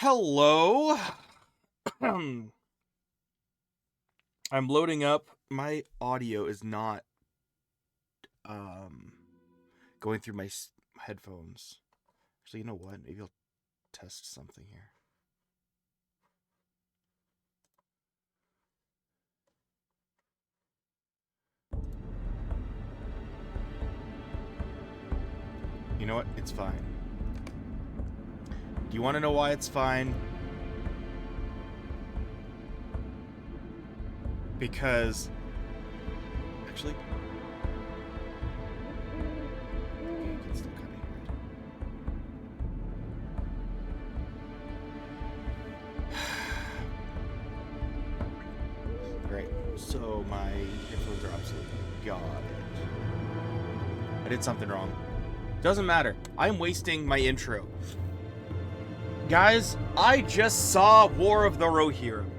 Hello. I'm loading up. My audio is not going through my headphones. So you know what? Maybe I'll test something here. You know what? It's fine. Do you want to know why it's fine? Because actually, okay, you can still kind of hear it. Great. So my headphones are absolutely got it. I did something wrong. Doesn't matter. I'm wasting my intro. Guys, I just saw War of the Rohirrim.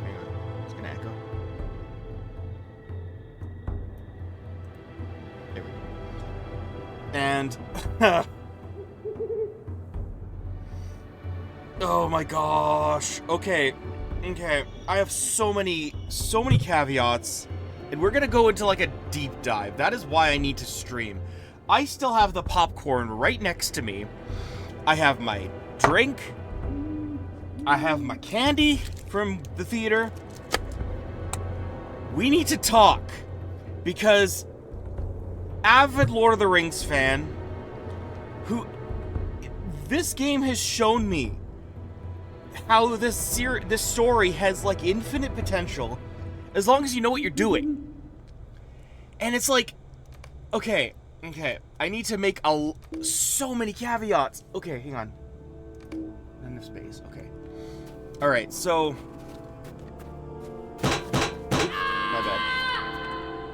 Hang on. It's gonna echo. There we go. And oh my gosh. Okay. I have so many caveats. And we're gonna go into like a deep dive. That is why I need to stream. I still have the popcorn right next to me. I have my drink. I have my candy from the theater. We need to talk. Because avid Lord of the Rings fan, this game has shown me how this story has like infinite potential as long as you know what you're doing. And it's like, okay, I need to make so many caveats. Okay, hang on. Not enough space. Okay. All right, so my bad.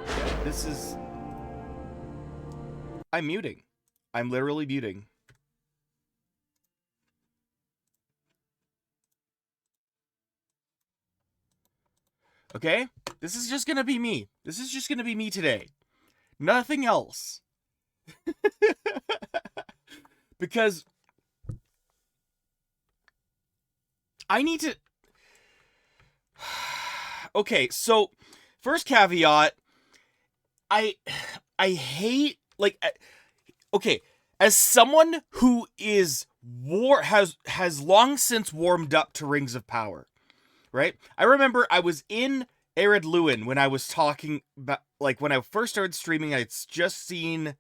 Yeah, this is. I'm muting. I'm literally muting. Okay? This is just gonna be me. This is just gonna be me today. Nothing else. Because I need to... Okay, so first caveat, I hate, like, okay, as someone who is has long since warmed up to Rings of Power, right? I remember I was in Ered Luin when I was talking about, like, when I first started streaming. I'd just seen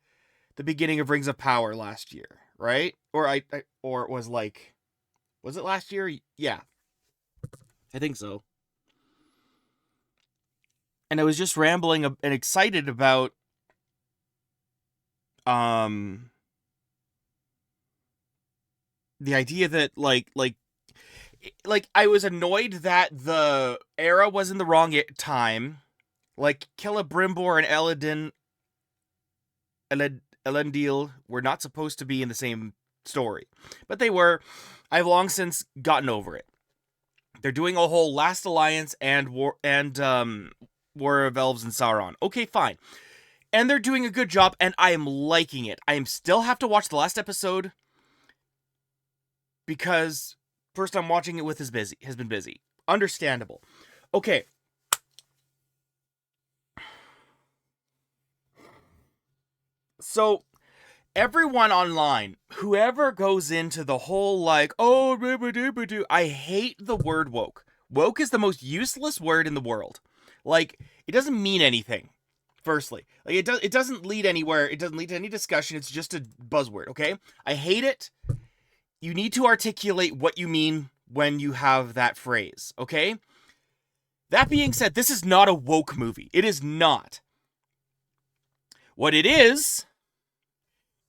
the beginning of Rings of Power last year, right? Or or it was like, was it last year? Yeah, I think so. And I was just rambling and excited about the idea that like I was annoyed that the era was in the wrong time. Like, Celebrimbor and Elendil were not supposed to be in the same story, but they were. I've long since gotten over it. They're doing a whole Last Alliance and War of Elves and Sauron. Okay, fine. And they're doing a good job, and I am liking it. I am still have to watch the last episode because first I'm watching it with has been busy. Understandable. Okay. So, everyone online, whoever goes into the whole like, oh, I hate the word woke. Woke is the most useless word in the world. Like, it doesn't mean anything. Firstly, like, it doesn't lead anywhere. It doesn't lead to any discussion. It's just a buzzword. Okay, I hate it. You need to articulate what you mean when you have that phrase. Okay. That being said, this is not a woke movie. It is not. What it is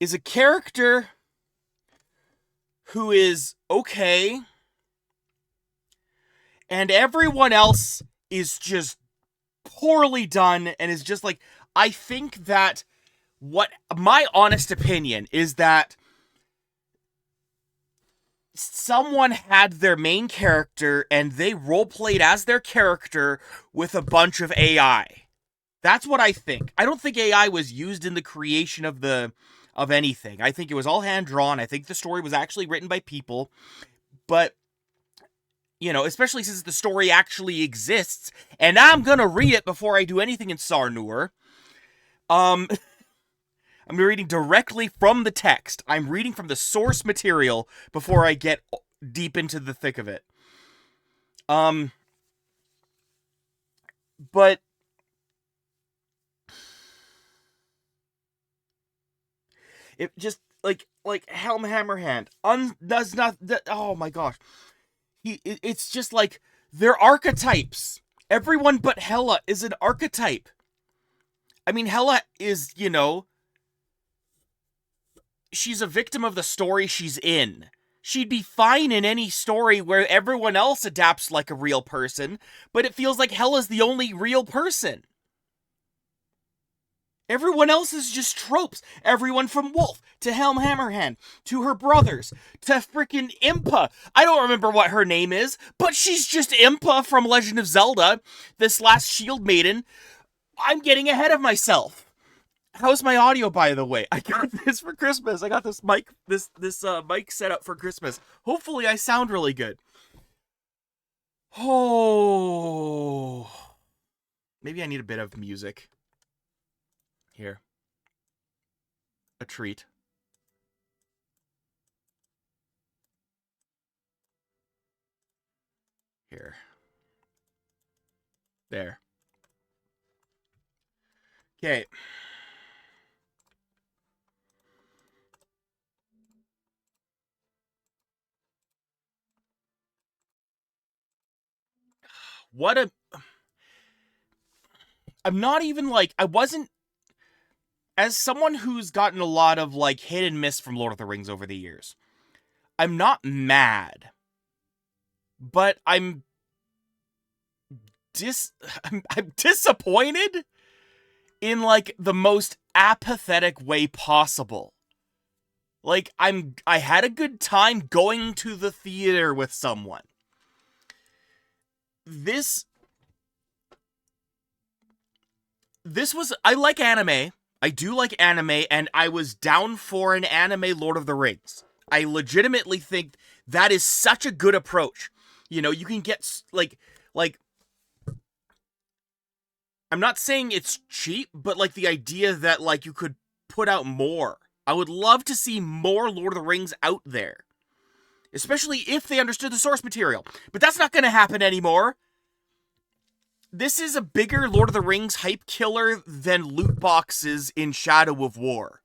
a character who is okay, and everyone else is just poorly done, and is just like, I think that what my honest opinion is that someone had their main character and they roleplayed as their character with a bunch of AI. That's what I think. I don't think AI was used in the creation of the of anything. I think it was all hand-drawn. I think the story was actually written by people. But, especially since the story actually exists, and I'm gonna read it before I do anything in Sarnur. I'm reading directly from the text. I'm reading from the source material before I get deep into the thick of it. But it just like Helm Hammerhand does not. Oh my gosh, it's just like they're archetypes. Everyone but Hela is an archetype. I mean, Hela is, she's a victim of the story she's in. She'd be fine in any story where everyone else adapts like a real person, but it feels like Hela's the only real person. Everyone else is just tropes. Everyone from Wolf to Helm Hammerhand to her brothers to freaking Impa. I don't remember what her name is, but she's just Impa from Legend of Zelda, this last Shield Maiden. I'm getting ahead of myself. How's my audio, by the way? I got this for Christmas. I got this mic, this mic set up for Christmas. Hopefully, I sound really good. Oh, maybe I need a bit of music. Here, a treat. Here, there. Okay. I'm not even I wasn't, as someone who's gotten a lot of hit and miss from Lord of the Rings over the years, I'm not mad, but I'm disappointed in the most apathetic way possible. I had a good time going to the theater with someone. This was, I like anime. I do like anime, and I was down for an anime Lord of the Rings. I legitimately think that is such a good approach. You can get I'm not saying it's cheap, but the idea that you could put out more. I would love to see more Lord of the Rings out there. Especially if they understood the source material. But that's not going to happen anymore. This is a bigger Lord of the Rings hype killer than loot boxes in Shadow of War.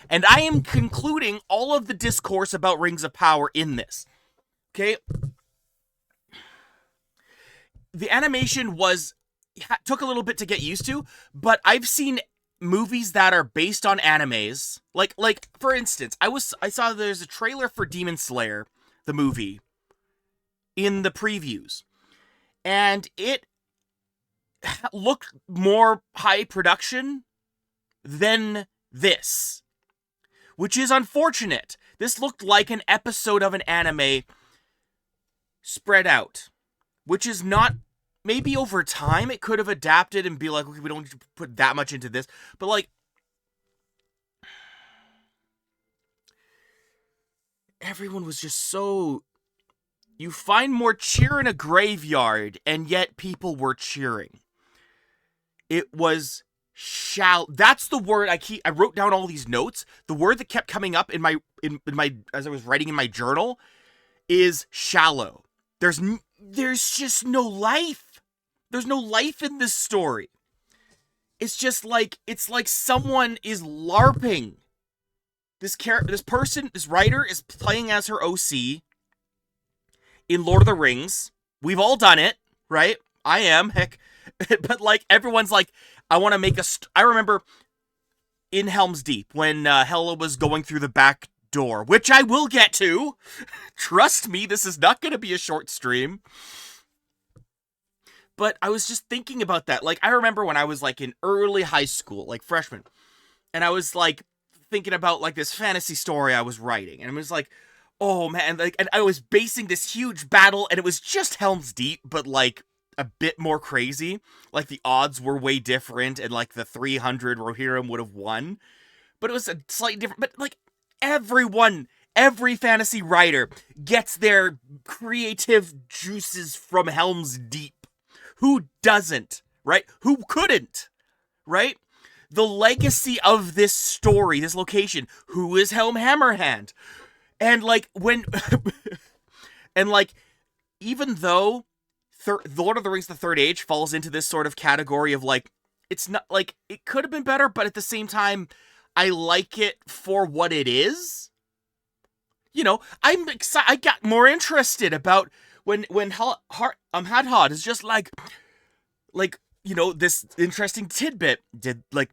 And I am concluding all of the discourse about Rings of Power in this. Okay? The animation took a little bit to get used to, but I've seen movies that are based on animes. Like for instance, I saw there's a trailer for Demon Slayer, the movie, in the previews. And it looked more high production than this, which is unfortunate. This looked like an episode of an anime spread out, which is not. Maybe over time it could have adapted and be like, okay, we don't need to put that much into this, but everyone was just so. You find more cheer in a graveyard, and yet people were cheering. It was that's the word I wrote down all these notes. The word that kept coming up in my as I was writing in my journal is shallow. There's just no life. There's no life in this story. It's just it's like someone is LARPing. This writer is playing as her OC in Lord of the Rings. We've all done it, right? I am, heck. But everyone's I want to make I remember in Helm's Deep when Hela was going through the back door, which I will get to. Trust me, this is not going to be a short stream. But I was just thinking about that. I remember when I was in early high school, freshman, and I was thinking about this fantasy story I was writing, and it was oh man, and I was basing this huge battle, and it was just Helm's Deep, but a bit more crazy. The odds were way different, and the 300 Rohirrim would have won. but it was a slightly different. But like every fantasy writer gets their creative juices from Helm's Deep. Who doesn't, right? Who couldn't, right? The legacy of this story, this location. Who is Helm Hammerhand? And like when, and like even though The Lord of the Rings: The Third Age falls into this sort of category of like, it's not like it could have been better, but at the same time, I like it for what it is. You know, I'm excited. I got more interested about when Hadhod is just like you know, this interesting tidbit.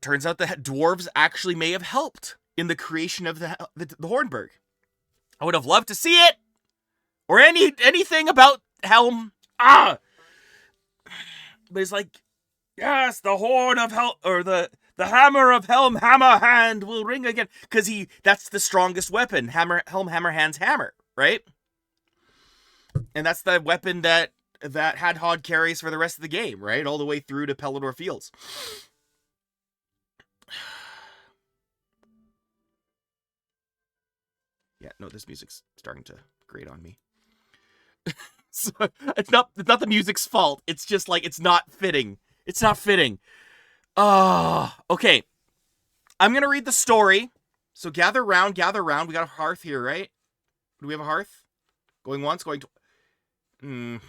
Turns out that dwarves actually may have helped in the creation of the Hornburg. I would have loved to see it, or anything about Helm. But it's like, yes, the horn of Helm, or the hammer of Helm Hammerhand will ring again, because that's the strongest weapon, Helm Hammerhand's hammer, right? And that's the weapon that Hadhod carries for the rest of the game, right? All the way through to Pelennor Fields. Yeah, no, this music's starting to grate on me. So, it's not the music's fault. It's just like, it's not fitting. It's not fitting. Okay. I'm gonna read the story. So gather round. We got a hearth here, right? Do we have a hearth? Going once, going okay.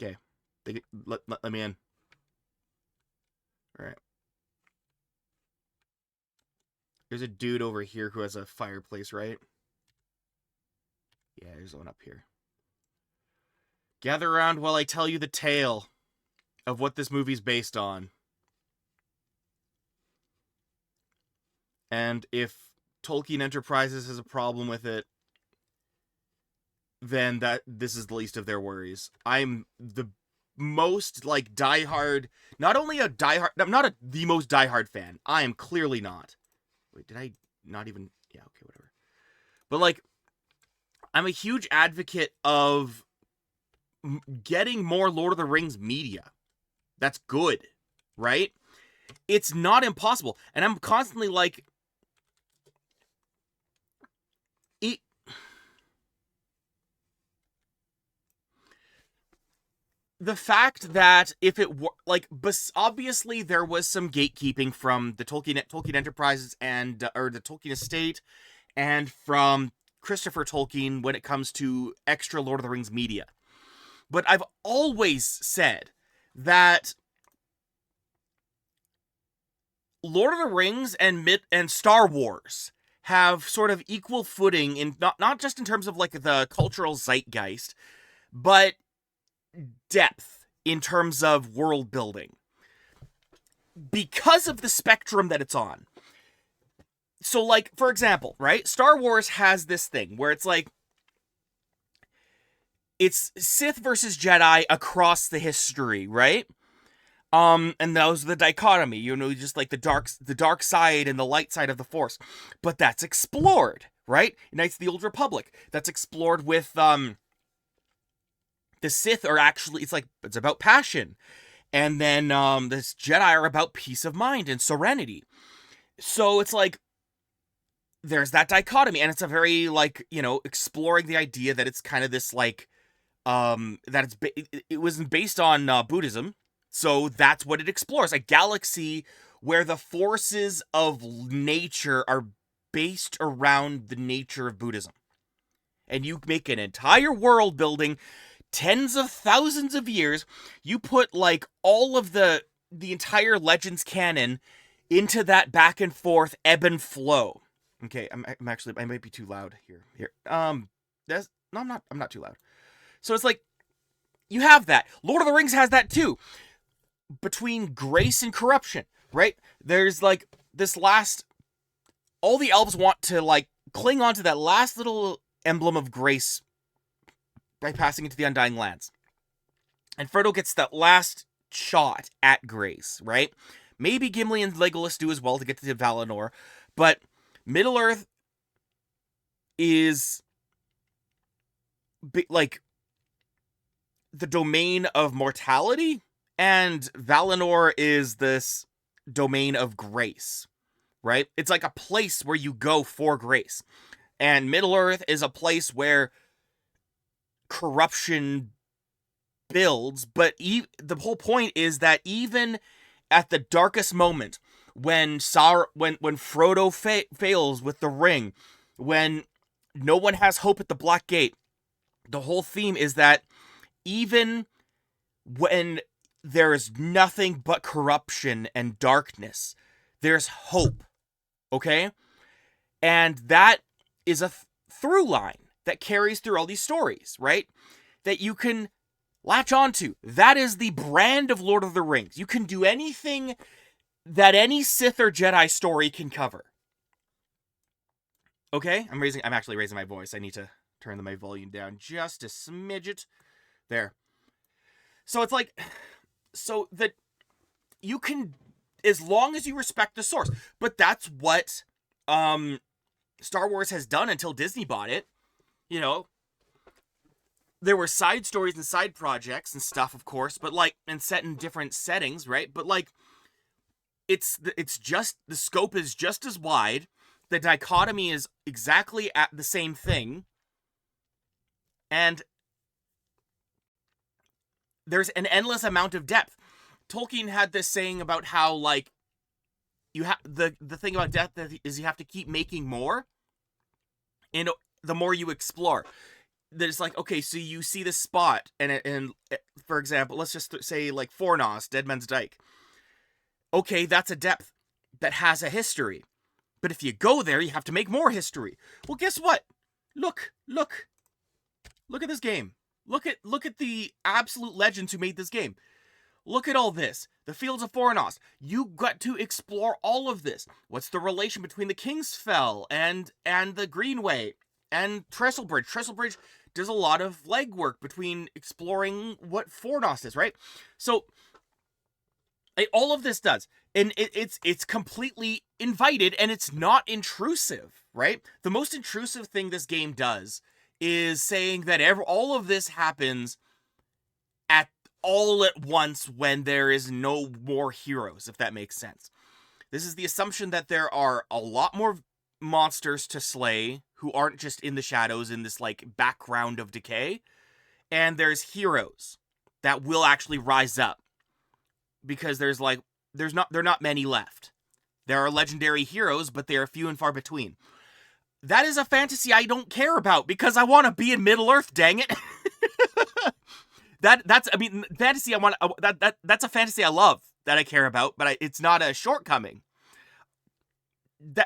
Okay. Let me in. Alright. There's a dude over here who has a fireplace, right? Yeah, there's one up here. Gather around while I tell you the tale of what this movie's based on. And if Tolkien Enterprises has a problem with it, then this is the least of their worries. I'm the most like diehard, not only a diehard, I'm not the most diehard fan. I am clearly not. Wait, did I not even? Yeah, okay, whatever. But like, I'm a huge advocate of getting more Lord of the Rings media. That's good, right? It's not impossible. And I'm constantly like, the fact that if it were like, obviously there was some gatekeeping from the Tolkien Enterprises and or the Tolkien estate, and from Christopher Tolkien when it comes to extra Lord of the Rings media. But I've always said that Lord of the Rings and Star Wars have sort of equal footing in not just in terms of like the cultural zeitgeist, but depth in terms of world building, because of the spectrum that it's on. So like, for example, right, Star Wars has this thing where it's like, it's Sith versus Jedi across the history, right? And that was the dichotomy, you know, just like the dark side and the light side of the Force. But that's explored, right? Knights of the Old Republic, that's explored with the Sith are actually, it's about passion. And then this Jedi are about peace of mind and serenity. So it's like, there's that dichotomy, and it's a very, like, you know, exploring the idea that it's kind of this like, that it wasn't based on Buddhism, so that's what it explores, a galaxy where the forces of nature are based around the nature of Buddhism, and you make an entire world building, tens of thousands of years. You put like all of the entire Legends canon into that back and forth ebb and flow. Okay, I'm actually, I might be too loud here. I'm not too loud. So it's like, you have that. Lord of the Rings has that too. Between grace and corruption, right? There's like all the elves want to like cling on to that last little emblem of grace by passing into the Undying Lands. And Frodo gets that last shot at grace, right? Maybe Gimli and Legolas do as well to get to Valinor, but Middle-earth is like the domain of mortality, and Valinor is this domain of grace, right? It's like a place where you go for grace. And Middle-earth is a place where corruption builds, but the whole point is that even at the darkest moment, when Frodo fails with the ring, when no one has hope at the Black Gate, the whole theme is that even when there is nothing but corruption and darkness, there's hope, okay? And that is a through line that carries through all these stories, right? That you can latch onto. That is the brand of Lord of the Rings. You can do anything that any Sith or Jedi story can cover. Okay? I'm actually raising my voice. I need to turn my volume down just a smidget. There. So it's like, so that you can, as long as you respect the source. But that's what Star Wars has done until Disney bought it. You know, there were side stories and side projects and stuff, of course, but like, and set in different settings, right? But like, it's just, the scope is just as wide. The dichotomy is exactly at the same thing. And there's an endless amount of depth. Tolkien had this saying about how, like, you have the thing about depth is you have to keep making more, and the more you explore. That it's like, okay, so you see this spot, and for example, let's just say like Fornos, Dead Man's Dyke. Okay, that's a depth that has a history, but if you go there, you have to make more history. Well, guess what? Look at this game. Look at the absolute legends who made this game. Look at all this. The Fields of Fornos. You got to explore all of this. What's the relation between the Kingsfell and the Greenway and Trestlebridge? Trestlebridge does a lot of legwork between exploring what Fornos is, right? So all of this does, and it's completely invited, and it's not intrusive, right? The most intrusive thing this game does is saying that all of this happens all at once when there is no more heroes, if that makes sense. This is the assumption that there are a lot more monsters to slay who aren't just in the shadows in this like background of decay, and there's heroes that will actually rise up, because there are not many left. There are legendary heroes, but they are few and far between. That is a fantasy I don't care about, because I want to be in Middle-earth, dang it. That's fantasy I want. That's a fantasy I love, that I care about, but it's not a shortcoming.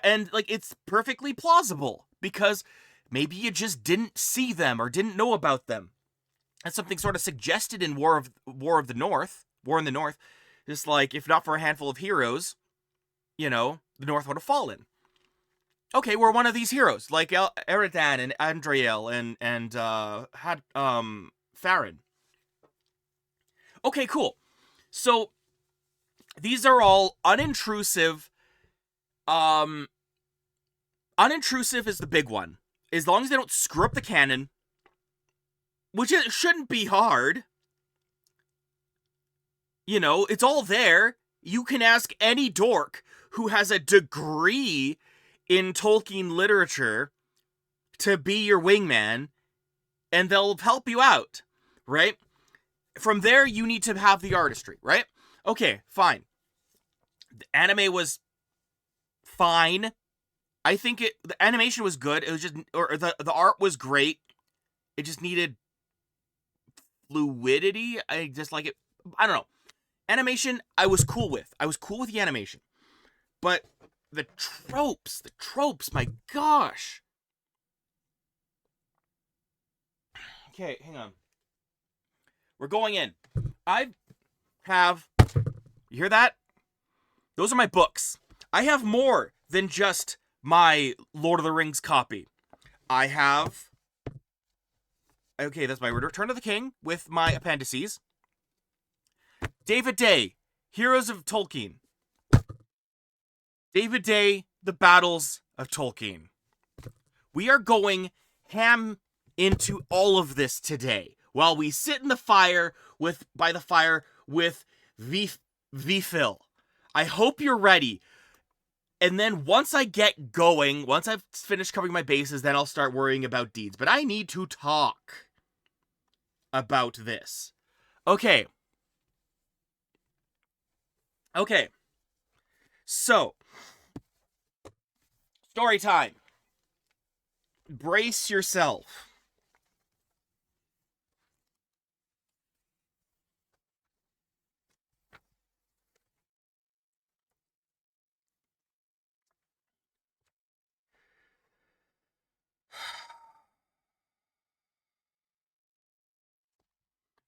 And like, it's perfectly plausible, because maybe you just didn't see them or didn't know about them. That's something sort of suggested in War in the North. Just like, if not for a handful of heroes, the North would have fallen. Okay, we're one of these heroes, like Eridan and Andriel and Farron. Okay, cool. So these are all unintrusive. Unintrusive is the big one. As long as they don't screw up the canon, which it shouldn't be hard. It's all there. You can ask any dork who has a degree in Tolkien literature to be your wingman, and they'll help you out, right? From there, you need to have the artistry, right? Okay, fine. The anime was fine. I think the animation was good. It was just, or the art was great. It just needed fluidity. I just like it. I don't know. Animation, I was cool with. I was cool with the animation. But the tropes, my gosh. Okay, hang on. We're going in. I have, you hear that? Those are my books. I have more than just my Lord of the Rings copy. I have, okay, that's my Return of the King with my appendices. David Day, Heroes of Tolkien. David Day, The Battles of Tolkien. We are going ham into all of this today, while we sit in the fire by the fire with V-Phil. I hope you're ready. And then once I get going, once I've finished covering my bases, then I'll start worrying about deeds. But I need to talk about this. Okay. Okay. So, story time. Brace yourself.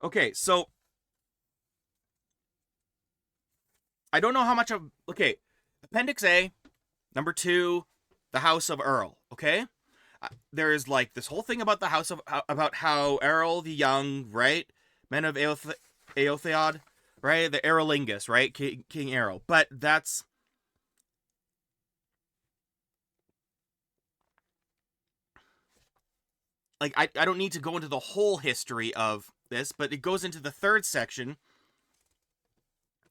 Okay, so I don't know how much of. Okay, Appendix A, number 2, the House of Earl. Okay, there is like this whole thing about the House of about how Errol the Young, right, men of Eotheod, right, the Erolingus, right, King Errol. But that's like I don't need to go into the whole history of this, but it goes into the third section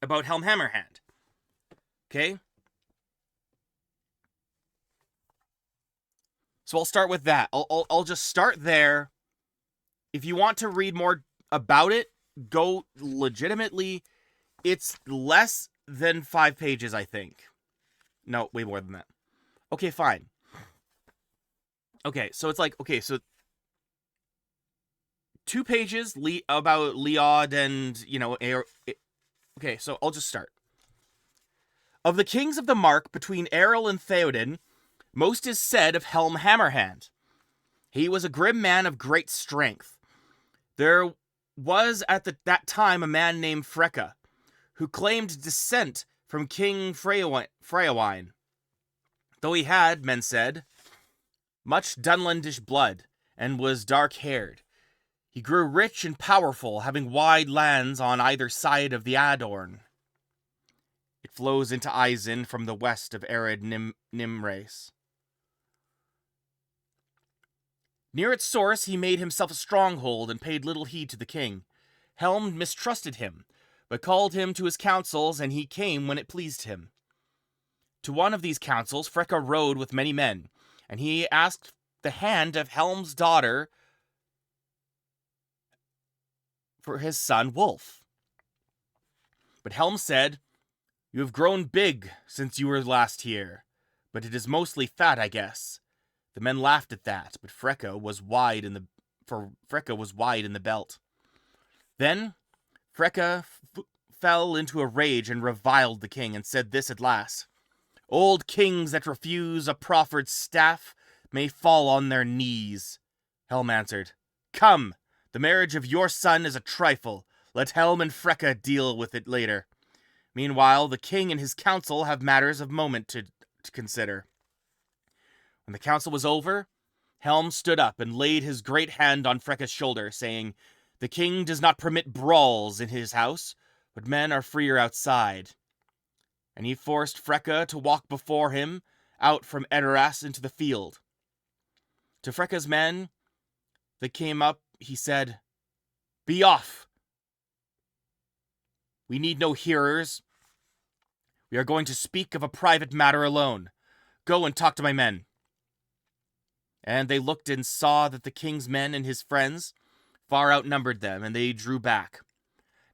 about Helm Hammerhand. Okay. So I'll start with that. I'll just start there. If you want to read more about it, go legitimately. It's less than 5 pages, I think. No, way more than that. Okay, fine. Okay, so it's like, okay, so 2 pages about Leod and, okay, so I'll just start. Of the kings of the Mark between Errol and Theoden, most is said of Helm Hammerhand. He was a grim man of great strength. There was at that time a man named Freka, who claimed descent from King Freyawain. Though he had, men said, much Dunlandish blood, and was dark-haired. He grew rich and powerful, having wide lands on either side of the Adorn. It flows into Isen from the west of arid Nimrace. Near its source he made himself a stronghold and paid little heed to the king. Helm mistrusted him, but called him to his councils, and he came when it pleased him. To one of these councils Freka rode with many men, and he asked the hand of Helm's daughter for his son Wolf. But Helm said, "You have grown big since you were last here, but it is mostly fat, I guess." The men laughed at that, but Freka was wide in the belt. Then Freka fell into a rage and reviled the king, and said this at last: "Old kings that refuse a proffered staff may fall on their knees." Helm answered, "Come, the marriage of your son is a trifle. Let Helm and Freka deal with it later. Meanwhile, the king and his council have matters of moment to consider." When the council was over, Helm stood up and laid his great hand on Freka's shoulder, saying, "The king does not permit brawls in his house, but men are freer outside." And he forced Freka to walk before him out from Edoras into the field. To Freka's men that came up, he said, "Be off. We need no hearers. We are going to speak of a private matter alone. Go and talk to my men." And they looked and saw that the king's men and his friends far outnumbered them, and they drew back.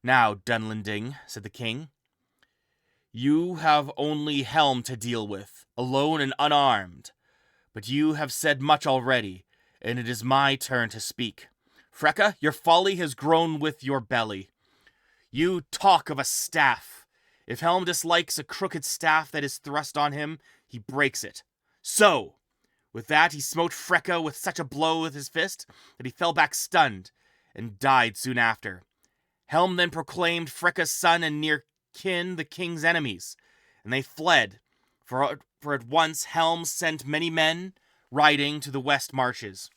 "Now, Dunlanding," said the king, "you have only Helm to deal with, alone and unarmed. But you have said much already, and it is my turn to speak. Freka, your folly has grown with your belly. You talk of a staff. If Helm dislikes a crooked staff that is thrust on him, he breaks it. So!" With that, he smote Freka with such a blow with his fist that he fell back stunned, and died soon after. Helm then proclaimed Freka's son and near kin the king's enemies, and they fled, for at once Helm sent many men riding to the west marches.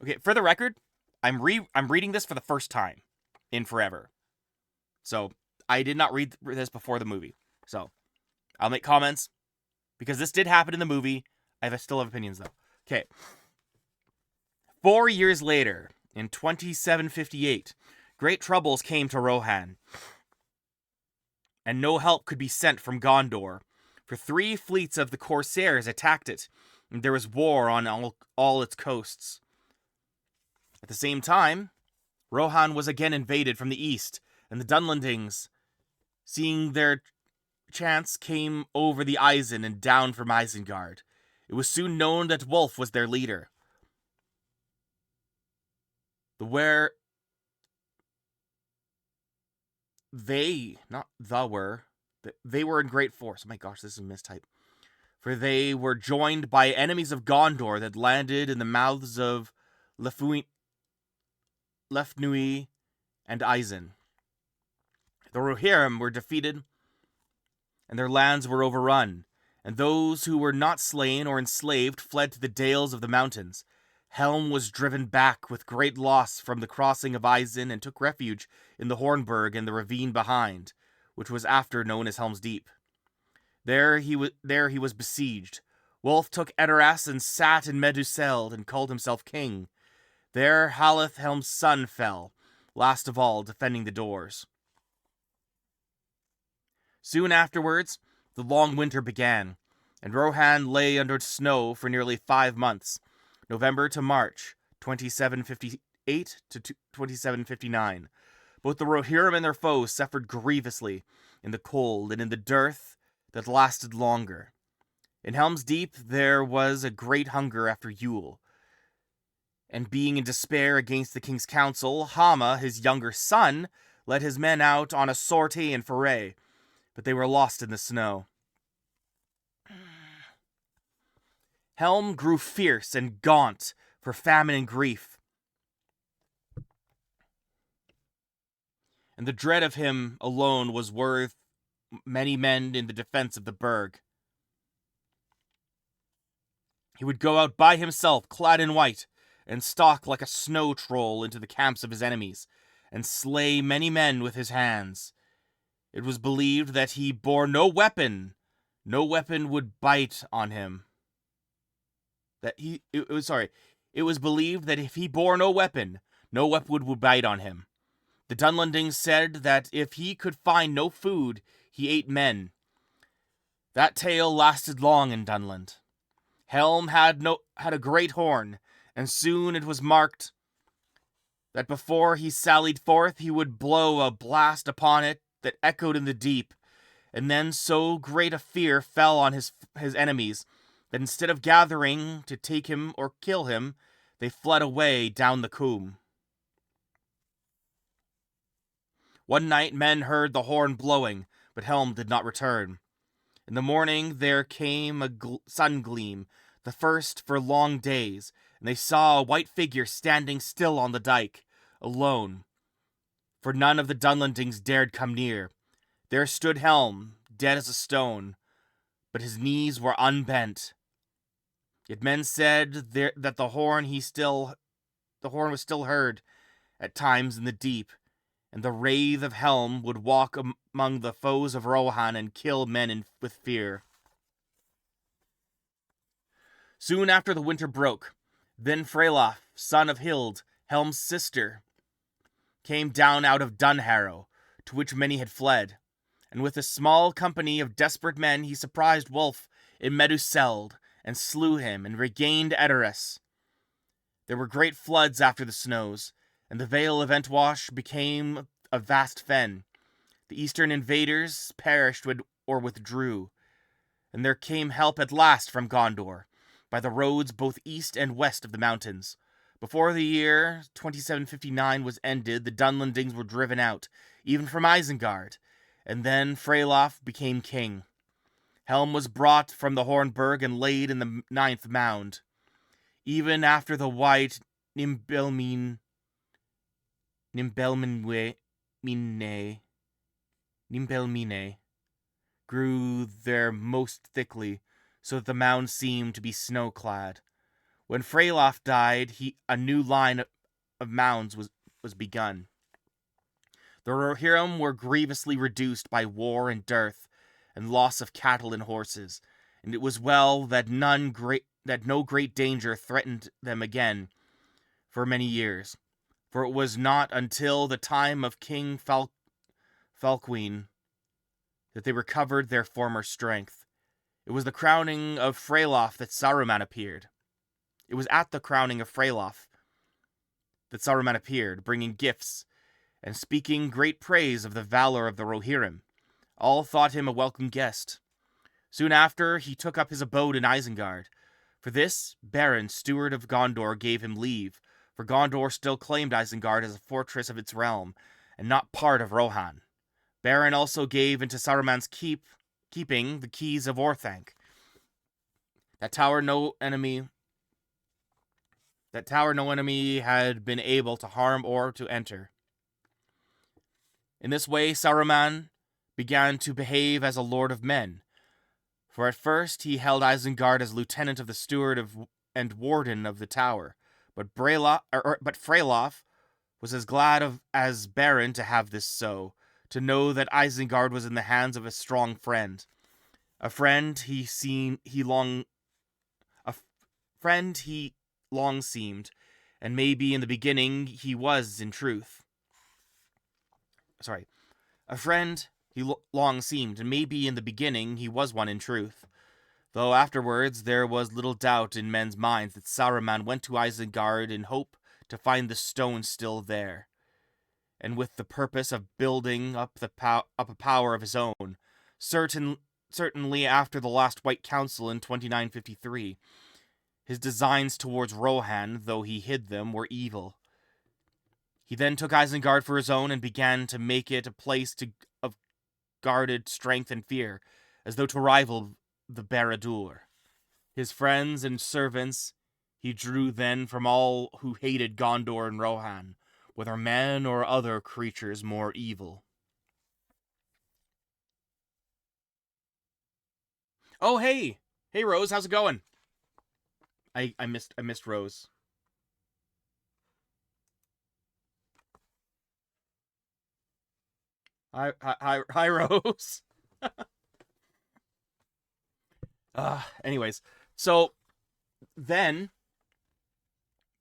Okay, for the record, I'm reading this for the first time in forever. So, I did not read this before the movie. So, I'll make comments, because this did happen in the movie. I still have opinions, though. Okay. 4 years later, in 2758, great troubles came to Rohan. and no help could be sent from Gondor, for 3 fleets of the Corsairs attacked it, and there was war on all its coasts. At the same time, Rohan was again invaded from the east, and the Dunlendings, seeing their chance, came over the Isen and down from Isengard. It was soon known that Wulf was their leader. They were in great force. Oh my gosh, this is a mistype. For they were joined by enemies of Gondor that landed in the mouths of Lefnui and Isen. The Rohirrim were defeated, and their lands were overrun, and those who were not slain or enslaved fled to the dales of the mountains. Helm was driven back with great loss from the crossing of Isen and took refuge in the Hornburg and the ravine behind, which was after known as Helm's Deep. There he was besieged. Wulf took Edoras and sat in Meduseld and called himself king. There Haleth, Helm's son, fell, last of all, defending the doors. Soon afterwards, the long winter began, and Rohan lay under snow for nearly 5 months, November to March, 2758 to 2759. Both the Rohirrim and their foes suffered grievously in the cold and in the dearth that lasted longer. In Helm's Deep there was a great hunger after Yule, and being in despair against the king's counsel, Hama, his younger son, led his men out on a sortie and foray, but they were lost in the snow. Helm grew fierce and gaunt for famine and grief, and the dread of him alone was worth many men in the defense of the burg. He would go out by himself, clad in white, and stalk like a snow troll into the camps of his enemies, and slay many men with his hands. It was believed that he bore no weapon would bite on him. It was believed that if he bore no weapon would bite on him. The Dunlendings said that if he could find no food, he ate men. That tale lasted long in Dunland. Helm had a great horn, and soon it was marked that before he sallied forth he would blow a blast upon it that echoed in the deep, and then so great a fear fell on his enemies that instead of gathering to take him or kill him, they fled away down the combe. One night men heard the horn blowing, but Helm did not return. In the morning there came a sun gleam, the first for long days, and they saw a white figure standing still on the dike, alone, for none of the Dunlendings dared come near. There stood Helm, dead as a stone, but his knees were unbent. Yet men said that the horn was still heard at times in the deep, and the wraith of Helm would walk among the foes of Rohan and kill men with fear. Soon after the winter broke, then Freylaf, son of Hild, Helm's sister, came down out of Dunharrow, to which many had fled, and with a small company of desperate men he surprised Wulf in Meduseld, and slew him, and regained Edoras. There were great floods after the snows, and the Vale of Entwash became a vast fen. The eastern invaders perished or withdrew, and there came help at last from Gondor, by the roads both east and west of the mountains. Before the year 2759 was ended, the Dunlendings were driven out, even from Isengard, and then Freylaf became king. Helm was brought from the Hornburg and laid in the 9th mound. Even after the white Nimbelmine grew there most thickly, so that the mound seemed to be snow-clad. When Freylaf died, a new line of mounds was begun. The Rohirrim were grievously reduced by war and dearth, and loss of cattle and horses, and it was well that no great danger threatened them again for many years, for it was not until the time of King Falquine that they recovered their former strength. It was the crowning of Freylof that Saruman appeared. It was at the crowning of Freylof that Saruman appeared, bringing gifts and speaking great praise of the valor of the Rohirrim. All thought him a welcome guest. Soon after, he took up his abode in Isengard. For this, Beren, steward of Gondor, gave him leave, for Gondor still claimed Isengard as a fortress of its realm, and not part of Rohan. Beren also gave into Saruman's keeping the keys of Orthanc. That tower no enemy had been able to harm or to enter. In this way, Saruman began to behave as a lord of men. For at first he held Isengard as lieutenant of the steward and warden of the tower, but Freylof was as glad as Beren to have this so, to know that Isengard was in the hands of a strong friend, a friend he long seemed, and maybe in the beginning he was in truth. A friend he long seemed, and maybe in the beginning he was one in truth. Though afterwards there was little doubt in men's minds that Saruman went to Isengard in hope to find the stone still there, and with the purpose of building up a power of his own. Certainly after the last White Council in 2953, his designs towards Rohan, though he hid them, were evil. He then took Isengard for his own and began to make it a place of guarded strength and fear, as though to rival the Barad-dûr. His friends and servants he drew then from all who hated Gondor and Rohan, whether men or other creatures more evil. Oh, hey! Hey, Rose, how's it going? I missed Rose. Hi, Rose. Anyways, so then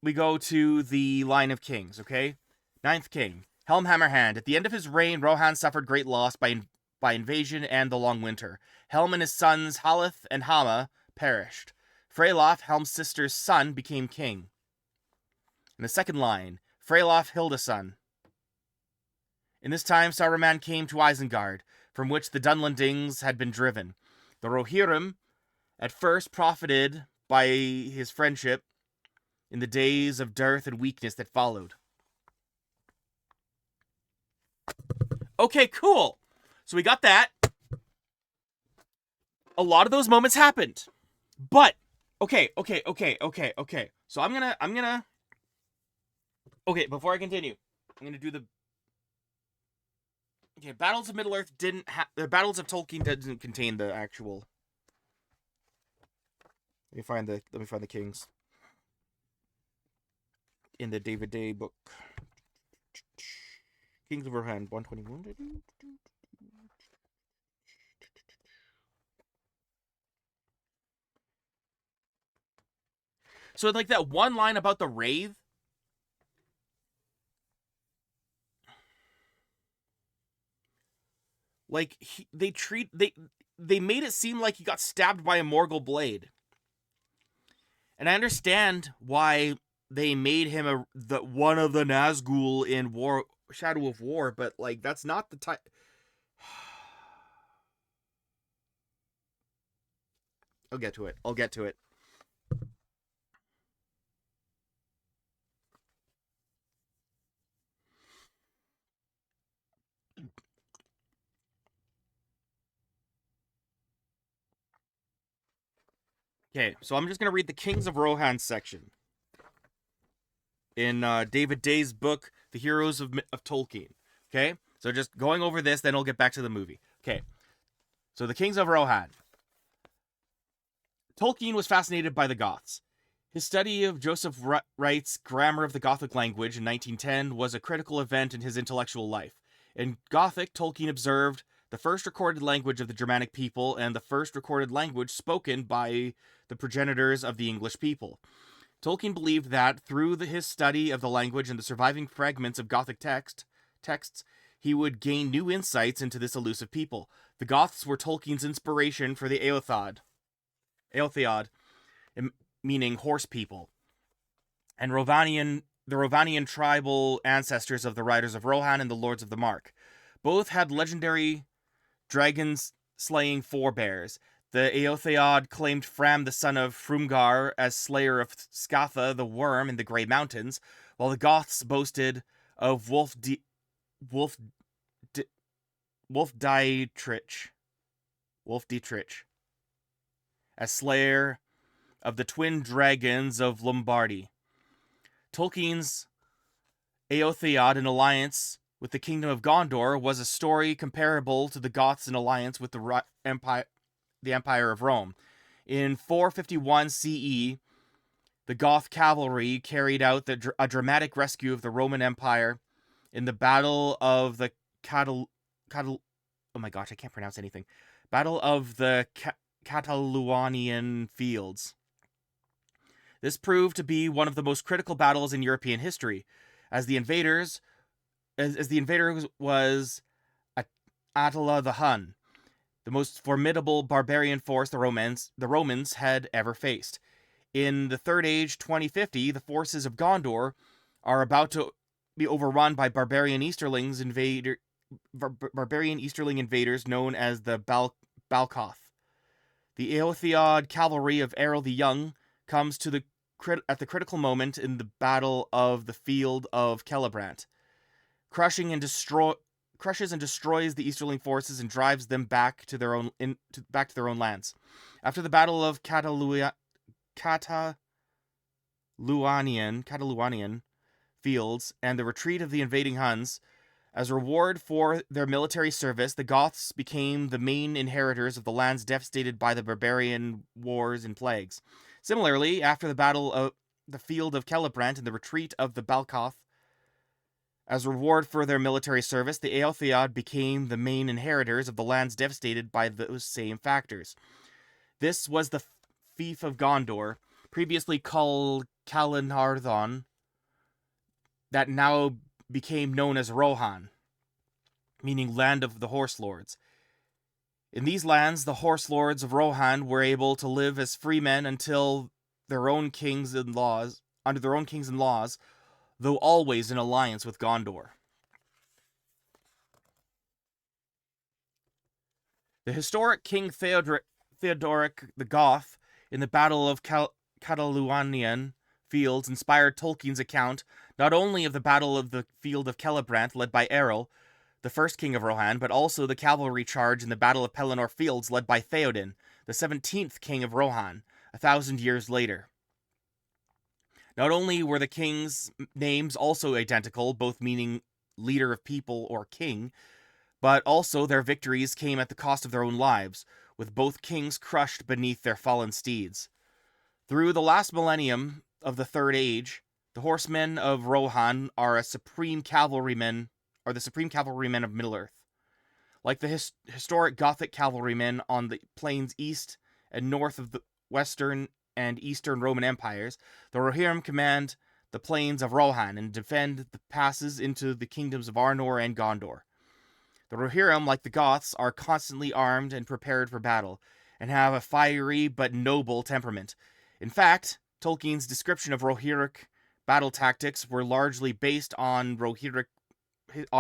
we go to the line of kings, okay? Ninth king, Helm Hammerhand. At the end of his reign, Rohan suffered great loss by invasion and the long winter. Helm and his sons Haleth and Hama perished. Freylof, Helm's sister's son, became king. In the second line, Freylof Hildason. In this time, Saruman came to Isengard, from which the Dunlendings had been driven. The Rohirrim at first profited by his friendship in the days of dearth and weakness that followed. Okay, cool. So we got that. A lot of those moments happened. But, okay. So I'm gonna... Okay, before I continue, I'm gonna do the... Okay, Battles of Middle-earth didn't have... The Battles of Tolkien didn't contain the actual... Let me find the kings. In the David Day book. Kings of Rohan, 121. So, like, that one line about the Wraith, like, they made it seem like he got stabbed by a Morgul blade. And I understand why they made him one of the Nazgul in Shadow of War, but, like, that's not the type... I'll get to it. Okay, so I'm just going to read the Kings of Rohan section in David Day's book, The Heroes of Tolkien. Okay, so just going over this, then we'll get back to the movie. Okay, so the Kings of Rohan. Tolkien was fascinated by the Goths. His study of Joseph Wright's Grammar of the Gothic Language in 1910 was a critical event in his intellectual life. In Gothic, Tolkien observed the first recorded language of the Germanic people and the first recorded language spoken by the progenitors of the English people. Tolkien believed that, through his study of the language and the surviving fragments of Gothic texts, he would gain new insights into this elusive people. The Goths were Tolkien's inspiration for the Eotheod, meaning horse people, and the Rovanian tribal ancestors of the Riders of Rohan and the Lords of the Mark. Both had legendary dragons slaying forebears. The Eotheod claimed Fram, the son of Frumgar, as slayer of Scatha, the worm in the Grey Mountains, while the Goths boasted of Wolf Dietrich as slayer of the twin dragons of Lombardy. Tolkien's Eotheod in alliance with the Kingdom of Gondor was a story comparable to the Goths in alliance with the Empire of Rome. In 451 CE, the Goth cavalry carried out a dramatic rescue of the Roman Empire in the Battle of the Cataluanian Fields. This proved to be one of the most critical battles in European history, as the invader was Attila the Hun, the most formidable barbarian force the Romans had ever faced. In the Third Age 2050, the forces of Gondor are about to be overrun by barbarian Easterling invaders known as the Balkoth. The Eotheod cavalry of Errol the Young comes to at the critical moment in the Battle of the Field of Celebrant, crushes and destroys the Easterling forces and drives them back to their own lands. After the Battle of Cataluanian Fields and the retreat of the invading Huns, as a reward for their military service, the Goths became the main inheritors of the lands devastated by the barbarian wars and plagues. Similarly, after the Battle of the Field of Celebrant and the retreat of the Balkoth, as a reward for their military service, the Eotheod became the main inheritors of the lands devastated by those same factors. This was the fief of Gondor, previously called Calenhardhon, that now became known as Rohan, meaning Land of the Horse Lords. In these lands, the Horse Lords of Rohan were able to live as free men under their own kings and laws, though always in alliance with Gondor. The historic King Theodoric the Goth in the Battle of Cataluanian Fields inspired Tolkien's account not only of the Battle of the Field of Celebrant led by Errol, the first king of Rohan, but also the cavalry charge in the Battle of Pelennor Fields led by Theoden, the 17th king of Rohan, 1,000 years later. Not only were the kings' names also identical, both meaning leader of people or king, but also their victories came at the cost of their own lives, with both kings crushed beneath their fallen steeds. Through the last millennium of the Third Age, the horsemen of Rohan are the supreme cavalrymen of Middle-earth. Like the historic Gothic cavalrymen on the plains east and north of the Western and Eastern Roman empires, the Rohirrim command the plains of Rohan and defend the passes into the kingdoms of Arnor and Gondor. The Rohirrim, like the Goths, are constantly armed and prepared for battle, and have a fiery but noble temperament. In fact, Tolkien's description of Rohirric battle tactics were largely based on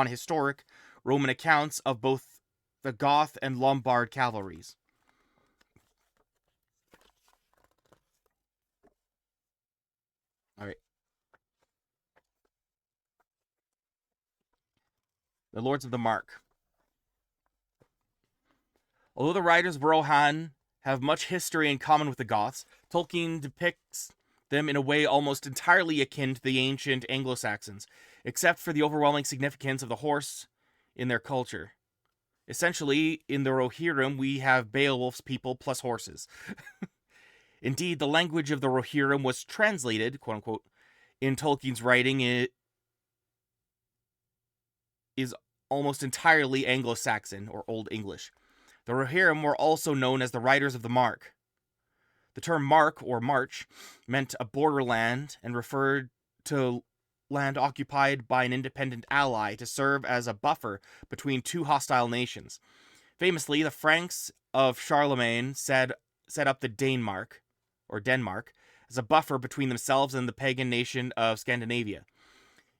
historic Roman accounts of both the Goth and Lombard cavalries. All right. The Lords of the Mark. Although the Riders of Rohan have much history in common with the Goths, Tolkien depicts them in a way almost entirely akin to the ancient Anglo-Saxons, except for the overwhelming significance of the horse in their culture. Essentially, in the Rohirrim, we have Beowulf's people plus horses. Indeed, the language of the Rohirrim was translated, quote-unquote, in Tolkien's writing is almost entirely Anglo-Saxon, or Old English. The Rohirrim were also known as the Riders of the Mark. The term mark, or march, meant a borderland and referred to land occupied by an independent ally to serve as a buffer between two hostile nations. Famously, the Franks of Charlemagne set up the Denmark as a buffer between themselves and the pagan nation of Scandinavia.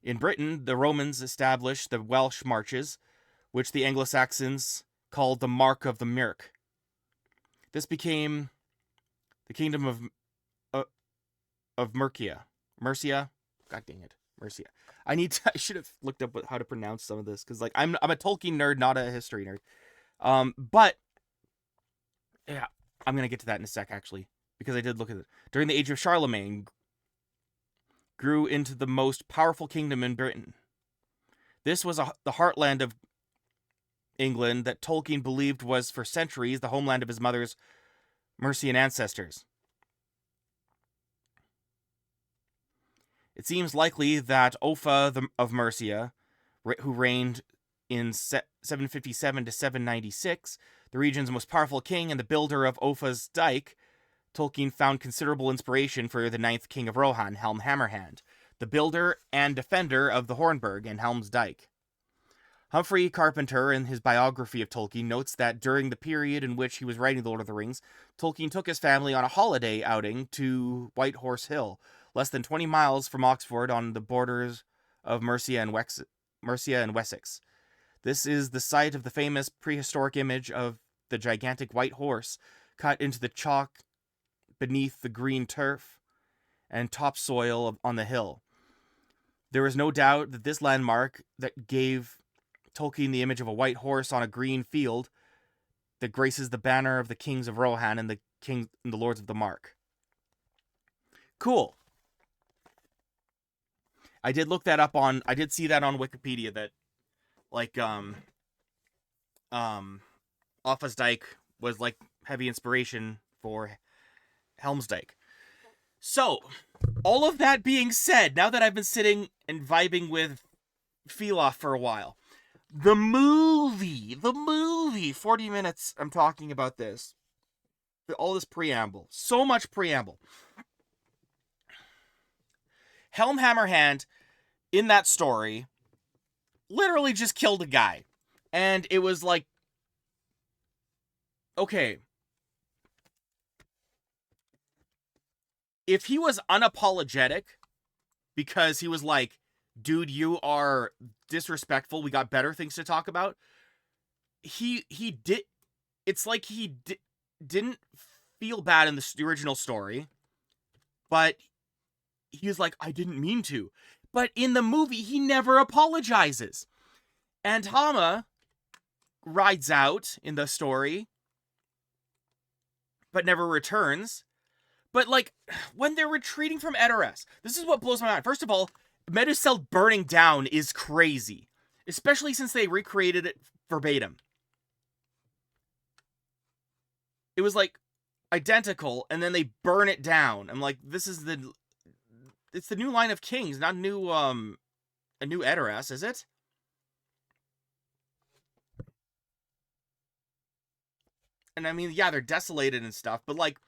In Britain, the Romans established the Welsh marches, which the Anglo-Saxons called the Mark of the Merk. This became the kingdom of Mercia. Mercia? God dang it. Mercia. I should have looked up how to pronounce some of this, because like I'm a Tolkien nerd, not a history nerd. But yeah, I'm gonna get to that in a sec, actually, because I did look at it. During the age of Charlemagne, grew into the most powerful kingdom in Britain. This was the heartland of England that Tolkien believed was for centuries the homeland of his mother's Mercian ancestors. It seems likely that Offa of Mercia, who reigned in 757 to 796, the region's most powerful king and the builder of Offa's Dyke, Tolkien found considerable inspiration for the ninth king of Rohan, Helm Hammerhand, the builder and defender of the Hornburg and Helm's Dyke. Humphrey Carpenter, in his biography of Tolkien, notes that during the period in which he was writing The Lord of the Rings, Tolkien took his family on a holiday outing to White Horse Hill, less than 20 miles from Oxford on the borders of Mercia and Wessex. This is the site of the famous prehistoric image of the gigantic white horse cut into the chalk beneath the green turf and topsoil on the hill. There is no doubt that this landmark that gave Tolkien the image of a white horse on a green field that graces the banner of the kings of Rohan and the lords of the Mark. Cool. I did look that up I did see that on Wikipedia, that like Offa's Dyke was like heavy inspiration for Helm's Dyke. So, all of that being said, now that I've been sitting and vibing with Feloff for a while, the movie, 40 minutes I'm talking about this. All this preamble. So much preamble. Helm Hammerhand, in that story, literally just killed a guy. And it was like, okay, if he was unapologetic, because he was like, dude, you are disrespectful, we got better things to talk about, it's like he didn't feel bad in the original story, but he was like, I didn't mean to. But in the movie, he never apologizes. And Hama rides out in the story, but never returns. But, like, when they're retreating from Edoras, this is what blows my mind. First of all, Medusel burning down is crazy. Especially since they recreated it verbatim. It was, like, identical, and then they burn it down. I'm like, it's the new line of kings, not a new Edoras, is it? And I mean, yeah, they're desolated and stuff, but, like,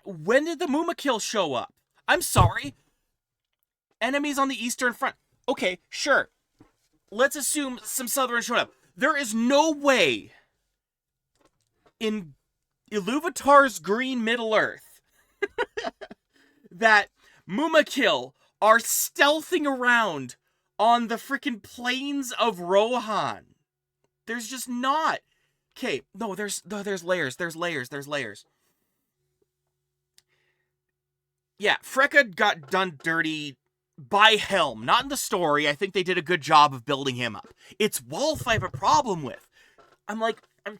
when did the Mumakil show up? I'm sorry. Enemies on the Eastern Front. Okay, sure. Let's assume some Southern showed up. There is no way in Iluvatar's Green Middle-earth that Mumakil are stealthing around on the freaking plains of Rohan. There's just not. Okay, no, there's layers. There's layers. Yeah, Freka got done dirty by Helm. Not in the story. I think they did a good job of building him up. It's Wolf I have a problem with. I'm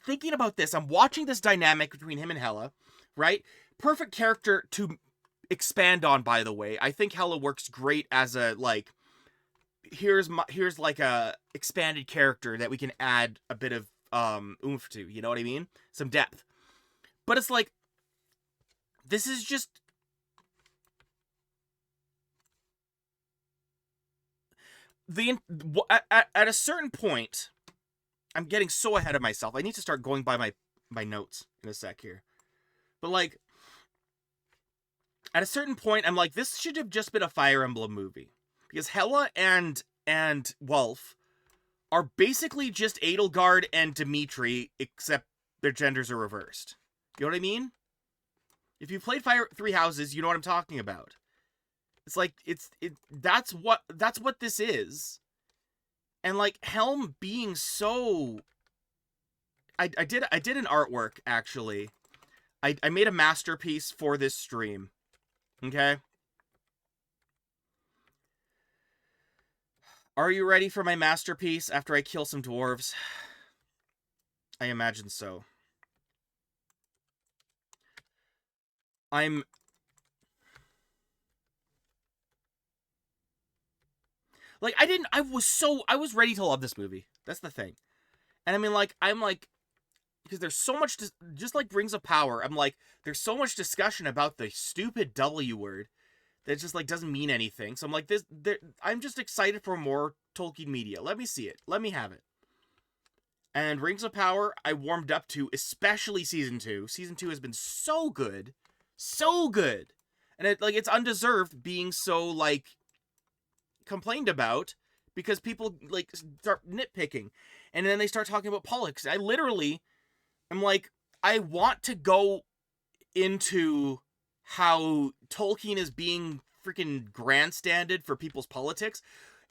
thinking about this. I'm watching this dynamic between him and Hela, right? Perfect character to expand on, by the way. I think Hela works great as a, like, here's like a expanded character that we can add a bit of oomph to, you know what I mean? Some depth. But it's like, this is just... At a certain point, I'm getting so ahead of myself. I need to start going by my notes in a sec here. But, like, At a certain point, I'm like, this should have just been a Fire Emblem movie. Because Hela and Wolf are basically just Edelgard and Dimitri, except their genders are reversed. You know what I mean? If you played Fire Three Houses, you know what I'm talking about. It's like that's what this is. And like Helm being so I did an artwork actually. I made a masterpiece for this stream. Okay? Are you ready for my masterpiece after I kill some dwarves? I imagine so. I was ready to love this movie. That's the thing. And I mean, because there's so much, just like Rings of Power, I'm like, there's so much discussion about the stupid W word that just, like, doesn't mean anything. So I'm like, I'm just excited for more Tolkien media. Let me see it. Let me have it. And Rings of Power, I warmed up to, especially Season 2. Season 2 has been so good. So good. And it's undeserved being so, like, complained about, because people, like, start nitpicking. And then they start talking about politics. I literally am like, I want to go into how Tolkien is being freaking grandstanded for people's politics.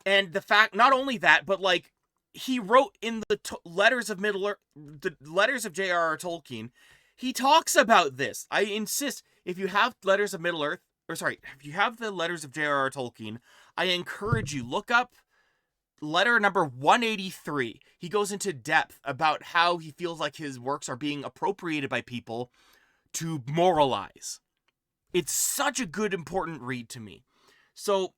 And the fact, not only that, but, like, he wrote in the letters of the letters of J.R.R. Tolkien, he talks about this. I insist, if you have letters of Middle-earth, if you have the letters of J.R.R. Tolkien, I encourage you, look up letter number 183. He goes into depth about how he feels like his works are being appropriated by people to moralize. It's such a good, important read to me. So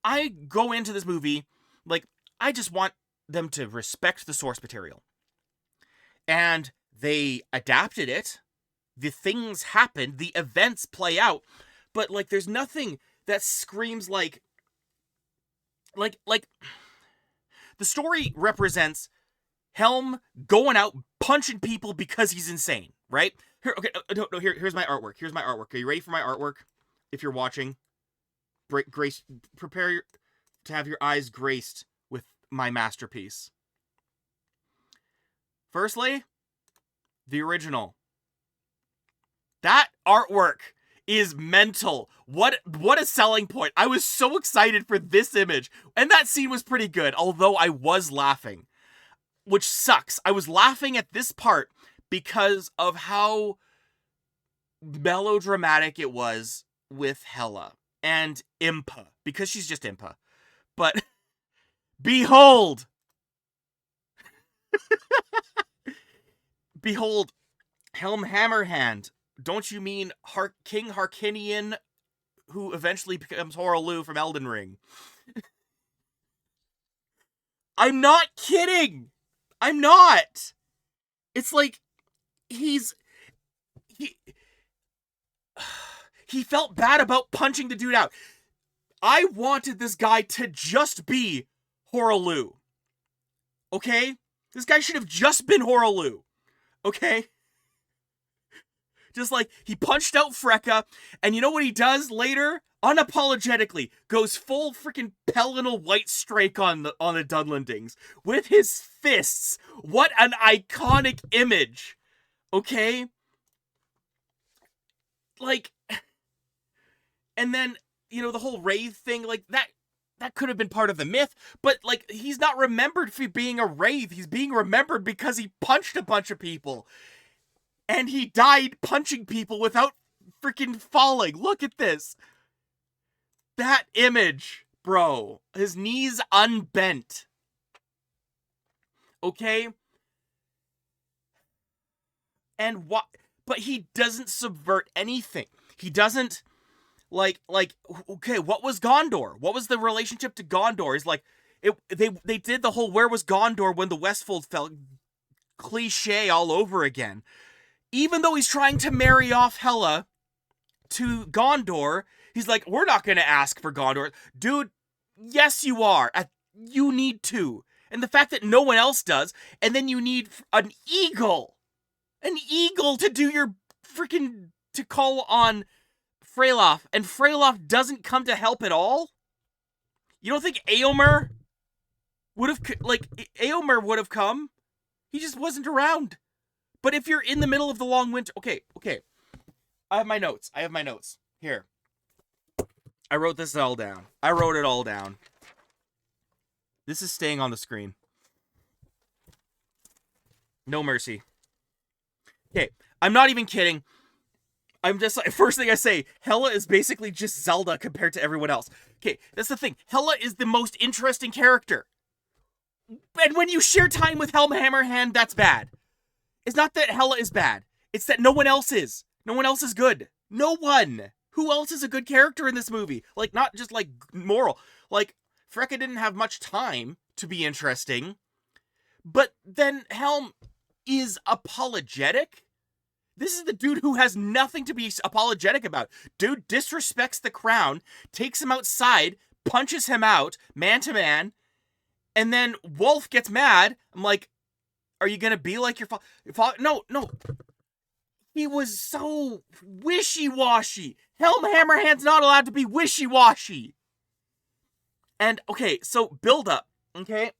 I go into this movie, like, I just want them to respect the source material. And they adapted it. The things happen. The events play out. But, like, there's nothing that screams like the story represents Helm going out punching people because he's insane, right? Here, okay, here's my artwork. Here's my artwork. Are you ready for my artwork? If you're watching, prepare to have your eyes graced with my masterpiece. Firstly, the original. That artwork is mental. What a selling point. I was so excited for this image. And that scene was pretty good, although I was laughing. Which sucks. I was laughing at this part because of how melodramatic it was with Hela and Impa. Because she's just Impa. But, behold! Behold, Helm Hammerhand. Don't you mean King Harkinian, who eventually becomes Horaloo from Elden Ring? I'm not kidding! I'm not! It's like, he felt bad about punching the dude out. I wanted this guy to just be Horaloo. Okay? This guy should have just been Horaloo. Okay? Just like, he punched out Freka, and you know what he does later? Unapologetically, goes full freaking Pelennor White Strike on the Dunlendings with his fists. What an iconic image. Okay? Like, and then, you know, the whole Wraith thing, like, that could have been part of the myth, but, like, he's not remembered for being a Wraith. He's being remembered because he punched a bunch of people. And he died punching people without freaking falling. Look at this. That image, bro. His knees unbent. Okay? And what? But he doesn't subvert anything. He doesn't, like, okay, what was Gondor? What was the relationship to Gondor? He's like, they did the whole where was Gondor when the Westfold fell cliche all over again. Even though he's trying to marry off Hela to Gondor, he's like, we're not going to ask for Gondor. Dude, yes you are. You need to. And the fact that no one else does, and then you need an eagle. An eagle to do your freaking, to call on Freylof, and Freylof doesn't come to help at all? You don't think Éomer would have, like, Éomer would have come? He just wasn't around. But if you're in the middle of the long winter... Okay. I have my notes. Here. I wrote this all down. I wrote it all down. This is staying on the screen. No mercy. Okay, I'm not even kidding. I'm just like, first thing I say, Hela is basically just Zelda compared to everyone else. Okay, that's the thing. Hela is the most interesting character. And when you share time with Helm Hammerhand, that's bad. It's not that Hela is bad. It's that no one else is. No one else is good. No one. Who else is a good character in this movie? Like, not just, like, moral. Like, Freka didn't have much time to be interesting. But then Helm is apologetic? This is the dude who has nothing to be apologetic about. Dude disrespects the crown, takes him outside, punches him out, man to man, and then Wolf gets mad. I'm like, are you gonna be like your father? No. He was so wishy-washy. Helm Hammerhand's not allowed to be wishy-washy. And, okay, so build up, okay?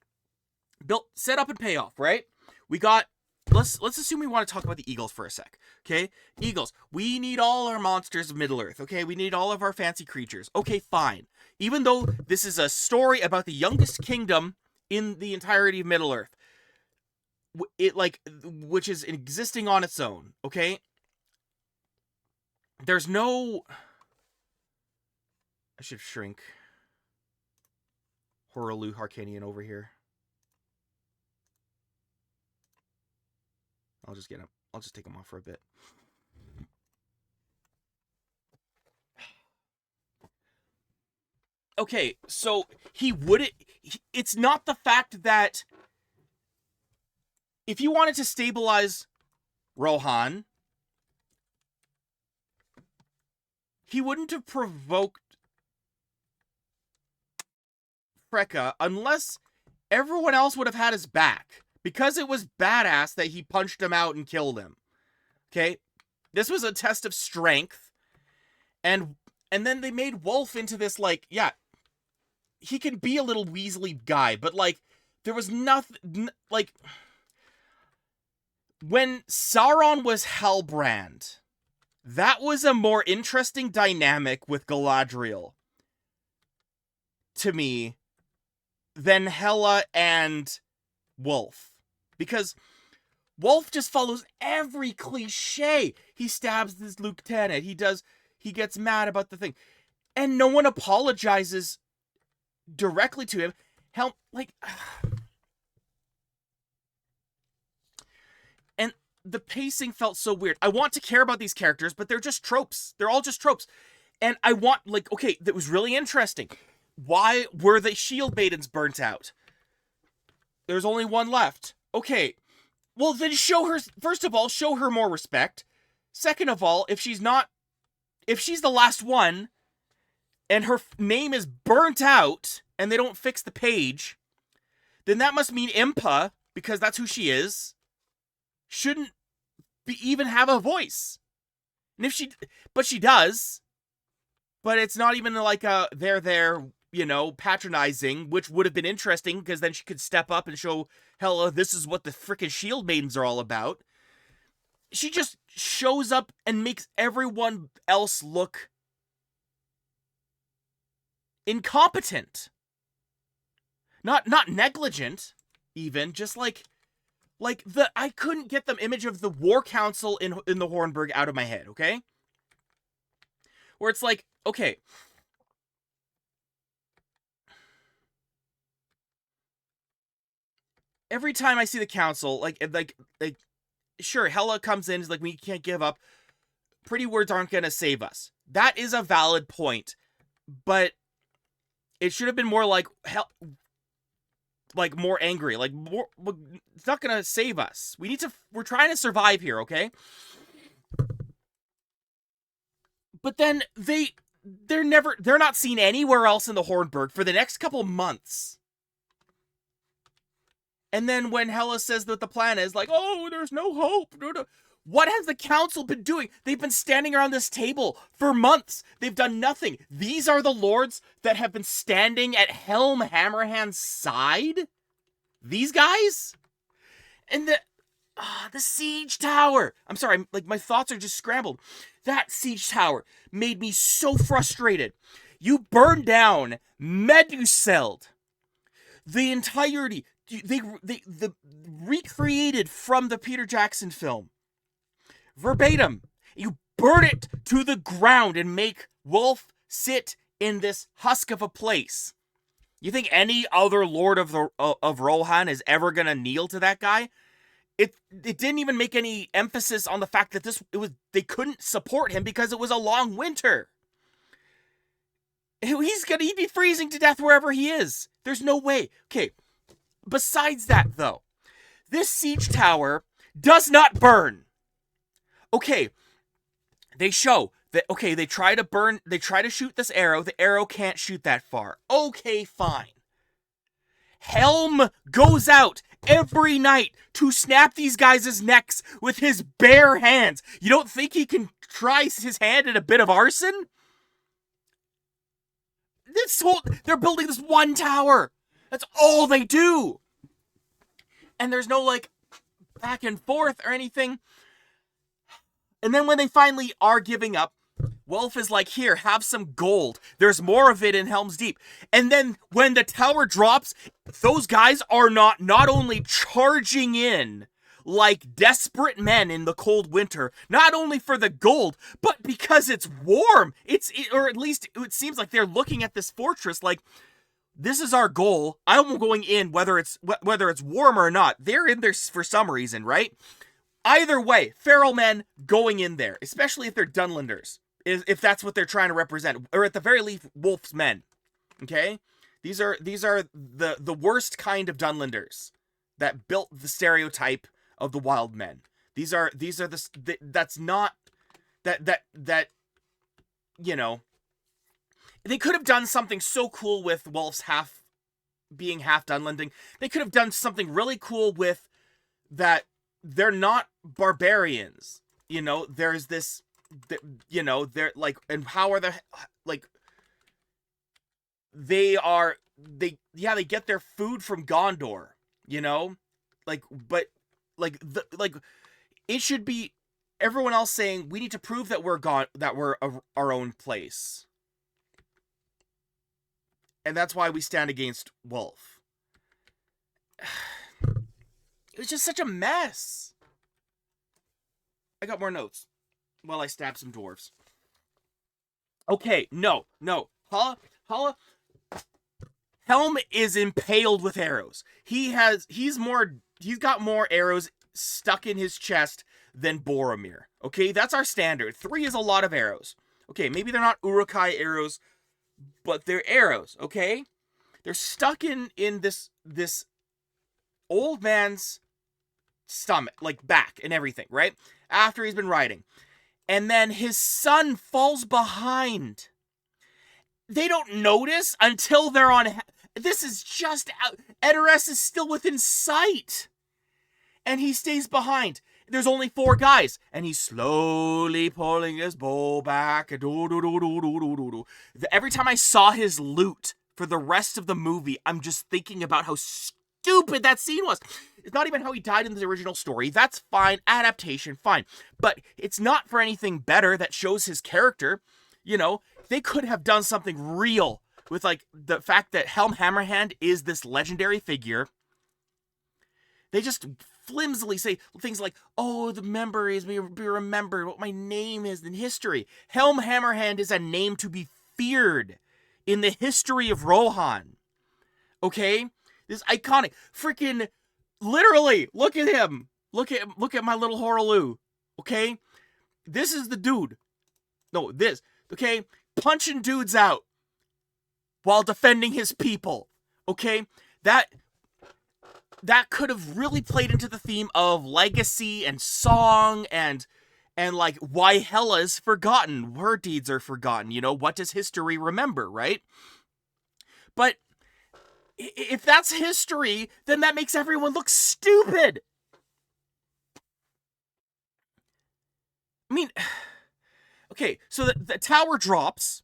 Set up and payoff, right? We got, let's assume we want to talk about the Eagles for a sec, okay? Eagles, we need all our monsters of Middle-earth, okay? We need all of our fancy creatures. Okay, fine. Even though this is a story about the youngest kingdom in the entirety of Middle-earth, which is existing on its own, okay? There's no... I should shrink Horaloo Harkanian over here. I'll just take him off for a bit. Okay, so it's not the fact that if you wanted to stabilize Rohan, he wouldn't have provoked Freka unless everyone else would have had his back. Because it was badass that he punched him out and killed him. Okay? This was a test of strength. And then they made Wolf into this, like, yeah, he can be a little Weasley guy, but, like, there was nothing, like, when Sauron was Hellbrand, that was a more interesting dynamic with Galadriel, to me, than Hela and Wolf. Because Wolf just follows every cliche. He stabs this lieutenant. He gets mad about the thing. And no one apologizes directly to him. Hell, like... And the pacing felt so weird. I want to care about these characters, but they're just tropes. They're all just tropes. And I want, like, okay, that was really interesting. Why were the shield maidens burnt out? There's only one left. Okay, well then first of all, show her more respect. Second of all, if she's the last one, and her name is burnt out, and they don't fix the page, then that must mean Impa, because that's who she is, shouldn't even have a voice. And but she does, but it's not even like they're patronizing, which would have been interesting, because then she could step up and show Hela, this is what the frickin' shield maidens are all about. She just shows up and makes everyone else look incompetent. Not negligent, even, just like I couldn't get the image of the War Council in the Hornburg out of my head, okay? Where it's like, okay, every time I see the council, like, sure, Hela comes in, is like, we can't give up. Pretty words aren't gonna save us. That is a valid point, but it should have been more like, more angry, like, more, it's not gonna save us. We're trying to survive here, okay? But then they're not seen anywhere else in the Hornburg for the next couple months. And then when Hela says that the plan is like, oh, there's no hope. No, no. What has the council been doing? They've been standing around this table for months. They've done nothing. These are the lords that have been standing at Helm Hammerhand's side? These guys? And the siege tower. I'm sorry, like my thoughts are just scrambled. That siege tower made me so frustrated. You burned down Meduseld. The entirety, they recreated from the Peter Jackson film. Verbatim. You burn it to the ground and make Wolf sit in this husk of a place. You think any other lord of Rohan is ever gonna kneel to that guy? It didn't even make any emphasis on the fact that they couldn't support him because it was a long winter. He'd be freezing to death wherever he is. There's no way. Okay. Besides that, though, this siege tower does not burn. Okay. They show that, okay, they try to shoot this arrow. The arrow can't shoot that far. Okay, fine. Helm goes out every night to snap these guys' necks with his bare hands. You don't think he can try his hand at a bit of arson? They're building this one tower. That's all they do. And there's no, like, back and forth or anything. And then when they finally are giving up, Wolf is like, here, have some gold. There's more of it in Helm's Deep. And then when the tower drops, those guys are not only charging in like desperate men in the cold winter, not only for the gold, but because it's warm. Or at least it seems like they're looking at this fortress like, this is our goal. I'm going in whether it's warm or not. They're in there for some reason, right? Either way, feral men going in there, especially if they're Dunlanders. If that's what they're trying to represent, or at the very least, Wolf's men. Okay, these are the worst kind of Dunlanders that built the stereotype of the wild men. These are that's not that you know. They could have done something so cool with Wolf's being half Dunlanding. They could have done something really cool with that. They're not barbarians. You know, there's this. You know, they're like, and how are the, like, they get their food from Gondor, you know, like, but like it should be everyone else saying we need to prove that we're our own place, and that's why we stand against Wolf. It was just such a mess. I got more notes. Well, I stabbed some dwarves. Okay, no. Helm is impaled with arrows. He's got more arrows stuck in his chest than Boromir. Okay, that's our standard. 3 is a lot of arrows. Okay, maybe they're not Uruk-hai arrows, but they're arrows, okay? They're stuck in this old man's stomach, like back and everything, right? After he's been riding. And then his son falls behind. They don't notice until they're on. This is just out. Edoras is still within sight. And he stays behind. There's only 4 guys. And he's slowly pulling his bow back. Every time I saw his loot for the rest of the movie, I'm just thinking about how stupid that scene was. It's not even how he died in the original story. That's fine. Adaptation, fine. But it's not for anything better that shows his character. You know, they could have done something real with, like, the fact that Helm Hammerhand is this legendary figure. They just flimsily say things like, oh, the memories may be remembered, what my name is in history. Helm Hammerhand is a name to be feared in the history of Rohan. Okay? This iconic, freaking, literally, look at him. Look at my little Horaloo. Okay? This is the dude. No, this. Okay? Punching dudes out while defending his people. Okay? That could have really played into the theme of legacy and song and like why Hela is forgotten. Her deeds are forgotten. You know, what does history remember, right? But If that's history, then that makes everyone look stupid. I mean, okay, so the tower drops,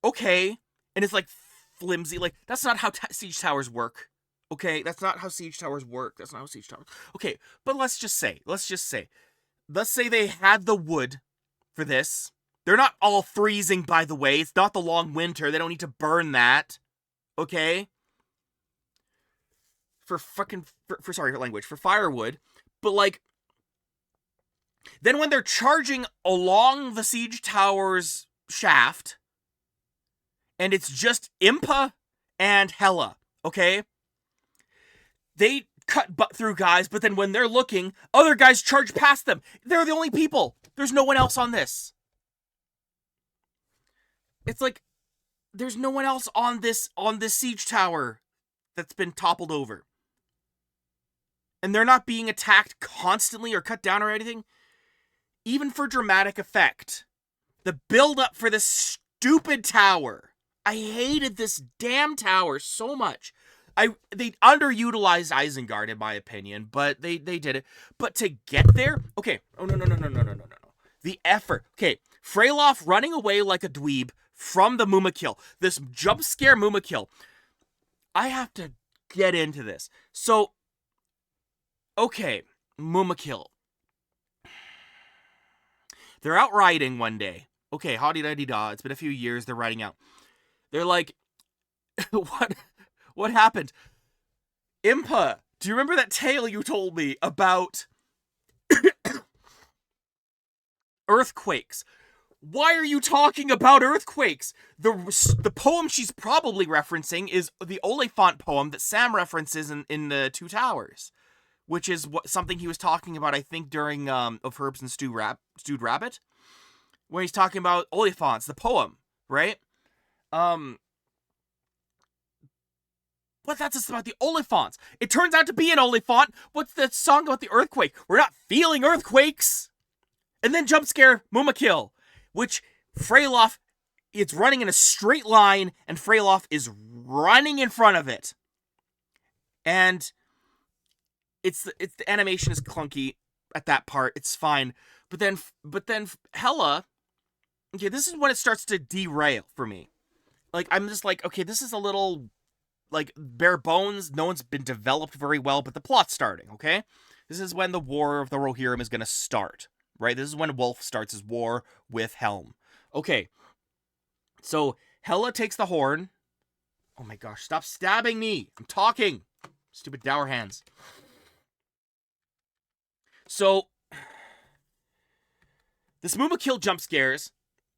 okay, and it's like flimsy. Like, that's not how siege towers work. Okay, that's not how siege towers work. That's not how siege towers. Okay, but let's say they had the wood for this. They're not all freezing, by the way. It's not the long winter. They don't need to burn that. Okay? For fucking for sorry for language, for firewood. But like, then when they're charging along the siege tower's shaft, and it's just Impa and Hela, okay? They cut butt through guys, but then when they're looking, other guys charge past them. They're the only people. There's no one else on this. It's like there's no one else on this siege tower that's been toppled over. And they're not being attacked constantly or cut down or anything. Even for dramatic effect. The build up for this stupid tower. I hated this damn tower so much. They underutilized Isengard in my opinion, but they did it. But to get there, okay. Oh no. The effort. Okay, Freylof running away like a dweeb from the Mumakil. This jump scare Mumakil. I have to get into this. So, okay, Mumakil. They're out riding one day. Okay, hotty-dotty-da. It's been a few years. They're riding out. They're like, what happened? Impa, do you remember that tale you told me about earthquakes? Why are you talking about earthquakes? The poem she's probably referencing is the Oliphant poem that Sam references in the Two Towers, which is something he was talking about, I think, during Of Herbs and Stewed Rabbit, when he's talking about Oliphants, the poem, right? But that's just about the Oliphants. It turns out to be an Oliphant. What's that song about the earthquake? We're not feeling earthquakes. And then jump scare Mumakil, which Freylof, it's running in a straight line, and Freylof is running in front of it. And it's the animation is clunky at that part. It's fine. But then Hela, okay, this is when it starts to derail for me. Like, I'm just like, okay, this is a little, like, bare bones. No one's been developed very well, but the plot's starting, okay? This is when the War of the Rohirrim is going to start, right? This is when Wolf starts his war with Helm. Okay, so Hela takes the horn. Oh my gosh, stop stabbing me. I'm talking. Stupid dour hands. So, this Mumakil jump scares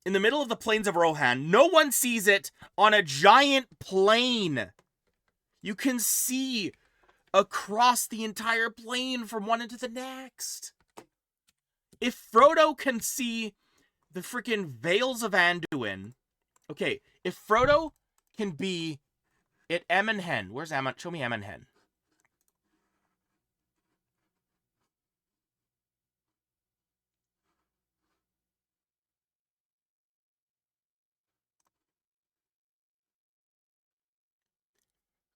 in the middle of the plains of Rohan. No one sees it on a giant plain. You can see across the entire plain from one end to the next. If Frodo can see the freaking Vales of Anduin, okay, if Frodo can be at Amon Hen, where's Amon? Show me Amon Hen.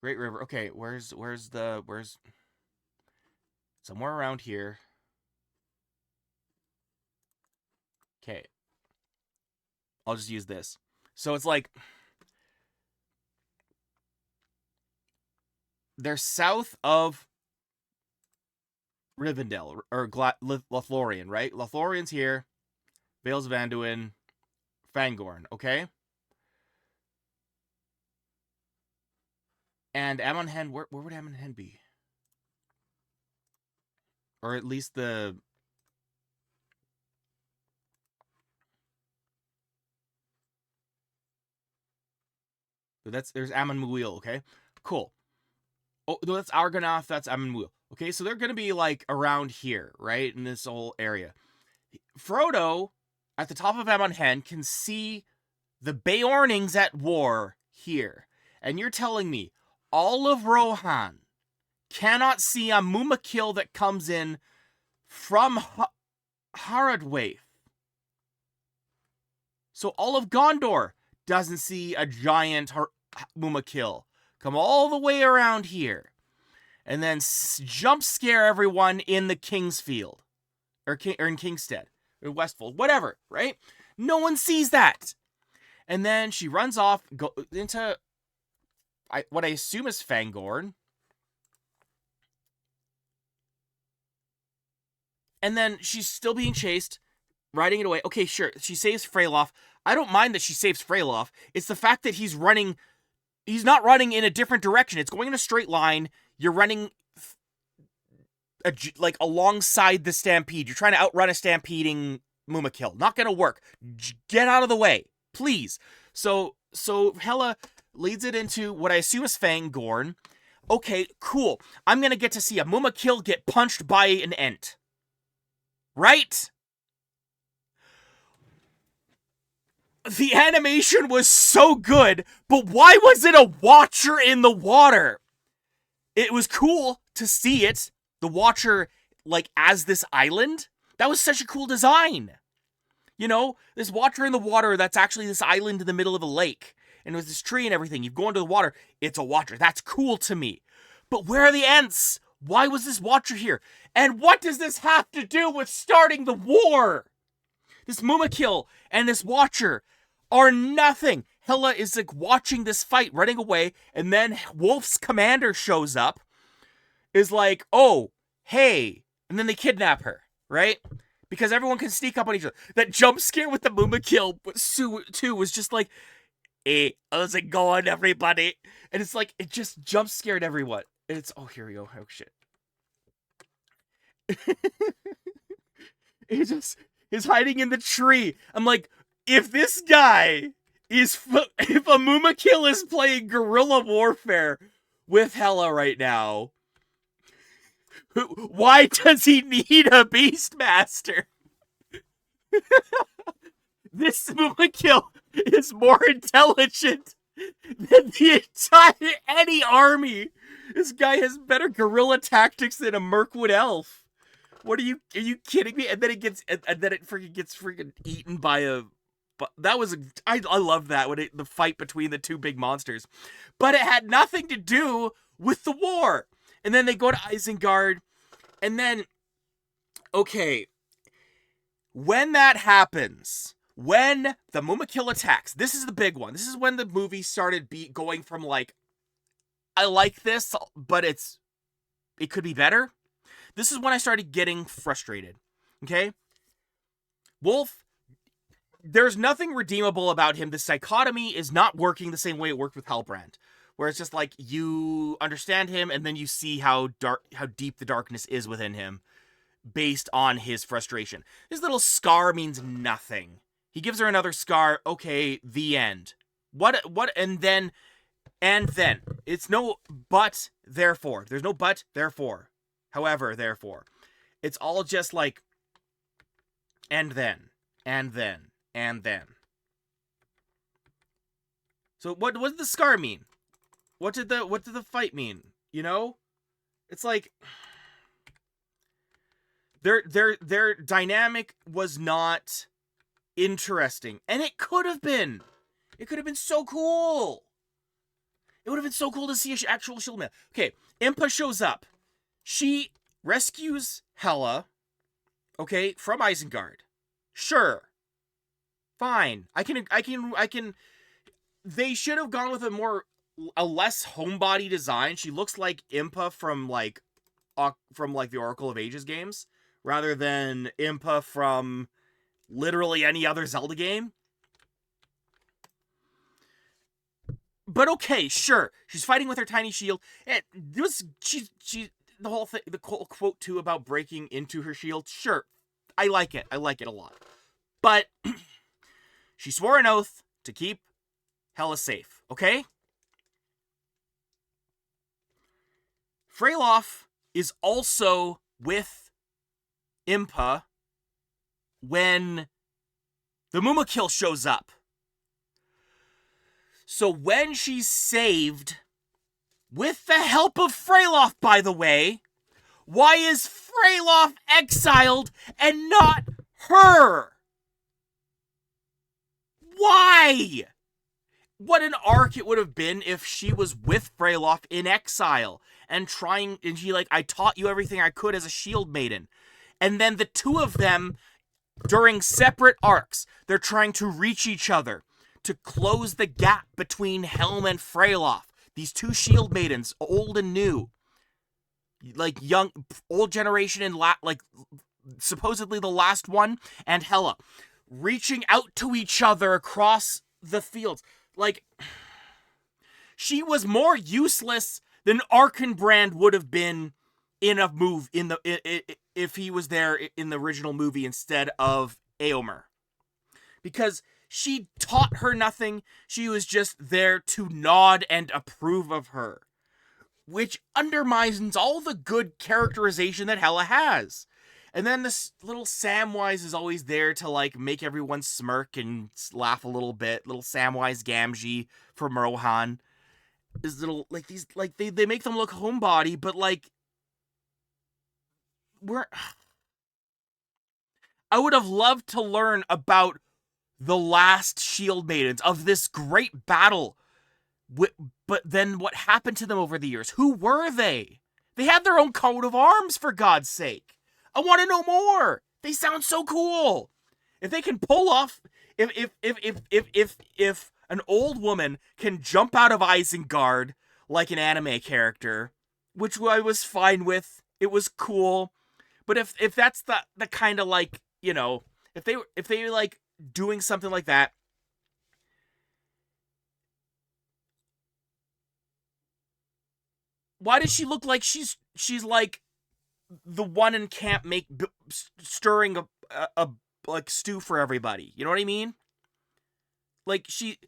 Great River. Okay, where's somewhere around here. Okay. I'll just use this. So it's like they're south of Rivendell or Lothlorien, right? Lothlorien's here. Vales of Anduin, Fangorn, okay? And Amon Hen, where would Amon Hen be? Or at least the... There's Amon Muil, okay? Cool. Oh, no, that's Argonath, that's Amon Muil. Okay, so they're going to be, like, around here, right? In this whole area. Frodo, at the top of Amon Hen, can see the Beornings at war here. And you're telling me all of Rohan cannot see a Mumakil that comes in from Haradwaith. So all of Gondor doesn't see a giant Mumakil come all the way around here, and then jump scare everyone in the Kingsfield, or in Kingstead, or Westfold, whatever, right? No one sees that. And then she runs off, go into what I assume is Fangorn. And then she's still being chased, riding it away. Okay, sure, she saves Freyloff. I don't mind that she saves Freyloff. It's the fact that he's not running in a different direction. It's going in a straight line. You're running like alongside the stampede. You're trying to outrun a stampeding Mumakil. Not gonna work. Get out of the way, please. So Hela leads it into what I assume is Fangorn. Okay, cool. I'm gonna get to see a Mumakil get punched by an Ent. Right? The animation was so good, but why was it a Watcher in the water? It was cool to see it, the Watcher, like, as this island. That was such a cool design. You know, this Watcher in the water that's actually this island in the middle of a lake. And with this tree and everything, you go into the water, it's a Watcher. That's cool to me. But where are the Ents? Why was this Watcher here? And what does this have to do with starting the war? This Mumakil and this Watcher are nothing. Hela is like watching this fight, running away, and then Wolf's commander shows up, is like, oh, hey, and then they kidnap her, right? Because everyone can sneak up on each other. That jump scare with the Mumakil too was just like, hey, how's it going, everybody? And it's like, it just jump scared everyone. And it's, oh, here we go. Oh, shit. He just is hiding in the tree. I'm like, if this guy if a Mumakil is playing guerrilla warfare with Hela right now, why does he need a Beastmaster? This Mumakil is more intelligent than the entire any army. This guy has better guerrilla tactics than a Mirkwood elf. What are you kidding me? And then it freaking gets eaten by a. But that was I love that when the fight between the two big monsters, but it had nothing to do with the war. And then they go to Isengard, and then okay, when that happens, when the Mumakil attacks, this is the big one. This is when the movie started going from like, I like this, but it could be better. This is when I started getting frustrated. Okay, Wolf. There's nothing redeemable about him. The dichotomy is not working the same way it worked with Halbrand, where it's just like you understand him and then you see how deep the darkness is within him based on his frustration. His little scar means nothing. He gives her another scar. Okay, the end. What and then it's no but therefore. There's no but therefore. However, therefore. It's all just like and then. So what did the scar mean? What did the fight mean? You know? It's like their dynamic was not interesting. And it could have been. It could have been so cool. It would have been so cool to see an actual shield man. Okay, Impa shows up. She rescues Hela, okay, from Isengard. Sure. Fine. I can. They should have gone with a less homebody design. She looks like Impa from like the Oracle of Ages games, rather than Impa from literally any other Zelda game. But okay, sure. She's fighting with her tiny shield. And she the whole thing, the quote too about breaking into her shield. Sure. I like it. I like it a lot. But she swore an oath to keep Hela safe, okay? Freyloff is also with Impa when the Mumakil shows up. So when she's saved, with the help of Freyloff, by the way, why is Freyloff exiled and not her? Why? what an arc it would have been if she was with Freyloff in exile and she like, I taught you everything I could as a shield maiden. And then the two of them, during separate arcs, they're trying to reach each other to close the gap between Helm and Freyloff. These two shield maidens, old and new, like young, old generation and like supposedly the last one, and Hela, reaching out to each other across the fields. Like, she was more useless than Arkenbrand would have been in a move if he was there in the original movie instead of Eomer, because she taught her nothing. She was just there to nod and approve of her, which undermines all the good characterization that Hela has. And then this little Samwise is always there to like make everyone smirk and laugh a little bit. Little Samwise Gamgee from Rohan is little like these like they make them look homebody, but like I would have loved to learn about the last shield maidens of this great battle. But then what happened to them over the years? Who were they? They had their own coat of arms, for God's sake. I want to know more. They sound so cool. If they can pull off, if an old woman can jump out of Isengard like an anime character, which I was fine with, it was cool. But if that's the kind of like, you know, if they like doing something like that, why does she look like she's like the one in camp stirring a like stew for everybody? You know what I mean? Like she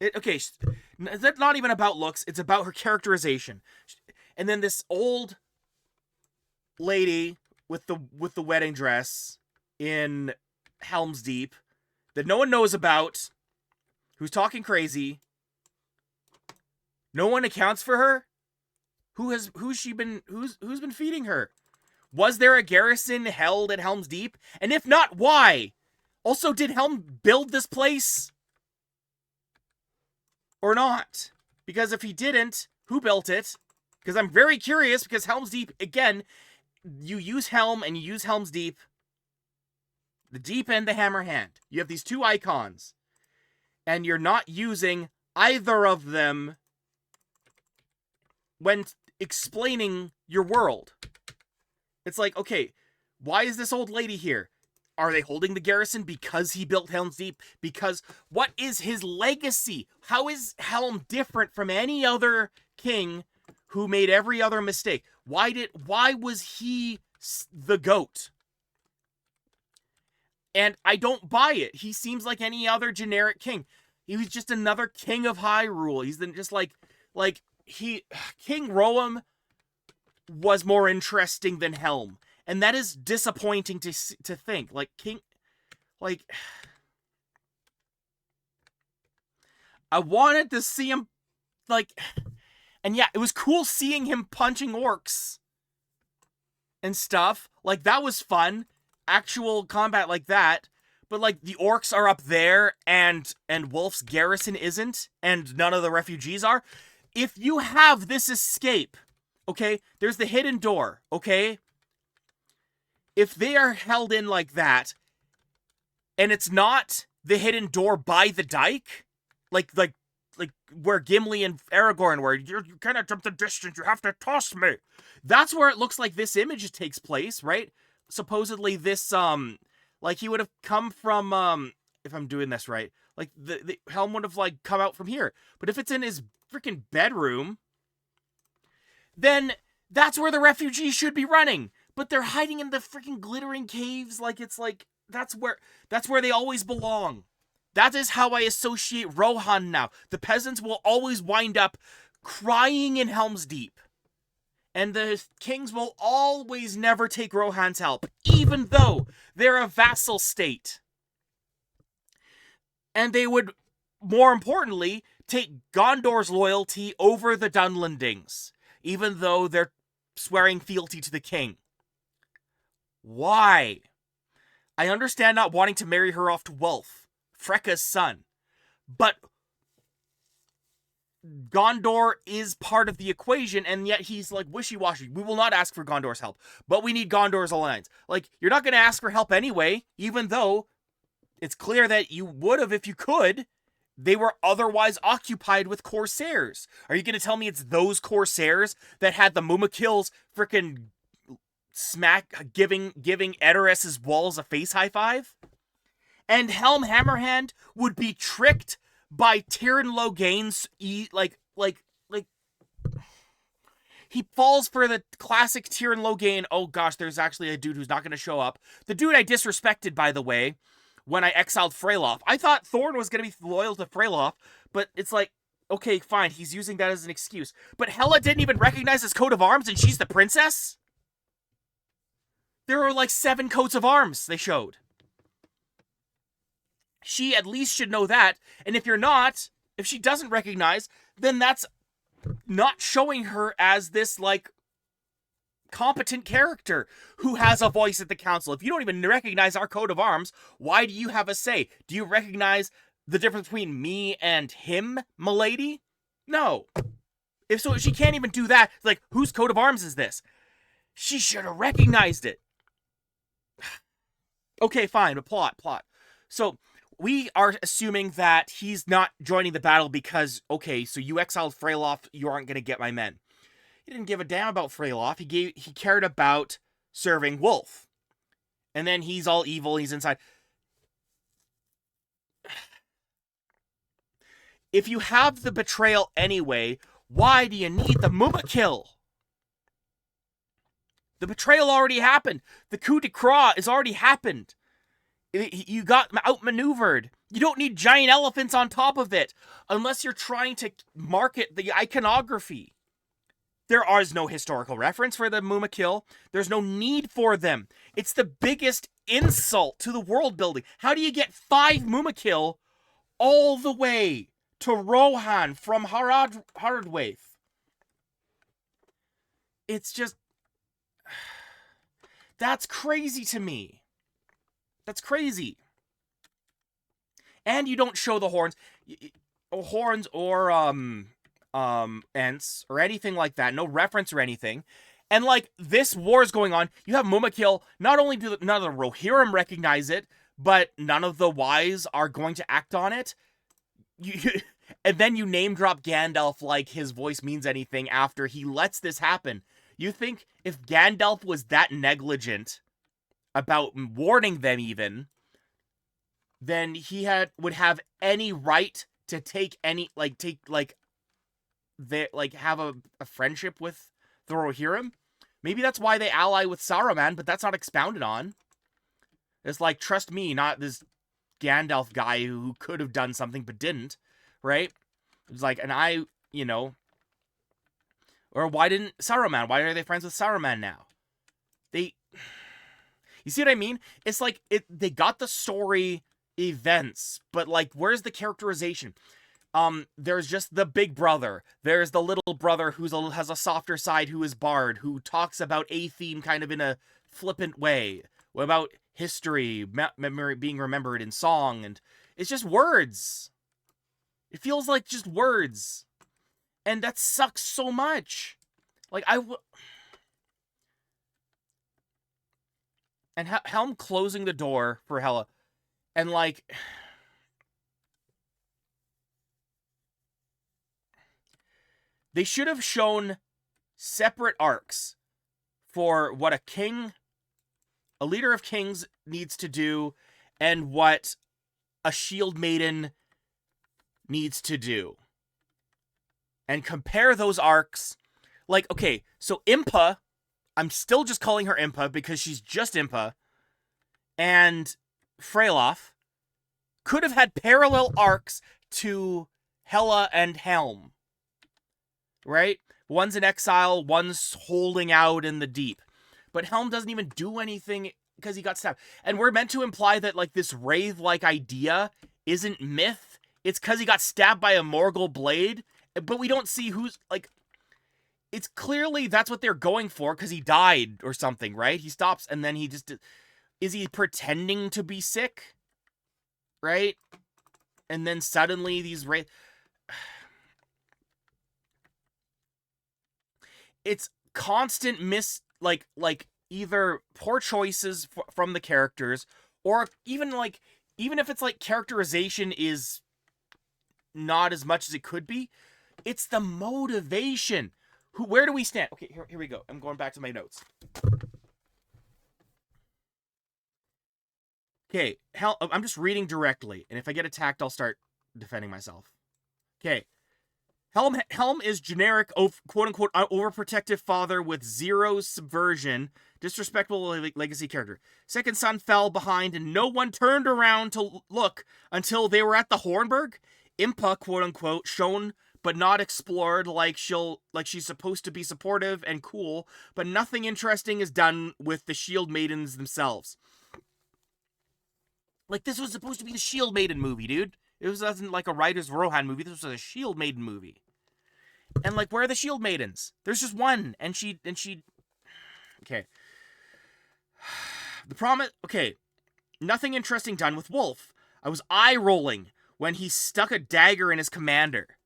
okay, that's not even about looks, it's about her characterization. And then this old lady with the wedding dress in Helm's Deep that no one knows about, who's talking crazy. No one accounts for her. Who's been feeding her? Was there a garrison held at Helm's Deep? And if not, why? Also, did Helm build this place? Or not? Because if he didn't, who built it? Because I'm very curious, because Helm's Deep, again, you use Helm and you use Helm's Deep. The Deep and the Hammer Hand. You have these two icons. And you're not using either of them when explaining your world. It's like, okay, why is this old lady here? Are they holding the garrison because he built Helm's Deep? Because what is his legacy? How is Helm different from any other king who made every other mistake? Why was he the GOAT? And I don't buy it. He seems like any other generic king. He was just another king of Hyrule. He's then just like King Rohirrim was more interesting than Helm, and that is disappointing to think. I wanted to see him, and yeah, it was cool seeing him punching orcs and stuff. Like, that was fun, actual combat like that. But like, the orcs are up there, and Wolf's garrison isn't, and none of the refugees are. If you have this escape, okay, there's the hidden door, okay? If they are held in like that, and it's not the hidden door by the dike, like where Gimli and Aragorn were, you cannot jump the distance, you have to toss me. That's where it looks like this image takes place, right? Supposedly this, like, he would have come from, if I'm doing this right, like, the Helm would have, like, come out from here. But if it's in his freaking bedroom, then that's where the refugees should be running. But they're hiding in the freaking glittering caves, like, it's like, that's where they always belong. That is how I associate Rohan now. The peasants will always wind up crying in Helm's Deep. And the kings will always never take Rohan's help, even though they're a vassal state. And they would, more importantly, take Gondor's loyalty over the Dunlendings, even though they're swearing fealty to the king. Why? I understand not wanting to marry her off to Wulf, Freka's son. But Gondor is part of the equation, and yet he's like wishy-washy. We will not ask for Gondor's help, but we need Gondor's alliance. Like, you're not going to ask for help anyway, even though it's clear that you would have if you could. They were otherwise occupied with corsairs. Are you going to tell me it's those corsairs that had the Mumakils freaking giving Edoras' walls a face high five? And Helm Hammerhand would be tricked by Tyrion Loghain's he falls for the classic Tyrion Loghain. Oh gosh, there's actually a dude who's not going to show up. The dude I disrespected, by the way, when I exiled Freylof. I thought Thorne was going to be loyal to Freylof, but it's like, okay, fine, he's using that as an excuse. But Hela didn't even recognize his coat of arms, and she's the princess? There were like 7 coats of arms they showed. She at least should know that, and if she doesn't recognize, then that's not showing her as this, like, competent character who has a voice at the council. If you don't even recognize our coat of arms, why do you have a say? Do you recognize the difference between me and him, milady? No. If she can't even do that, it's like, whose coat of arms is this? She should have recognized it. Okay, fine, but plot. So, we are assuming that he's not joining the battle because, okay, so you exiled Freylof, you aren't going to get my men. He didn't give a damn about Freylof. He cared about serving Wolf. And then he's all evil, he's inside. If you have the betrayal anyway, why do you need the Mumakil? The betrayal already happened. The coup de grace has already happened. You got outmaneuvered. You don't need giant elephants on top of it, unless you're trying to market the iconography. There is no historical reference for the Mumakil. There's no need for them. It's the biggest insult to the world building. How do you get 5 Mumakil all the way to Rohan from Haradwaith? It's just... That's crazy to me. That's crazy. And you don't show the horns or Ents or anything like that. No reference or anything. And like, this war is going on. You have Mumakil. Not only do none of the Rohirrim recognize it, but none of the wise are going to act on it. And then you name drop Gandalf like his voice means anything after he lets this happen. You think if Gandalf was that negligent about warning them even, then he would have any right to have a friendship with the Rohirrim? Maybe that's why they ally with Saruman, but that's not expounded on. It's like, trust me, not this Gandalf guy who could have done something but didn't, right? It's like, and or why didn't Saruman? Why are they friends with Saruman now? You see what I mean? It's like, they got the story events, but like, where's the characterization? There's just the big brother. There's the little brother who has a softer side, who is Bard, who talks about a theme kind of in a flippant way. What about history, memory being remembered in song, and it's just words. It feels like just words. And that sucks so much. Like, and Helm closing the door for Hela. And like... They should have shown separate arcs for what a leader of kings needs to do, and what a shield maiden needs to do. And compare those arcs. Like, okay, so Impa, I'm still just calling her Impa because she's just Impa, and Freylof could have had parallel arcs to Hela and Helm. Right? One's in exile, one's holding out in the deep. But Helm doesn't even do anything because he got stabbed. And we're meant to imply that, like, this wraith-like idea isn't myth. It's because he got stabbed by a Morgul blade. But we don't see who's, like... It's clearly that's what they're going for because he died or something, right? He stops and then he just... Is he pretending to be sick? Right? and then suddenly these it's constant like either poor choices from the characters, or even if it's like characterization is not as much as it could be, it's the motivation. Where do we stand? Okay, here we go. I'm going back to my notes. Okay, I'm just reading directly, and if I get attacked, I'll start defending myself. Okay. Helm is generic, quote-unquote, overprotective father with zero subversion, disrespectful legacy character. Second son fell behind, and no one turned around to look until they were at the Hornburg. Impa, quote-unquote, shown but not explored, like she's supposed to be supportive and cool, but nothing interesting is done with the Shield Maidens themselves. Like, this was supposed to be the Shield Maiden movie, dude. It wasn't like a Riders of Rohan movie. This was a Shield Maiden movie. And, like, where are the Shield Maidens? There's just one. And she... Okay. The promise... Okay. Nothing interesting done with Wolf. I was eye-rolling when he stuck a dagger in his commander.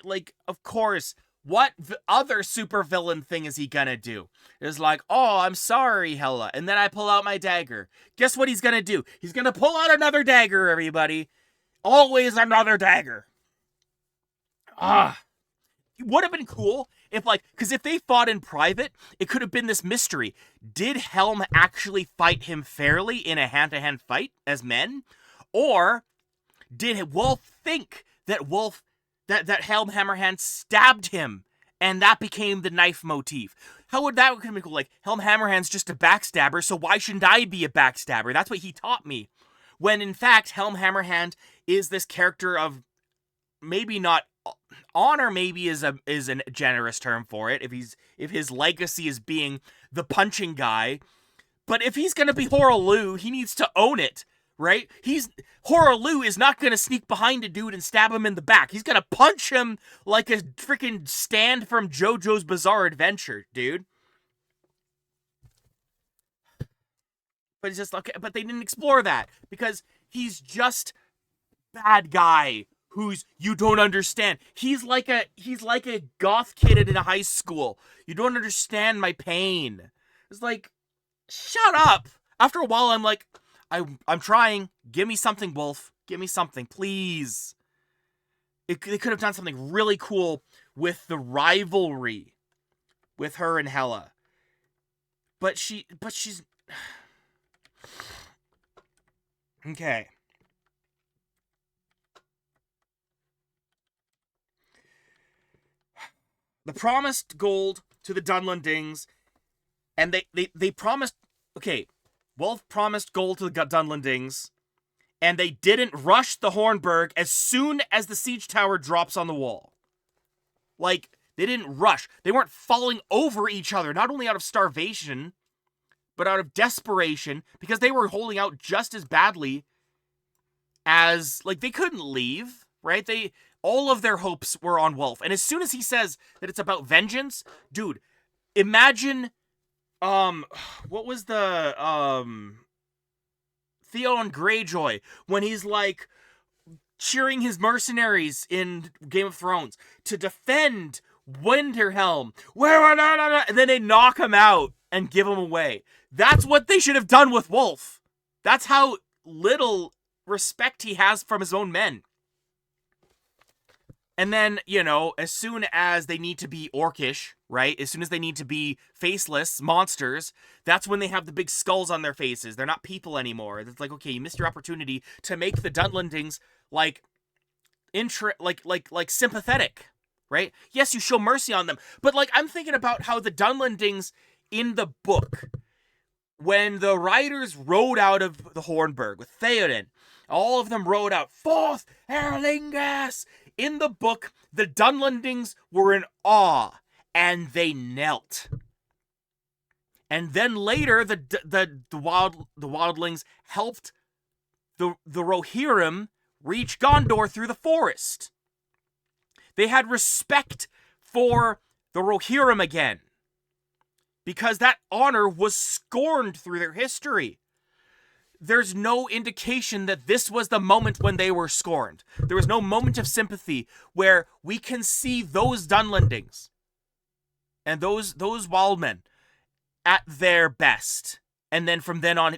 Like, of course... What other supervillain thing is he gonna do? It's like, oh, I'm sorry, Hela. And then I pull out my dagger. Guess what he's gonna do? He's gonna pull out another dagger, everybody. Always another dagger. It would have been cool if, like, because if they fought in private, it could have been this mystery. Did Helm actually fight him fairly in a hand-to-hand fight as men? Or did Wolf think that that Helm Hammerhand stabbed him, and that became the knife motif? How would that be cool? Like, Helm Hammerhand's just a backstabber, so why shouldn't I be a backstabber? That's what he taught me. When, in fact, Helm Hammerhand is this character of maybe not... Honor maybe is a generous term for it, if his legacy is being the punching guy. But if he's gonna be Horaloo, he needs to own it. Right? Horaloo is not gonna sneak behind a dude and stab him in the back. He's gonna punch him like a freaking stand from JoJo's Bizarre Adventure, dude. But it's just okay. But they didn't explore that because he's just bad guy who's you don't understand. He's like a goth kid in a high school. You don't understand my pain. It's like, shut up. After a while, I'm like, I'm trying. Give me something, Wolf. Give me something, please. They could have done something really cool with the rivalry with her and Hela. But she's... Okay. The promised gold to the Dunlendings, and they promised... Okay, Wolf promised gold to the Dunlendings, and they didn't rush the Hornburg as soon as the siege tower drops on the wall. Like, they didn't rush. They weren't falling over each other, not only out of starvation, but out of desperation, because they were holding out just as badly as... Like, they couldn't leave, right? All of their hopes were on Wolf. And as soon as he says that it's about vengeance, dude, imagine... what was the, Theon Greyjoy, when he's, like, cheering his mercenaries in Game of Thrones to defend Winterhelm, and then they knock him out and give him away. That's what they should have done with Wolf. That's how little respect he has from his own men. And then, you know, as soon as they need to be orcish, right? As soon as they need to be faceless monsters, that's when they have the big skulls on their faces. They're not people anymore. It's like, okay, you missed your opportunity to make the Dunlendings, like, sympathetic, right? Yes, you show mercy on them. But, like, I'm thinking about how the Dunlendings in the book, when the riders rode out of the Hornburg with Theoden, all of them rode out, Forth, Erlingas! In the book, the Dunlendings were in awe, and they knelt. And then later, the wildlings helped the Rohirrim reach Gondor through the forest. They had respect for the Rohirrim again, because that honor was scorned through their history. there's no indication that this was the moment when they were scorned. There was no moment of sympathy where we can see those Dunlendings and those wildmen at their best. And then from then on,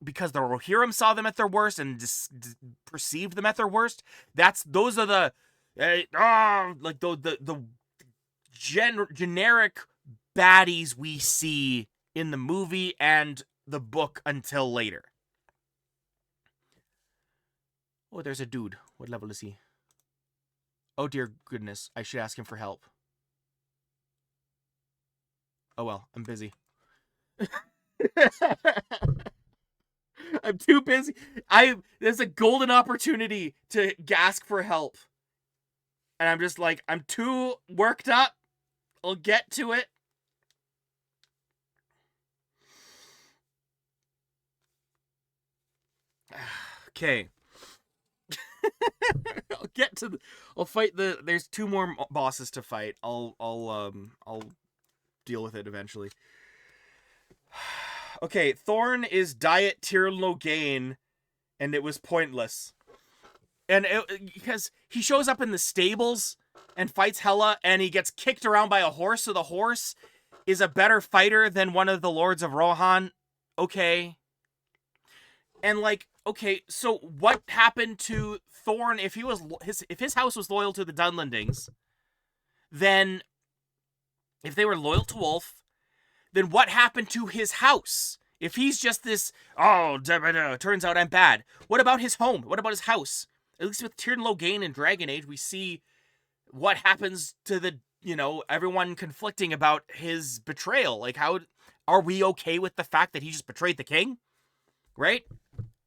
because the Rohirrim saw them at their worst and perceived them at their worst, those are the like the generic baddies we see in the movie and the book until later. Oh, there's a dude. What level is he? Oh dear goodness, I should ask him for help. Oh well, I'm busy. I'm too busy. There's a golden opportunity to ask for help. And I'm just like, I'm too worked up. I'll get to it. Okay. I'll fight there's 2 more bosses to fight. I'll deal with it eventually. Okay, Thorn is Diet Tirn Logain, and it was pointless. And because he shows up in the stables and fights Hela, and he gets kicked around by a horse, so the horse is a better fighter than one of the Lords of Rohan. Okay. And like, okay, so what happened to Thorn if his house was loyal to the Dunlendings? Then, if they were loyal to Wolf, then what happened to his house? If he's just this, turns out I'm bad. What about his home? What about his house? At least with Tirn Logain and Dragon Age, we see what happens to the, everyone conflicting about his betrayal. Like, how are we okay with the fact that he just betrayed the king? Right?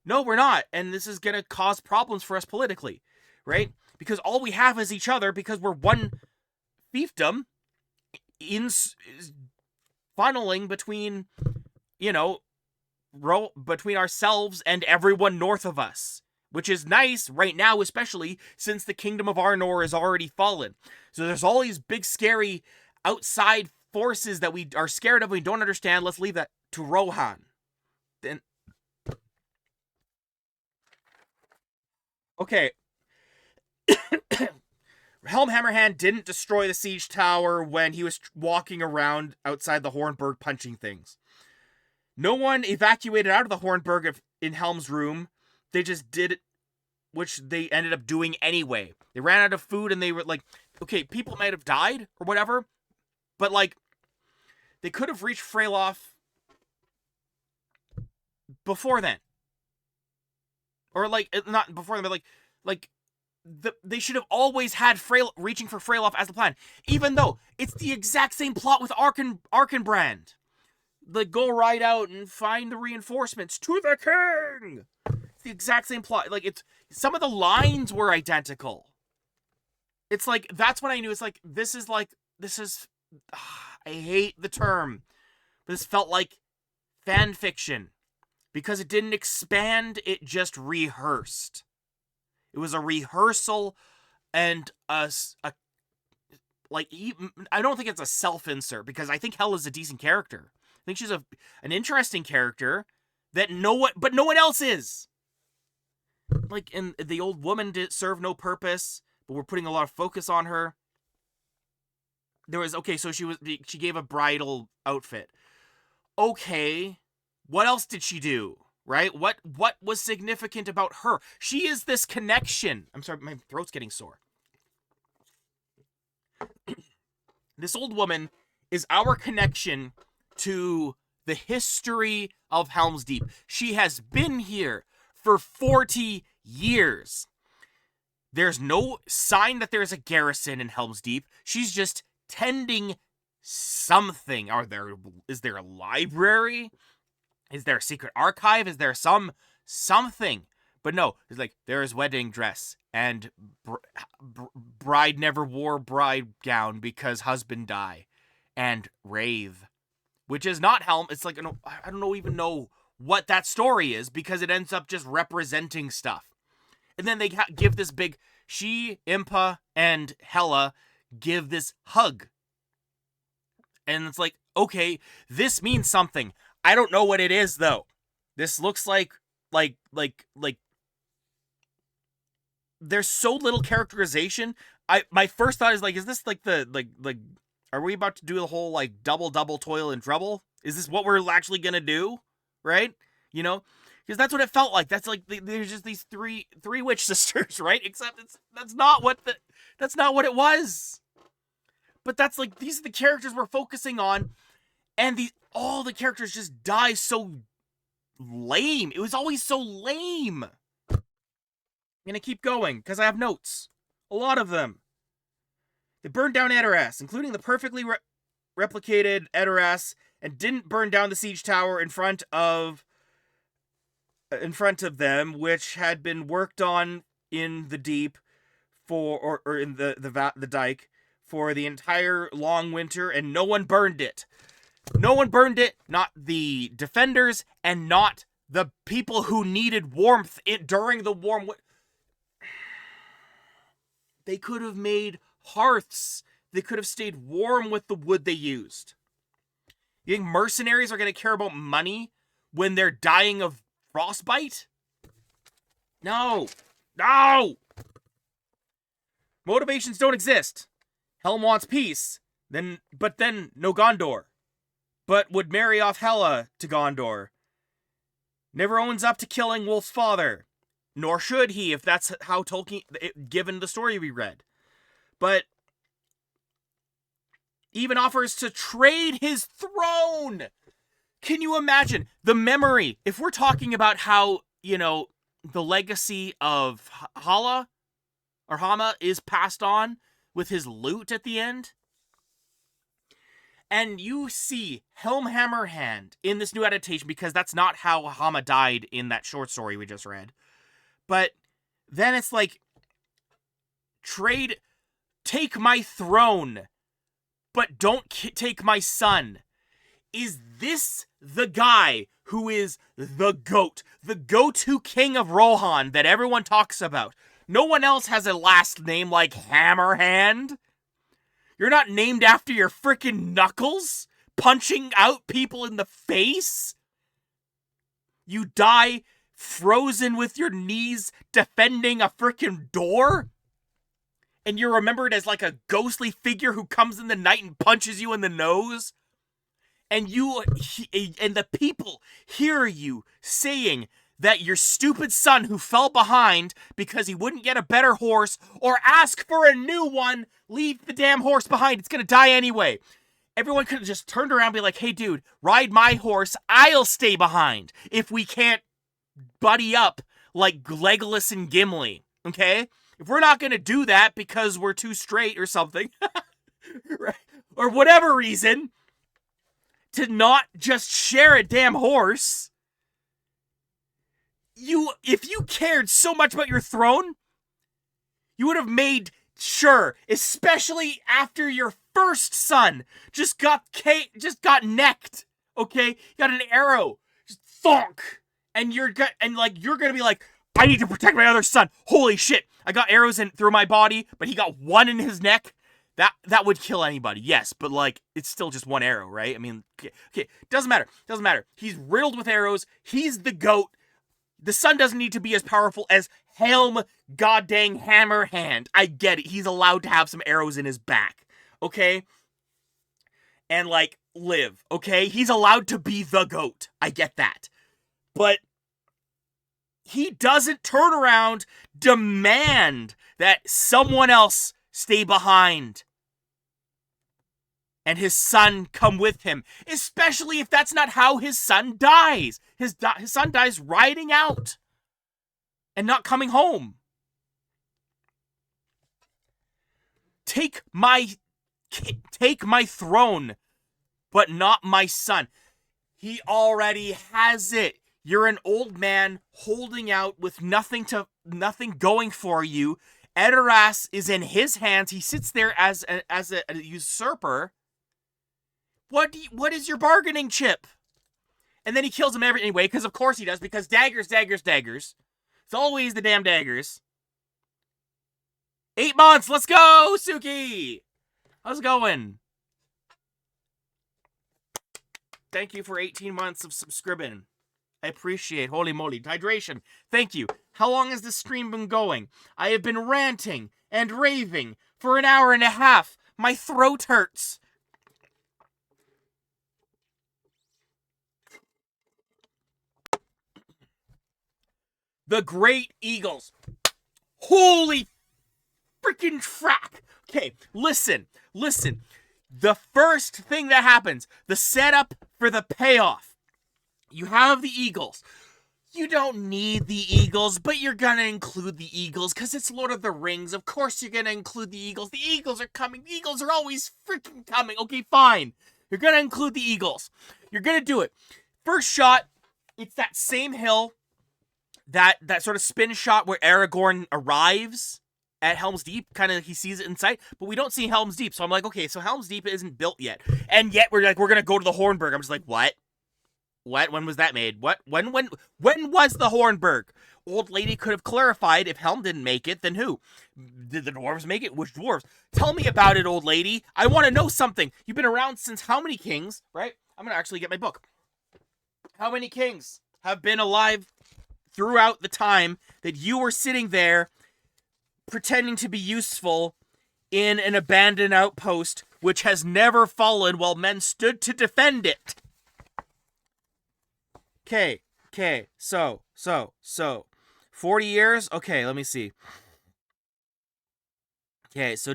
No, we're not. And this is going to cause problems for us politically. Right? Because all we have is each other because we're one fiefdom funneling between, between ourselves and everyone north of us. Which is nice right now, especially since the Kingdom of Arnor is already fallen. So there's all these big, scary outside forces that we are scared of, we don't understand. Let's leave that to Rohan. Then, okay. Helm Hammerhand didn't destroy the siege tower when he was walking around outside the Hornburg punching things. No one evacuated out of the Hornburg in Helm's room. They just did it, which they ended up doing anyway. They ran out of food and they were like, okay, people might have died or whatever, but like, they could have reached Freylof before then. Or like, not before then, but they should have always had reaching for Freylof as the plan. Even though it's the exact same plot with Arkenbrand. Like, go right out and find the reinforcements to the king. It's the exact same plot. Like, some of the lines were identical. It's like, that's when I knew. It's like, this is I hate the term, but this felt like fan fiction because it didn't expand, it just rehearsed. It was a rehearsal and I don't think it's a self-insert because I think Hela's a decent character. I think she's an interesting character that no one else is. Like, and the old woman did serve no purpose, but we're putting a lot of focus on her. So she gave a bridal outfit. Okay, what else did she do? Right? What was significant about her? She is this connection. I'm sorry, my throat's getting sore. This old woman is our connection to the history of Helm's Deep. She has been here for 40 years. There's no sign that there's a garrison in Helm's Deep. She's just tending something. Is there a library? Is there a secret archive? Is there something? But no, it's like, there is wedding dress, and bride never wore bride gown because husband die, and Wraith, which is not Helm. It's like, I don't even know what that story is because it ends up just representing stuff. And then they give this big, Impa, and Hela give this hug. And it's like, okay, this means something. I don't know what it is, though. This looks like like there's so little characterization. My first thought is like, is this like the are we about to do the whole like double toil and trouble? Is this what we're actually gonna do? Right? You know, because that's what it felt like. That's like there's just these three witch sisters, right? Except that's not what it was. But that's like, these are the characters we're focusing on, and all the characters just die so lame. It was always so lame. I'm gonna keep going because I have notes, a lot of them. They burned down Edoras, including the perfectly replicated Edoras, and didn't burn down the siege tower in front of them, which had been worked on in the deep or in the dike for the entire long winter, and no one burned it. No one burned it, not the defenders, and not the people who needed warmth during the warm winter. They could have made hearths. They could have stayed warm with the wood they used. You think mercenaries are going to care about money when they're dying of frostbite? No. Motivations don't exist. Helm wants peace, but then no Gondor. But would marry off Hela to Gondor. Never owns up to killing Wolf's father. Nor should he, if that's how Tolkien, given the story we read. But even offers to trade his throne. Can you imagine the memory? If we're talking about how, the legacy of Hala or Hama is passed on with his loot at the end, and you see Helm Hammerhand in this new adaptation, because that's not how Hama died in that short story we just read. But then it's like, take my throne, but don't take my son. Is this the guy who is the go-to king of Rohan that everyone talks about? No one else has a last name like Hammerhand. You're not named after your frickin' knuckles punching out people in the face. You die frozen with your knees defending a frickin' door. And you're remembered as like a ghostly figure who comes in the night and punches you in the nose. And the people hear you saying that your stupid son who fell behind because he wouldn't get a better horse or ask for a new one, leave the damn horse behind. It's going to die anyway. Everyone could have just turned around and be like, hey, dude, ride my horse. I'll stay behind if we can't buddy up like Legolas and Gimli, okay? If we're not going to do that because we're too straight or something, right? Or whatever reason, to not just share a damn horse, if you cared so much about your throne, you would have made sure, especially after your first son just got necked, okay? Got an arrow, just thonk, and you're gonna be like, I need to protect my other son. Holy shit, I got arrows through my body, but he got one in his neck. That would kill anybody, yes, but like, it's still just one arrow, right? I mean, okay, doesn't matter. He's riddled with arrows. He's the GOAT. The son doesn't need to be as powerful as Helm goddamn Hammerhand. I get it. He's allowed to have some arrows in his back, okay? And like, live, okay? He's allowed to be the GOAT. I get that. But he doesn't turn around, demand that someone else stay behind and his son come with him, especially if that's not how his son dies. His son dies riding out and not coming home. Take my throne, but not my son. He already has it. You're an old man holding out with nothing going for you. Edoras is in his hands. He sits there as a usurper. What is your bargaining chip? And then he kills him anyway, because of course he does, because daggers. It's always the damn daggers. 8 months, let's go, Suki! How's it going? Thank you for 18 months of subscribing. I appreciate. Holy moly. Hydration. Thank you. How long has this stream been going? I have been ranting and raving for an hour and a half. My throat hurts. The Great Eagles. Holy freaking frack. Okay, listen. The first thing that happens, the setup for the payoff. You have the Eagles. You don't need the Eagles, but you're gonna include the Eagles because it's Lord of the Rings. Of course you're gonna include the Eagles. The Eagles are coming. The Eagles are always freaking coming. Okay, fine. You're gonna include the Eagles. You're gonna do it. First shot, it's that same hill, that sort of spin shot where Aragorn arrives at Helm's Deep. Kind of, he sees it in sight, but we don't see Helm's Deep. So I'm like, okay, so Helm's Deep isn't built yet. And yet we're gonna go to the Hornburg. I'm just like, what? What? When was that made? What? When was the Hornburg? Old lady could have clarified. If Helm didn't make it, then who? Did the dwarves make it? Which dwarves? Tell me about it, old lady. I want to know something. You've been around since how many kings, right? I'm going to actually get my book. How many kings have been alive throughout the time that you were sitting there pretending to be useful in an abandoned outpost which has never fallen while men stood to defend it? Okay, so, 40 years? Okay, let me see. Okay, so,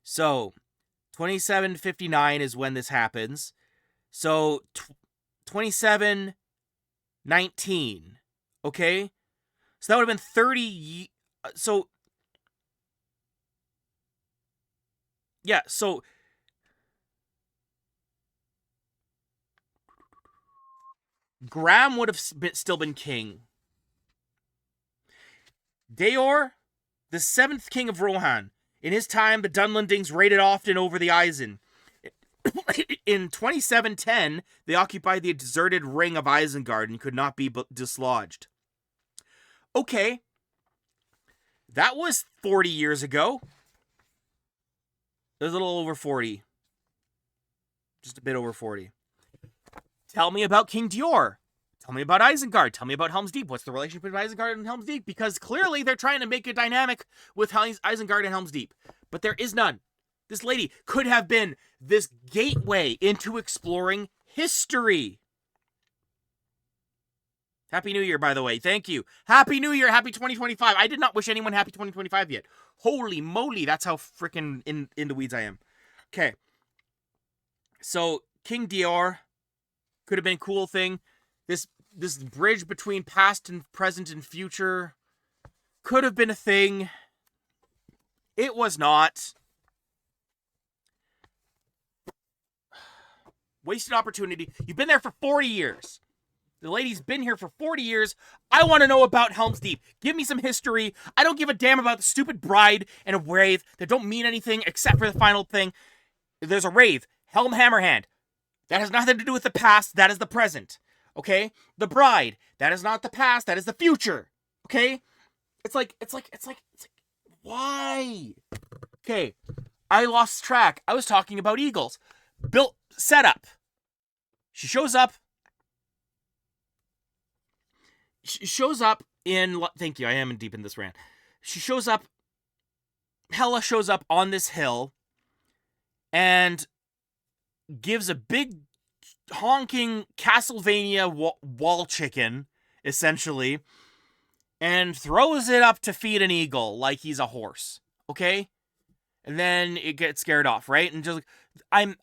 so, 2759 is when this happens. So, 2719, okay? So that would have been 30, so, yeah, so, Graham would have still been king. Deor, the 7th king of Rohan. In his time, the Dunlendings raided often over the Isen. In 2710, they occupied the deserted ring of Isengard and could not be dislodged. Okay. That was 40 years ago. It was a little over 40. Just a bit over 40. Tell me about King Dior. Tell me about Isengard. Tell me about Helm's Deep. What's the relationship between Isengard and Helm's Deep? Because clearly they're trying to make a dynamic with Isengard and Helm's Deep. But there is none. This lady could have been this gateway into exploring history. Happy New Year, by the way. Thank you. Happy New Year. Happy 2025. I did not wish anyone happy 2025 yet. Holy moly. That's how freaking in the weeds I am. Okay. So, King Dior could have been a cool thing. This bridge between past and present and future could have been a thing. It was not. Wasted opportunity. You've been there for 40 years. The lady's been here for 40 years. I want to know about Helm's Deep. Give me some history. I don't give a damn about the stupid bride and a wraith that don't mean anything except for the final thing. There's a wraith. Helm Hammerhand. That has nothing to do with the past. That is the present. Okay? The bride. That is not the past. That is the future. Okay? It's like, why? Okay. I lost track. I was talking about eagles. Built, setup. She shows up. She shows up in... Thank you, I am deep in this rant. She shows up... Hela shows up on this hill and gives a big honking Castlevania wall chicken, essentially, and throws it up to feed an eagle like he's a horse. Okay? And then it gets scared off, right? And just I'm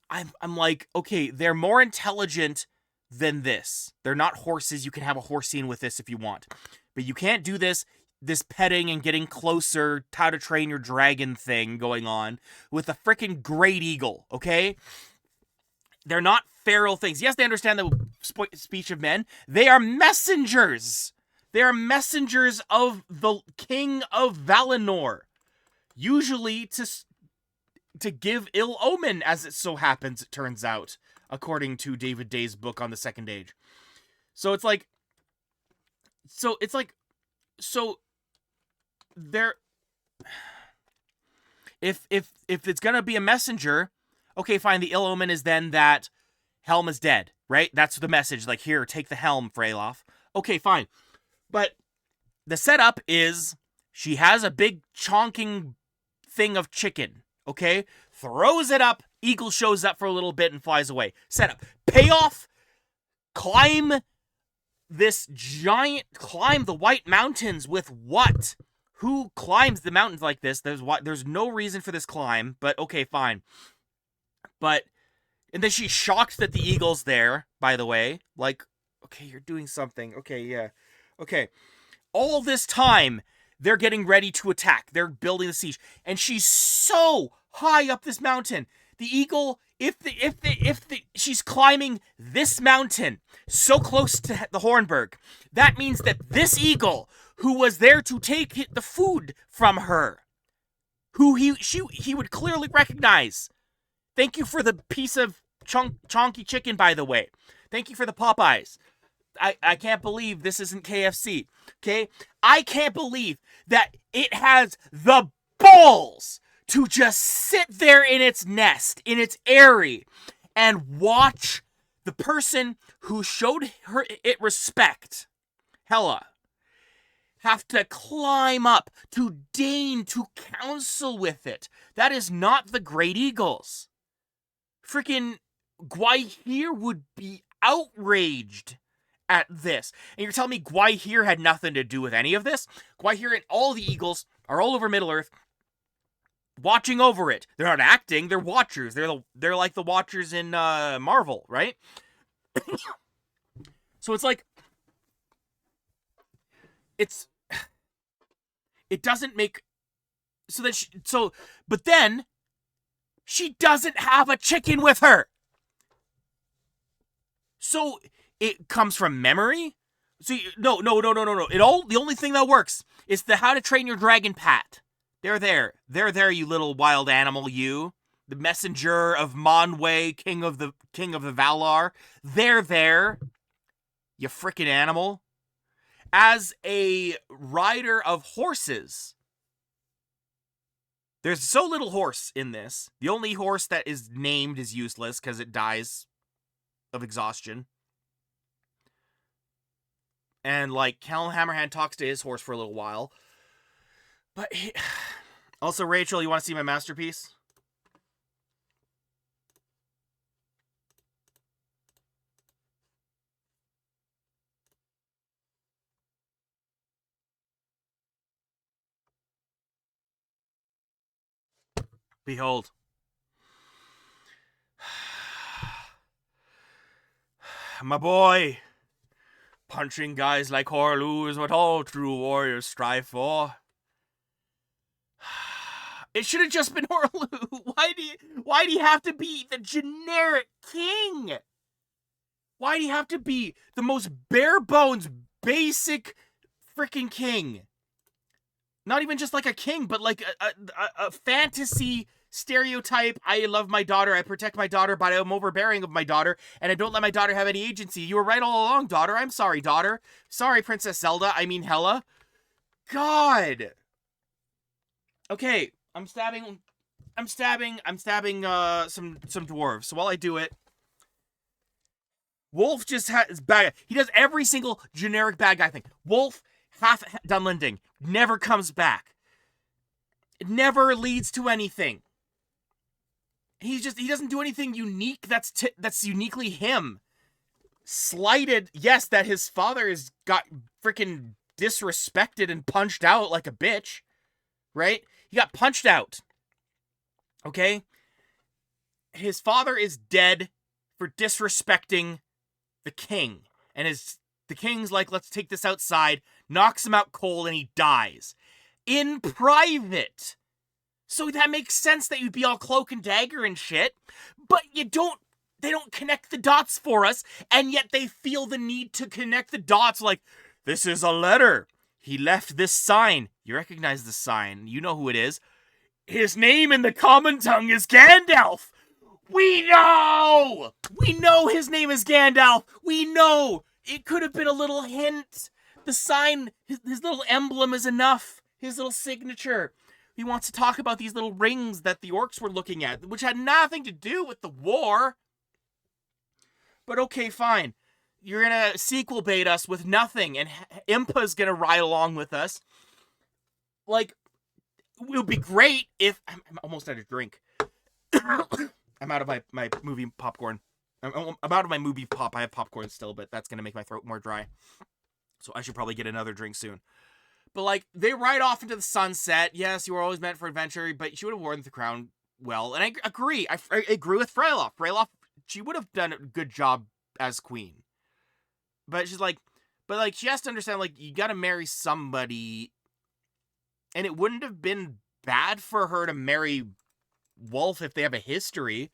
like, okay, they're more intelligent than this. They're not horses. You can have a horse scene with this if you want. But you can't do this petting and getting closer, how to train your dragon thing going on with a freaking great eagle, okay? They're not feral things. Yes, they understand the speech of men. They are messengers. They are messengers of the King of Valinor. Usually to give ill omen, as it so happens, it turns out, according to David Day's book on the Second Age. So there, if it's gonna be a messenger, okay, fine, the ill omen is then that Helm is dead, right? That's the message. Like, here, take the helm, Freylof. Okay, fine. But the setup is she has a big chonking thing of chicken, okay? Throws it up. Eagle shows up for a little bit and flies away. Setup. Payoff. Climb the White Mountains with what? Who climbs the mountains like this? There's no reason for this climb, but okay, fine. But, and then she's shocked that the eagle's there, by the way. Like, okay, you're doing something. Okay, yeah. Okay. All this time, they're getting ready to attack. They're building the siege. And she's so high up this mountain. The eagle, she's climbing this mountain so close to the Hornburg, that means that this eagle, who was there to take the food from her, who he would clearly recognize. Thank you for the piece of chonky chicken, by the way. Thank you for the Popeyes. I can't believe this isn't KFC, okay? I can't believe that it has the balls to just sit there in its nest, in its eyrie, and watch the person who showed it respect, Hela, have to climb up to deign to counsel with it. That is not the Great Eagles. Freaking Gwaihir would be outraged at this. And you're telling me Gwaihir had nothing to do with any of this? Gwaihir and all the Eagles are all over Middle-earth, watching over it. They're not acting, they're watchers. They're like the watchers in Marvel, right? So it's like, it doesn't make, but then she doesn't have a chicken with her. So it comes from memory? So no. The only thing that works is the How to Train Your Dragon Pat. They're there, you little wild animal, you. The messenger of Monway, king of the Valar. They're there, you frickin' animal. As a rider of horses, there's so little horse in this. The only horse that is named is useless because it dies of exhaustion. And, like, Callum Hammerhand talks to his horse for a little while. But, also, Rachel, you want to see my masterpiece? Behold. My boy. Punching guys like Horlu is what all true warriors strive for. It should have just been Horlu. Why do you have to be the generic king? Why do you have to be the most bare bones, basic freaking king? Not even just like a king, but like a fantasy stereotype. I love my daughter, I protect my daughter, but I'm overbearing of my daughter, and I don't let my daughter have any agency. You were right all along, daughter. I'm sorry, daughter. Sorry, Princess Zelda. I mean Hela. God. Okay, I'm stabbing some dwarves. So while I do it, Wolf just has bad. He does every single generic bad guy thing. Wolf, half Dunlending, never comes back. It never leads to anything. He doesn't do anything unique that's uniquely him. Slighted, yes, that his father has got freaking disrespected and punched out like a bitch, right? He got punched out. Okay? His father is dead for disrespecting the king. And the king's like, let's take this outside, knocks him out cold, and he dies. In private. So that makes sense that you'd be all cloak and dagger and shit, but they don't connect the dots for us, and yet they feel the need to connect the dots like, this is a letter. He left this sign. You recognize the sign. You know who it is. His name in the common tongue is Gandalf. We know! We know his name is Gandalf. We know. It could have been a little hint. The sign, his little emblem is enough. His little signature. He wants to talk about these little rings that the orcs were looking at, which had nothing to do with the war. But okay, fine. You're gonna sequel bait us with nothing, and Impa's gonna ride along with us. Like, it would be great if... I'm almost out of drink. I'm out of my movie popcorn. I'm out of my movie pop. I have popcorn still, but that's gonna make my throat more dry. So I should probably get another drink soon. But, like, they ride off into the sunset. Yes, you were always meant for adventure, but she would have worn the crown well. And I agree. I agree with Freylof. Freylof, she would have done a good job as queen. But she's like... But, like, she has to understand, like, you gotta marry somebody. And it wouldn't have been bad for her to marry Wolf if they have a history.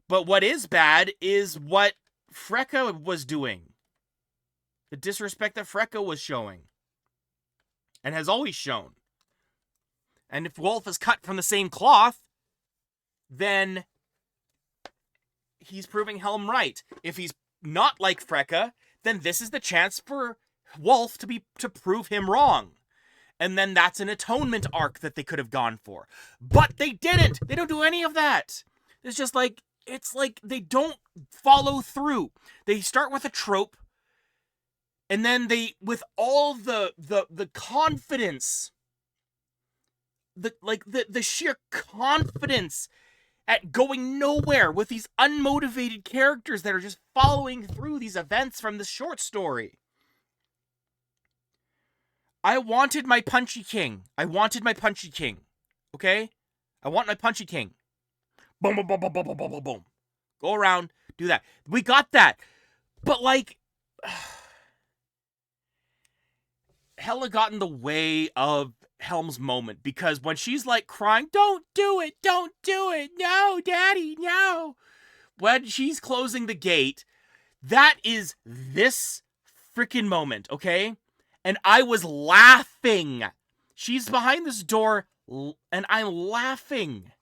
But what is bad is what Freka was doing. The disrespect that Freka was showing. And has always shown. And if Wolf is cut from the same cloth, then he's proving Helm right. If he's not like Freka, then this is the chance for Wolf to prove him wrong. And then that's an atonement arc that they could have gone for. But they didn't! They don't do any of that! It's just like, it's like they don't follow through. They start with a trope, and then they, with all the confidence, the sheer confidence at going nowhere with these unmotivated characters that are just following through these events from the short story. I wanted my Punchy King. I wanted my Punchy King. Okay? I want my Punchy King. Boom, boom, boom, boom, boom, boom, boom, boom, boom. Go around, do that. We got that. But, like... Hela got in the way of Helm's moment. Because when she's, like, crying, don't do it, no, Daddy, no. When she's closing the gate, that is this freaking moment, okay? And I was laughing. She's behind this door, and I'm laughing.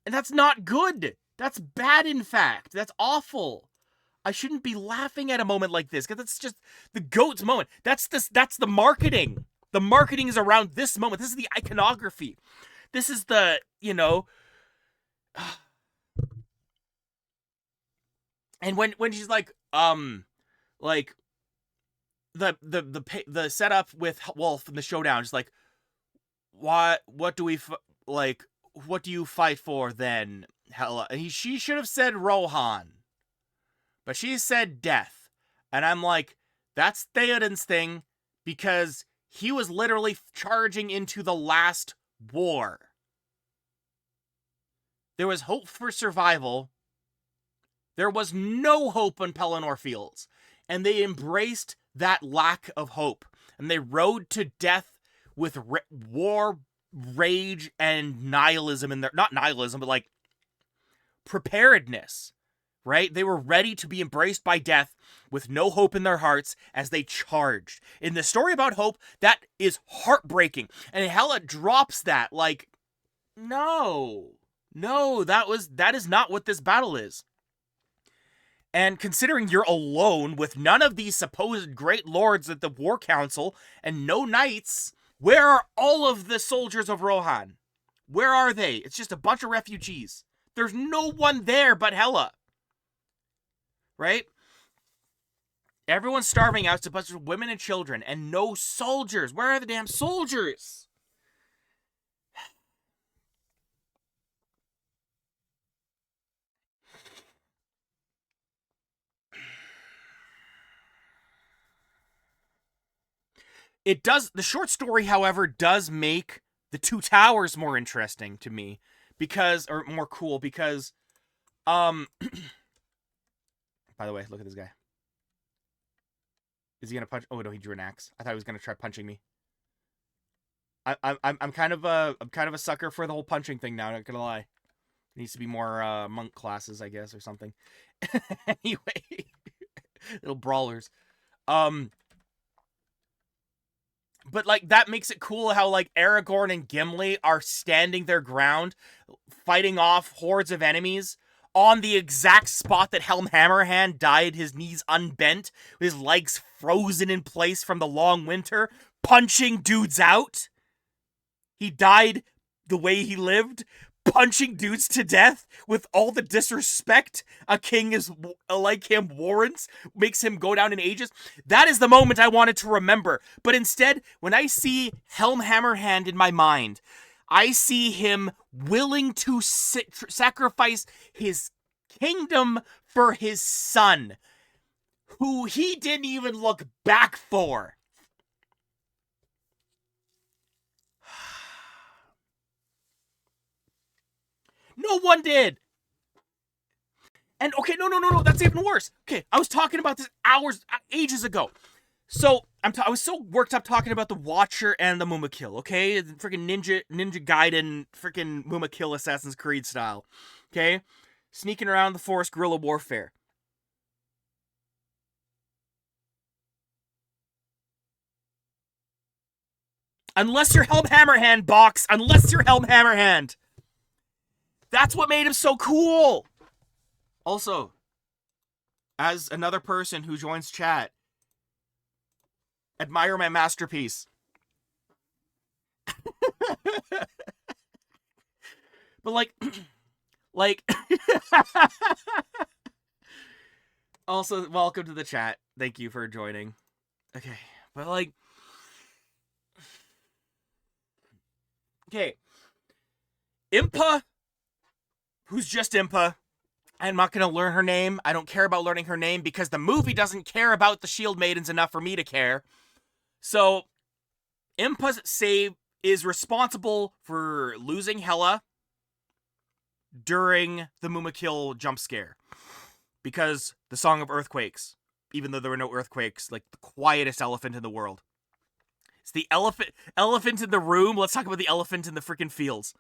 And that's not good. That's bad, in fact. That's awful. I shouldn't be laughing at a moment like this, because it's just the GOAT's moment. That's the marketing. The marketing is around this moment. This is the iconography. This is the, you know... And when she's like, the setup with Wolf in the showdown is like, what do you fight for then, Hela? And she should have said Rohan, but she said death. And I'm like, that's Theoden's thing, because he was literally charging into the last war. There was hope for survival. There was no hope on Pelennor Fields. And they embraced that lack of hope. And they rode to death with war, rage, and nihilism in their... Not nihilism, but like preparedness. Right? They were ready to be embraced by death with no hope in their hearts as they charged. In the story about hope, that is heartbreaking. And Hela drops that like, no, that is not what this battle is. And considering you're alone with none of these supposed great lords at the war council and no knights, where are all of the soldiers of Rohan? Where are they? It's just a bunch of refugees. There's no one there but Hela. Right? Everyone's starving out. It's a bunch of women and children and no soldiers. Where are the damn soldiers? It does, the short story, however, does make the Two Towers more interesting to me, because, or more cool, because, by the way, look at this guy. Is he gonna punch? Oh no, he drew an axe. I thought he was gonna try punching me. I'm kind of a sucker for the whole punching thing now. Not gonna lie. There needs to be more monk classes, I guess, or something. Anyway, little brawlers. But, like, that makes it cool how, like, Aragorn and Gimli are standing their ground, fighting off hordes of enemies on the exact spot that Helm Hammerhand died, his knees unbent, his legs frozen in place from the long winter, punching dudes out. He died the way he lived, punching dudes to death with all the disrespect a king is like him warrants, makes him go down in ages. That is the moment I wanted to remember. But instead, when I see Helm Hammerhand in my mind, I see him willing to sacrifice his kingdom for his son, who he didn't even look back for. No one did. And okay, no, that's even worse. Okay, I was talking about this ages ago. So I was so worked up talking about the Watcher and the Mumakil. Okay, freaking Ninja Gaiden, freaking Mumakil Assassin's Creed style. Okay, sneaking around the forest, guerrilla warfare. Unless you're Helm Hammerhand, Box. Unless you're Helm Hammerhand. That's what made him so cool. Also, as another person who joins chat, admire my masterpiece. But like also, welcome to the chat. Thank you for joining. Okay, but like, okay, Impa, who's just Impa. I'm not going to learn her name. I don't care about learning her name because the movie doesn't care about the Shield Maidens enough for me to care. So, Impa's save is responsible for losing Hela during the Mumakil jump scare. Because the Song of Earthquakes, even though there were no earthquakes, like the quietest elephant in the world. It's the elephant in the room. Let's talk about the elephant in the freaking fields.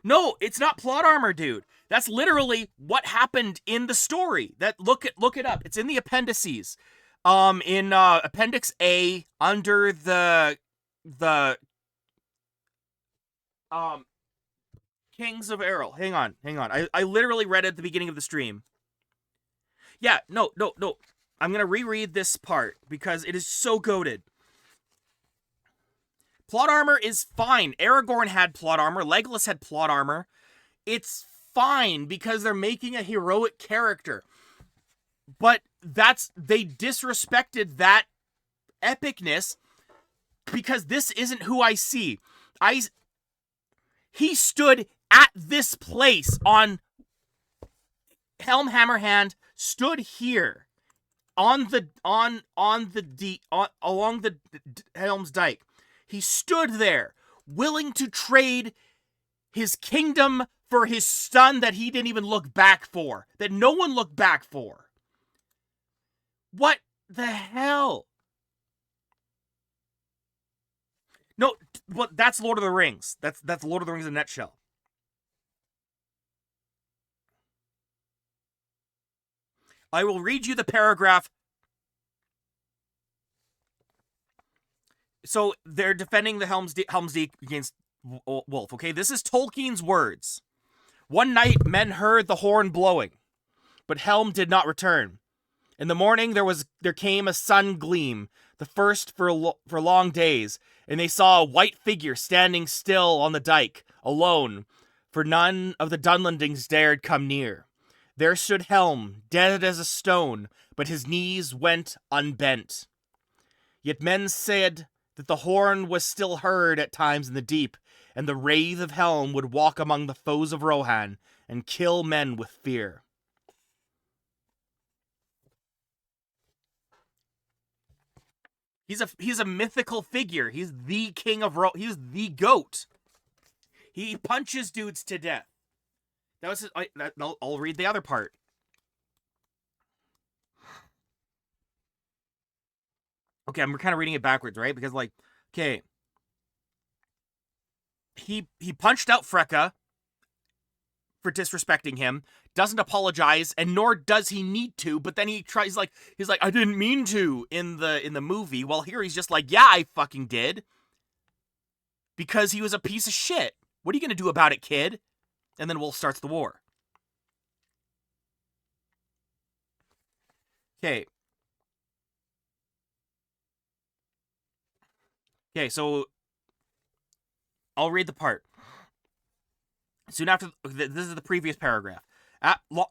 No, it's not plot armor, dude. That's literally what happened in the story. Look it up. It's in the appendices. In Appendix A under the Kings of Errol. Hang on. I literally read it at the beginning of the stream. Yeah, no. I'm gonna reread this part because it is so goated. Plot armor is fine. Aragorn had plot armor. Legolas had plot armor. It's fine because they're making a heroic character. But they disrespected that epicness because this isn't who I see. He stood at this place on Helm Hammerhand stood here along the Helm's Dyke. He stood there, willing to trade his kingdom for his son that he didn't even look back for, that no one looked back for. What the hell? No, but that's Lord of the Rings. That's Lord of the Rings in a nutshell. I will read you the paragraph. So they're defending the Helm's Deep against Wolf. Okay, this is Tolkien's words. One night, men heard the horn blowing, but Helm did not return. In the morning, there came a sun gleam, the first for long days, and they saw a white figure standing still on the dike, alone, for none of the Dunlendings dared come near. There stood Helm, dead as a stone, but his knees went unbent. Yet men said that the horn was still heard at times in the deep, and the wraith of Helm would walk among the foes of Rohan and kill men with fear. He's a mythical figure. He's the king of he's the goat. He punches dudes to death. That was his, I'll read the other part. Okay, I'm kind of reading it backwards, right? Because okay, he punched out Freka for disrespecting him, doesn't apologize, and nor does he need to, but then he's like I didn't mean to in the movie. Well, here he's just like, yeah, I fucking did. Because he was a piece of shit. What are you going to do about it, kid? And then Wolf starts the war. Okay. Okay, so I'll read the part. Soon after, this is the previous paragraph.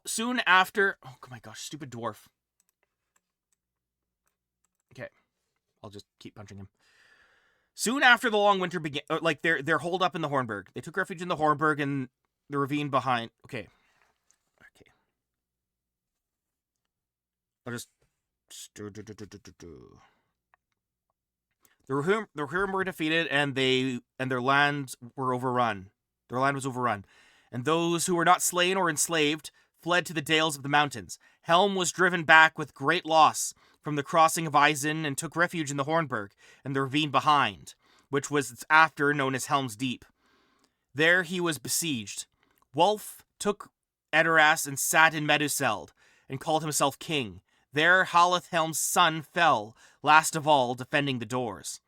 Soon after, oh my gosh, stupid dwarf. Okay, I'll just keep punching him. Soon after the long winter began, like they're holed up in the Hornburg. They took refuge in the Hornburg and the ravine behind. Okay. I'll just. The Rohirrim were defeated, and their lands were overrun. Their land was overrun, and those who were not slain or enslaved fled to the dales of the mountains. Helm was driven back with great loss from the crossing of Isen and took refuge in the Hornburg and the ravine behind, which was after known as Helm's Deep. There he was besieged. Wulf took Edoras and sat in Meduseld and called himself king. There Haleth Helm's son fell, last of all, defending the doors.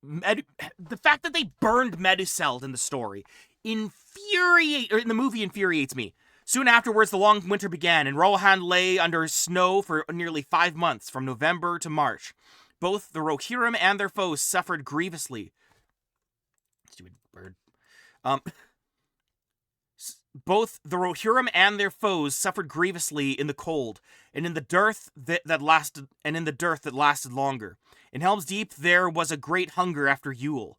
The fact that they burned Meduseld in the story in the movie infuriates me. Soon afterwards, the long winter began, and Rohan lay under snow for nearly 5 months, from November to March. Both the Rohirrim and their foes suffered grievously. Stupid bird. Both the Rohirrim and their foes suffered grievously in the cold, and in the dearth that lasted longer. In Helm's Deep there was a great hunger after Yule,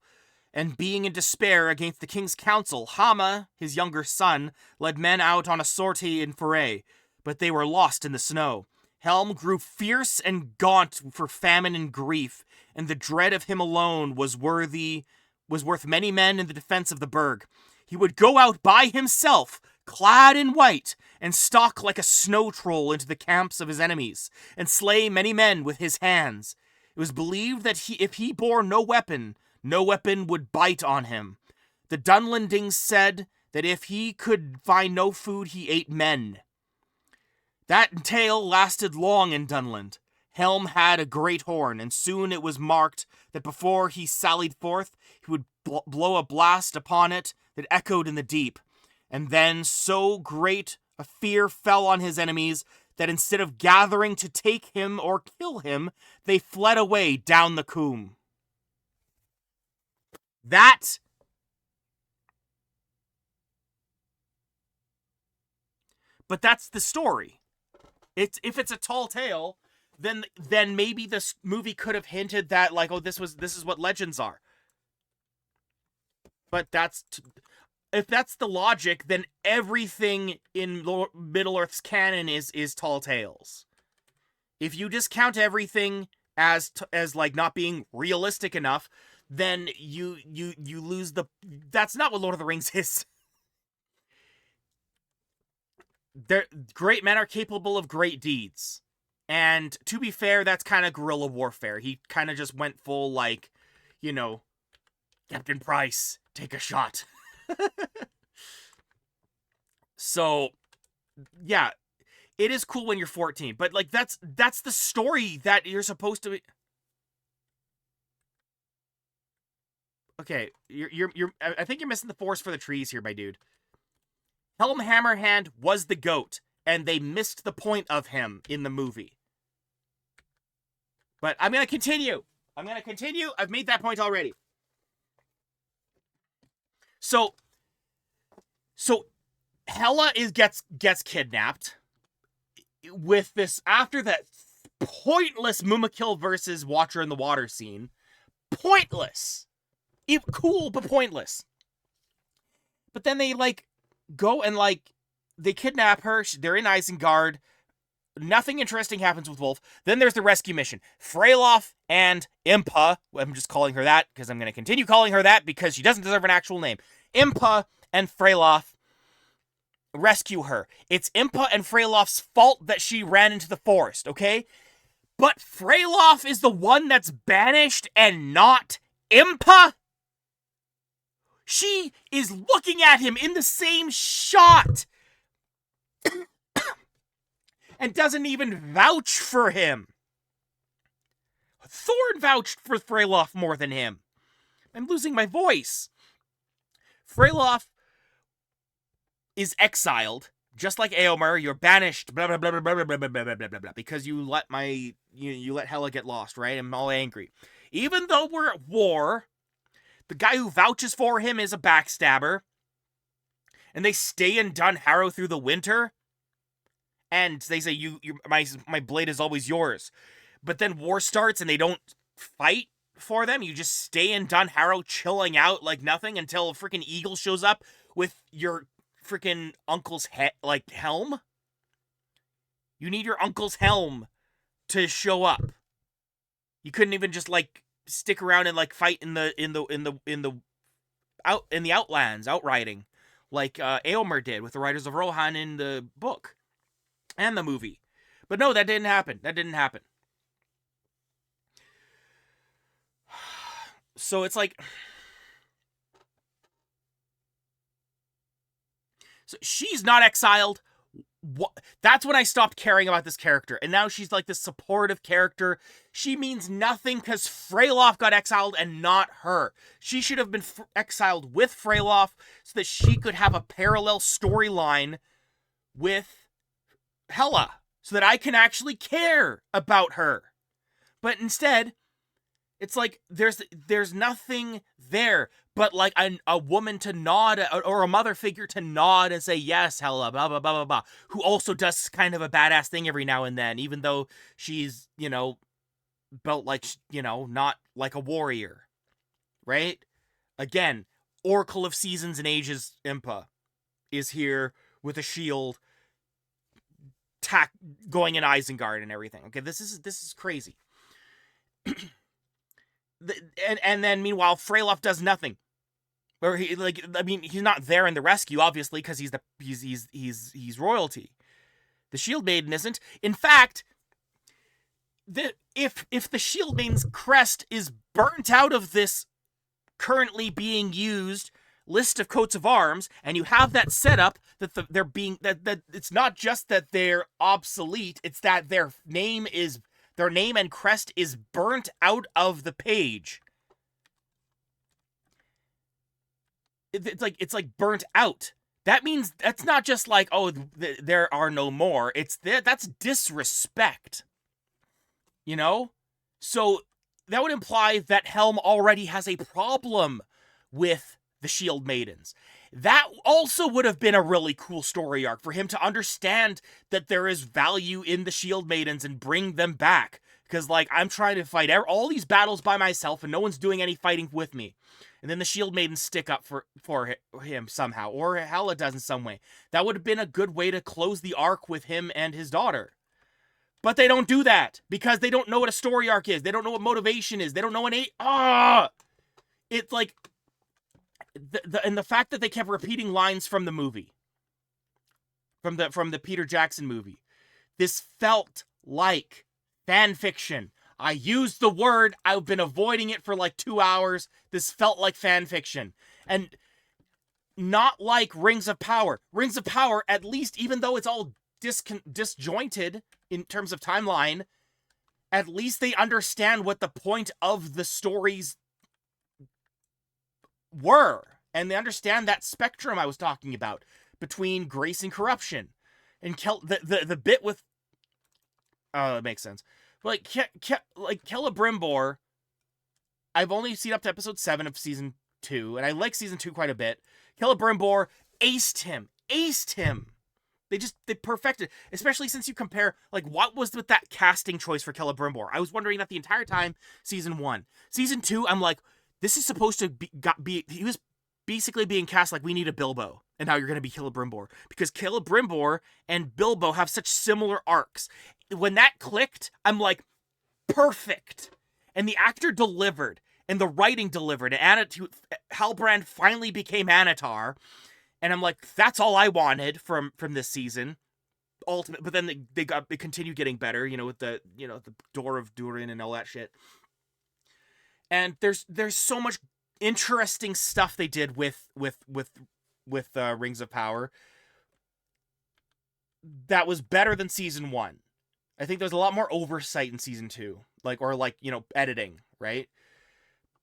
and being in despair against the king's counsel, Hama, his younger son, led men out on a sortie in foray, but they were lost in the snow. Helm grew fierce and gaunt for famine and grief, and the dread of him alone was worth many men in the defense of the burg. He would go out by himself, clad in white, and stalk like a snow troll into the camps of his enemies, and slay many men with his hands. It was believed that if he bore no weapon would bite on him. The Dunlendings said that if he could find no food, he ate men. That tale lasted long in Dunland. Helm had a great horn, and soon it was marked that before he sallied forth, he would blow a blast upon it that echoed in the deep. And then so great a fear fell on his enemies that instead of gathering to take him or kill him, they fled away down the Coombe. But that's the story. If it's a tall tale, then maybe this movie could have hinted that, like, oh, this is what legends are. But if that's the logic, then everything in Middle-earth's canon is tall tales. If you discount everything as like not being realistic enough, then you lose the. That's not what Lord of the Rings is. Great men are capable of great deeds. And to be fair, that's kind of guerrilla warfare. He kind of just went full, like, Captain Price, take a shot. So, yeah, it is cool when you're 14, but, like, that's the story that you're supposed to be. Okay, I think you're missing the forest for the trees here, my dude. Helm Hammerhand was the goat, and they missed the point of him in the movie. But I'm going to continue. I've made that point already. So Hela gets kidnapped with this, after that pointless Mumakil versus Watcher in the Water scene. Pointless. Cool, but pointless. But then they, like, go and, like, they kidnap her. They're in Isengard. Nothing interesting happens with Wolf. Then there's the rescue mission. Freylof and Impa, I'm just calling her that because I'm going to continue calling her that because she doesn't deserve an actual name. Impa and Freylof rescue her. It's Impa and Freylof's fault that she ran into the forest, okay? But Freylof is the one that's banished and not Impa? She is looking at him in the same shot and doesn't even vouch for him. Thorn vouched for Freylof more than him. I'm losing my voice. Freylof is exiled, just like Eomer. You're banished, blah blah blah blah blah blah blah blah blah blah blah, because you let Hela get lost, right? I'm all angry. Even though we're at war, the guy who vouches for him is a backstabber, and they stay in Dun Harrow through the winter, and they say, my blade is always yours. But then war starts and they don't fight for them. You just stay in Dun Harrow chilling out like nothing until a freaking eagle shows up with your freaking uncle's helm. You need your uncle's helm to show up. You couldn't even just stick around and fight in the outlands, outriding, like Eomer did with the Riders of Rohan in the book and the movie. But no, that didn't happen. So it's like, so she's not exiled. That's when I stopped caring about this character. And now she's like this supportive character. She means nothing because Freylof got exiled and not her. She should have been exiled with Freylof so that she could have a parallel storyline with Hela, so that I can actually care about her. But instead, it's like there's nothing there but like a woman to nod, or a mother figure to nod and say, yes, Hela, blah, blah, blah, blah, blah, who also does kind of a badass thing every now and then, even though she's, built like, not like a warrior, right? Again, Oracle of Seasons and Ages Impa is here with a shield, going in Isengard and everything. Okay, this is crazy. And then meanwhile, Freylof does nothing. Or he's not there in the rescue, obviously, because he's royalty. The Shield Maiden isn't. In fact, if the Shield Maiden's crest is burnt out of this currently being used list of coats of arms, and you have that set up that that it's not just that they're obsolete, it's that their name and crest is burnt out of the page. It's like burnt out. That means that's not just like, oh, there are no more. That's disrespect. So that would imply that Helm already has a problem with the Shield Maidens. That also would have been a really cool story arc for him to understand that there is value in the Shield Maidens and bring them back. Because, I'm trying to fight all these battles by myself and no one's doing any fighting with me. And then the Shield Maidens stick up for him somehow, or Hela does in some way. That would have been a good way to close the arc with him and his daughter. But they don't do that, because they don't know what a story arc is. They don't know what motivation is. They don't know it's like, and the fact that they kept repeating lines from the movie, from the Peter Jackson movie, this felt like fan fiction. I used the word. I've been avoiding it for 2 hours. This felt like fan fiction. And not like Rings of Power. Rings of Power, at least, even though it's all disjointed in terms of timeline, at least they understand what the point of the stories were. And they understand that spectrum I was talking about between grace and corruption. And the bit with... Oh, that makes sense. Like Celebrimbor, I've only seen up to episode 7 of season 2, and I like season 2 quite a bit. Celebrimbor aced him. They perfected, especially since you compare, what was with that casting choice for Celebrimbor? I was wondering that the entire time, season 1. Season 2, I'm like, this is supposed to be he was basically being cast like, we need a Bilbo, and now you're going to be Celebrimbor. Because Celebrimbor and Bilbo have such similar arcs. When that clicked, I'm like, perfect. And the actor delivered, and the writing delivered, and Halbrand finally became Anatar, and I'm like, that's all I wanted from this season. Ultimate, but then they continued getting better, with the the Door of Durin and all that shit. And there's so much interesting stuff they did with Rings of Power that was better than season 1. I think there's a lot more oversight in season 2, editing, right?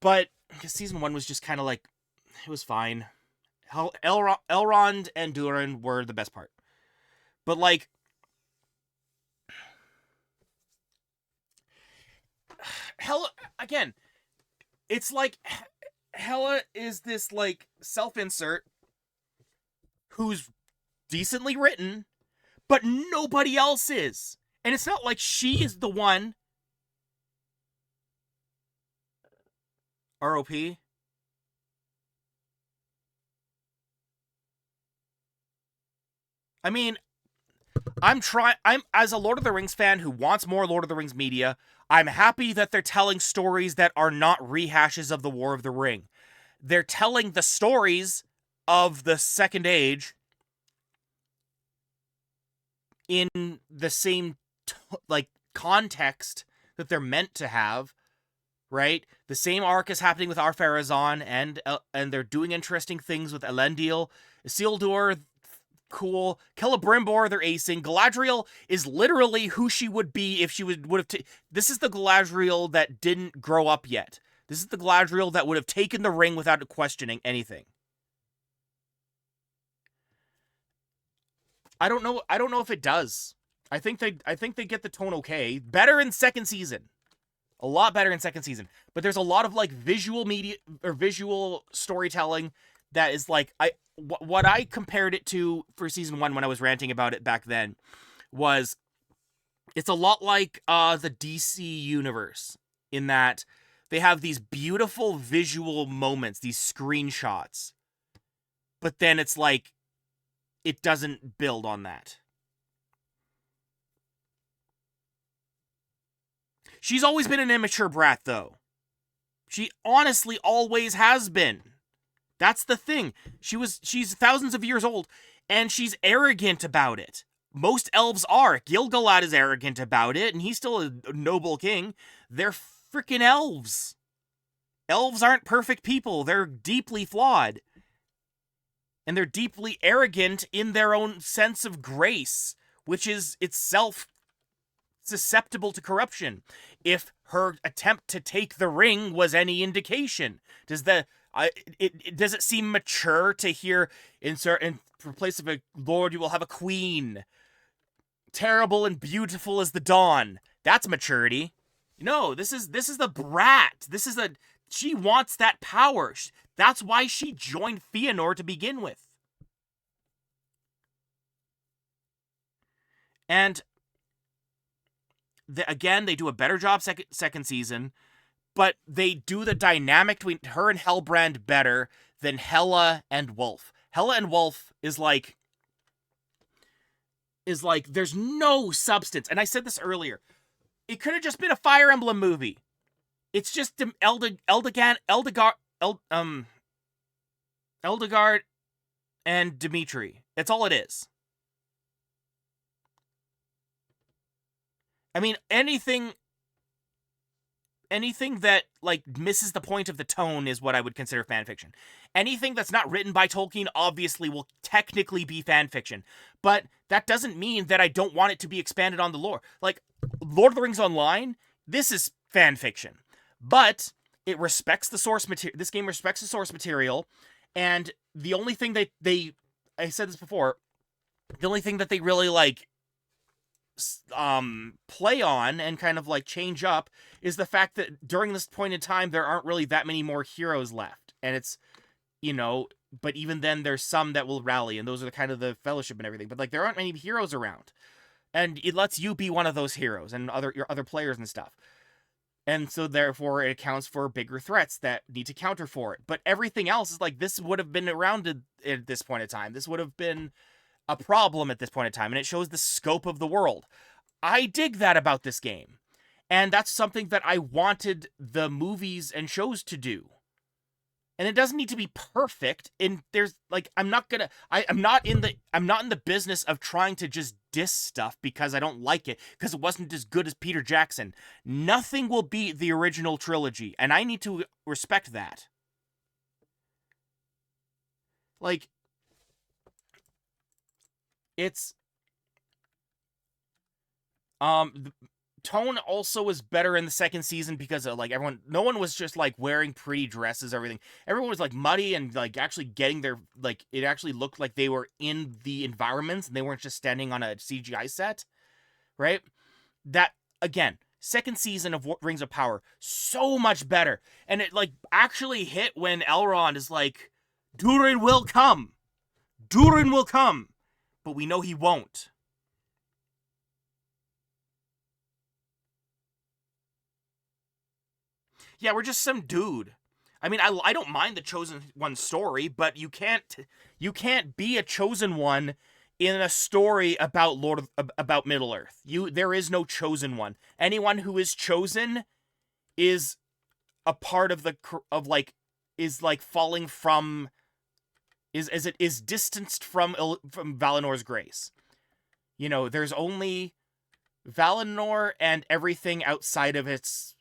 But season 1 was just kind of it was fine. Elrond and Durin were the best part. But Hela, again, it's like Hela is this like self-insert who's decently written, but nobody else is. And it's not like she is the one. ROP. I mean, I'm as a Lord of the Rings fan who wants more Lord of the Rings media, I'm happy that they're telling stories that are not rehashes of the War of the Ring. They're telling the stories of the Second Age in the same like context that they're meant to have, right? The same arc is happening with Ar-Pharazôn, and they're doing interesting things with Elendil. Isildur, cool. Celebrimbor, they're acing. Galadriel is literally who she would be if she would have. This is the Galadriel that didn't grow up yet. This is the Galadriel that would have taken the ring without questioning anything. I don't know if it does. I think they get the tone okay. Better in second season. A lot better in second season. But there's a lot of like visual media or visual storytelling that is like what I compared it to for season 1 when I was ranting about it back then was it's a lot like the DC universe in that they have these beautiful visual moments, these screenshots. But then it's like it doesn't build on that. She's always been an immature brat, though. She honestly always has been. That's the thing. She's thousands of years old, and she's arrogant about it. Most elves are. Gil-galad is arrogant about it, and he's still a noble king. They're freaking elves. Elves aren't perfect people. They're deeply flawed. And they're deeply arrogant in their own sense of grace, which is itself susceptible to corruption. If her attempt to take the ring was any indication, does it seem mature to hear in place of a lord you will have a queen, terrible and beautiful as the dawn? That's maturity. No, this is the brat. She wants that power. That's why she joined Fëanor to begin with. And again, they do a better job second season, but they do the dynamic between her and Hellbrand better than Hela and Wolf. Hela and Wolf is like there's no substance. And I said this earlier. It could have just been a Fire Emblem movie. It's just Eldegard and Dimitri. That's all it is. I mean, anything that like misses the point of the tone is what I would consider fanfiction. Anything that's not written by Tolkien obviously will technically be fanfiction, but that doesn't mean that I don't want it to be expanded on the lore. Like Lord of the Rings Online, this is fanfiction, but it respects the source material. This game respects the source material, and the only thing I said this before, the only thing that they really like play on and kind of like change up is the fact that during this point in time there aren't really that many more heroes left, and it's, but even then there's some that will rally, and those are the kind of the fellowship and everything, but like there aren't many heroes around, and it lets you be one of those heroes and your other players and stuff, and so therefore it accounts for bigger threats that need to counter for it. But everything else is like, this would have been around at this point in time. This would have been a problem at this point in time, and it shows the scope of the world. I dig that about this game, and that's something that I wanted the movies and shows to do. And it doesn't need to be perfect. And there's like, I'm not in the business of trying to just diss stuff because I don't like it, because it wasn't as good as Peter Jackson. Nothing will beat the original trilogy, and I need to respect that. Like, it's the tone also was better in the second season because of, like, no one was just like wearing pretty dresses, everything. Everyone was like muddy and like actually getting their, like, it actually looked like they were in the environments and they weren't just standing on a CGI set, right? That, again, Second season of Rings of Power, so much better. And it like actually hit when Elrond is like, Durin will come. Durin will come. But we know he won't. Yeah, we're just some dude. I mean, I don't mind the Chosen One story, but you can't be a Chosen One in a story about about Middle Earth. There is no Chosen One. Anyone who is chosen is a part of is like falling from is distanced from Valinor's grace. You know, there's only Valinor and everything outside of its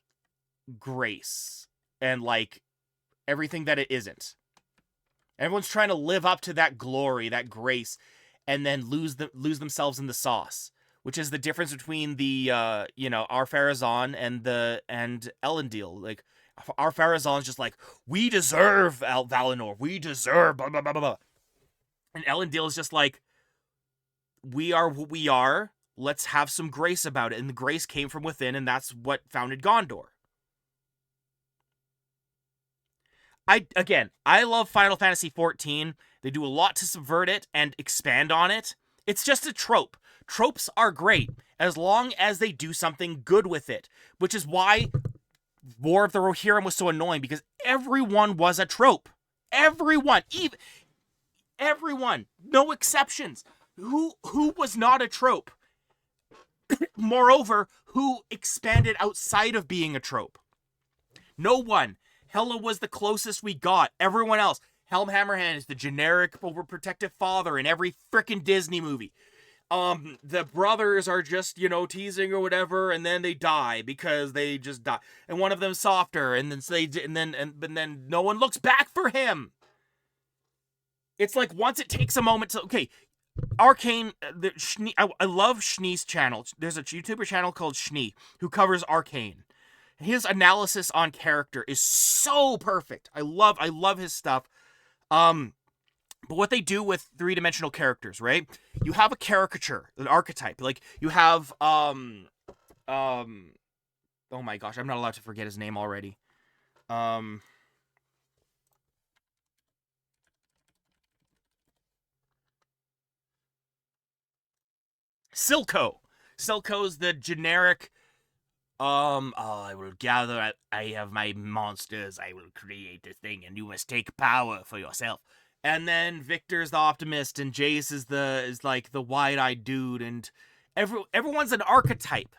grace and like everything that it isn't. Everyone's trying to live up to that glory, that grace, and then lose themselves in the sauce, which is the difference between the Ar-Pharazôn and Elendil. Like Ar-Pharazôn's just like, we deserve Valinor, we deserve blah blah blah blah, and Elendil is just like, we are what we are. Let's have some grace about it, and the grace came from within, and that's what founded Gondor. I love Final Fantasy XIV. They do a lot to subvert it and expand on it. It's just a trope. Tropes are great as long as they do something good with it, which is why War of the Rohirrim was so annoying, because everyone was a trope. Everyone, everyone, no exceptions. Who was not a trope? Moreover, who expanded outside of being a trope? No one. Hela was the closest we got. Everyone else. Helm Hammerhand is the generic overprotective father in every frickin' Disney movie. The brothers are just, teasing or whatever, and then they die because they just die. And one of them's softer, and then no one looks back for him. It's like once it takes a moment to, okay, Arcane, I love Shnee's channel. There's a YouTuber channel called Shnee who covers Arcane. His analysis on character is so perfect. I love his stuff. But what they do with three-dimensional characters, right? You have a caricature, an archetype. Like you have oh my gosh, I'm not allowed to forget his name already. Silco. Silco's the generic I will gather, I have my monsters, I will create this thing, and you must take power for yourself. And then Victor's the optimist, and Jace is like the wide-eyed dude, and everyone's an archetype.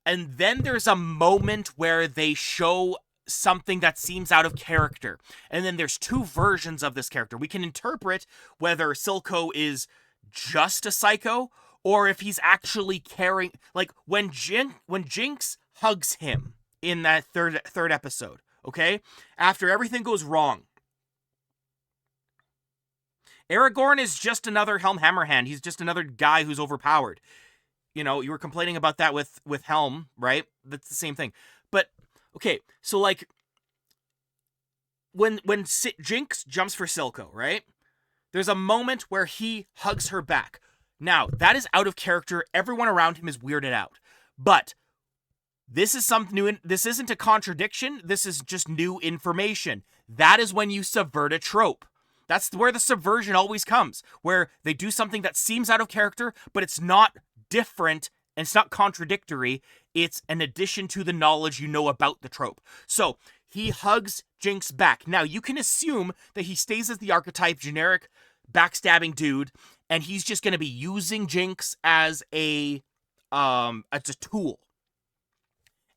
And then there's a moment where they show something that seems out of character. And then there's two versions of this character. We can interpret whether Silco is just a psycho, or if he's actually caring. Like when Jinx hugs him in that third episode, okay? After everything goes wrong. Aragorn is just another Helm Hammerhand. He's just another guy who's overpowered. You were complaining about that with Helm, right? That's the same thing. But, okay, so like, when Jinx jumps for Silco, right? There's a moment where he hugs her back. Now, that is out of character. Everyone around him is weirded out. But this is something new. This isn't a contradiction. This is just new information. That is when you subvert a trope. That's where the subversion always comes, where they do something that seems out of character, but it's not different and it's not contradictory. It's an addition to the knowledge you know about the trope. So he hugs Jinx back. Now, you can assume that he stays as the archetype, generic, backstabbing dude, and he's just going to be using Jinx as a tool.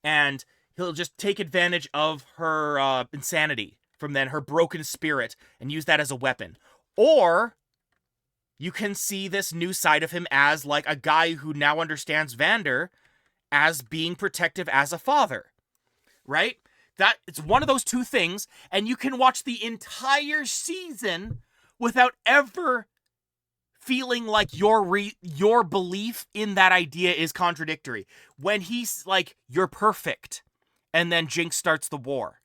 And he'll just take advantage of her insanity from then, her broken spirit, and use that as a weapon. Or you can see this new side of him as like a guy who now understands Vander as being protective as a father, right? That it's one of those two things, and you can watch the entire season without ever feeling like your belief in that idea is contradictory. When he's like, you're perfect, and then Jinx starts the war.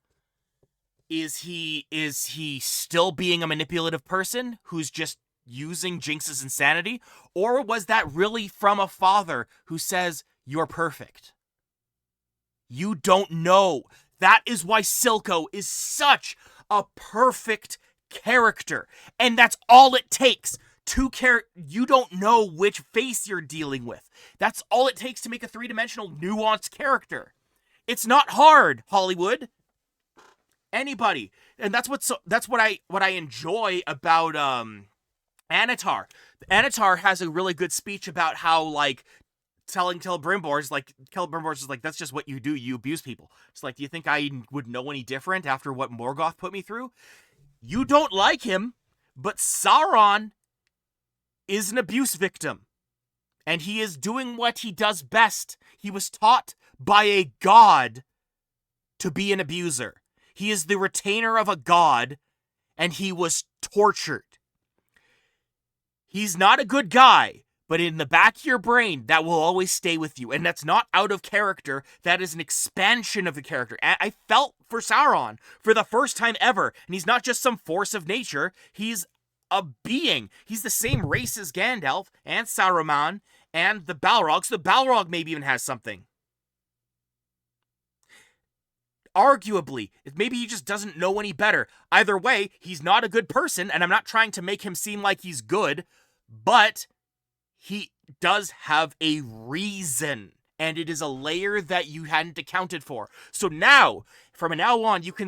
Is he still being a manipulative person who's just using Jinx's insanity? Or was that really from a father who says, you're perfect? You don't know. That is why Silco is such a perfect character. And that's all it takes. You don't know which face you're dealing with. That's all it takes to make a three-dimensional, nuanced character. It's not hard, Hollywood. Anybody. And that's what I enjoy about Anatar. Anatar has a really good speech about how, like, telling Celebrimbor's is like, that's just what you do. You abuse people. It's like, do you think I would know any different after what Morgoth put me through? You don't like him, but Sauron is an abuse victim. And he is doing what he does best. He was taught by a god to be an abuser. He is the retainer of a god, and he was tortured. He's not a good guy, but in the back of your brain, that will always stay with you. And that's not out of character. That is an expansion of the character. I felt for Sauron for the first time ever. And he's not just some force of nature. He's a being. He's the same race as Gandalf and Saruman and the Balrog. So the Balrog maybe even has something. Arguably, maybe he just doesn't know any better. Either way, he's not a good person, and I'm not trying to make him seem like he's good, but he does have a reason, and it is a layer that you hadn't accounted for. So now, from now on, you can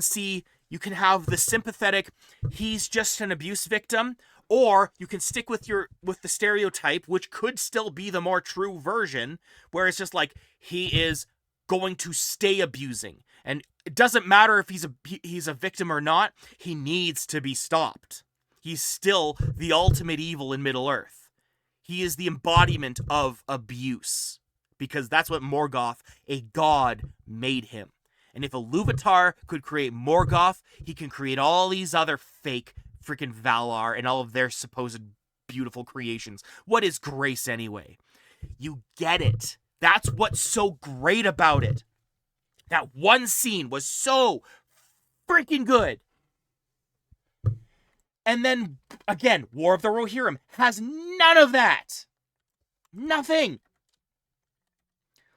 have the sympathetic, he's just an abuse victim, or you can stick with the stereotype, which could still be the more true version, where it's just like, he is going to stay abusing. And it doesn't matter if he's a victim or not, he needs to be stopped. He's still the ultimate evil in Middle-earth. He is the embodiment of abuse, because that's what Morgoth, a god, made him. And if Iluvatar could create Morgoth, he can create all these other fake freaking Valar and all of their supposed beautiful creations. What is grace anyway? You get it. That's what's so great about it. That one scene was so freaking good. And then, again, War of the Rohirrim has none of that. Nothing.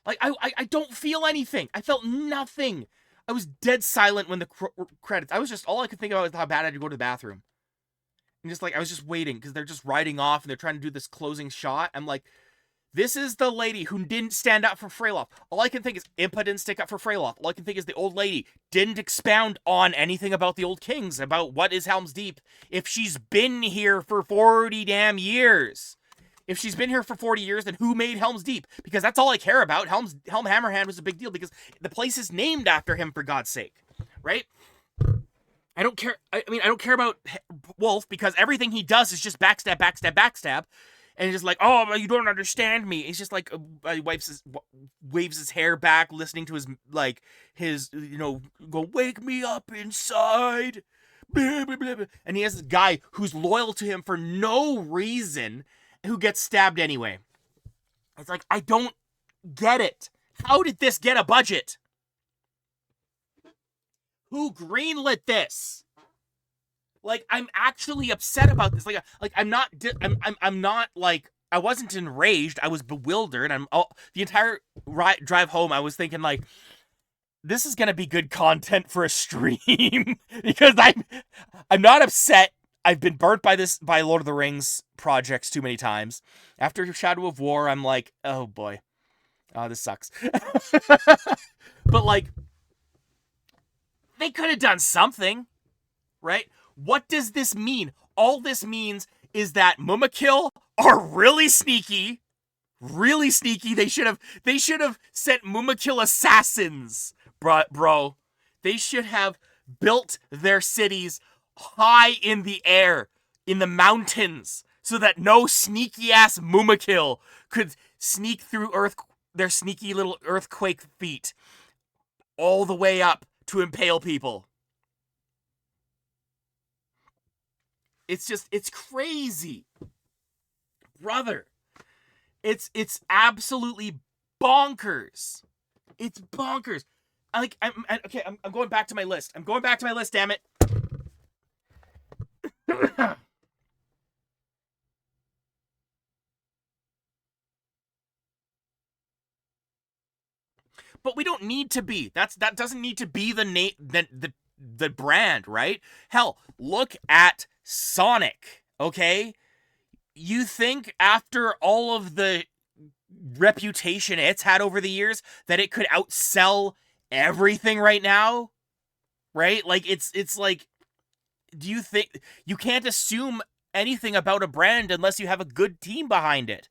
Like, I don't feel anything. I felt nothing. I was dead silent when the credits. All I could think about was how bad I had to go to the bathroom. And just like, I was just waiting, because they're just riding off and they're trying to do this closing shot. I'm like, this is the lady who didn't stand up for Freyloth. All I can think is Impa didn't stick up for Freyloth. All I can think is the old lady didn't expound on anything about the old kings, about what is Helm's Deep, if she's been here for 40 damn years. If she's been here for 40 years, then who made Helm's Deep? Because that's all I care about. Helm Hammerhand was a big deal because the place is named after him, for God's sake. Right? I don't care. I don't care about Wolf, because everything he does is just backstab, backstab, backstab. And he's just like, oh, you don't understand me. He's just like, waves his hair back, listening to his, go, wake me up inside. Blah, blah, blah, blah. And he has this guy who's loyal to him for no reason, who gets stabbed anyway. It's like, I don't get it. How did this get a budget? Who greenlit this? Like, I'm actually upset about this. I'm not like, I wasn't enraged. I was bewildered. The entire drive home, I was thinking, like, this is gonna be good content for a stream. Because I'm not upset. I've been burnt by Lord of the Rings projects too many times. After Shadow of War, I'm like, oh boy. Oh, this sucks. But, like, they could have done something, right? What does this mean? All this means is that Mumakil are really sneaky. Really sneaky. They should have sent Mumakil assassins, bro. They should have built their cities high in the air, in the mountains, so that no sneaky-ass Mumakil could sneak through their sneaky little earthquake feet all the way up to impale people. It's crazy. Brother. It's absolutely bonkers. It's bonkers. I'm going back to my list. Damn it. But we don't need to be. That doesn't need to be the name, the brand, right? Hell, look at Sonic, okay? You think after all of the reputation it's had over the years that it could outsell everything right now? Right? Like it's like, do you think you can't assume anything about a brand unless you have a good team behind it?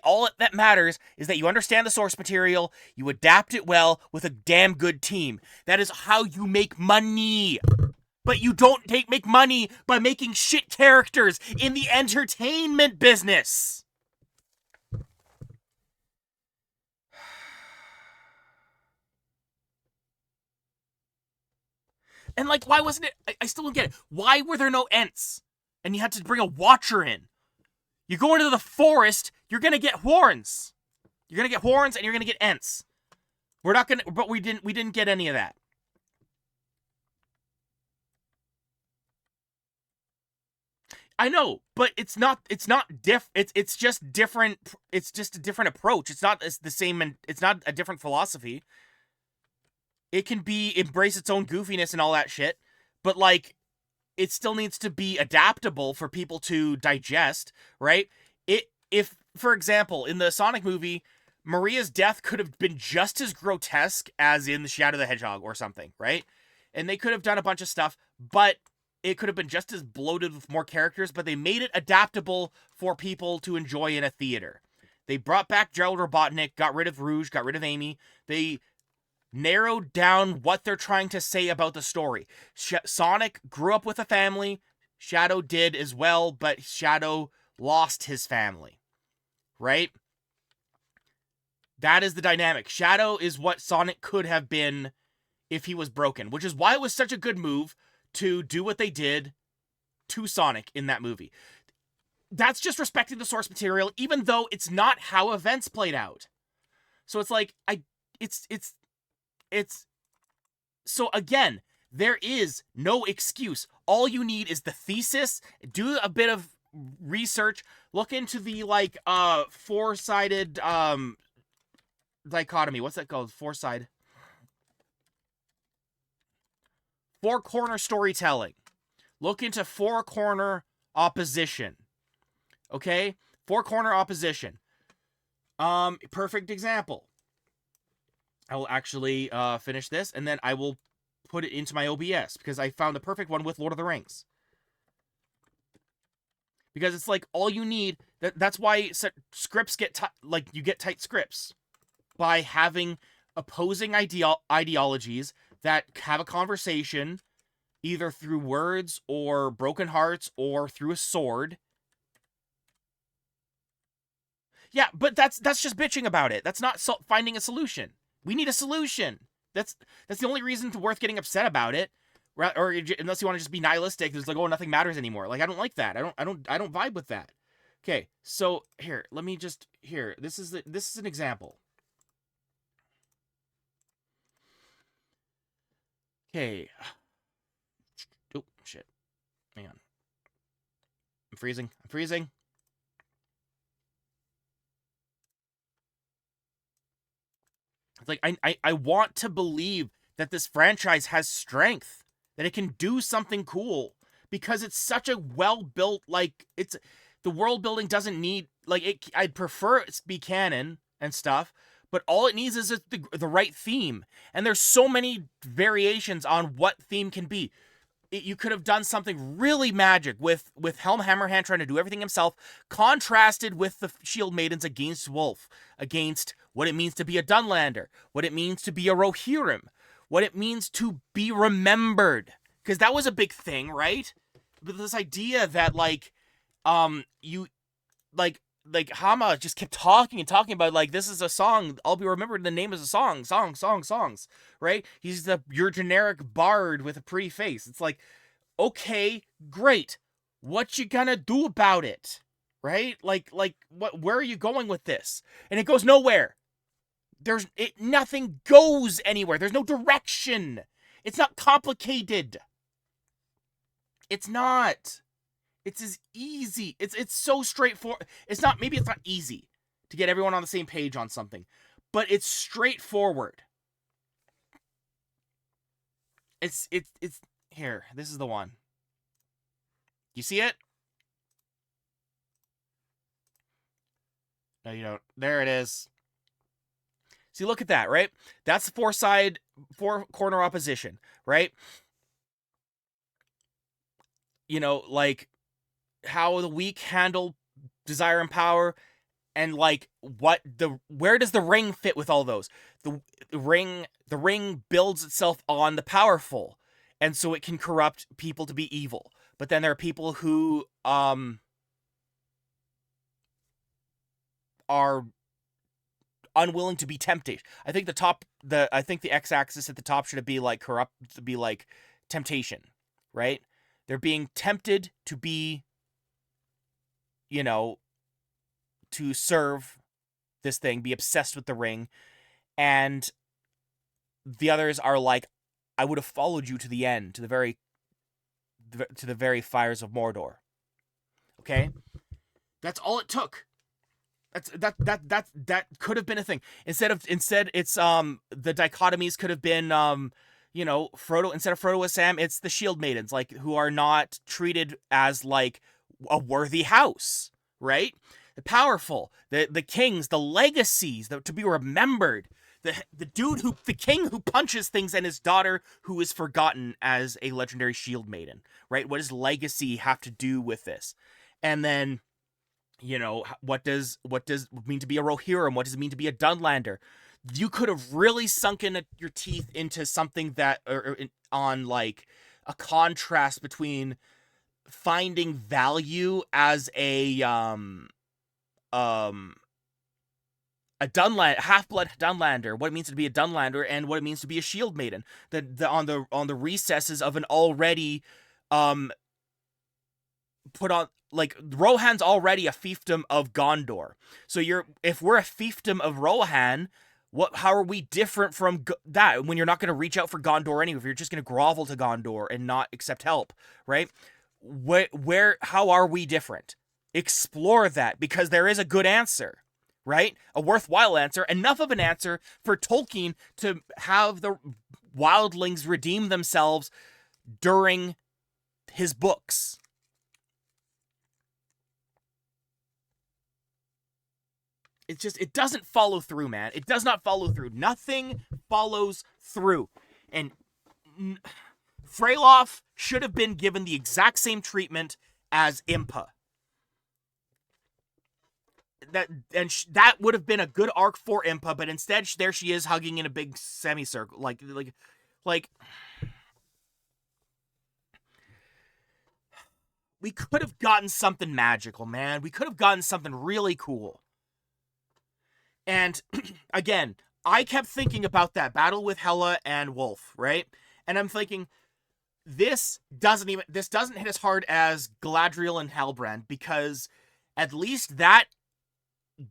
All that matters is that you understand the source material, you adapt it well with a damn good team. That is how you make money. But you don't make money by making shit characters in the entertainment business. And like, why wasn't it? I still don't get it. Why were there no Ents? And you had to bring a Watcher in. You go into the forest, you're gonna get horns. You're gonna get horns and you're gonna get Ents. We're not gonna, but we didn't get any of that. I know, but it's just different. It's just a different approach. It's not the same, and it's not a different philosophy. It can embrace its own goofiness and all that shit, but like, it still needs to be adaptable for people to digest, right? If, for example, in the Sonic movie, Maria's death could have been just as grotesque as in the Shadow the Hedgehog or something, right? And they could have done a bunch of stuff, but it could have been just as bloated with more characters, but they made it adaptable for people to enjoy in a theater. They brought back Gerald Robotnik, got rid of Rouge, got rid of Amy. They narrowed down what they're trying to say about the story. Sonic grew up with a family. Shadow did as well, but Shadow lost his family. Right? That is the dynamic. Shadow is what Sonic could have been if he was broken, which is why it was such a good move to do what they did to Sonic in that movie. That's just respecting the source material, even though it's not how events played out. So it's like, so again, there is no excuse. All you need is the thesis, do a bit of research, look into the, like, four-sided, dichotomy. What's that called? Four-corner storytelling. Look into four-corner opposition. Okay? Four-corner opposition. Perfect example. I will actually finish this, and then I will put it into my OBS, because I found the perfect one with Lord of the Rings. Because it's like, all you need, that's why scripts get, like, you get tight scripts. By having opposing ideologies that have a conversation, either through words, or broken hearts, or through a sword. Yeah, but that's just bitching about it. That's not finding a solution. We need a solution. That's the only reason worth getting upset about it, or unless you want to just be nihilistic. It's like, oh, nothing matters anymore. Like, I don't like that. I don't vibe with that. Okay, so here, let me just This is an example. Okay. Oh shit. Hang on. I'm freezing. It's like, I want to believe that this franchise has strength, that it can do something cool, because it's such a well-built, like, the world building doesn't need, like, I'd prefer it be canon and stuff, but all it needs is the right theme. And there's so many variations on what theme can be. You could have done something really magic with Helm Hammerhand trying to do everything himself, contrasted with the Shield Maidens against Wolf, against what it means to be a Dunlander, what it means to be a Rohirrim, what it means to be remembered. Because that was a big thing, right? But this idea that, like, Hama just kept talking about, like, this is a song, I'll be remembered, the name is a songs, right? He's your generic bard with a pretty face. It's like, okay, great. What you gonna do about it? Right? Like, where are you going with this? And it goes nowhere. Nothing goes anywhere. There's no direction. It's not complicated. It's not. It's as easy. It's so straightforward. Maybe it's not easy to get everyone on the same page on something, but it's straightforward. It's here. This is the one. You see it? No, you don't. There it is. See, look at that, right? That's the four corner opposition, right? You know, like how the weak handle desire and power, and like where does the ring fit with all those? The ring builds itself on the powerful, and so it can corrupt people to be evil. But then there are people who are unwilling to be tempted. I think the x-axis at the top should be like corrupt, to be like temptation, right? They're being tempted to be, you know, to serve this thing, be obsessed with the ring, and the others are like, I would have followed you to the end, to the very fires of Mordor. Okay, that's all it took. That could have been a thing. Instead it's the dichotomies could have been Frodo, instead of Frodo with Sam, it's the Shield Maidens, like, who are not treated as like a worthy house, right? The powerful, the kings, the legacies to be remembered. The king who punches things, and his daughter who is forgotten as a legendary Shield Maiden, right? What does legacy have to do with this? And then, what does it mean to be a Rohirrim? What does it mean to be a Dunlander? You could have really sunk in your teeth into something that, on like a contrast between finding value as a half-blood Dunlander, what it means to be a Dunlander, and what it means to be a Shield Maiden. On the recesses of an already put on, like, Rohan's already a fiefdom of Gondor. So if we're a fiefdom of Rohan, how are we different from that, when you're not going to reach out for Gondor anyway? If you're just going to grovel to Gondor and not accept help, right? How are we different? Explore that, because there is a good answer, right? A worthwhile answer, enough of an answer for Tolkien to have the wildlings redeem themselves during his books. It doesn't follow through, man. It does not follow through. Nothing follows through. And Freylof should have been given the exact same treatment as Impa. That would have been a good arc for Impa, but instead there she is hugging in a big semicircle, like we could have gotten something magical, man. We could have gotten something really cool. And again, I kept thinking about that battle with Hela and Wolf, right? And I'm thinking, this doesn't hit as hard as Galadriel and Halbrand, because at least that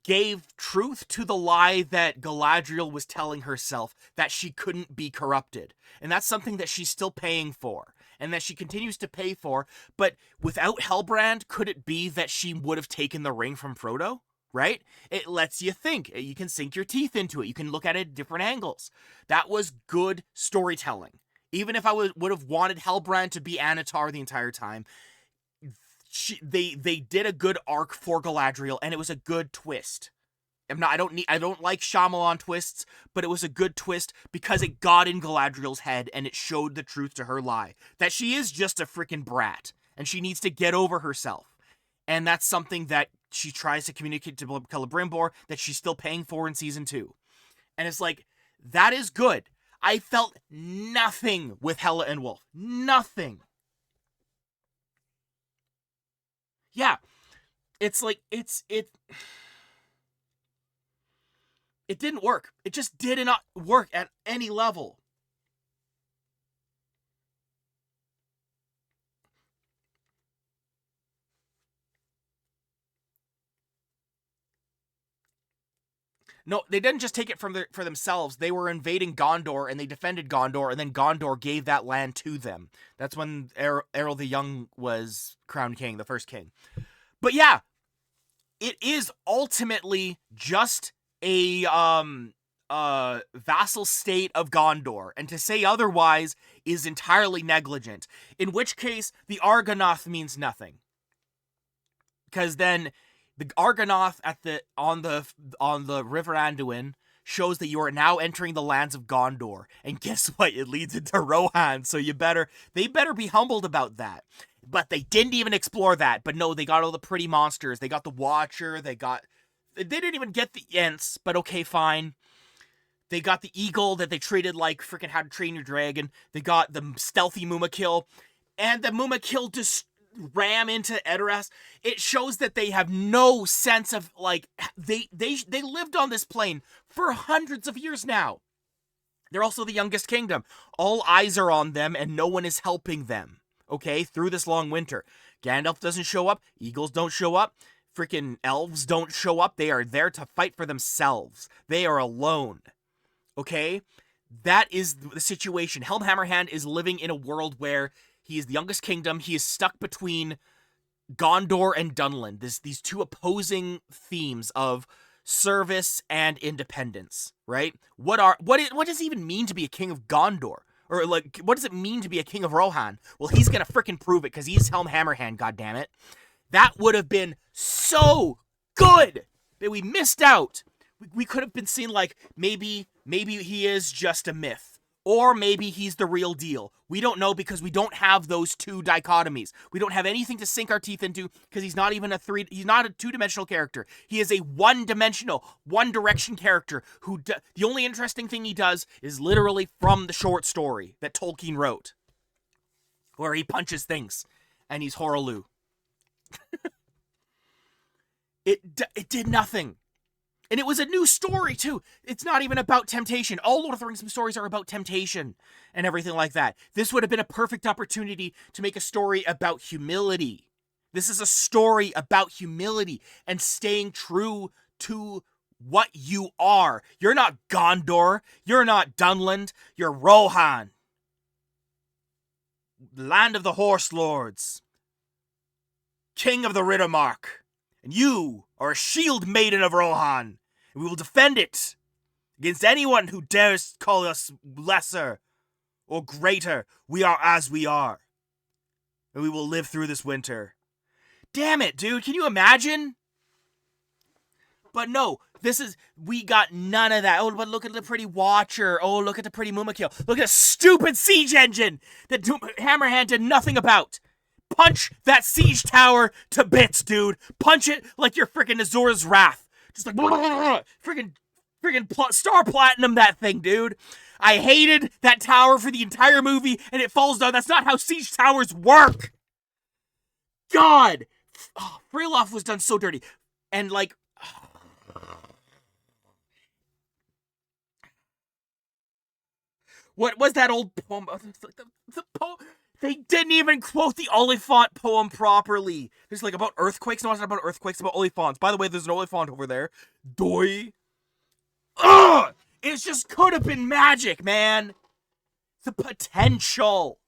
gave truth to the lie that Galadriel was telling herself, that she couldn't be corrupted. And that's something that she's still paying for, and that she continues to pay for. But without Halbrand, could it be that she would have taken the ring from Frodo? Right? It lets you think. You can sink your teeth into it. You can look at it at different angles. That was good storytelling. Even if I would have wanted Halbrand to be Anatar the entire time, they did a good arc for Galadriel, and it was a good twist. I don't like Shyamalan twists, but it was a good twist because it got in Galadriel's head and it showed the truth to her lie, that she is just a freaking brat and she needs to get over herself. And that's something that she tries to communicate to Celebrimbor, that she's still paying for in season 2. And it's like, that is good. I felt nothing with Hela and Wolf. Nothing. Yeah. It's like, it didn't work. It just did not work at any level. No, they didn't just take it for themselves. They were invading Gondor, and they defended Gondor, and then Gondor gave that land to them. That's when Errol the Young was crowned king, the first king. But yeah, it is ultimately just a vassal state of Gondor, and to say otherwise is entirely negligent. In which case, the Argonath means nothing, because then the Argonath on the River Anduin shows that you are now entering the lands of Gondor, and guess what? It leads into Rohan, so they better be humbled about that. But they didn't even explore that. But no, they got all the pretty monsters. They got the Watcher. They didn't even get the Ents, but okay, fine. They got the Eagle that they treated like freaking How to Train Your Dragon. They got the stealthy Mumakil, and the Mumakil just ram into Edoras. It shows that they have no sense of, like, they lived on this plane for hundreds of years now. They're also the youngest kingdom. All eyes are on them, and no one is helping them, okay, through this long winter. Gandalf doesn't show up. Eagles don't show up. Freaking elves don't show up. They are there to fight for themselves. They are alone, okay? That is the situation. Helm Hammerhand is living in a world where he is the youngest kingdom. He is stuck between Gondor and Dunland. These two opposing themes of service and independence, right? What does it even mean to be a king of Gondor? Or, like, what does it mean to be a king of Rohan? Well, he's gonna frickin' prove it, because he's Helm Hammerhand, goddammit. That would have been so good, but we missed out. We could have been seen like, maybe he is just a myth. Or maybe he's the real deal. We don't know, because we don't have those two dichotomies. We don't have anything to sink our teeth into, because he's not even he's not a two-dimensional character. He is a one-dimensional, one-direction character who the only interesting thing he does is literally from the short story that Tolkien wrote, where he punches things and he's Horaloo. It did nothing. And it was a new story, too. It's not even about temptation. All Lord of the Rings stories are about temptation and everything like that. This would have been a perfect opportunity to make a story about humility. This is a story about humility and staying true to what you are. You're not Gondor. You're not Dunland. You're Rohan. Land of the Horse Lords. King of the Riddermark. And you are a shield maiden of Rohan, and we will defend it against anyone who dares call us lesser or greater. We are as we are, and we will live through this winter. Damn it, dude, can you imagine? But no, we got none of that. Oh, but look at the pretty Watcher. Oh, look at the pretty Mumakil. Look at the stupid siege engine that Hammerhand did nothing about. Punch that siege tower to bits, dude. Punch it like you're freaking Azor's Wrath. Just like, freaking Star Platinum that thing, dude. I hated that tower for the entire movie, and it falls down. That's not how siege towers work. God. Oh, Freelof was done so dirty. And, like, what was that old poem? The poem. They didn't even quote the Oliphant poem properly. There's like about earthquakes. No, it's not about earthquakes, about Oliphants. By the way, there's an Oliphant over there. Doi. Ugh! It just could have been magic, man. The potential.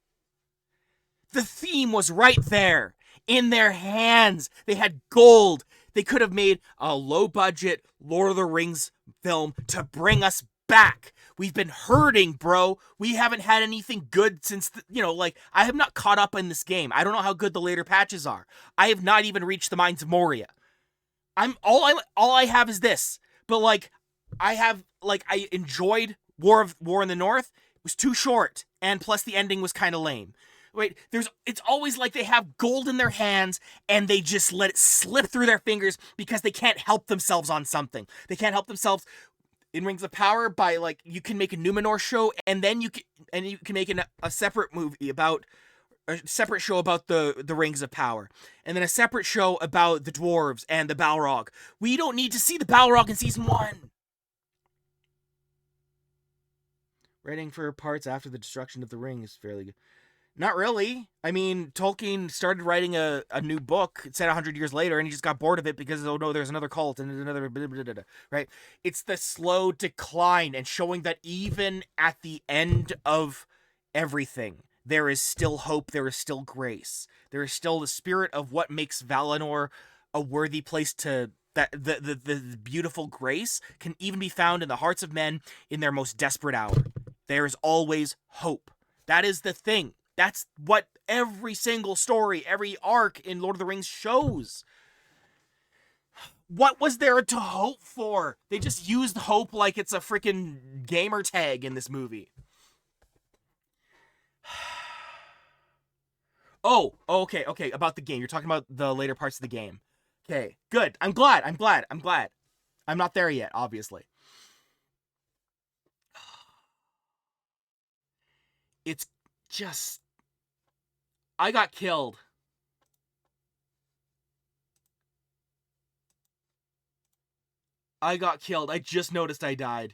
The theme was right there. In their hands. They had gold. They could have made a low-budget Lord of the Rings film to bring us back. We've been hurting, bro. We haven't had anything good since, I have not caught up in this game. I don't know how good the later patches are. I have not even reached the Mines of Moria. All I have is this. But, I enjoyed War in the North. It was too short. And plus the ending was kind of lame. Wait, it's always like they have gold in their hands and they just let it slip through their fingers because they can't help themselves on something. They can't help themselves in Rings of Power by, you can make a Numenor show, and then you can make a separate movie about a separate show about the Rings of Power, and then a separate show about the dwarves and the Balrog. We don't need to see the Balrog in season 1. Writing for parts after the destruction of the ring is fairly good. Not really. I mean, Tolkien started writing a new book, it said 100 years later, and he just got bored of it because, oh no, there's another cult and another blah, blah, blah, blah, right? It's the slow decline and showing that even at the end of everything, there is still hope, there is still grace. There is still the spirit of what makes Valinor a worthy place to that the beautiful grace can even be found in the hearts of men in their most desperate hour. There is always hope. That is the thing. That's what every single story, every arc in Lord of the Rings shows. What was there to hope for? They just used hope like it's a freaking gamer tag in this movie. Oh, okay. About the game. You're talking about the later parts of the game. Okay, good. I'm glad. I'm not there yet, obviously. It's just... I got killed. I just noticed I died.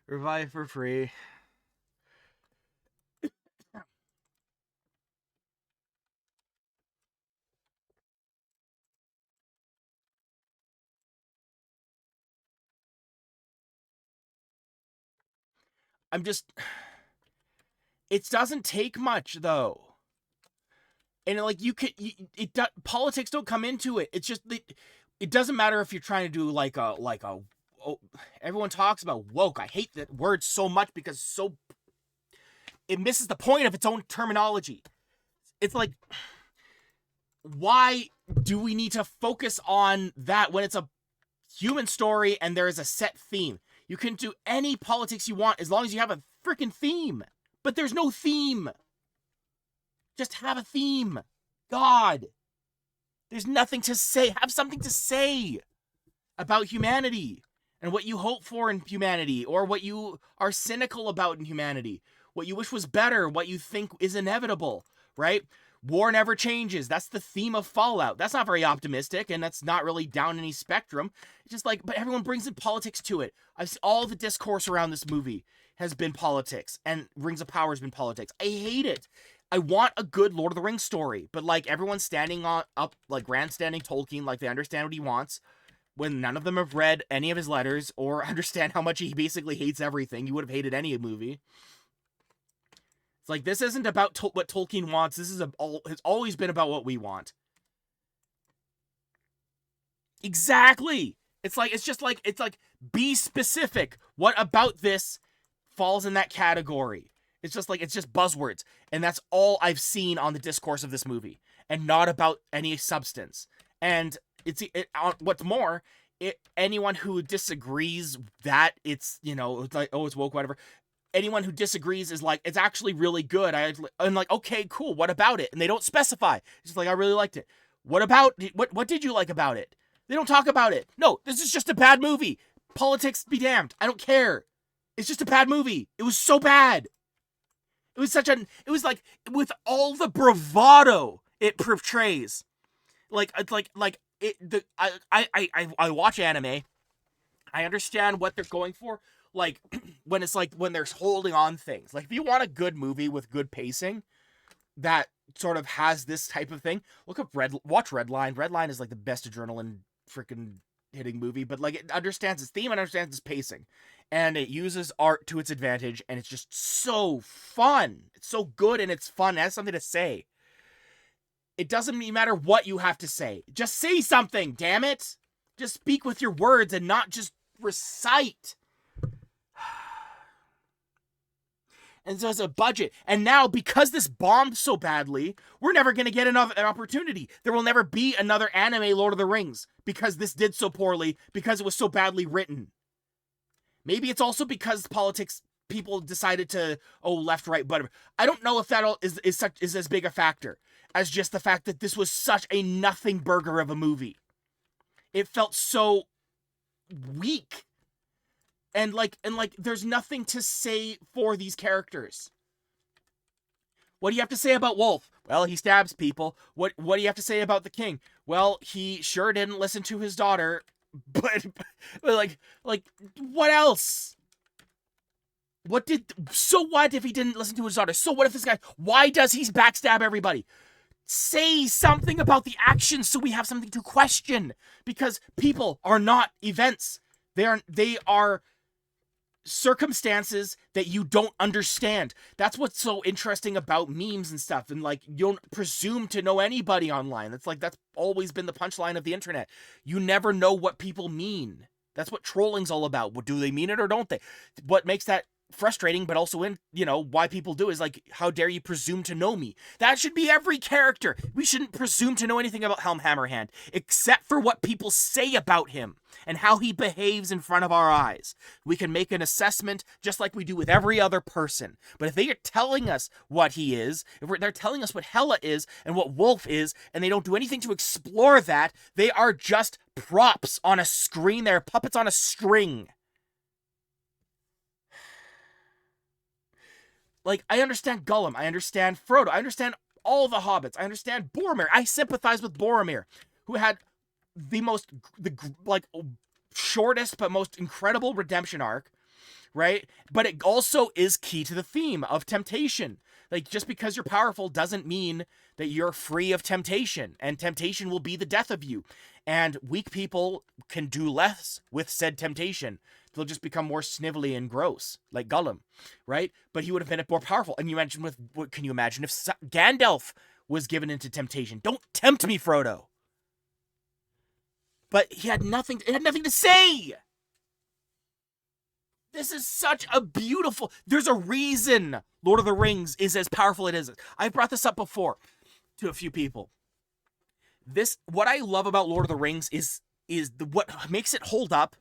Revive for free. I'm just... It doesn't take much, though. And, like, politics don't come into it. It's just... It doesn't matter if you're trying to do, like a... everyone talks about woke. I hate that word so much because it misses the point of its own terminology. It's like... Why do we need to focus on that when it's a human story and there is a set theme? You can do any politics you want as long as you have a freaking theme. But there's no theme. Just have a theme. God. There's nothing to say. Have something to say about humanity and what you hope for in humanity, or what you are cynical about in humanity, what you wish was better, what you think is inevitable, right? War never changes. That's the theme of Fallout. That's not very optimistic, and that's not really down any spectrum. It's just like, but everyone brings in politics to it. All the discourse around this movie has been politics, and Rings of Power has been politics. I hate it. I want a good Lord of the Rings story, but like everyone's standing up, like grandstanding Tolkien, like they understand what he wants, when none of them have read any of his letters or understand how much he basically hates everything. You would have hated any movie. It's like, this isn't about what Tolkien wants. This is has always been about what we want. Exactly. It's like be specific. What about this falls in that category? It's just buzzwords, and that's all I've seen on the discourse of this movie, and not about any substance. And what's more, anyone who disagrees that it's, it's like, oh, it's woke, whatever. Anyone who disagrees is like, it's actually really good. I'm like, okay, cool. What about it? And they don't specify. It's just like, I really liked it. What did you like about it? They don't talk about it. No, this is just a bad movie. Politics be damned. I don't care. It's just a bad movie. It was so bad. It was like, with all the bravado it portrays. I watch anime. I understand what they're going for. Like, when they're holding on things. Like, if you want a good movie with good pacing that sort of has this type of thing, watch Redline. Redline is like the best adrenaline freaking hitting movie, but like, it understands its theme and understands its pacing. And it uses art to its advantage, and it's just so fun. It's so good and it's fun. It has something to say. It doesn't matter what you have to say. Just say something, damn it. Just speak with your words and not just recite. And so there's a budget. And now, because this bombed so badly, we're never going to get an opportunity. There will never be another anime Lord of the Rings, because this did so poorly, because it was so badly written. Maybe it's also because politics, people decided to, left, right, whatever. I don't know if that is as big a factor as just the fact that this was such a nothing burger of a movie. It felt so weak. And there's nothing to say for these characters. What do you have to say about Wolf? Well, he stabs people. What do you have to say about the king? Well, he sure didn't listen to his daughter. But what else? So what if he didn't listen to his daughter? So what if this guy, why does he backstab everybody? Say something about the actions so we have something to question. Because people are not events. They are circumstances that you don't understand. That's what's so interesting about memes and stuff. And like, you don't presume to know anybody online. That's always been the punchline of the internet. You never know what people mean. That's what trolling's all about. What, do they mean it or don't they? What makes that frustrating, but also why people do is like, how dare you presume to know me? That should be every character. We shouldn't presume to know anything about Helm Hammerhand, except for what people say about him and how he behaves in front of our eyes. We can make an assessment just like we do with every other person. But if they are telling us what he is, if they're telling us what Hela is and what Wolf is, and they don't do anything to explore that, they are just props on a screen. They're puppets on a string. Like, I understand Gollum, I understand Frodo, I understand all the hobbits, I understand Boromir. I sympathize with Boromir, who had the shortest but most incredible redemption arc, right? But it also is key to the theme of temptation. Like, just because you're powerful doesn't mean that you're free of temptation, and temptation will be the death of you. And weak people can do less with said temptation. They'll just become more snivelly and gross, like Gollum, right? But he would have been more powerful. And can you imagine if Gandalf was given into temptation? Don't tempt me, Frodo. But it had nothing to say. This is such a beautiful... There's a reason Lord of the Rings is as powerful as it is. I've brought this up before to a few people. What I love about Lord of the Rings is what makes it hold up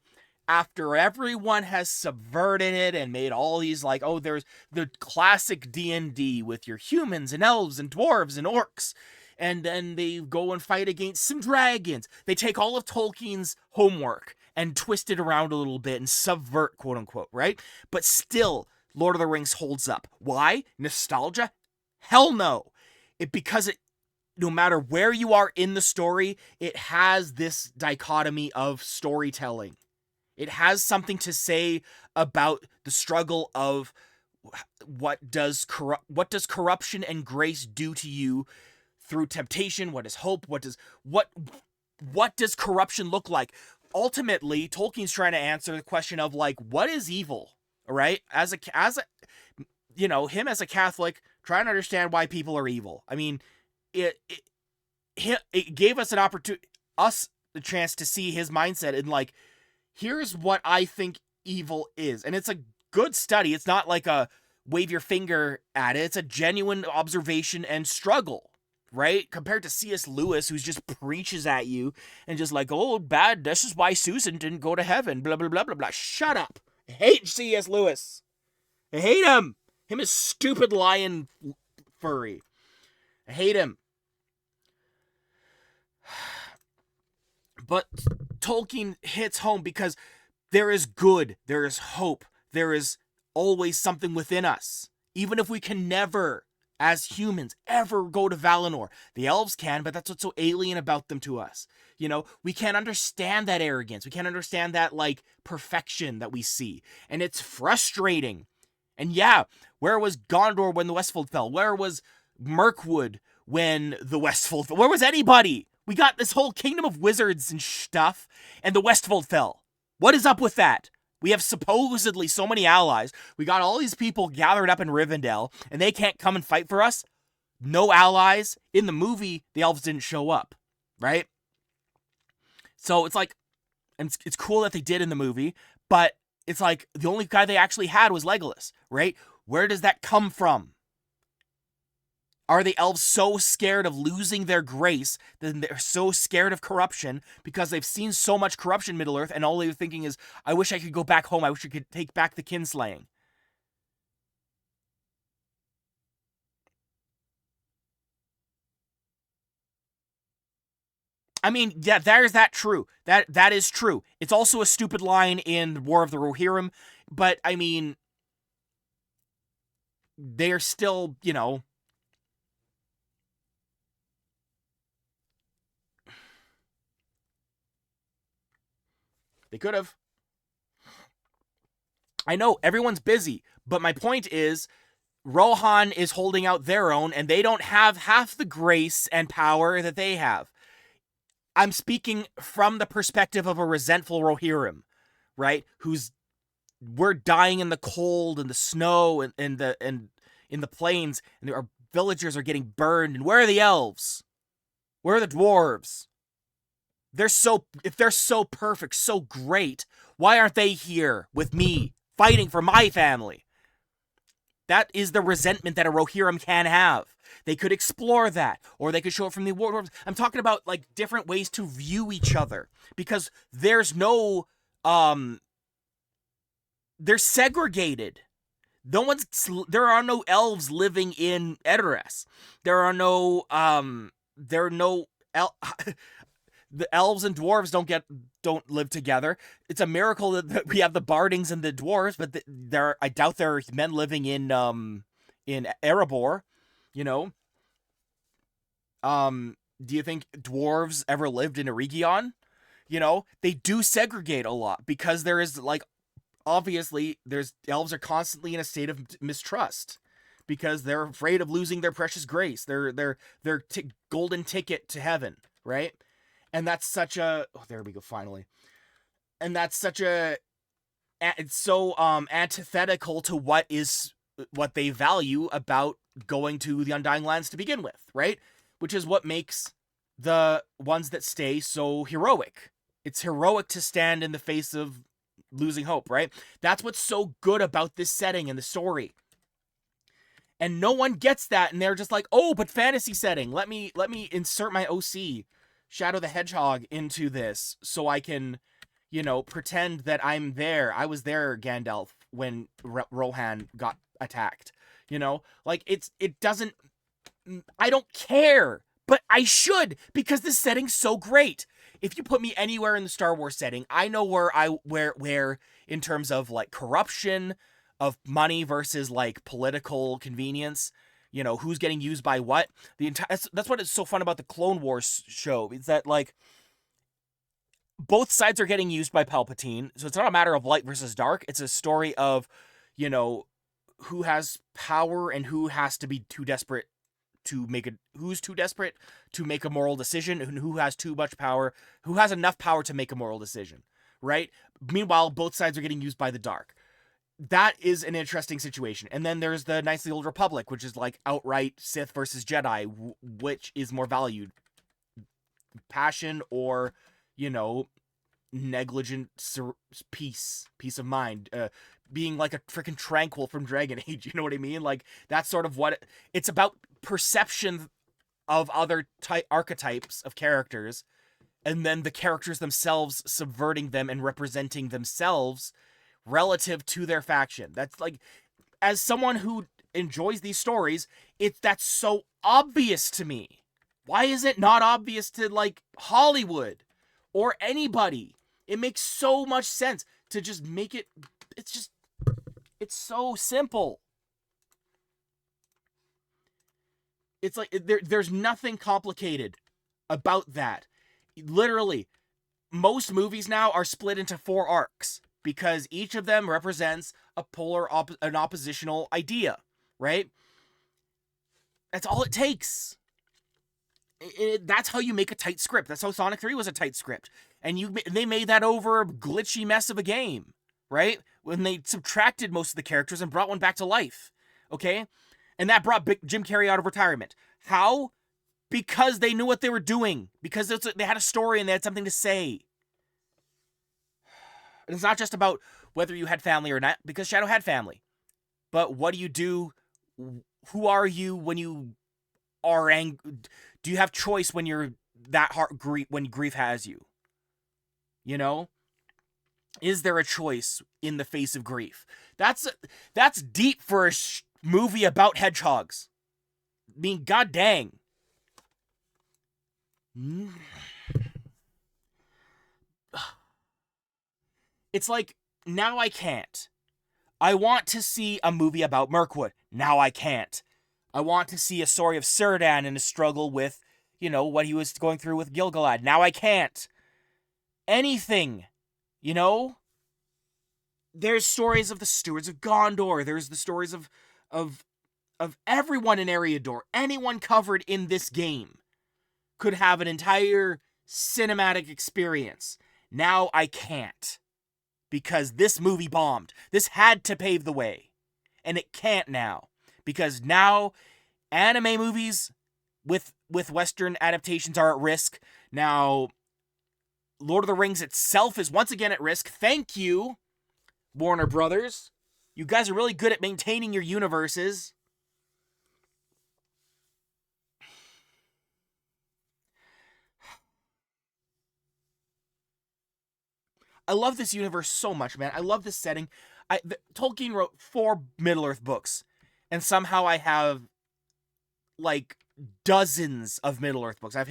after everyone has subverted it and made all these, like, oh, there's the classic D&D with your humans and elves and dwarves and orcs. And then they go and fight against some dragons. They take all of Tolkien's homework and twist it around a little bit and subvert, quote unquote, right? But still, Lord of the Rings holds up. Why? Nostalgia? Hell no. Because no matter where you are in the story, it has this dichotomy of storytelling. It has something to say about the struggle of what does corruption and grace do to you through temptation? What is hope? What does corruption look like? Ultimately, Tolkien's trying to answer the question of, like, what is evil, right? As a him as a Catholic, trying to understand why people are evil. I mean, it gave us the chance to see his mindset and, like, here's what I think evil is. And it's a good study. It's not like a wave your finger at it. It's a genuine observation and struggle, right? Compared to C.S. Lewis, who's just preaches at you and just like, oh, bad, this is why Susan didn't go to heaven, blah, blah, blah, blah, blah. Shut up. I hate C.S. Lewis. I hate him. Him is stupid lion furry. I hate him. But Tolkien hits home because there is good, there is hope, there is always something within us. Even if we can never, as humans, ever go to Valinor. The elves can, but that's what's so alien about them to us. We can't understand that arrogance. We can't understand that, like, perfection that we see. And it's frustrating. And yeah, where was Gondor when the Westfold fell? Where was Mirkwood when the Westfold fell? Where was anybody? We got this whole kingdom of wizards and stuff, and the Westfold fell. What is up with that? We have supposedly so many allies. We got all these people gathered up in Rivendell, and they can't come and fight for us? No allies? In the movie, the elves didn't show up, right? So it's like, and it's cool that they did in the movie, but it's like the only guy they actually had was Legolas, right? Where does that come from? Are the elves so scared of losing their grace that they're so scared of corruption because they've seen so much corruption in Middle-earth, and all they're thinking is, I wish I could go back home. I wish I could take back the kinslaying. I mean, yeah, there's that true. That is true. It's also a stupid line in War of the Rohirrim, but I mean, they're still, they could have. I know, everyone's busy, but my point is, Rohan is holding out their own, and they don't have half the grace and power that they have. I'm speaking from the perspective of a resentful Rohirrim, right? Who's we're dying in the cold and the snow and in the plains, and our villagers are getting burned. And where are the elves? Where are the dwarves? If they're so perfect, so great, why aren't they here with me, fighting for my family? That is the resentment that a Rohirrim can have. They could explore that, or they could show it from the dwarves. I'm talking about like different ways to view each other, because there's no they're segregated. There are no elves living in Edoras. There are no the elves and dwarves don't live together. It's a miracle that we have the bardings and the dwarves, but I doubt there are men living in Erebor, you know. Do you think dwarves ever lived in Eregion? You know, they do segregate a lot because there is like, obviously there's elves are constantly in a state of mistrust because they're afraid of losing their precious grace, their golden ticket to heaven, right? And that's such a there we go finally. And that's such a it's so antithetical to what they value about going to the Undying Lands to begin with, right? Which is what makes the ones that stay so heroic. It's heroic to stand in the face of losing hope, right? That's what's so good about this setting and the story. And no one gets that, and they're just like, "Oh, but fantasy setting. Let me insert my OC, Shadow the Hedgehog, into this so I can, pretend that I'm there. I was there, Gandalf, when Rohan got attacked. Like it doesn't. I don't care, but I should, because this setting's so great. If you put me anywhere in the Star Wars setting, I know where in terms of like corruption, of money versus like political convenience, who's getting used by what. That's what is so fun about the Clone Wars show, is that like both sides are getting used by Palpatine. So it's not a matter of light versus dark. It's a story of, who has power and who has to be too desperate who's too desperate to make a moral decision, and who has too much power, who has enough power to make a moral decision, right? Meanwhile, both sides are getting used by the dark. That is an interesting situation. And then there's the Knights of the Old Republic, which is like outright Sith versus Jedi, which is more valued, passion or, negligent peace of mind, being like a freaking tranquil from Dragon Age. You know what I mean? Like that's sort of what it's about. Perception of other archetypes of characters, and then the characters themselves subverting them and representing themselves relative to their faction. That's like, as someone who enjoys these stories, that's so obvious to me. Why is it not obvious to like Hollywood or anybody? It makes so much sense to just make it. It's so simple. It's like there's nothing complicated about that. Literally, most movies now are split into 4 arcs because each of them represents an oppositional idea, right? That's all it takes. That's how you make a tight script. That's how Sonic 3 was a tight script. And they made that over a glitchy mess of a game, right? When they subtracted most of the characters and brought one back to life, okay? And that brought Jim Carrey out of retirement. How? Because they knew what they were doing. Because they had a story and they had something to say. And it's not just about whether you had family or not, because Shadow had family. But what do you do? Who are you when you are angry? Do you have choice when you're that when grief has you? Is there a choice in the face of grief? That's deep for a movie about hedgehogs. I mean, god dang. It's like, now I can't. I want to see a movie about Mirkwood. Now I can't. I want to see a story of Círdan and his struggle with, what he was going through with Gil-galad. Now I can't. Anything. There's stories of the Stewards of Gondor. There's the stories of everyone in Eriador. Anyone covered in this game could have an entire cinematic experience. Now I can't. because this movie bombed. This had to pave the way. And it can't now. Because now anime movies with Western adaptations are at risk. Now Lord of the Rings itself is once again at risk. Thank you, Warner Brothers. You guys are really good at maintaining your universes. I love this universe so much, man. I love this setting. Tolkien wrote 4 Middle-earth books, and somehow I have, like, dozens of Middle-earth books. I have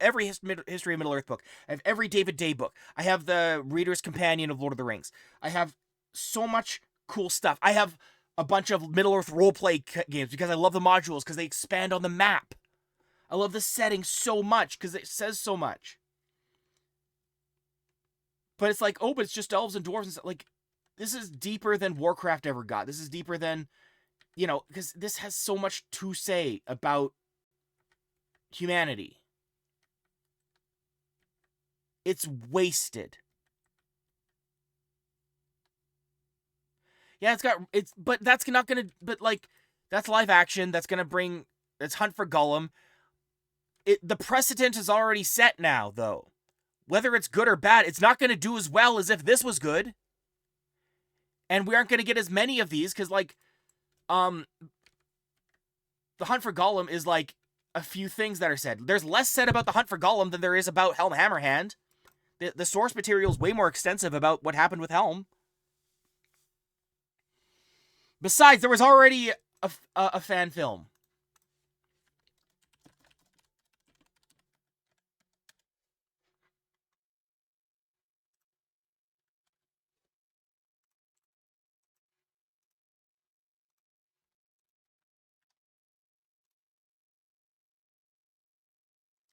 every history of Middle-earth book. I have every David Day book. I have the Reader's Companion of Lord of the Rings. I have so much cool stuff. I have a bunch of Middle-earth roleplay games because I love the modules because they expand on the map. I love the setting so much because it says so much. But it's like, oh, but it's just elves and dwarves and stuff. Like, this is deeper than Warcraft ever got. This is deeper than, because this has so much to say about humanity. It's wasted. Yeah, but that's not gonna, but like, that's live action. That's gonna bring, it's Hunt for Gollum. The precedent is already set now, though. Whether it's good or bad, it's not going to do as well as if this was good. And we aren't going to get as many of these, because, like, The Hunt for Gollum is, like, a few things that are said. There's less said about The Hunt for Gollum than there is about Helm Hammerhand. The source material is way more extensive about what happened with Helm. Besides, there was already a fan film.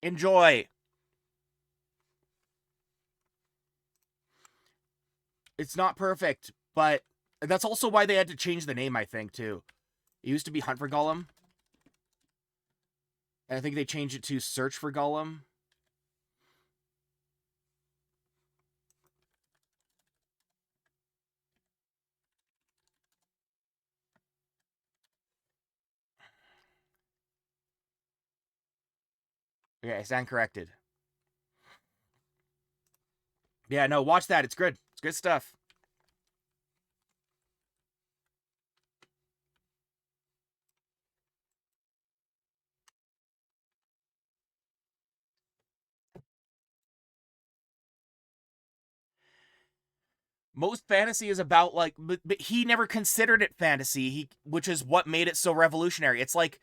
Enjoy. It's not perfect, but that's also why they had to change the name, I think, too. It used to be Hunt for Gollum. And I think they changed it to Search for Gollum. Okay, I stand corrected. Yeah, no, watch that. It's good. It's good stuff. Most fantasy is about, like, but he never considered it fantasy, which is what made it so revolutionary. It's like,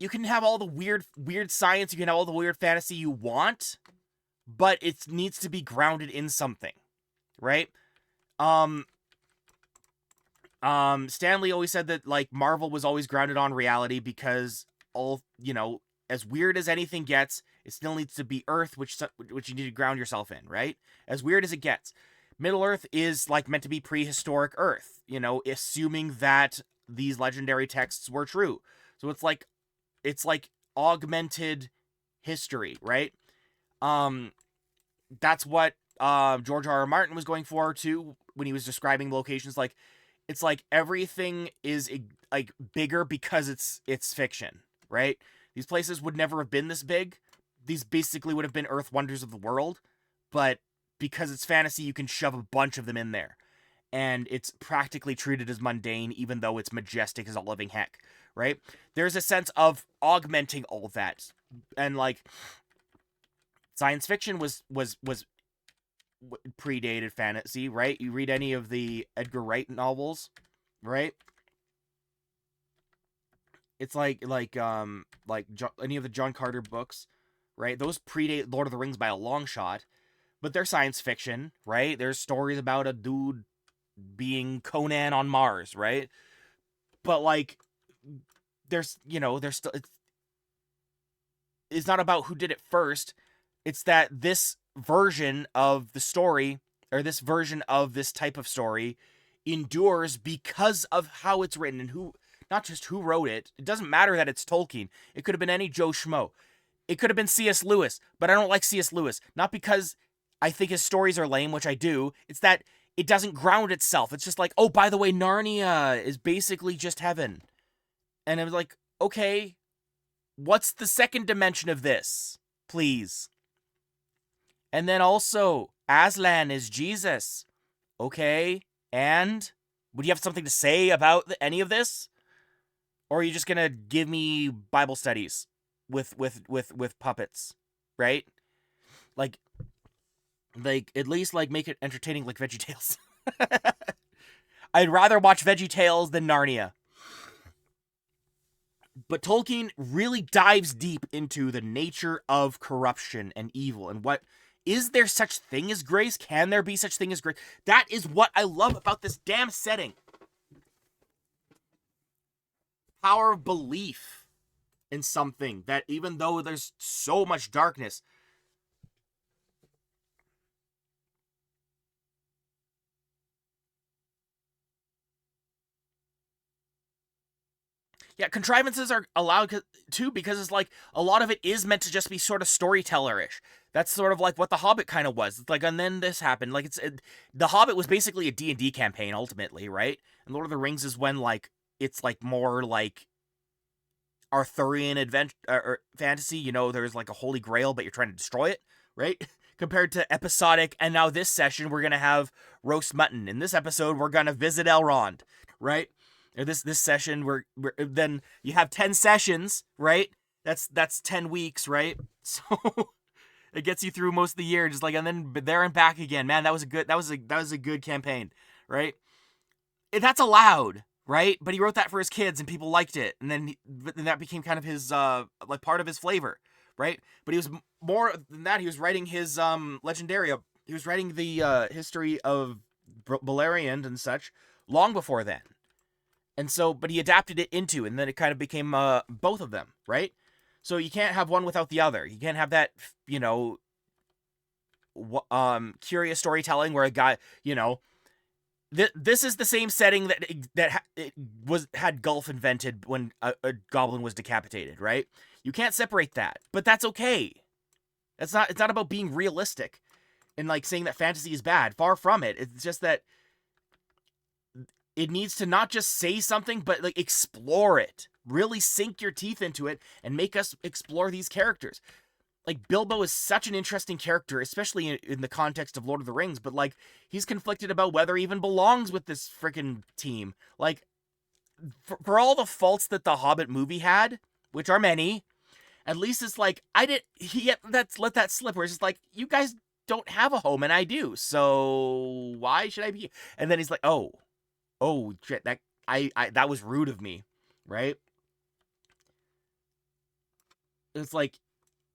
you can have all the weird science, you can have all the weird fantasy you want, but it needs to be grounded in something, right? Stan Lee always said that, like, Marvel was always grounded on reality because as weird as anything gets, it still needs to be Earth, which you need to ground yourself in, right? As weird as it gets. Middle Earth is, like, meant to be prehistoric Earth, assuming that these legendary texts were true. So it's like augmented history, right? That's what George R.R. Martin was going for too when he was describing locations. Like, it's like everything is, like, bigger because it's fiction, right? These places would never have been this big. These basically would have been Earth wonders of the world, but because it's fantasy, you can shove a bunch of them in there. And it's practically treated as mundane, even though it's majestic as a living heck, right? There's a sense of augmenting all of that. And, like, science fiction was predated fantasy, right? You read any of the Edgar Wright novels, right? It's like any of the John Carter books, right? Those predate Lord of the Rings by a long shot. But they're science fiction, right? There's stories about a dude being Conan on Mars, right? But, like, there's still, it's not about who did it first. It's that this version of the story, or this version of this type of story, endures because of how it's written and not just who wrote it. It doesn't matter that it's Tolkien. It could have been any Joe Schmo. It could have been C.S. Lewis, but I don't like C.S. Lewis. Not because I think his stories are lame, which I do. It's that it doesn't ground itself. It's just like, oh, by the way, Narnia is basically just heaven. And I was like, okay, what's the second dimension of this? Please. And then also, Aslan is Jesus. Okay, and would you have something to say about any of this? Or are you just gonna give me Bible studies with puppets, right? Like at least like make it entertaining like VeggieTales. I'd rather watch VeggieTales than Narnia. But Tolkien really dives deep into the nature of corruption and evil and what is there such thing as grace? Can there be such thing as grace? That is what I love about this damn setting. Power of belief in something that even though there's so much darkness, yeah, contrivances are allowed too because it's like a lot of it is meant to just be sort of storyteller-ish. That's sort of like what The Hobbit kind of was. It's like, and then this happened. Like The Hobbit was basically a D&D campaign ultimately, right? And Lord of the Rings is when like it's like more like Arthurian adventure or fantasy. You know, there's like a holy grail, but you're trying to destroy it, right? Compared to episodic. And now this session we're gonna have roast mutton. In this episode we're gonna visit Elrond, right? Or this session we're then you have 10 sessions, right? That's 10 weeks, right? So it gets you through most of the year, just like, and then there and back again. Man, that was a good campaign, right? That's allowed, right? But he wrote that for his kids, and people liked it, and then that became kind of his like part of his flavor, right? But he was more than that. He was writing his Legendaria. He was writing the history of Beleriand and such long before then. And so, but he adapted it into, and then it kind of became both of them, right? So you can't have one without the other. You can't have that, you know, curious storytelling where a guy, you know, this is the same setting that had Gulf invented when a goblin was decapitated, right? You can't separate that, but that's okay. It's not about being realistic and like saying that fantasy is bad. Far from it. It's just that it needs to not just say something, but like explore it. Really sink your teeth into it and make us explore these characters. Like Bilbo is such an interesting character, especially in the context of Lord of the Rings, but like he's conflicted about whether he even belongs with this freaking team. Like for all the faults that the Hobbit movie had, which are many, at least it's like let that slip where it's just like, you guys don't have a home and I do. So why should I be? And then he's like, oh shit, that was rude of me, right? It's like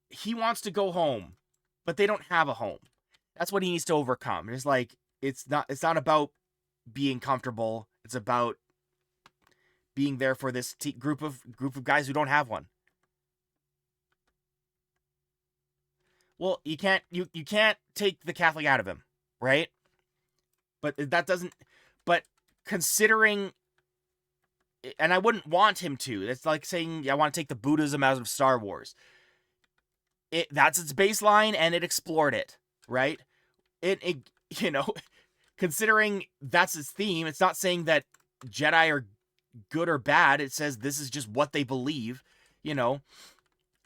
he wants to go home, but they don't have a home. That's what he needs to overcome. It's like it's not about being comfortable. It's about being there for this group of guys who don't have one. Well, you can't take the Catholic out of him, right? But that doesn't. But considering, and I wouldn't want him to. It's like saying I want to take the Buddhism out of Star Wars. That's its baseline, and it explored it, right? It you know, considering that's its theme, it's not saying that Jedi are good or bad. It says this is just what they believe, you know.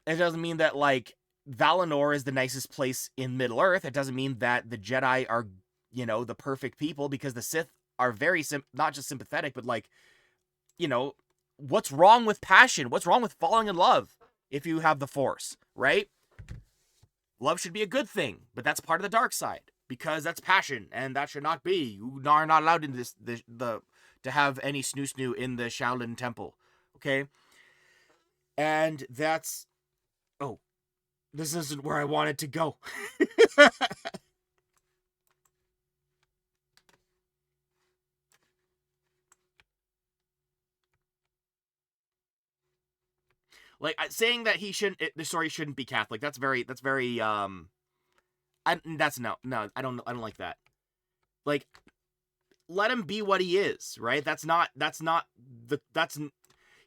It doesn't mean that like Valinor is the nicest place in Middle Earth. It doesn't mean that the Jedi are, you know, the perfect people, because the Sith are very not just sympathetic, but like, you know, what's wrong with passion? What's wrong with falling in love if you have the Force, right? Love should be a good thing, but that's part of the dark side because that's passion, and that should not be. You are not allowed in to have any snoo in the Shaolin Temple, okay? And that's, oh, this isn't where I wanted to go. Like saying that the story shouldn't be Catholic. That's very no, I don't like that. Like, let him be what he is, right?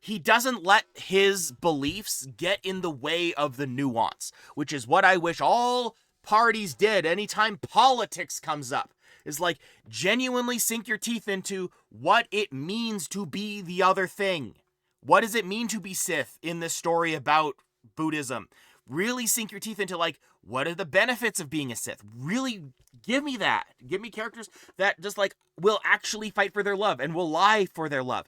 He doesn't let his beliefs get in the way of the nuance, which is what I wish all parties did, anytime politics comes up, is like genuinely sink your teeth into what it means to be the other thing. What does it mean to be Sith in this story about Buddhism? Really sink your teeth into, like, what are the benefits of being a Sith? Really give me that. Give me characters that just, like, will actually fight for their love and will lie for their love.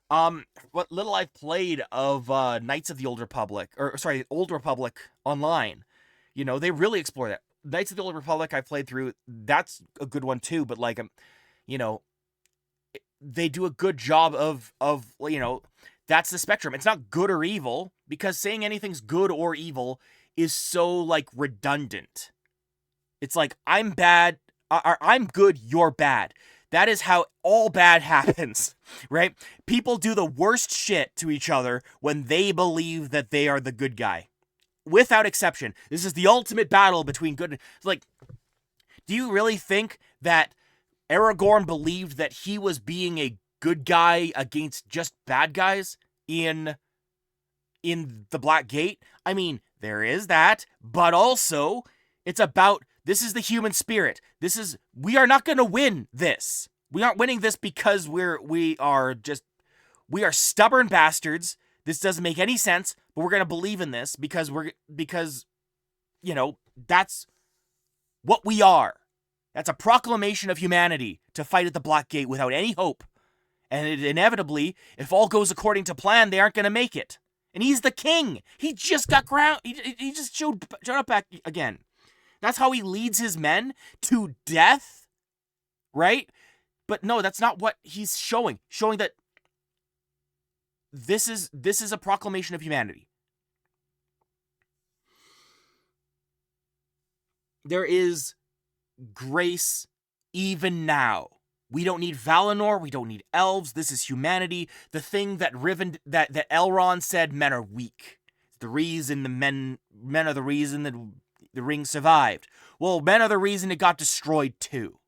What little I've played of Knights of the Old Republic, or sorry, Old Republic online, you know, they really explore that. Knights of the Old Republic I've played through, that's a good one too, but like, you know, they do a good job of, you know, that's the spectrum. It's not good or evil, because saying anything's good or evil is so, like, redundant. It's like, I'm bad, I'm good, you're bad. That is how all bad happens, right? People do the worst shit to each other when they believe that they are the good guy. Without exception. This is the ultimate battle between good and... Like, do you really think that Aragorn believed that he was being a good guy against just bad guys in the Black Gate? I mean, there is that, but also it's about, this is the human spirit. We are not going to win this. We aren't winning this because we are stubborn bastards. This doesn't make any sense, but we're going to believe in this because you know, that's what we are. That's a proclamation of humanity, to fight at the Black Gate without any hope. And inevitably, if all goes according to plan, they aren't going to make it. And he's the king. He just got crowned. He just showed up back again. That's how he leads his men to death, right? But no, that's not what he's showing. Showing that this is a proclamation of humanity. There is grace even now. We don't need Valinor. We don't need elves. This is humanity. The thing that that Elrond said, men are weak. The reason men are the reason that the ring survived. Well, men are the reason it got destroyed too.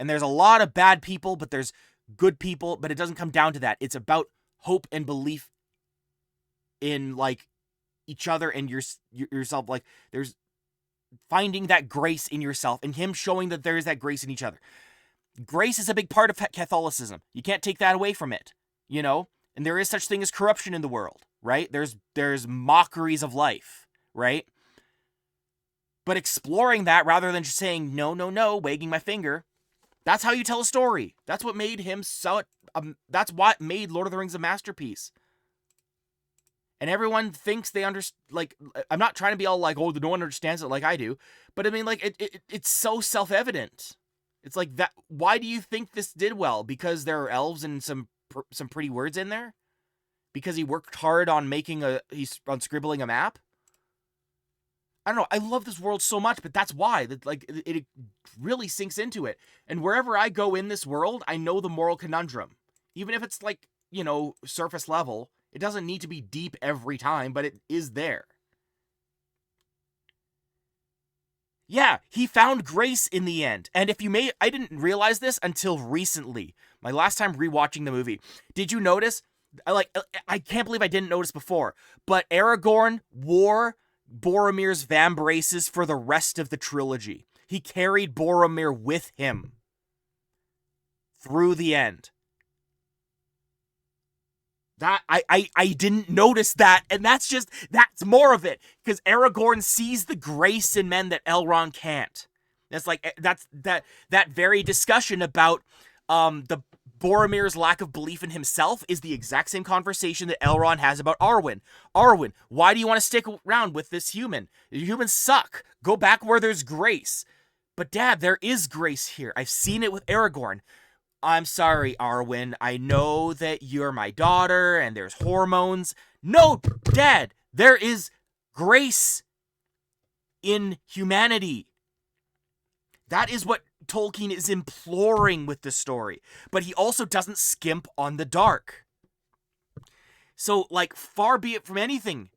And there's a lot of bad people, but there's good people, but it doesn't come down to that. It's about hope and belief in, like, each other and yourself. Like, there's finding that grace in yourself and him showing that there is that grace in each other. Grace is a big part of Catholicism. You can't take that away from it, you know? And there is such thing as corruption in the world, right? There's mockeries of life, right? But exploring that rather than just saying, no, wagging my finger, that's how you tell a story. That's what made him that's what made Lord of the Rings a masterpiece. And everyone thinks they understand, like, I'm not trying to be all like, oh, no one understands it like I do. But I mean, like, it's so self-evident. It's like that. Why do you think this did well? Because there are elves and some pretty words in there? Because he worked hard on on scribbling a map? I don't know. I love this world so much, but that's why. Like, it really sinks into it. And wherever I go in this world, I know the moral conundrum. Even if it's, like, you know, surface level. It doesn't need to be deep every time, but it is there. Yeah, he found grace in the end. And I didn't realize this until recently. My last time rewatching the movie. Did you notice? I can't believe I didn't notice before. But Aragorn wore Boromir's vambraces for the rest of the trilogy. He carried Boromir with him through the end. That I didn't notice that, and that's more of it, because Aragorn sees the grace in men that Elrond can't. That's that very discussion about the Boromir's lack of belief in himself is the exact same conversation that Elrond has about Arwen. Arwen, why do you want to stick around with this human? Humans suck. Go back where there's grace. But Dad, there is grace here. I've seen it with Aragorn. I'm sorry, Arwen. I know that you're my daughter and there's hormones. No, Dad, there is grace in humanity. That is what Tolkien is imploring with this story. But he also doesn't skimp on the dark. So, like, far be it from anything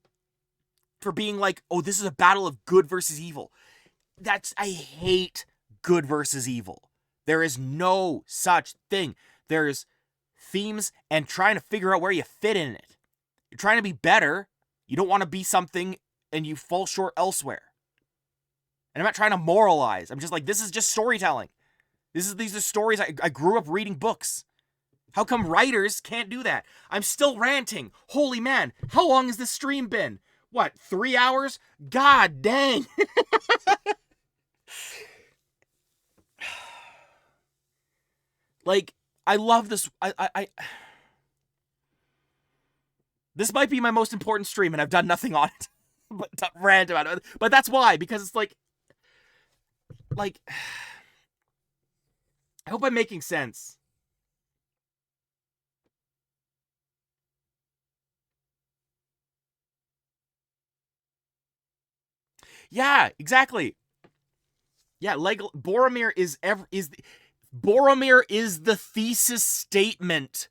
for being like, oh, this is a battle of good versus evil. I hate good versus evil. There is no such thing. There's themes and trying to figure out where you fit in it. You're trying to be better. You don't want to be something and you fall short elsewhere. And I'm not trying to moralize. I'm just like, this is just storytelling. These are stories. I grew up reading books. How come writers can't do that? I'm still ranting. Holy man, how long has this stream been? What, 3 hours? God dang. Like, I love this. This might be my most important stream, and I've done nothing on it. But rant about it. But that's why, because it's like, I hope I'm making sense. Yeah, exactly. Yeah, Boromir Boromir is the thesis statement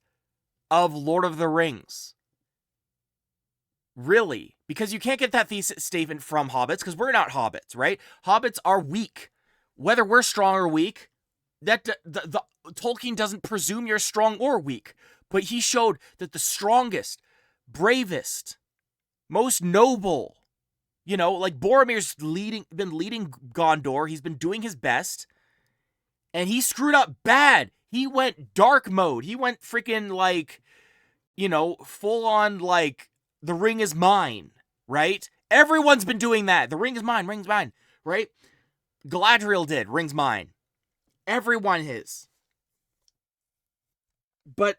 of Lord of the Rings. Really, because you can't get that thesis statement from hobbits, because we're not hobbits, right? Hobbits are weak. Whether we're strong or weak, that the Tolkien doesn't presume you're strong or weak, but he showed that the strongest, bravest, most noble, like Boromir's been leading Gondor. He's been doing his best, and he screwed up bad. He went dark mode. He went freaking full on the ring is mine, right? Everyone's been doing that. The ring is mine, right? Galadriel did, ring's mine. Everyone is. But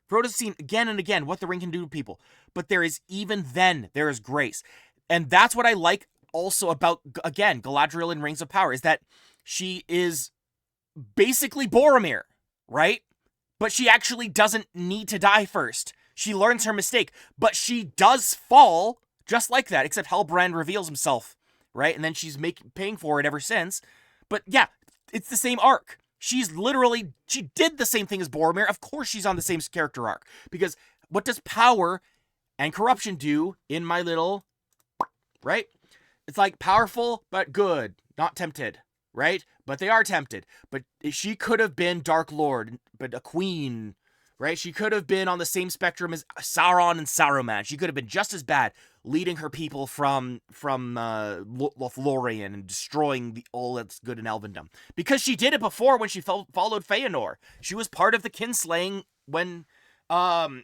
Frodo's seen again and again what the ring can do to people. But there is grace. And that's what I like also about, again, Galadriel in Rings of Power, is that she is basically Boromir, right? But she actually doesn't need to die first. She learns her mistake, but she does fall just like that, except Halbrand reveals himself, right? And then she's paying for it ever since. But yeah, it's the same arc. She did the same thing as Boromir. Of course she's on the same character arc. Because what does power and corruption do in my little, right? It's like powerful, but good, not tempted, right? But they are tempted. But she could have been Dark Lord, but a queen, right? She could have been on the same spectrum as Sauron and Saruman. She could have been just as bad, leading her people from Lothlorien and destroying all that's good in Elvendom. Because she did it before when she followed Feanor. She was part of the kinslaying when the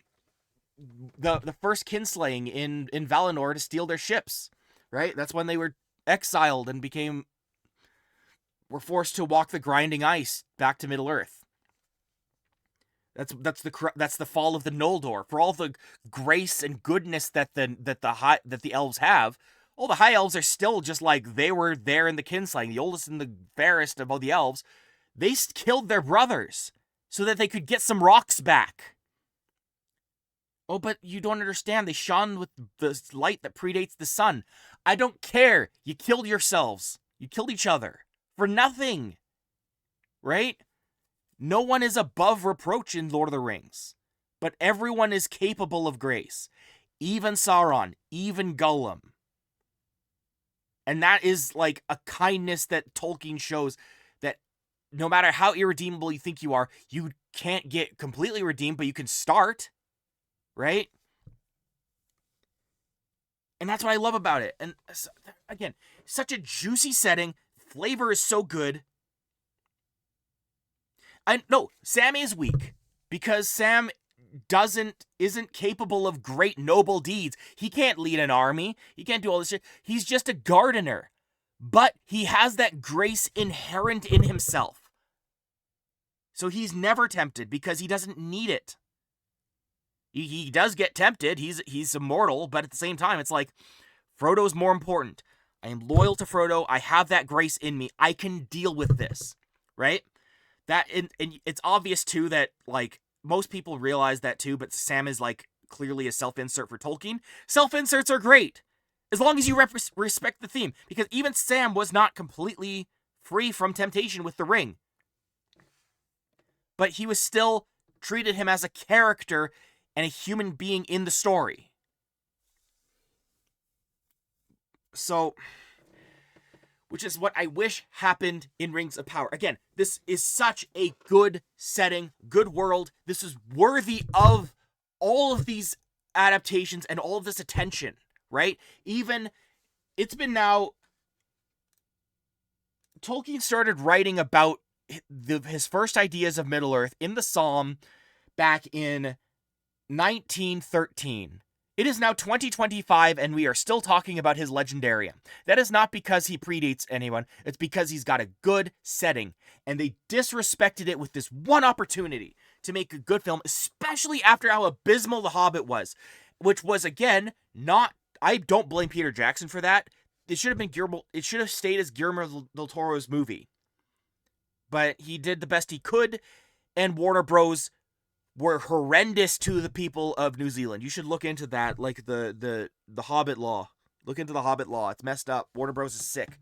first kinslaying in Valinor to steal their ships, right? That's when they were exiled and were forced to walk the grinding ice back to Middle-earth. That's the fall of the Noldor. For all the grace and goodness that the elves have, all the high elves are still just like they were there in the kinslaying. The oldest and the fairest of all the elves, they killed their brothers so that they could get some rocks back. Oh, but you don't understand. They shone with the light that predates the sun. I don't care. You killed yourselves. You killed each other for nothing, right? No one is above reproach in Lord of the Rings, but everyone is capable of grace. Even Sauron, even Gollum. And that is like a kindness that Tolkien shows, that no matter how irredeemable you think you are, you can't get completely redeemed, but you can start, right? And that's what I love about it. And again, such a juicy setting. Flavor is so good. No, Sam is weak because Sam isn't capable of great noble deeds. He can't lead an army. He can't do all this shit. He's just a gardener. But he has that grace inherent in himself. So he's never tempted because he doesn't need it. He does get tempted. He's immortal, but at the same time, it's like Frodo's more important. I am loyal to Frodo. I have that grace in me. I can deal with this, right? And it's obvious too that like most people realize that too, but Sam is like clearly a self-insert for Tolkien. Self-inserts are great as long as you respect the theme, because even Sam was not completely free from temptation with the ring, but he was still treated him as a character and a human being in the story. So, which is what I wish happened in Rings of Power. Again, this is such a good setting, good world. This is worthy of all of these adaptations and all of this attention, right? Even, it's been now Tolkien started writing about his first ideas of Middle Earth in the Somme back in 1913. It is now 2025 and we are still talking about his Legendarium. That is not because he predates anyone, it's because he's got a good setting, and they disrespected it with this one opportunity to make a good film, especially after how abysmal The Hobbit was, which was, again, not... I don't blame Peter Jackson for that. It should have been Guillermo... It should have stayed as Guillermo del Toro's movie. But he did the best he could, and Warner Bros. Were horrendous to the people of New Zealand. You should look into that, like the Hobbit law. Look into the Hobbit law. It's messed up. Warner Bros. Is sick.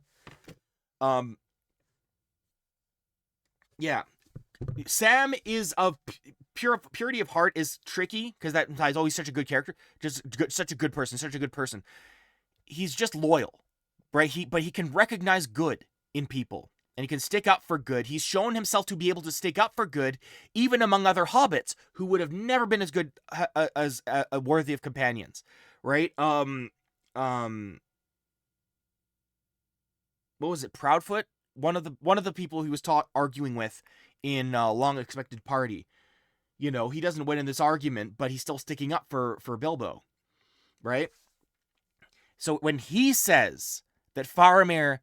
Yeah. Sam is of purity of heart is tricky because that implies always such a good character, such a good person. He's just loyal, right? But he can recognize good in people. And he can stick up for good. He's shown himself to be able to stick up for good, even among other hobbits who would have never been as good as worthy of companions, right? What was it? Proudfoot, one of the people he was arguing with in Long Expected Party. You know, he doesn't win in this argument, but he's still sticking up for Bilbo, right? So when he says that Faramir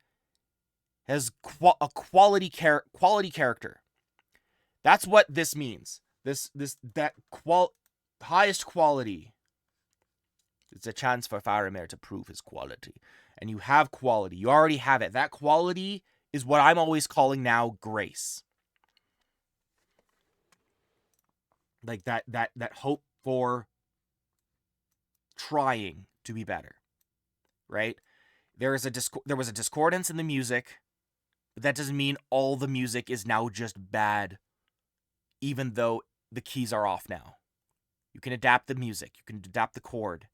has a quality character. That's what this means. Highest quality. It's a chance for Faramir to prove his quality. And you have quality. You already have it. That quality is what I'm always calling now grace. Like that hope for trying to be better. Right? There was a discordance in the music. But that doesn't mean all the music is now just bad, even though the keys are off now. You can adapt the music. You can adapt the chord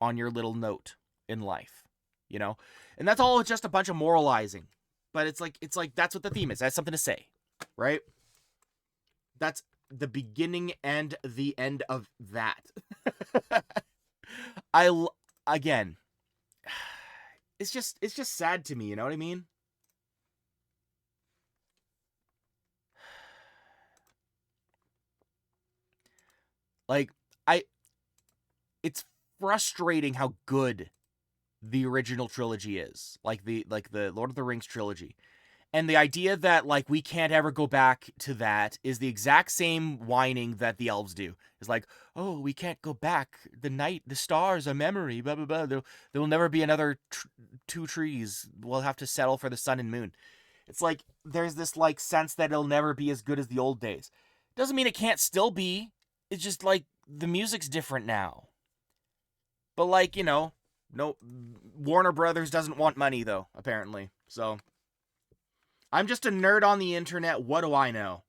on your little note in life, you know? And that's all just a bunch of moralizing. But it's like that's what the theme is. That's something to say, right? That's the beginning and the end of that. Again, it's just sad to me, you know what I mean? Like, it's frustrating how good the original trilogy is. Like the Lord of the Rings trilogy. And the idea that, like, we can't ever go back to that is the exact same whining that the elves do. It's like, oh, we can't go back. The stars, a memory, blah, blah, blah. There will never be another two trees. We'll have to settle for the sun and moon. It's like, there's this, like, sense that it'll never be as good as the old days. Doesn't mean it can't still be. It's just, like, the music's different now. But, like, you know, no, Warner Brothers doesn't want money, though, apparently. So, I'm just a nerd on the internet. What do I know?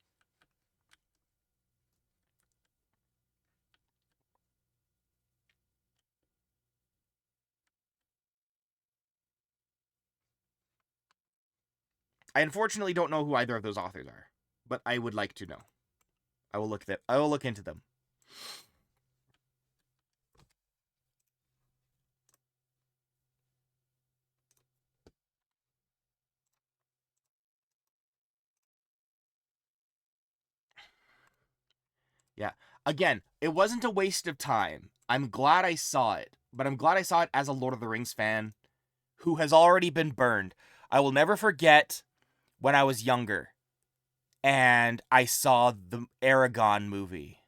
I unfortunately don't know who either of those authors are, but I would like to know. I will look into them. Yeah. Again, it wasn't a waste of time. I'm glad I saw it, but I'm glad I saw it as a Lord of the Rings fan who has already been burned. I will never forget when I was younger and I saw the Aragon movie.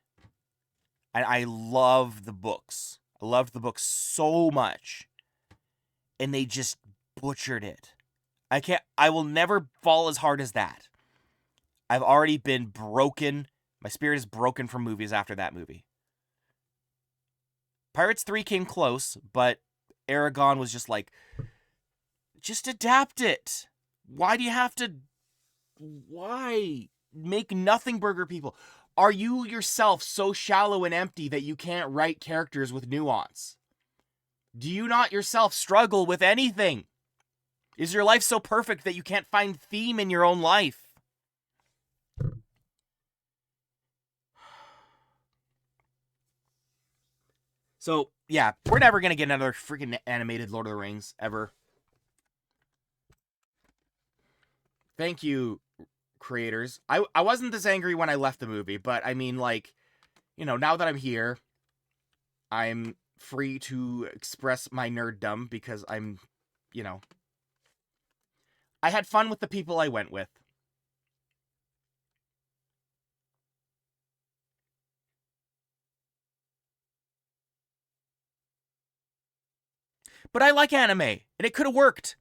And I love the books. I loved the books so much. And they just butchered it. I will never fall as hard as that. I've already been broken. My spirit is broken from movies after that movie. Pirates 3 came close, but Aragon was just like, just adapt it. Why do you have to... Why? Make nothing burger people. Are you yourself so shallow and empty that you can't write characters with nuance? Do you not yourself struggle with anything? Is your life so perfect that you can't find theme in your own life? So, yeah, we're never going to get another freaking animated Lord of the Rings, ever. Thank you, creators. I wasn't this angry when I left the movie, but I mean, like, now that I'm here, I'm free to express my nerddom because you know, I had fun with the people I went with. But I like anime, and it could have worked.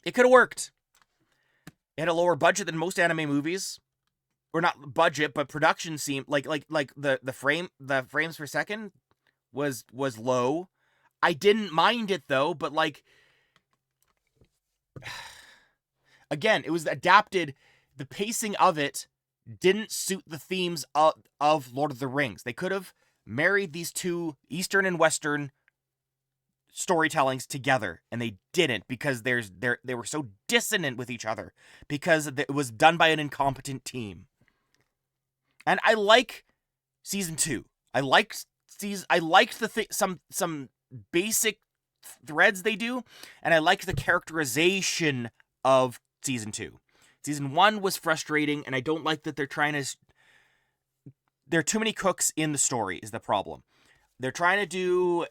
It could have worked. It had a lower budget than most anime movies, or not budget, but production seemed like the frames per second was low. I didn't mind it though, but like again, it was adapted. The pacing of it didn't suit the themes of Lord of the Rings. They could have married these two Eastern and Western storytellings together, and they didn't because they were so dissonant with each other because it was done by an incompetent team. And I like season 2. I liked some basic threads they do, and I liked the characterization of season 2. Season 1 was frustrating, and I don't like that they're trying to. There are too many cooks in the story. Is the problem? They're trying to do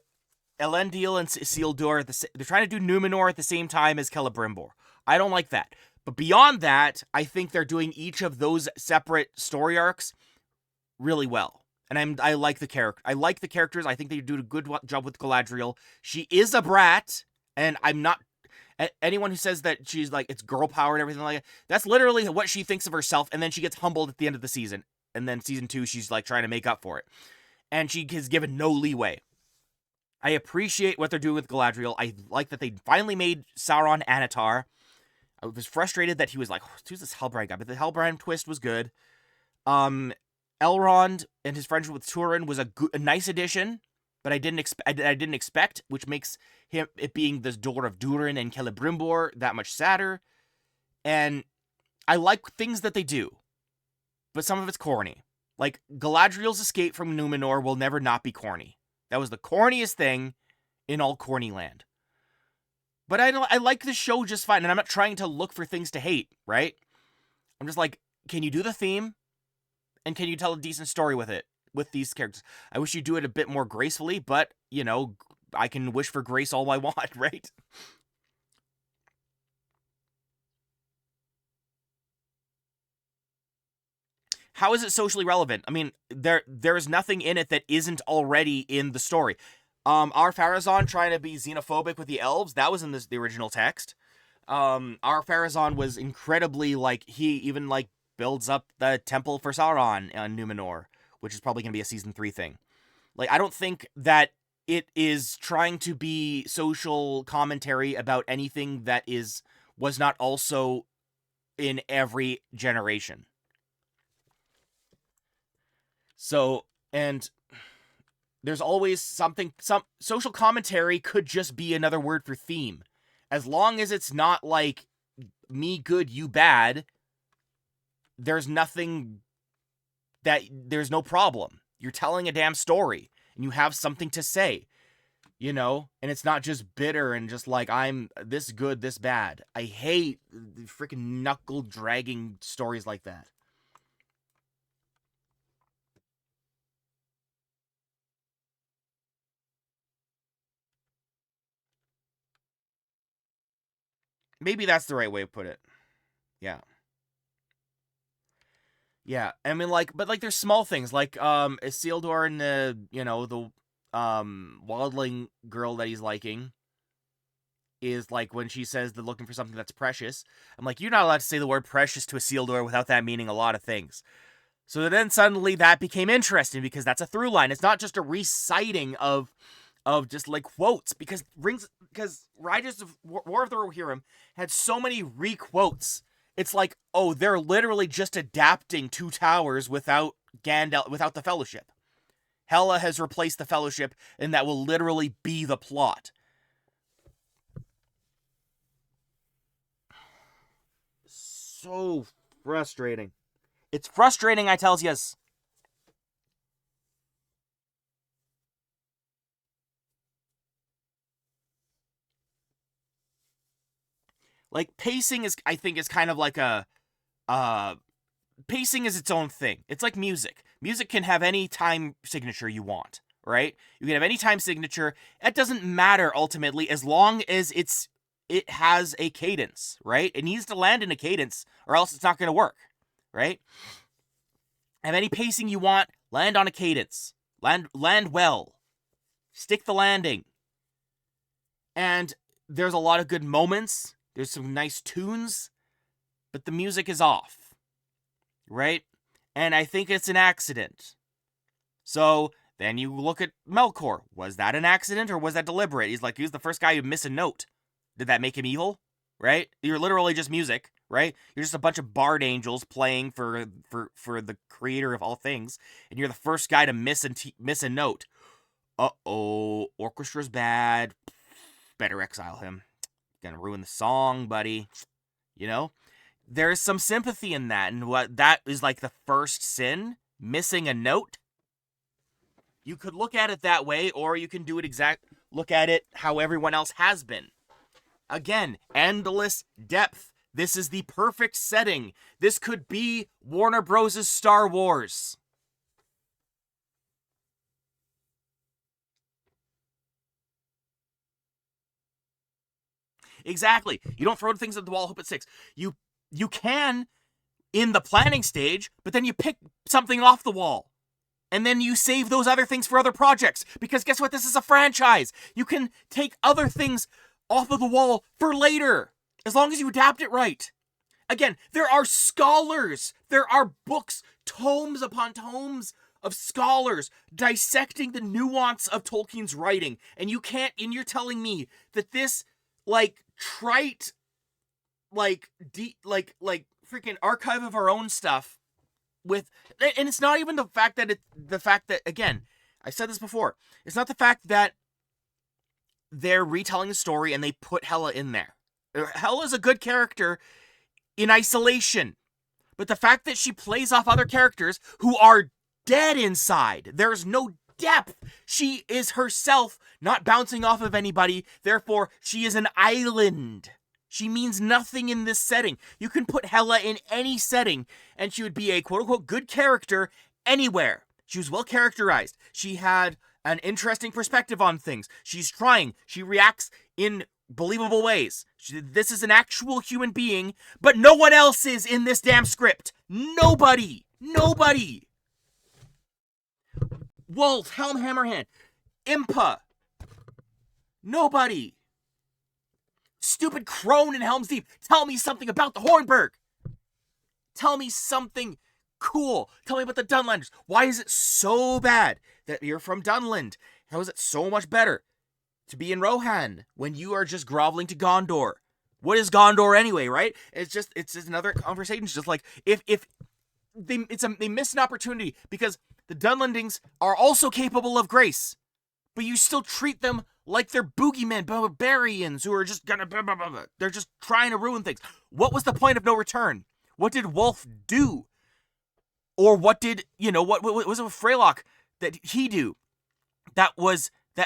Elendil and Isildur. They're trying to do Numenor at the same time as Celebrimbor. I don't like that. But beyond that, I think they're doing each of those separate story arcs really well. And I like the character. I like the characters. I think they do a good job with Galadriel. She is a brat, and I'm not. Anyone who says that she's like it's girl power and everything like that, that's literally what she thinks of herself. And then she gets humbled at the end of the season. And then season 2, she's like trying to make up for it, and she is given no leeway. I appreciate what they're doing with Galadriel. I like that they finally made Sauron Anatar. I was frustrated that he was like, who's this Hellbrand guy? But the Hellbrand twist was good. Um, Elrond and his friendship with Turin was a nice addition, but I didn't expect, which makes it being the daughter of Durin and Celebrimbor that much sadder. And I like things that they do, but some of it's corny. Like Galadriel's escape from Numenor will never not be corny. That was the corniest thing in all corny land. But I like the show just fine, and I'm not trying to look for things to hate, right? I'm just like, can you do the theme? And can you tell a decent story with it, with these characters? I wish you'd do it a bit more gracefully, but, I can wish for grace all I want, right? How is it socially relevant? I mean, there is nothing in it that isn't already in the story. Our Pharazôn trying to be xenophobic with the elves, that was in the original text. Our Pharazôn was incredibly, like, he even, like, builds up the temple for Sauron on Numenor, which is probably going to be a season 3 thing. Like, I don't think that it is trying to be social commentary about anything that was not also in every generation. So, and there's always some social commentary could just be another word for theme. As long as it's not like me good, you bad, there's no problem. You're telling a damn story and you have something to say, and it's not just bitter and just like I'm this good, this bad. I hate freaking knuckle dragging stories like that. Maybe that's the right way to put it. Yeah. Yeah, I mean, like, but like, there's small things like Isildur and the wildling girl that he's liking is like when she says they're looking for something that's precious. I'm like, you're not allowed to say the word precious to Isildur without that meaning a lot of things. So then suddenly that became interesting because that's a through line. It's not just a reciting of just like quotes because Riders of War of the Rohirrim had so many re-quotes. It's like, oh, they're literally just adapting Two Towers without without the Fellowship. Hela has replaced the Fellowship, and that will literally be the plot. So frustrating. It's frustrating, I tells yous. Like pacing is, I think, is kind of like a uh pacing is its own thing. It's like music. Music can have any time signature you want, right? You can have any time signature. It doesn't matter ultimately as long as it has a cadence, right? It needs to land in a cadence or else it's not going to work, right? Have any pacing you want, land on a cadence. Land well. Stick the landing. And there's a lot of good moments. There's some nice tunes, but the music is off, right? And I think it's an accident. So then you look at Melkor. Was that an accident or was that deliberate? He's the first guy who missed a note. Did that make him evil? Right? You're literally just music, right? You're just a bunch of bard angels playing for the creator of all things, and you're the first guy to miss a note. Uh-oh, orchestra's bad. Better exile him. Gonna ruin the song, buddy. You know? There's some sympathy in that, and what that is like the first sin, missing a note. You could look at it that way, or you can look at it how everyone else has been. Again, endless depth. This is the perfect setting. This could be Warner Bros.' Star Wars. Exactly. You don't throw things at the wall, hope it sticks. You can in the planning stage, but then you pick something off the wall. And then you save those other things for other projects. Because guess what? This is a franchise. You can take other things off of the wall for later, as long as you adapt it right. Again, there are scholars. There are books, tomes upon tomes of scholars dissecting the nuance of Tolkien's writing. And you're telling me that this, trite, freaking archive of our own stuff and it's not even the fact that, again, I said this before, it's not the fact that they're retelling the story and they put Hela in there. Hela's a good character in isolation, but the fact that she plays off other characters who are dead inside, there's no depth. She is herself, not bouncing off of anybody, therefore she is an island. She means nothing in this setting. You can put Hela in any setting, and she would be a quote-unquote good character anywhere. She was well characterized. She had an interesting perspective on things. She's trying. She reacts in believable ways. This is an actual human being, but no one else is in this damn script. Nobody. Wolf, Helm Hammerhand, Impa. Nobody. Stupid crone in Helm's Deep. Tell me something about the Hornburg. Tell me something cool. Tell me about the Dunlanders. Why is it so bad that you're from Dunland? How is it so much better to be in Rohan when you are just groveling to Gondor? What is Gondor anyway, right? It's just another conversation. It's just like if they missed an opportunity because the Dunlandings are also capable of grace, but you still treat them like they're boogeymen, barbarians who are just gonna they're just trying to ruin things. What was the point of no return? What did Wolf do? Or what did, what was it with Freylock that he do? That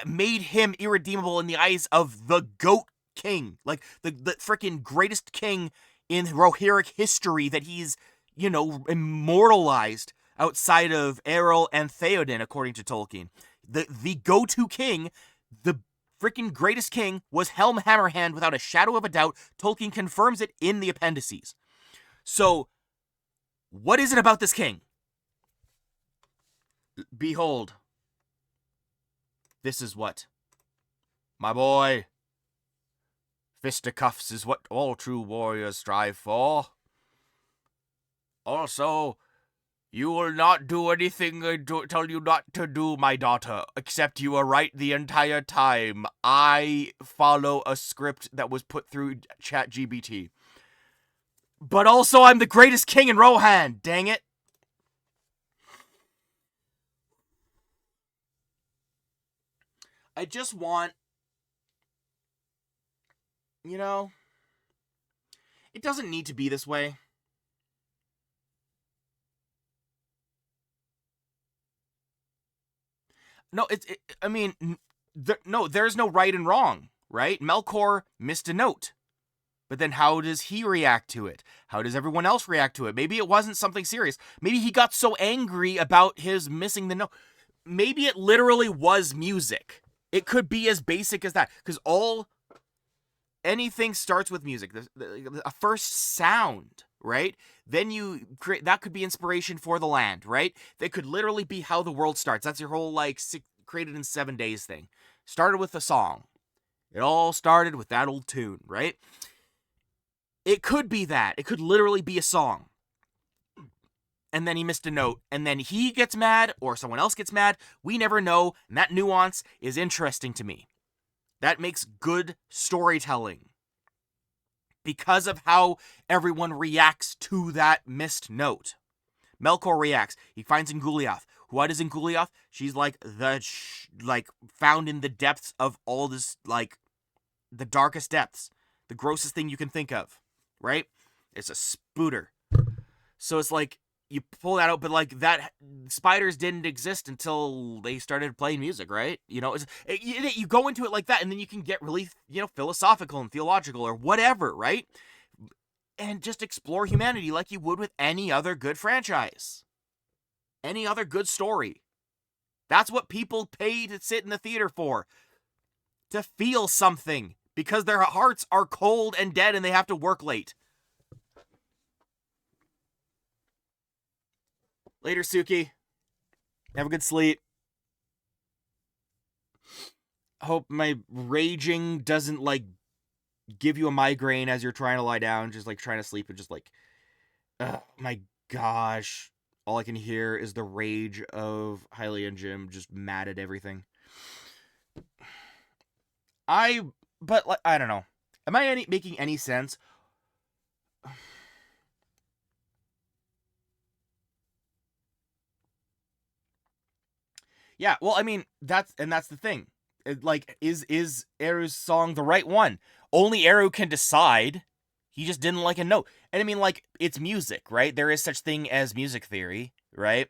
made him irredeemable in the eyes of the Goat King. Like, the freaking greatest king in Rohirrim history that he's, immortalized outside of Errol and Theoden, according to Tolkien. The go-to king, the freaking greatest king, was Helm Hammerhand without a shadow of a doubt. Tolkien confirms it in the appendices. So, what is it about this king? Behold. This is what? My boy. Fisticuffs is what all true warriors strive for. Also, you will not do anything I tell you not to do, my daughter, except you are right the entire time. I follow a script that was put through ChatGPT. But also, I'm the greatest king in Rohan, dang it. I just want, it doesn't need to be this way. No, there's no right and wrong, right? Melkor missed a note. But then how does he react to it? How does everyone else react to it? Maybe it wasn't something serious. Maybe he got so angry about his missing the note. Maybe it literally was music. It could be as basic as that. Because anything starts with music. A first sound, right? Then you create, that could be inspiration for the land, right? That could literally be how the world starts. That's your whole, like, created in 7 days thing. Started with a song. It all started with that old tune, right? It could be that. It could literally be a song. And then he missed a note. And then he gets mad, or someone else gets mad. We never know. And that nuance is interesting to me. That makes good storytelling. Because of how everyone reacts to that missed note. Melkor reacts. He finds Ingulioth. What is Ingulioth? She's like found in the depths of all this, like, the darkest depths. The grossest thing you can think of. Right? It's a spooter. So it's like, you pull that out, but like that, spiders didn't exist until they started playing music, right? You know, you go into it like that, and then you can get really, philosophical and theological or whatever, right? And just explore humanity like you would with any other good franchise. Any other good story. That's what people pay to sit in the theater for. To feel something. Because their hearts are cold and dead and they have to work late. Later, Suki. Have a good sleep. Hope my raging doesn't, like, give you a migraine as you're trying to lie down. Just, like, trying to sleep and just, like... my gosh. All I can hear is the rage of Hailey and Jim just mad at everything. But, like, I don't know. Am I making any sense? Yeah, well, I mean, that's the thing. Is Eru's song the right one? Only Eru can decide. He just didn't like a note. And I mean, like, it's music, right? There is such thing as music theory, right?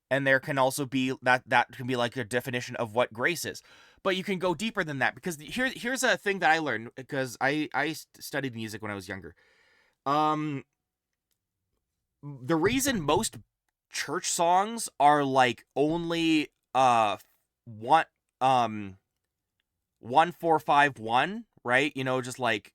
And there can also be that can be like a definition of what grace is. But you can go deeper than that, because here's a thing that I learned, because I studied music when I was younger. The reason most church songs are like only one 1 4 5 1, right? Just like,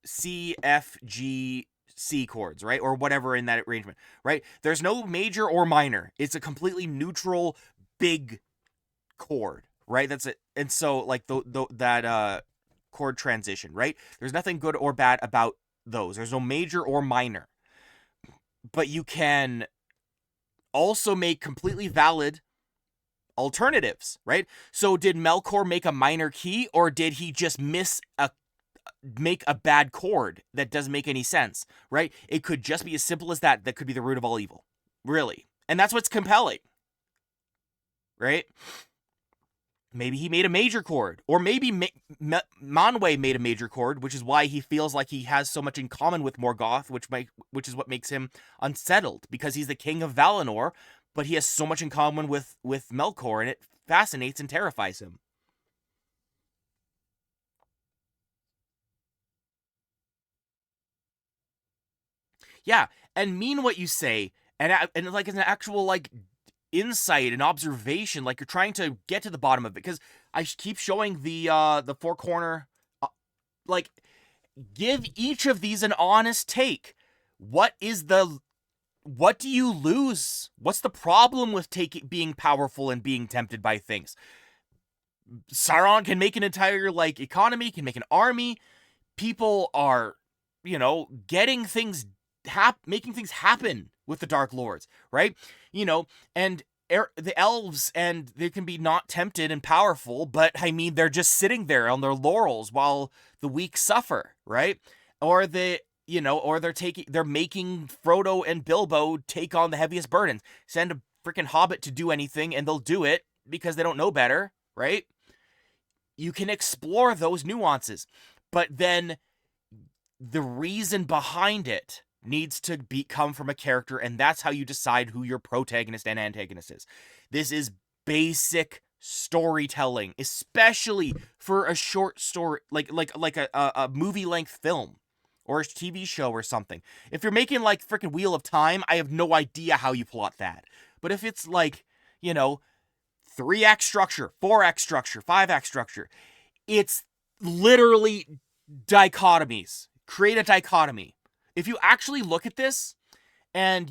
C F G C chords, right? Or whatever in that arrangement, right? There's no major or minor. It's a completely neutral big chord, right? That's it. And so, like, that chord transition, right? There's nothing good or bad about those. There's no major or minor. But you can also make completely valid alternatives, right? So did Melkor make a minor key, or did he just make a bad chord that doesn't make any sense, right? It could just be as simple as that. That could be the root of all evil, really. And that's what's compelling, right? Maybe he made a major chord, or maybe Manwë made a major chord, which is why he feels like he has so much in common with Morgoth, which is what makes him unsettled, because he's the king of Valinor, but he has so much in common with Melkor, and it fascinates and terrifies him. Yeah, and mean what you say, and like as an actual, like, insight and observation, like you're trying to get to the bottom of it, because I keep showing the four corner, like, give each of these an honest take. What do you lose? What's the problem with being powerful and being tempted by things? Sauron can make an entire, like, economy, can make an army. People are, getting things, making things happen with the Dark Lords, right? And the elves, and they can be not tempted and powerful, but I mean, they're just sitting there on their laurels while the weak suffer, right? Or they're making Frodo and Bilbo take on the heaviest burdens. Send a freaking hobbit to do anything, and they'll do it because they don't know better, right? You can explore those nuances, but then the reason behind it needs to come from a character, and that's how you decide who your protagonist and antagonist is. This is basic storytelling, especially for a short story, like a movie length film or a TV show or something. If you're making like freaking Wheel of Time, I have no idea how you plot that. But if it's like, you know, 3 act structure, 4 act structure, 5 act structure, it's literally dichotomies. Create a dichotomy. If you actually look at this and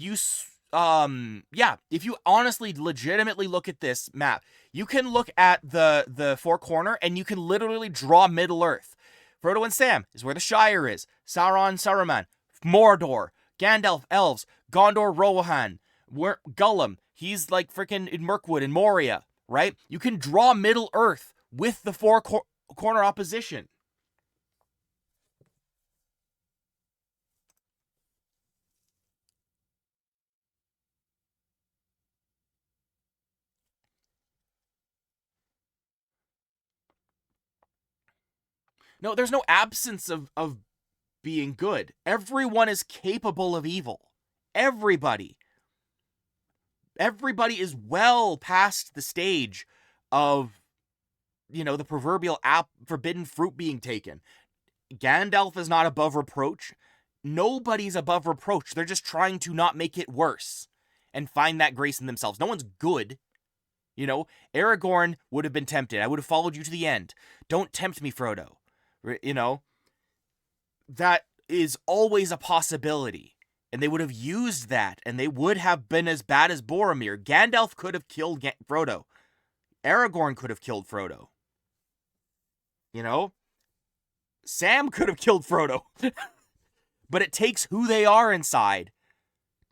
yeah, if you honestly legitimately look at this map, you can look at the four corner and you can literally draw Middle Earth. Frodo and Sam is where the Shire is. Sauron, Saruman, Mordor, Gandalf, elves, Gondor, Rohan, Gollum, he's like freaking in Mirkwood and Moria, right? You can draw Middle Earth with the four corner opposition. No, there's no absence of being good. Everyone is capable of evil. Everybody. Everybody is well past the stage of, the proverbial forbidden fruit being taken. Gandalf is not above reproach. Nobody's above reproach. They're just trying to not make it worse and find that grace in themselves. No one's good. Aragorn would have been tempted. I would have followed you to the end. Don't tempt me, Frodo. That is always a possibility. And they would have used that, and they would have been as bad as Boromir. Gandalf could have killed Frodo. Aragorn could have killed Frodo. Sam could have killed Frodo. But it takes who they are inside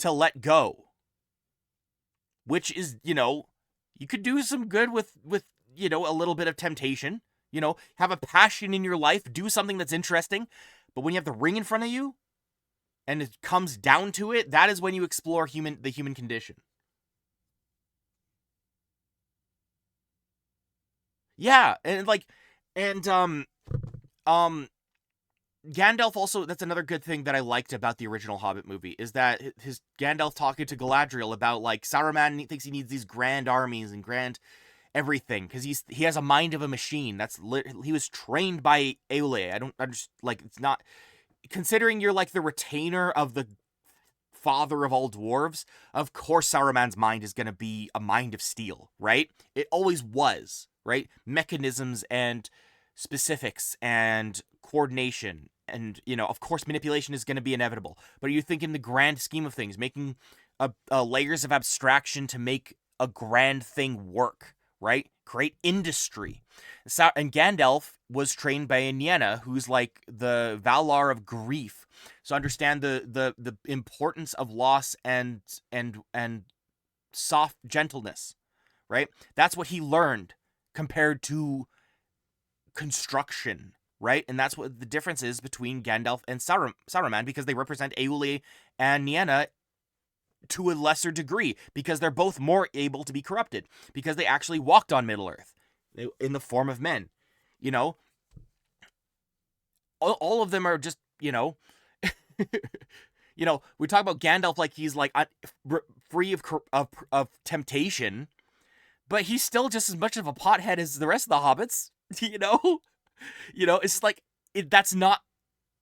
to let go. Which is, you could do some good with a little bit of temptation. Have a passion in your life, do something that's interesting. But when you have the ring in front of you, and it comes down to it, that is when you explore the human condition. Yeah, and Gandalf also, that's another good thing that I liked about the original Hobbit movie, is that his Gandalf talking to Galadriel about, like, Saruman thinks he needs these grand armies and grand everything, because he has a mind of a machine. He was trained by Aule. I'm just, like, it's not, considering you're, like, the retainer of the father of all dwarves, of course Saruman's mind is going to be a mind of steel, right? It always was, right? Mechanisms and specifics and coordination and, of course manipulation is going to be inevitable. But you think in the grand scheme of things, making layers of abstraction to make a grand thing work, right? Create industry. And Gandalf was trained by Nienna, who's like the Valar of grief. So understand the importance of loss and soft gentleness, right? That's what he learned compared to construction, right? And that's what the difference is between Gandalf and Saruman, because they represent Aule and Nienna to a lesser degree, because they're both more able to be corrupted, because they actually walked on Middle-earth in the form of men. All of them are just, we talk about Gandalf like he's like free of temptation, but he's still just as much of a pothead as the rest of the hobbits. It's like that's not.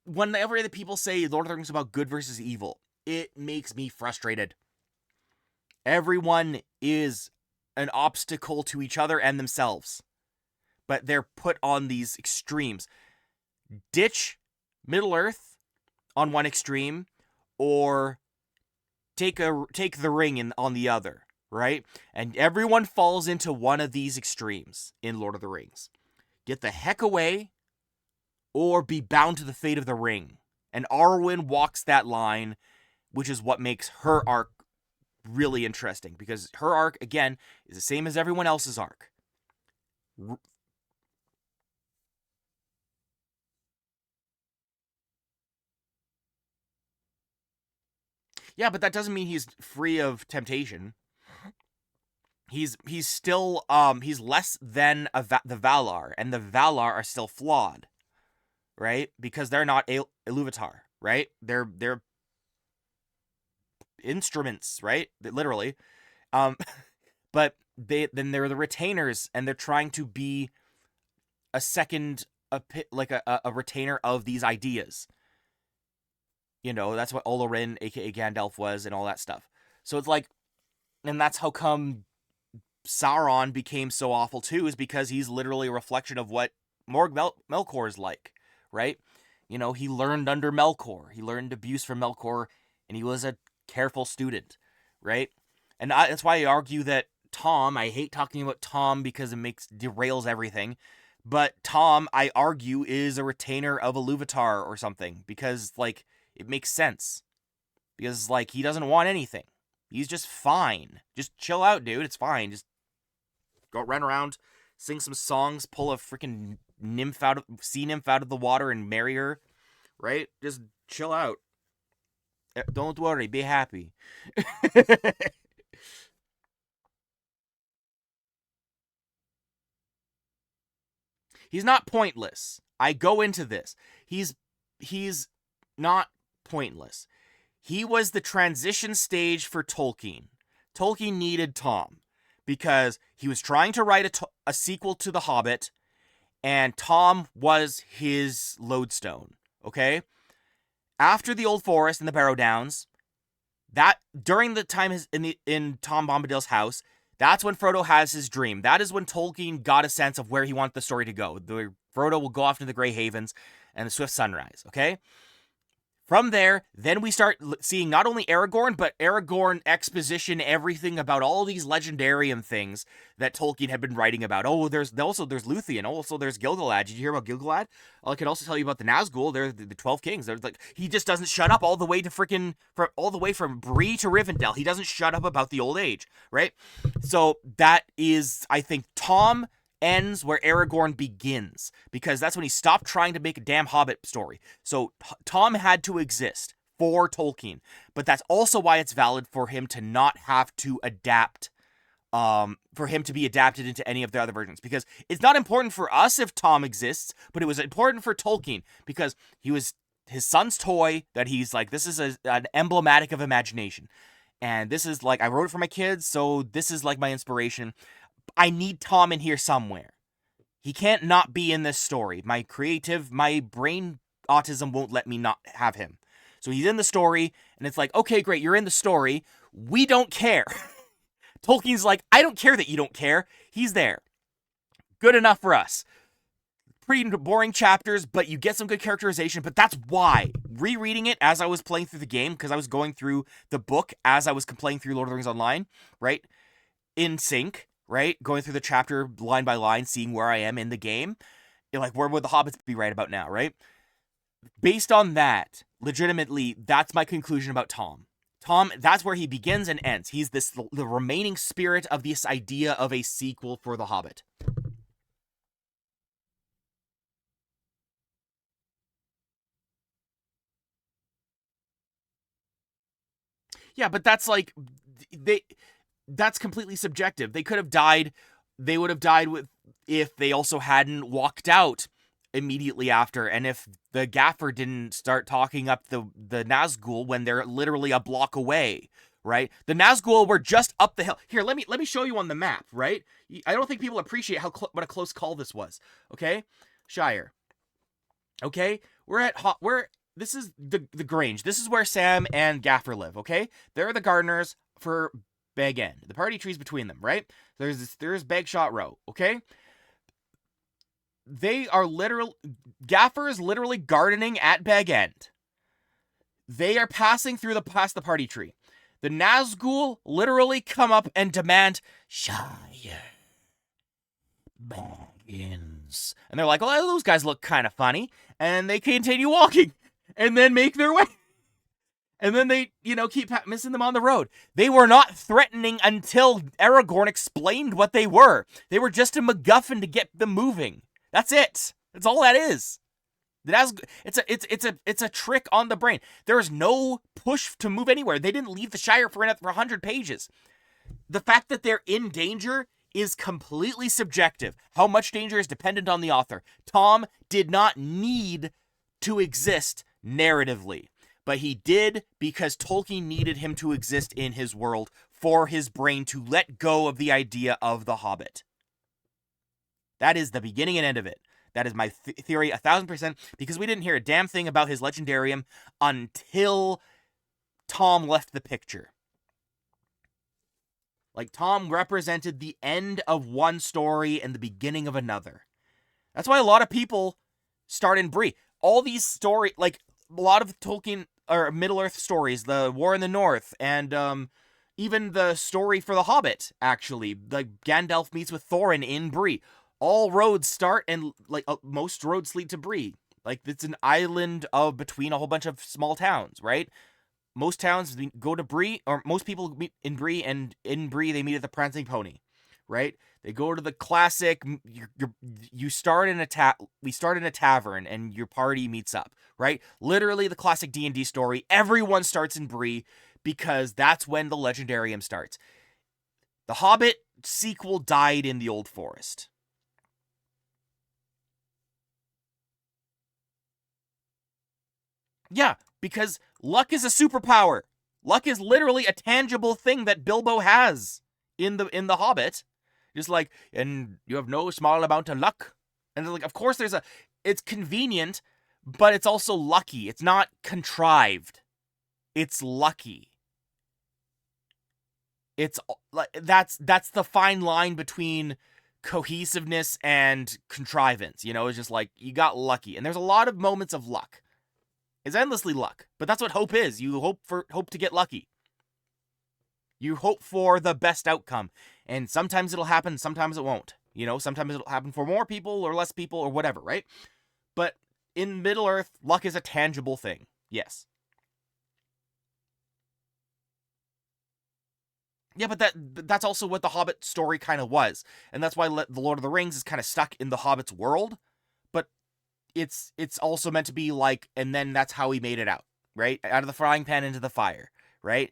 Whenever the people say Lord of the Rings is about good versus evil, it makes me frustrated. Everyone is an obstacle to each other and themselves, but they're put on these extremes. Ditch Middle Earth on one extreme, or take the ring on the other, right? And everyone falls into one of these extremes in Lord of the Rings. Get the heck away, or be bound to the fate of the ring. And Arwen walks that line, which is what makes her arc really interesting, because her arc, again, is the same as everyone else's arc. Yeah, but that doesn't mean he's free of temptation. He's still he's less than the Valar, and the Valar are still flawed, right? Because they're not Iluvatar, right? They're instruments, right? Literally. Um but they're the retainers, and they're trying to be a second, like a retainer of these ideas. You know, that's what Olorin, aka Gandalf, was, and all that stuff. So it's like, and that's how come Sauron became so awful too, is because he's literally a reflection of what Morg Melkor is like, right? You know, he learned under Melkor. He learned abuse from Melkor, and he was a careful student, right? And that's why I argue that Tom, I hate talking about Tom because it derails everything, but Tom, I argue, is a retainer of Iluvatar or something, because, like, it makes sense. Because, like, he doesn't want anything. He's just fine. Just chill out, dude. It's fine. Just go run around, sing some songs, pull a freaking sea nymph out of the water and marry her, right? Just chill out. Don't worry. Be happy. He's not pointless. I go into this. He's not pointless. He was the transition stage for Tolkien. Tolkien needed Tom because he was trying to write a sequel to The Hobbit, and Tom was his lodestone, okay? After the Old Forest and the Barrow Downs, that during the time in Tom Bombadil's house, that's when Frodo has his dream. That is when Tolkien got a sense of where he wanted the story to go. Frodo will go off to the Grey Havens and the Swift Sunrise, okay? From there, then we start seeing not only Aragorn, but Aragorn exposition everything about all these legendarium things that Tolkien had been writing about. Oh, there's Luthien. Also, there's Gilgalad. Did you hear about Gilgalad? I can also tell you about the Nazgul. They're the 12 kings. They're like, he just doesn't shut up all the way to all the way from Bree to Rivendell. He doesn't shut up about the old age, right? So that is, I think, Tom ends where Aragorn begins, because that's when he stopped trying to make a damn Hobbit story. So Tom had to exist for Tolkien, but that's also why it's valid for him to not have to adapt, for him to be adapted into any of the other versions, because it's not important for us if Tom exists, but it was important for Tolkien because he was his son's toy that he's like, this is an emblematic of imagination. And this is like, I wrote it for my kids, so this is like my inspiration. I need Tom in here somewhere. He can't not be in this story. My brain autism won't let me not have him. So he's in the story, and it's like, okay, great, you're in the story. We don't care. Tolkien's like, I don't care that you don't care. He's there. Good enough for us. Pretty boring chapters, but you get some good characterization, but that's why. Rereading it as I was playing through the game, because I was going through the book as I was playing through Lord of the Rings Online, right? In sync. Right? Going through the chapter line by line, seeing where I am in the game. You're like, where would the hobbits be right about now, right? Based on that, legitimately, that's my conclusion about Tom. Tom, that's where he begins and ends. He's the remaining spirit of this idea of a sequel for The Hobbit. Yeah, but that's like, that's completely subjective. They could have died. They would have died if they also hadn't walked out immediately after, and if the gaffer didn't start talking up the Nazgul when they're literally a block away, right? The Nazgul were just up the hill. Here, let me show you on the map, right? I don't think people appreciate what a close call this was. Okay, Shire. Okay, this is the Grange. This is where Sam and Gaffer live. Okay, they're the gardeners for Bag End. The party tree's between them, right? There's Bagshot Row, okay? Gaffer is literally gardening at Bag End. They are passing past the party tree. The Nazgul literally come up and demand, Shire, Baggins. And they're like, well, those guys look kind of funny. And they continue walking and then make their way. And then they, keep missing them on the road. They were not threatening until Aragorn explained what they were. They were just a MacGuffin to get them moving. That's it. That's all that is. It's a trick on the brain. There is no push to move anywhere. They didn't leave the Shire for 100 pages. The fact that they're in danger is completely subjective. How much danger is dependent on the author. Tom did not need to exist narratively. but he did because Tolkien needed him to exist in his world for his brain to let go of the idea of the Hobbit. That is the beginning and end of it. That is my theory 1,000%, because we didn't hear a damn thing about his legendarium until Tom left the picture. Like, Tom represented the end of one story and the beginning of another. That's why a lot of people start in Bree. All these stories, like, a lot of Tolkien, or Middle-earth stories, the War in the North, and even the story for The Hobbit, actually. Like, Gandalf meets with Thorin in Bree. All roads start, and, like, most roads lead to Bree. Like, it's an island of between a whole bunch of small towns, right? Most towns go to Bree, or most people meet in Bree, and in Bree they meet at the Prancing Pony, right? They go to the classic. You start in we start in a tavern, and your party meets up, right? Literally the classic D&D story. Everyone starts in Bree because that's when the Legendarium starts. The Hobbit sequel died in the Old Forest. Yeah, because luck is a superpower. Luck is literally a tangible thing that Bilbo has in the Hobbit. Just like, and you have no small amount of luck. And like, of course it's convenient, but it's also lucky. It's not contrived. It's lucky. It's like that's the fine line between cohesiveness and contrivance. It's just like you got lucky. And there's a lot of moments of luck. It's endlessly luck, but that's what hope is. You hope to get lucky. You hope for the best outcome, and sometimes it'll happen, sometimes it won't. Sometimes it'll happen for more people or less people or whatever, right? But in Middle-earth, luck is a tangible thing. Yes. Yeah, but that's also what the Hobbit story kind of was, and that's why the Lord of the Rings is kind of stuck in the Hobbit's world. But it's also meant to be like, and then that's how he made it out, right? Out of the frying pan into the fire, right?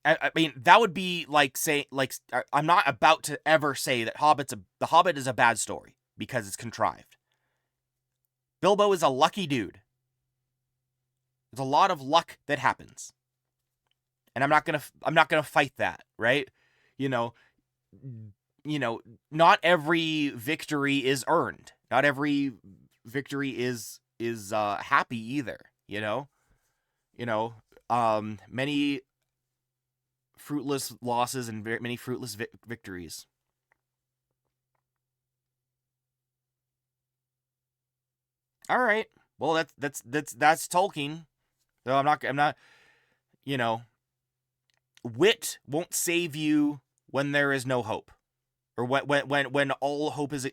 I mean, that would be like I'm not about to ever say that The Hobbit is a bad story because it's contrived. Bilbo is a lucky dude. There's a lot of luck that happens, and I'm not gonna fight that, right? Not every victory is earned. Not every victory is happy either. Many fruitless losses and many fruitless victories. All right. Well, that's Tolkien. So I'm not. Wit won't save you when there is no hope, or when all hope is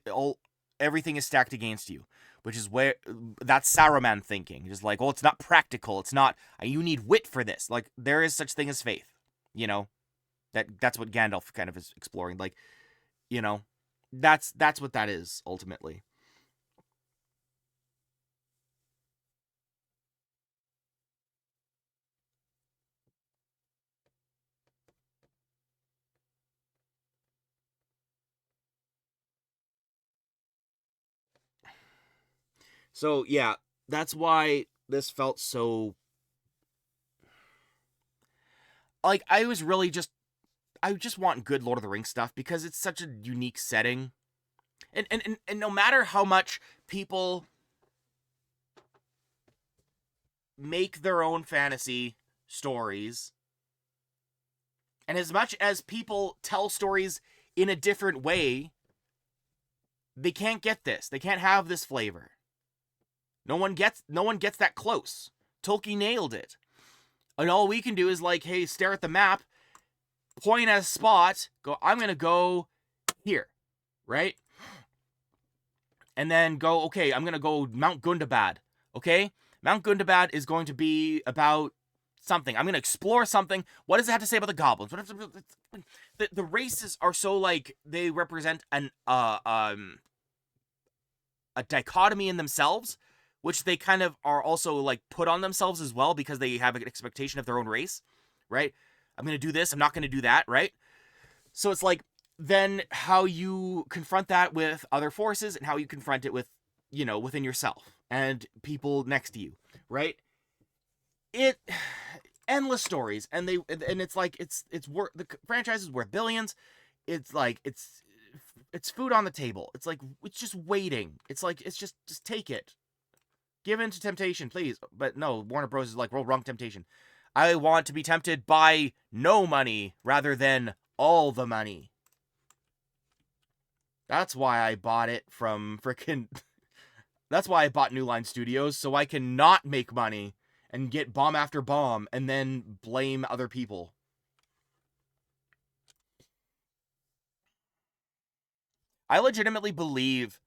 everything is stacked against you, which is where that's Saruman thinking. Just like, well, it's not practical. It's not. You need wit for this. Like, there is such thing as faith. That's what Gandalf kind of is exploring. Like, that's what that is ultimately. So yeah, that's why this felt so. Like, I just want good Lord of the Rings stuff because it's such a unique setting. And no matter how much people make their own fantasy stories, and as much as people tell stories in a different way, they can't get this. They can't have this flavor. No one gets that close. Tolkien nailed it. And all we can do is like, hey, stare at the map, point at a spot, go, I'm going to go here, right? And then go, okay, I'm going to go Mount Gundabad, okay? Mount Gundabad is going to be about something. I'm going to explore something. What does it have to say about the goblins? The races are so, like, they represent a dichotomy in themselves, which they kind of are also, like, put on themselves as well because they have an expectation of their own race, right? I'm going to do this, I'm not going to do that, right? So it's like, then how you confront that with other forces and how you confront it with, within yourself. and people next to you, right? It endless stories, and it's like it's worth, the franchise is worth billions. It's like it's food on the table. It's like it's just waiting. It's like it's just take it. Give in to temptation, please. But no, Warner Bros. Is like, well, wrong temptation. I want to be tempted by no money rather than all the money. That's why I bought it from frickin'... That's why I bought New Line Studios, so I can not make money and get bomb after bomb and then blame other people. I legitimately believe,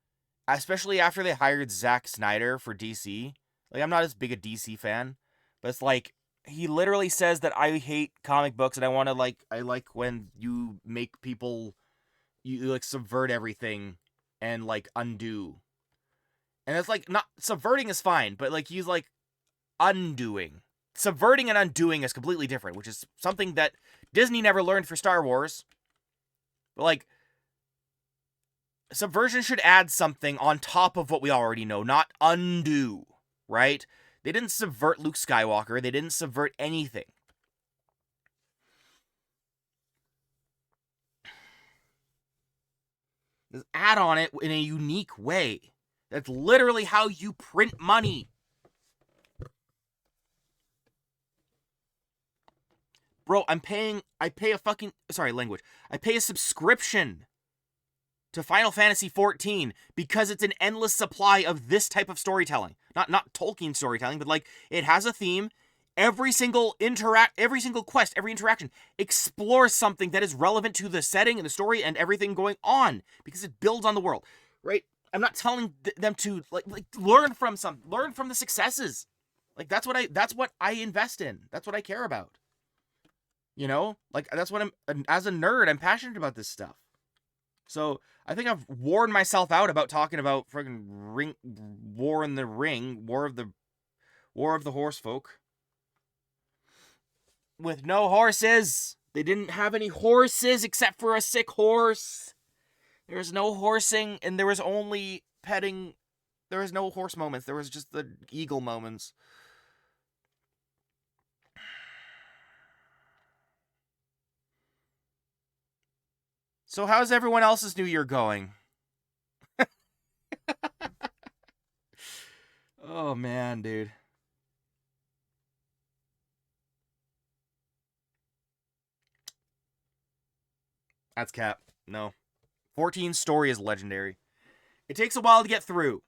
especially after they hired Zack Snyder for DC, like, I'm not as big a DC fan, but it's like, he literally says that I hate comic books and I want to, like, I like when you make people, you like subvert everything and like undo. And it's like, not, subverting is fine, but like, he's like undoing. Subverting and undoing is completely different, which is something that Disney never learned for Star Wars. But like, subversion should add something on top of what we already know, not undo, right? They didn't subvert Luke Skywalker. They didn't subvert anything. Just add on it in a unique way. That's literally how you print money. Bro, I pay a subscription to Final Fantasy XIV because it's an endless supply of this type of storytelling. Not Tolkien storytelling, but like, it has a theme. Every single quest, every interaction explores something that is relevant to the setting and the story and everything going on because it builds on the world, right? I'm not telling them to like learn from the successes. Like, that's what I invest in. That's what I care about. You know, like, that's what as a nerd, I'm passionate about this stuff. So I think I've worn myself out about talking about friggin' War in the Ring, War of the Horse Folk. With no horses. They didn't have any horses except for a sick horse. There was no horsing, and there was only petting. There was no horse moments. There was just the eagle moments. So how's everyone else's New Year going? Oh, man, dude. That's cap. No. 14's story is legendary. It takes a while to get through,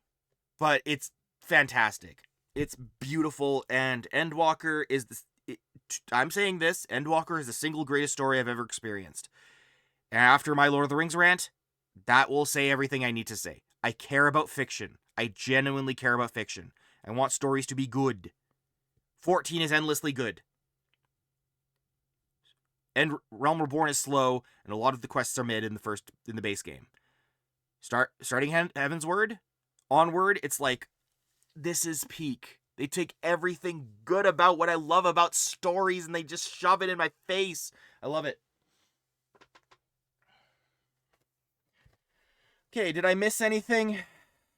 but it's fantastic. It's beautiful, and Endwalker is I'm saying this, Endwalker is the single greatest story I've ever experienced. After my Lord of the Rings rant, that will say everything I need to say. I care about fiction. I genuinely care about fiction. I want stories to be good. 14 is endlessly good. And Realm Reborn is slow, and a lot of the quests are mid in the base game. Starting Heavensward, onward, it's like, this is peak. They take everything good about what I love about stories and they just shove it in my face. I love it. Okay, did I miss anything? I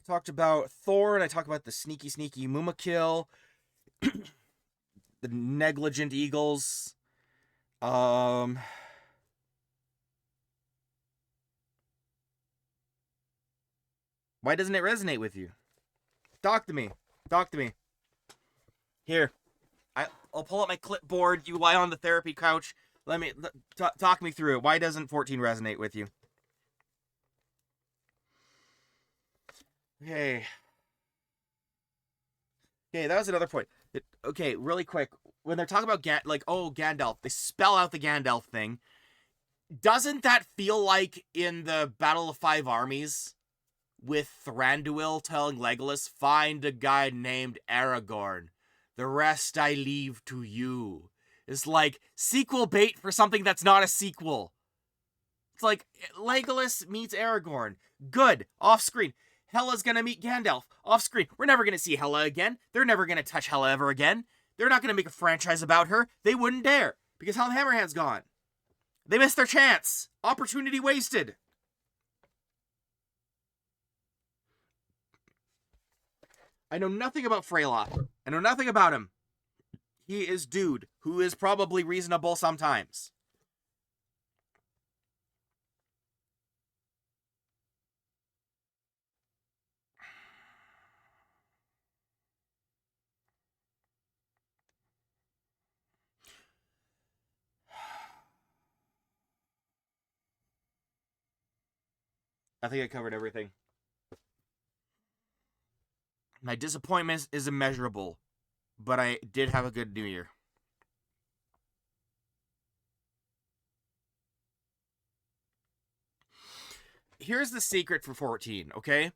talked about Thor, and I talked about the sneaky Muma kill. The negligent eagles. Why doesn't it resonate with you? Talk to me. Here, I'll pull up my clipboard. You lie on the therapy couch. Talk me through it. Why doesn't 14 resonate with you? Okay, that was another point. Okay, really quick. When they're talking about Gandalf, they spell out the Gandalf thing. Doesn't that feel like in the Battle of Five Armies with Thranduil telling Legolas, find a guy named Aragorn. The rest I leave to you. It's like sequel bait for something that's not a sequel. It's like Legolas meets Aragorn. Good. Off screen. Hela's gonna meet Gandalf. Off screen. We're never gonna see Hela again. They're never gonna touch Hela ever again. They're not gonna make a franchise about her. They wouldn't dare. Because Helen Hammerhand's gone. They missed their chance. Opportunity wasted. I know nothing about Freyloth. I know nothing about him. He is dude who is probably reasonable sometimes. I think I covered everything. My disappointment is immeasurable, but I did have a good New Year. Here's the secret for 14, okay?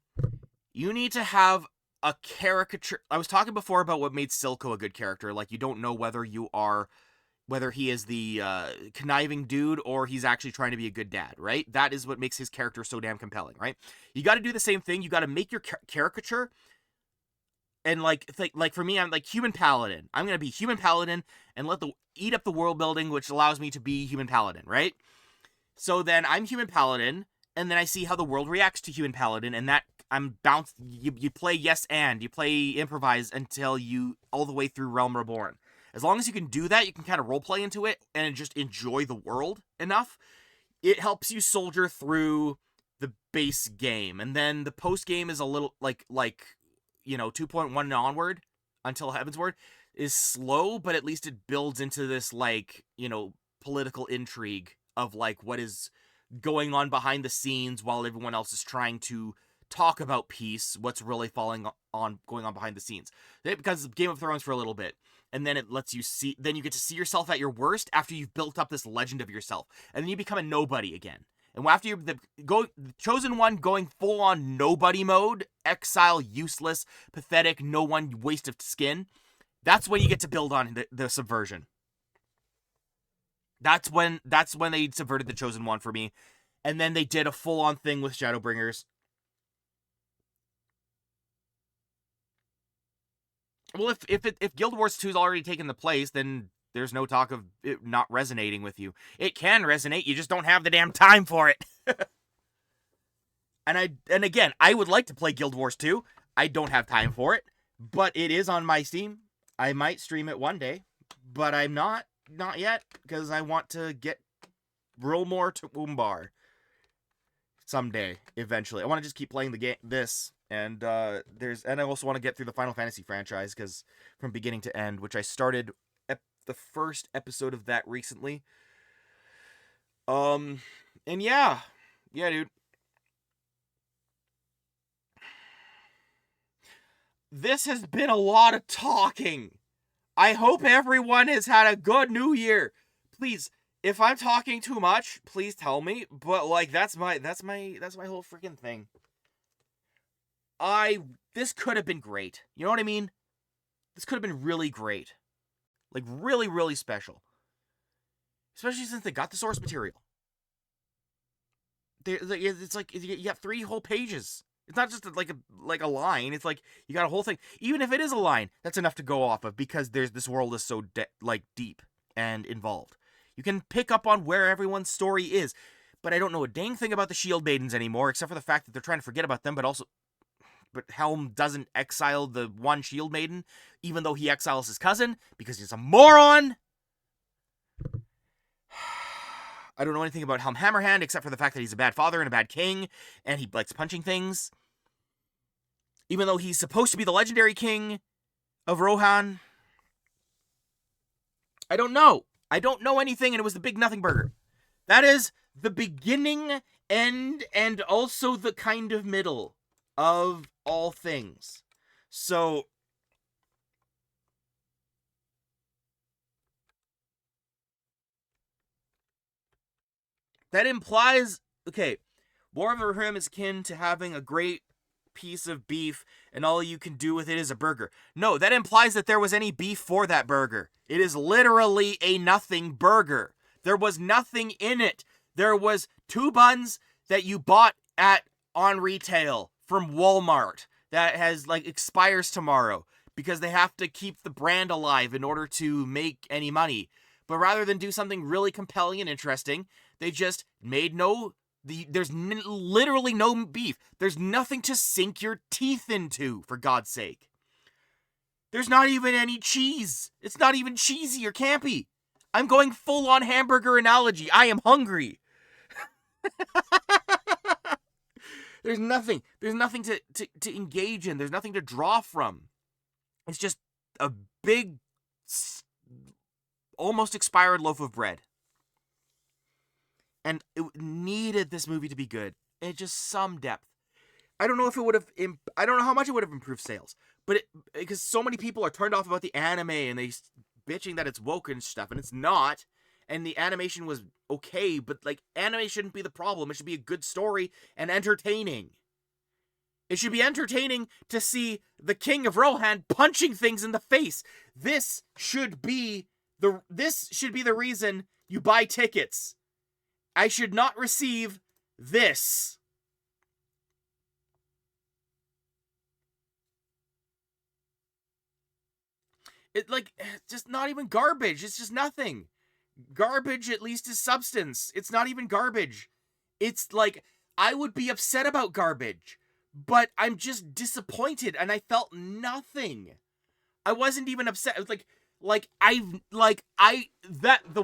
You need to have a caricature. I was talking before about what made Silco a good character. Like, you don't know whether he is the conniving dude or he's actually trying to be a good dad, right? That is what makes his character so damn compelling, right? You got to do the same thing. You got to make your caricature. And like for me, I'm like human paladin. I'm gonna be human paladin and eat up the world building, which allows me to be human paladin, right? So then I'm human paladin, and then I see how the world reacts to human paladin, and that I'm bounced. You play yes and you play improvise until you all the way through Realm Reborn. As long as you can do that, you can kind of roleplay into it and just enjoy the world enough. It helps you soldier through the base game, and then the post game is a little like 2.1 and onward until Heavensward is slow, but at least it builds into this political intrigue of like what is going on behind the scenes while everyone else is trying to talk about peace, what's really going on behind the scenes. Because Game of Thrones for a little bit, and then it lets you see, then you get to see yourself at your worst after you've built up this legend of yourself, and then you become a nobody again. And after you're the chosen one going full on nobody mode, exile, useless, pathetic, no one, waste of skin, that's when you get to build on the subversion. That's when they subverted the chosen one for me. And then they did a full on thing with Shadowbringers. Well, if Guild Wars 2's already taken the place, then there's no talk of it not resonating with you. It can resonate, you just don't have the damn time for it. And again, I would like to play Guild Wars 2. I don't have time for it, but it is on my Steam. I might stream it one day, but I'm not yet, because I want to get real more to Umbar someday, eventually. I want to just keep playing the game, and I also want to get through the Final Fantasy franchise, because from beginning to end, which I started the first episode of that recently. And yeah, dude. This has been a lot of talking. I hope everyone has had a good New Year. Please, if I'm talking too much, please tell me. But like, that's my whole freaking thing. This could have been great. You know what I mean? This could have been really great. Like, really, really special. Especially since they got the source material. It's like, you got 3 whole pages. It's not just like a line. It's like, you got a whole thing. Even if it is a line, that's enough to go off of, because this world is so, deep and involved. You can pick up on where everyone's story is. But I don't know a dang thing about the Shield Maidens anymore, except for the fact that they're trying to forget about them, but Helm doesn't exile the one Shield Maiden, even though he exiles his cousin, because he's a moron. I don't know anything about Helm Hammerhand, except for the fact that he's a bad father and a bad king, and he likes punching things. Even though he's supposed to be the legendary king of Rohan. I don't know. I don't know anything, and it was the big nothing burger. That is the beginning, end, and also the kind of middle of all things. So that implies, okay, War of the Rohirrim is akin to having a great piece of beef and all you can do with it is a burger. No, that implies that there was any beef for that burger. It is literally a nothing burger. There was nothing in it. There was 2 buns that you bought on retail from Walmart that expires tomorrow because they have to keep the brand alive in order to make any money. But rather than do something really compelling and interesting, they just made there's literally no beef. There's nothing to sink your teeth into, for God's sake. There's not even any cheese. It's not even cheesy or campy. I'm going full on hamburger analogy. I am hungry. There's nothing. There's nothing to engage in. There's nothing to draw from. It's just a big, almost expired loaf of bread. And it needed this movie to be good. It just some depth. I don't know if it would have. I don't know how much it would have improved sales, but because so many people are turned off about the anime and they bitching that it's woke and stuff, and it's not. And the animation was okay, but like anime shouldn't be the problem. It should be a good story and entertaining. It should be entertaining to see the King of Rohan punching things in the face. This should be the reason you buy tickets. I should not receive this. It's just not even garbage. It's just nothing. Garbage at least is substance. It's not even garbage. It's like, I would be upset about garbage, but I'm just disappointed and I felt nothing. I wasn't even upset. It was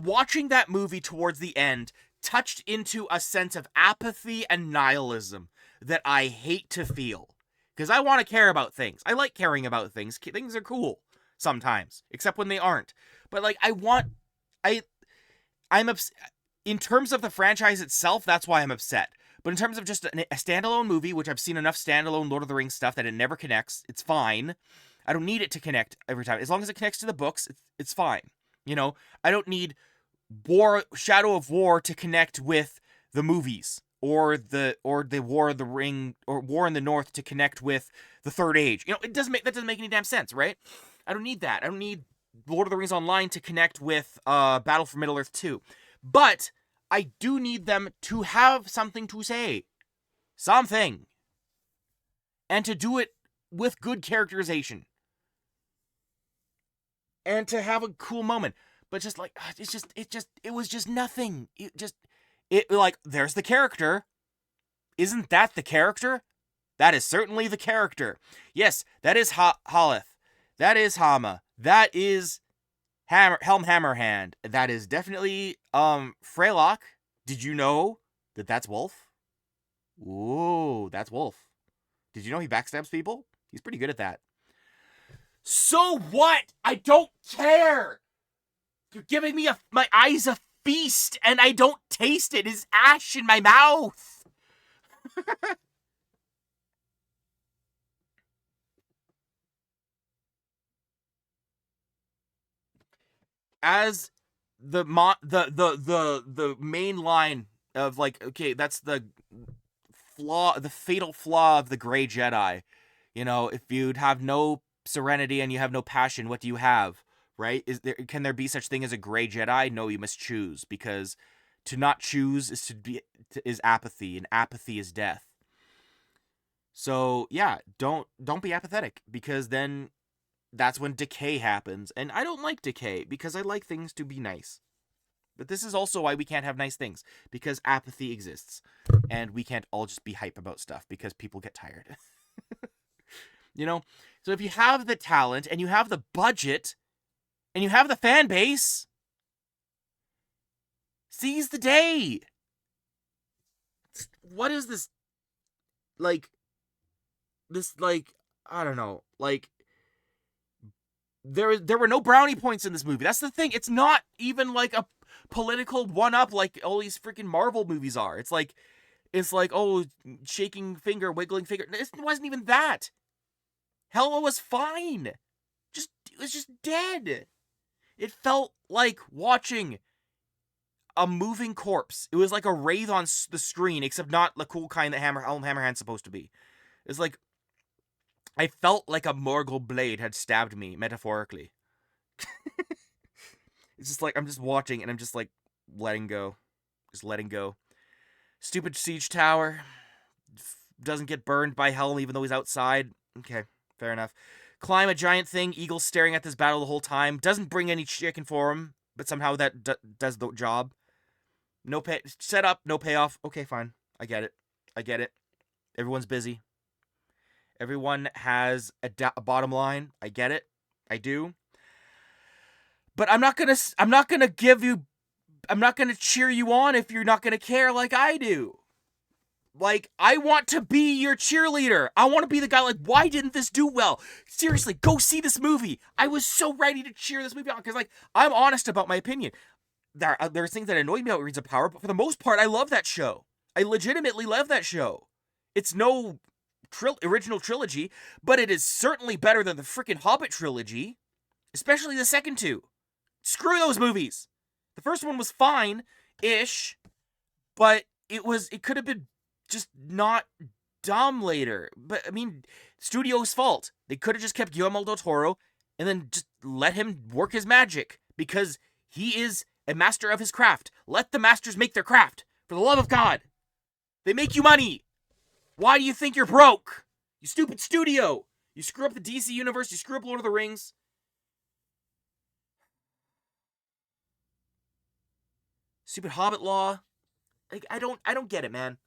watching that movie towards the end touched into a sense of apathy and nihilism that I hate to feel. Because I want to care about things. I like caring about things. Things are cool sometimes, except when they aren't. But in terms of the franchise itself, that's why I'm upset. But in terms of just a standalone movie, which I've seen enough standalone Lord of the Rings stuff that it never connects, it's fine. I don't need it to connect every time. As long as it connects to the books, it's fine. You know, I don't need Shadow of War to connect with the movies, or the War of the Ring, or War in the North to connect with the Third Age. You know, that doesn't make any damn sense, right? I don't need that. I don't need Lord of the Rings Online to connect with Battle for Middle-earth 2. But I do need them to have something to say. Something. And to do it with good characterization. And to have a cool moment. But just like, it was just nothing. There's the character. Isn't that the character? That is certainly the character. Yes, that is Haleth. That is Hama. That is Helm Hammerhand. That is definitely Freylock. Did you know that that's Wolf? Ooh, that's Wolf. Did you know he backstabs people? He's pretty good at that. So what? I don't care. You're giving me my eyes a feast and I don't taste it. It's ash in my mouth. As the main line of like, okay, that's the fatal flaw of the Grey Jedi. You know, if you'd have no serenity and you have no passion, what do you have? Right? Can there be such thing as a Grey Jedi? No, you must choose, because to not choose is apathy, and apathy is death. So yeah, don't be apathetic, because then that's when decay happens, and I don't like decay because I like things to be nice. But this is also why we can't have nice things, because apathy exists, and we can't all just be hype about stuff because people get tired. You know? So if you have the talent and you have the budget and you have the fan base, seize the day. What is this? I don't know. There were no brownie points in this movie. That's the thing. It's not even like a political one-up like all these freaking Marvel movies are. It's like, oh, shaking finger, wiggling finger. It wasn't even that. Hela was fine. It was just dead. It felt like watching a moving corpse. It was like a wraith on the screen, except not the cool kind that Helm Hammerhand's supposed to be. It's like, I felt like a Morgul blade had stabbed me, metaphorically. It's just like, I'm just watching and I'm just like, letting go. Just letting go. Stupid siege tower. Doesn't get burned by Helm even though he's outside. Okay, fair enough. Climb a giant thing. Eagle staring at this battle the whole time. Doesn't bring any chicken for him, but somehow that does the job. No pay. Set up, no payoff. Okay, fine. I get it. Everyone's busy. Everyone has a bottom line. I get it. I do. But I'm not gonna cheer you on if you're not gonna care like I do. Like, I want to be your cheerleader. I want to be the guy like, why didn't this do well? Seriously, go see this movie. I was so ready to cheer this movie on because, like, I'm honest about my opinion. There's things that annoy me about Rings of Power, but for the most part, I love that show. I legitimately love that show. It's no original trilogy, but it is certainly better than the freaking Hobbit trilogy, especially the second two. Screw those movies. The first one was fine-ish, but it could have been just not dumb later. But, I mean, studio's fault. They could have just kept Guillermo del Toro and then just let him work his magic because he is a master of his craft. Let the masters make their craft. For the love of God. They make you money. Why do you think you're broke? You stupid studio. You screw up the DC universe. You screw up Lord of the Rings. Stupid Hobbit law. Like, I don't get it, man.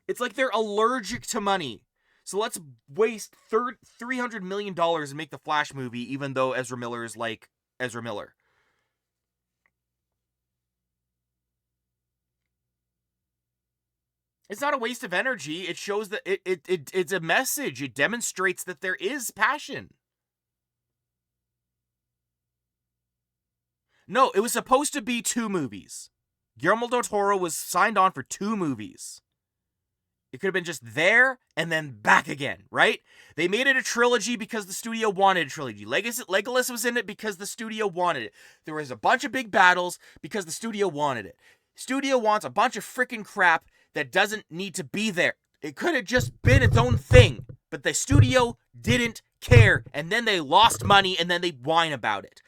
It's like they're allergic to money. So let's waste $300 million and make the Flash movie, even though Ezra Miller is like Ezra Miller. It's not a waste of energy. It shows that it's a message. It demonstrates that there is passion. No, it was supposed to be 2 movies. Guillermo del Toro was signed on for 2 movies. It could have been just there and then back again, right? They made it a trilogy because the studio wanted a trilogy. Legolas was in it because the studio wanted it. There was a bunch of big battles because the studio wanted it. Studio wants a bunch of freaking crap that doesn't need to be there. It could have just been its own thing, but the studio didn't care, and then they lost money, and then they whine about it.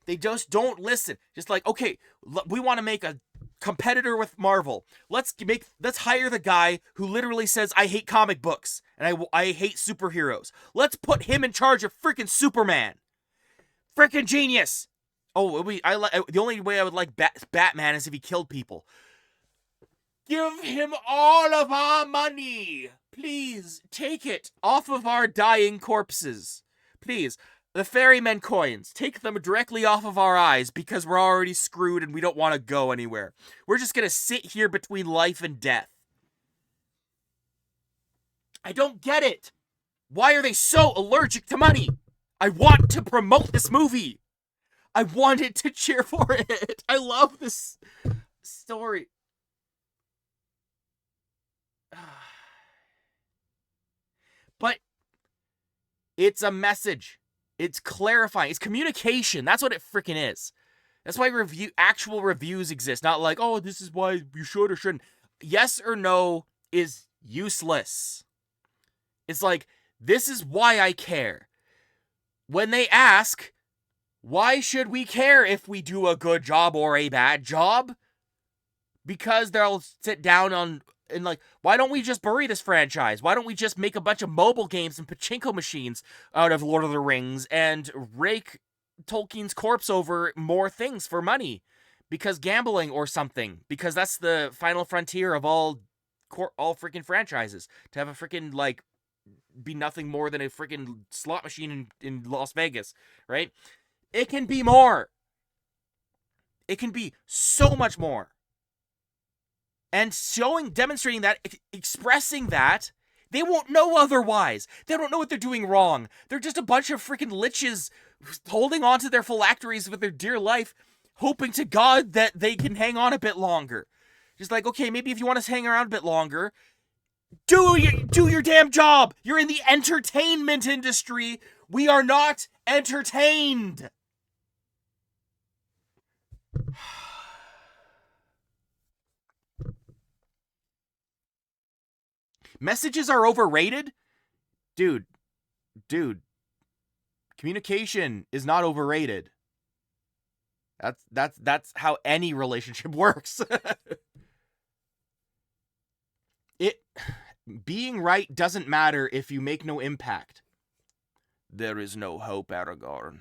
They just don't listen. Just like, okay, we want to make a competitor with Marvel. Let's hire the guy who literally says, I hate comic books and I hate superheroes. Let's put him in charge of freaking Superman. Freaking genius. Oh, the only way I would like Batman is if he killed people. Give him all of our money. Please, take it off of our dying corpses. Please. The ferryman coins, take them directly off of our eyes because we're already screwed and we don't want to go anywhere. We're just going to sit here between life and death. I don't get it. Why are they so allergic to money? I want to promote this movie. I wanted to cheer for it. I love this story. But it's a message. It's clarifying. It's communication. That's what it freaking is. That's why actual reviews exist. Not like, oh, this is why you should or shouldn't. Yes or no is useless. It's like, this is why I care. When they ask, why should we care if we do a good job or a bad job? Because they'll sit down and like, why don't we just bury this franchise? Why don't we just make a bunch of mobile games and pachinko machines out of Lord of the Rings and rake Tolkien's corpse over more things for money? Because gambling or something. Because that's the final frontier of all freaking franchises. To have a freaking, like, be nothing more than a freaking slot machine in Las Vegas, right? It can be more. It can be so much more. And demonstrating that, expressing that, they won't know otherwise. They don't know what they're doing wrong. They're just a bunch of freaking liches holding on to their phylacteries with their dear life, hoping to God that they can hang on a bit longer. Just like, okay, maybe if you want to hang around a bit longer, do your damn job. You're in the entertainment industry. We are not entertained. Messages are overrated? Dude. Communication is not overrated. That's how any relationship works. Being right doesn't matter if you make no impact. There is no hope, Aragorn.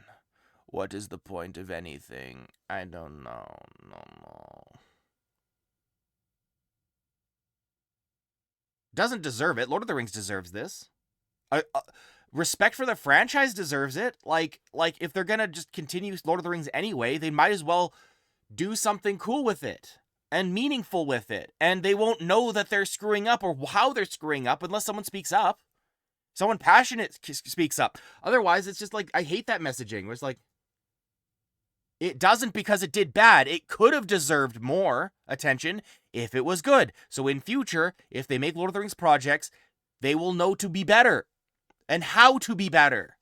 What is the point of anything? I don't know. No. Doesn't deserve it. Lord of the Rings deserves this. respect for the franchise deserves it. Like if they're gonna just continue Lord of the Rings anyway, they might as well do something cool with it and meaningful with it. And they won't know that they're screwing up or how they're screwing up unless someone speaks up. Someone passionate speaks up. Otherwise, it's just like, I hate that messaging. Where it's like, it doesn't because it did bad. It could have deserved more attention if it was good. So in future, if they make Lord of the Rings projects, they will know to be better and how to be better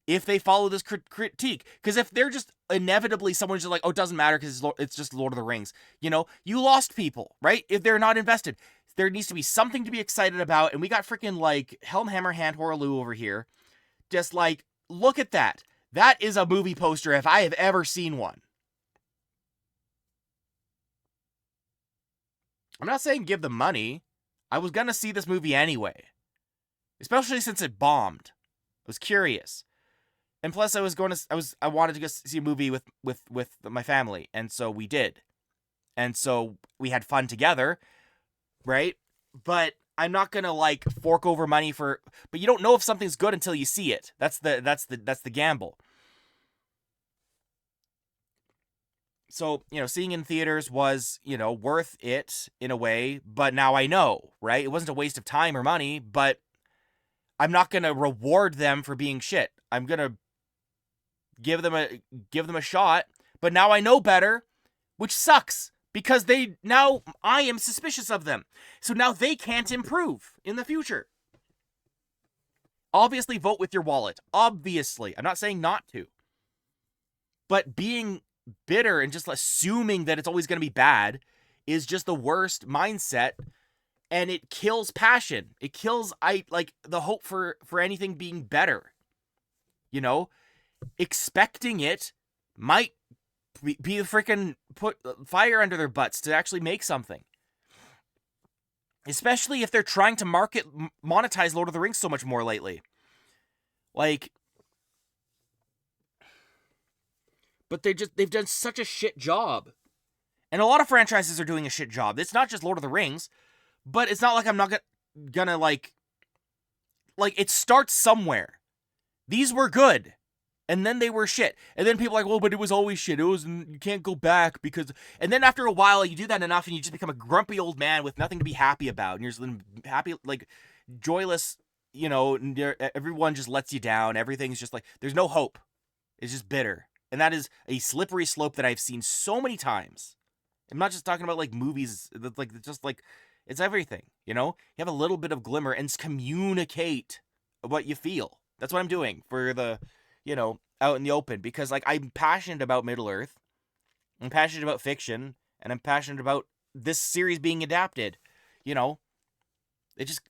if they follow this critique. Because if they're just inevitably someone's just like, oh, it doesn't matter because it's just Lord of the Rings, you know, you lost people, right? If they're not invested, there needs to be something to be excited about. And we got freaking like Helmhammer Hand Horaloo over here. Just like, look at that. That is a movie poster if I have ever seen one. I'm not saying give them money. I was gonna see this movie anyway. Especially since it bombed. I was curious. And plus I wanted to go see a movie with my family, and so we did. And so we had fun together, right? But I'm not gonna like fork over money for, but you don't know if something's good until you see it. That's the gamble. So, you know, seeing in theaters was, you know, worth it in a way, but now I know, right? It wasn't a waste of time or money, but I'm not going to reward them for being shit. I'm going to give them a shot, but now I know better, which sucks because I am suspicious of them. So now they can't improve in the future. Obviously vote with your wallet. Obviously. I'm not saying not to. But being bitter and just assuming that it's always going to be bad is just the worst mindset, and it kills passion. It kills the hope for anything being better. You know, expecting it might be a freaking put fire under their butts to actually make something. Especially if they're trying to monetize Lord of the Rings so much more lately. Like, but they've done such a shit job. And a lot of franchises are doing a shit job. It's not just Lord of the Rings, but it's not like I'm not gonna like it starts somewhere. These were good, and then they were shit. And then people are like, well, but it was always shit. You can't go back because, and then after a while you do that enough and you just become a grumpy old man with nothing to be happy about. And you're just happy, like joyless, you know, everyone just lets you down. Everything's just like, there's no hope. It's just bitter. And that is a slippery slope that I've seen so many times. I'm not just talking about like movies, like just like it's everything, you know? You have a little bit of glimmer and communicate what you feel. That's what I'm doing for the, you know, out in the open, because like I'm passionate about Middle-earth. I'm passionate about fiction, and I'm passionate about this series being adapted. You know, it's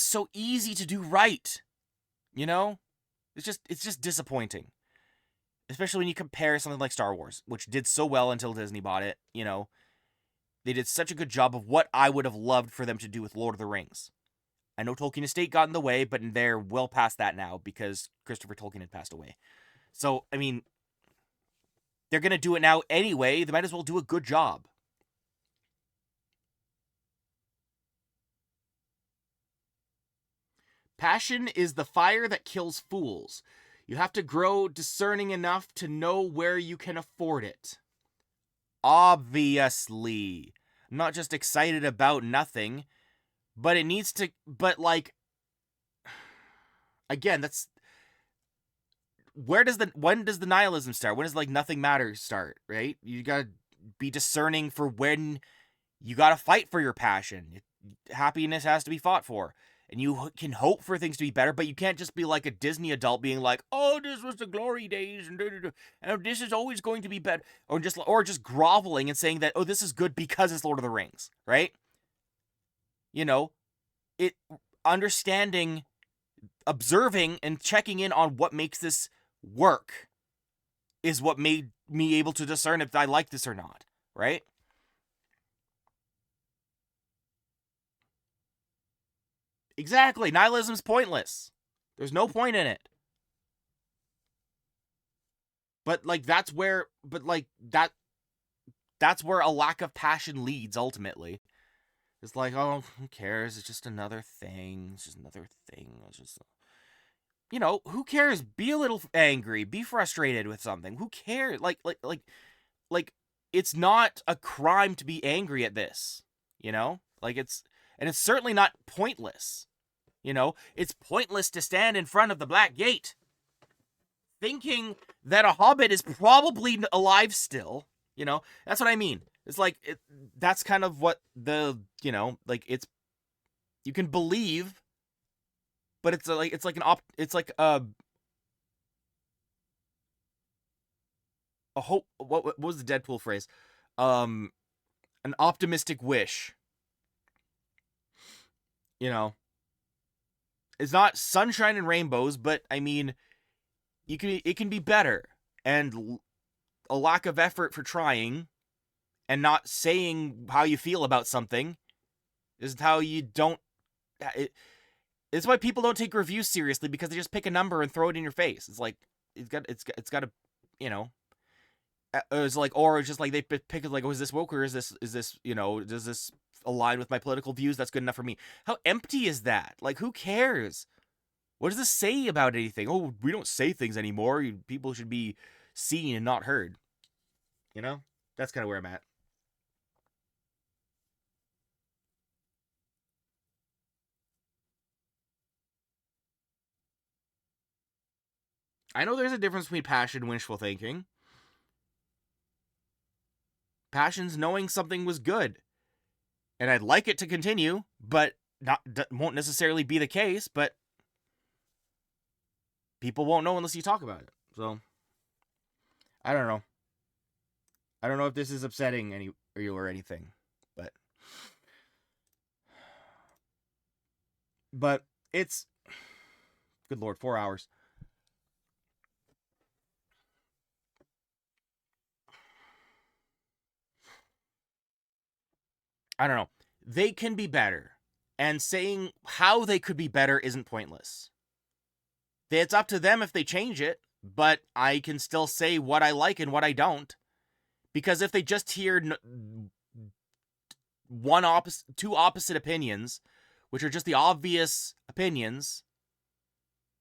so easy to do right. You know? It's just disappointing. Especially when you compare something like Star Wars, which did so well until Disney bought it, you know. They did such a good job of what I would have loved for them to do with Lord of the Rings. I know Tolkien Estate got in the way, but they're well past that now because Christopher Tolkien had passed away. So, I mean, they're going to do it now anyway. They might as well do a good job. Passion is the fire that kills fools. You have to grow discerning enough to know where you can afford it. Obviously. I'm not just excited about nothing, but it needs to, but like, again, that's, when does the nihilism start? When does like nothing matters start, right? You gotta be discerning for when you gotta fight for your passion. Happiness has to be fought for. And you can hope for things to be better, but you can't just be like a Disney adult being like, oh, this was the glory days, and this is always going to be better. Or just groveling and saying that, oh, this is good because it's Lord of the Rings, right? You know, understanding, observing, and checking in on what makes this work is what made me able to discern if I like this or not, right? Exactly. Nihilism's pointless. There's no point in it. But like that's where a lack of passion leads ultimately. It's like, oh, who cares? It's just another thing. It's just another thing. It's just, who cares? Be a little angry. Be frustrated with something. Who cares? Like, it's not a crime to be angry at this. And it's certainly not pointless. It's pointless to stand in front of the Black Gate, thinking that a hobbit is probably alive still. That's what I mean. It's like that's kind of what it's you can believe, but it's like a hope. What was the Deadpool phrase? Um, an optimistic wish. It's not sunshine and rainbows, but I mean, it can be better, and a lack of effort for trying and not saying how you feel about something is how you don't. It's why people don't take reviews seriously, because they just pick a number and throw it in your face. It's like it's got to, you know. It's like, or it's just like they pick it like, oh, is this woke, or is this does this align with my political views? That's good enough for me. How empty is that? Like, who cares? What does this say about anything? Oh, we don't say things anymore. People should be seen and not heard. That's kind of where I'm at. I know there's a difference between passion and wishful thinking. Passion's knowing something was good, and I'd like it to continue, but not won't necessarily be the case. But people won't know unless you talk about it. So I don't know. I don't know if this is upsetting you or anything, but it's good lord, 4 hours. I don't know. They can be better, and saying how they could be better isn't pointless. It's up to them if they change it, but I can still say what I like and what I don't. Because if they just hear two opposite opinions, which are just the obvious opinions,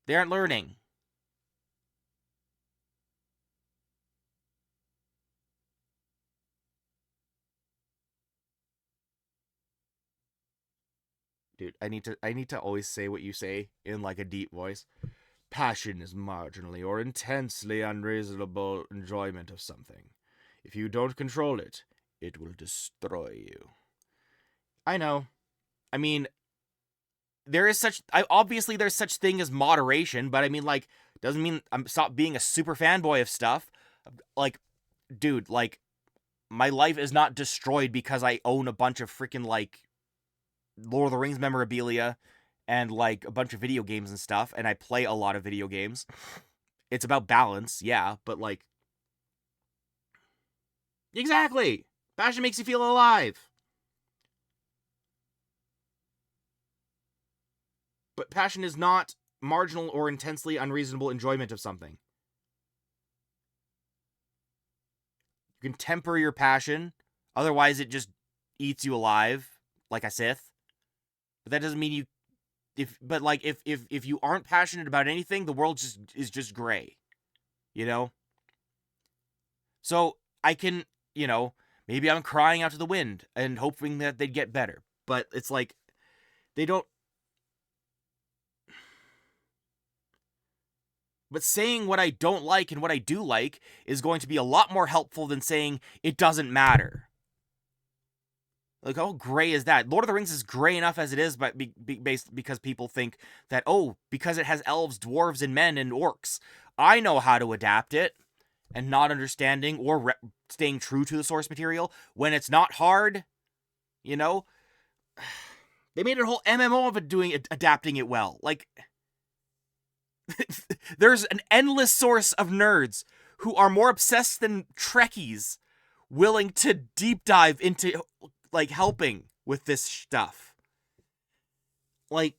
they aren't learning. Dude, I need to always say what you say in like a deep voice. Passion is marginally or intensely unreasonable enjoyment of something. If you don't control it, it will destroy you. I know. I mean, obviously there's such thing as moderation, but I mean, like, doesn't mean I'm stop being a super fanboy of stuff. Like, dude, like, my life is not destroyed because I own a bunch of freaking like Lord of the Rings memorabilia and like a bunch of video games and stuff, and I play a lot of video games. It's about balance, yeah, but like, exactly. Passion makes you feel alive. But passion is not marginal or intensely unreasonable enjoyment of something. You can temper your passion, otherwise it just eats you alive like a Sith. But that doesn't mean you if you aren't passionate about anything, the world is just gray. You know? So I can, maybe I'm crying out to the wind and hoping that they'd get better. But it's like they don't. But saying what I don't like and what I do like is going to be a lot more helpful than saying it doesn't matter. Like, how gray is that? Lord of the Rings is gray enough as it is, but based because people think that, oh, because it has elves, dwarves, and men and orcs, I know how to adapt it, and not understanding or staying true to the source material when it's not hard. You know, they made a whole MMO of it adapting it well. Like, there's an endless source of nerds who are more obsessed than Trekkies willing to deep dive into like helping with this stuff. Like,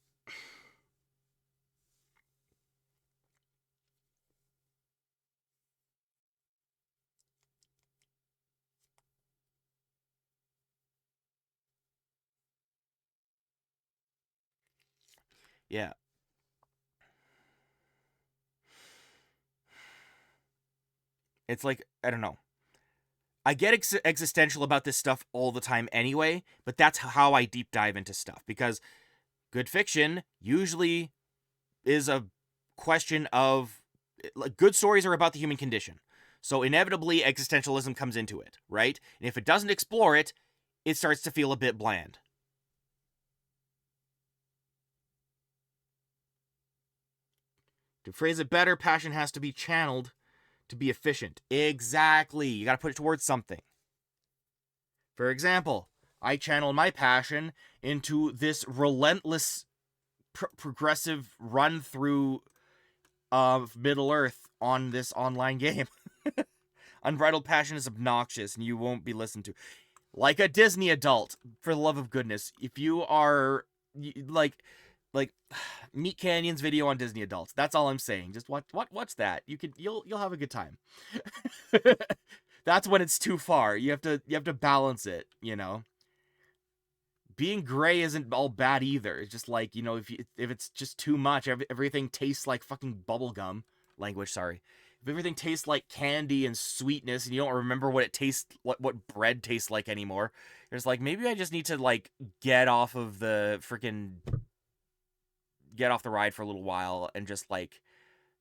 Yeah. It's like, I don't know. I get existential about this stuff all the time anyway, but that's how I deep dive into stuff, because good fiction usually is a question of, like, good stories are about the human condition. So inevitably existentialism comes into it, right? And if it doesn't explore it, it starts to feel a bit bland. To phrase it better, passion has to be channeled to be efficient. Exactly. You got to put it towards something. For example, I channel my passion into this relentless progressive run through of Middle Earth on this online game. Unbridled passion is obnoxious and you won't be listened to. Like a Disney adult, for the love of goodness. If you are like Meat Canyon's video on Disney adults, that's all I'm saying. Just watch that. You'll have a good time. That's when it's too far. You have to balance it, you know. Being gray isn't all bad either. It's just like, you know, if it's just too much, everything tastes like fucking bubble gum. Language, sorry. If everything tastes like candy and sweetness, and you don't remember what it tastes, what bread tastes like anymore, it's like, maybe I just need to, like, get off the ride for a little while and just, like,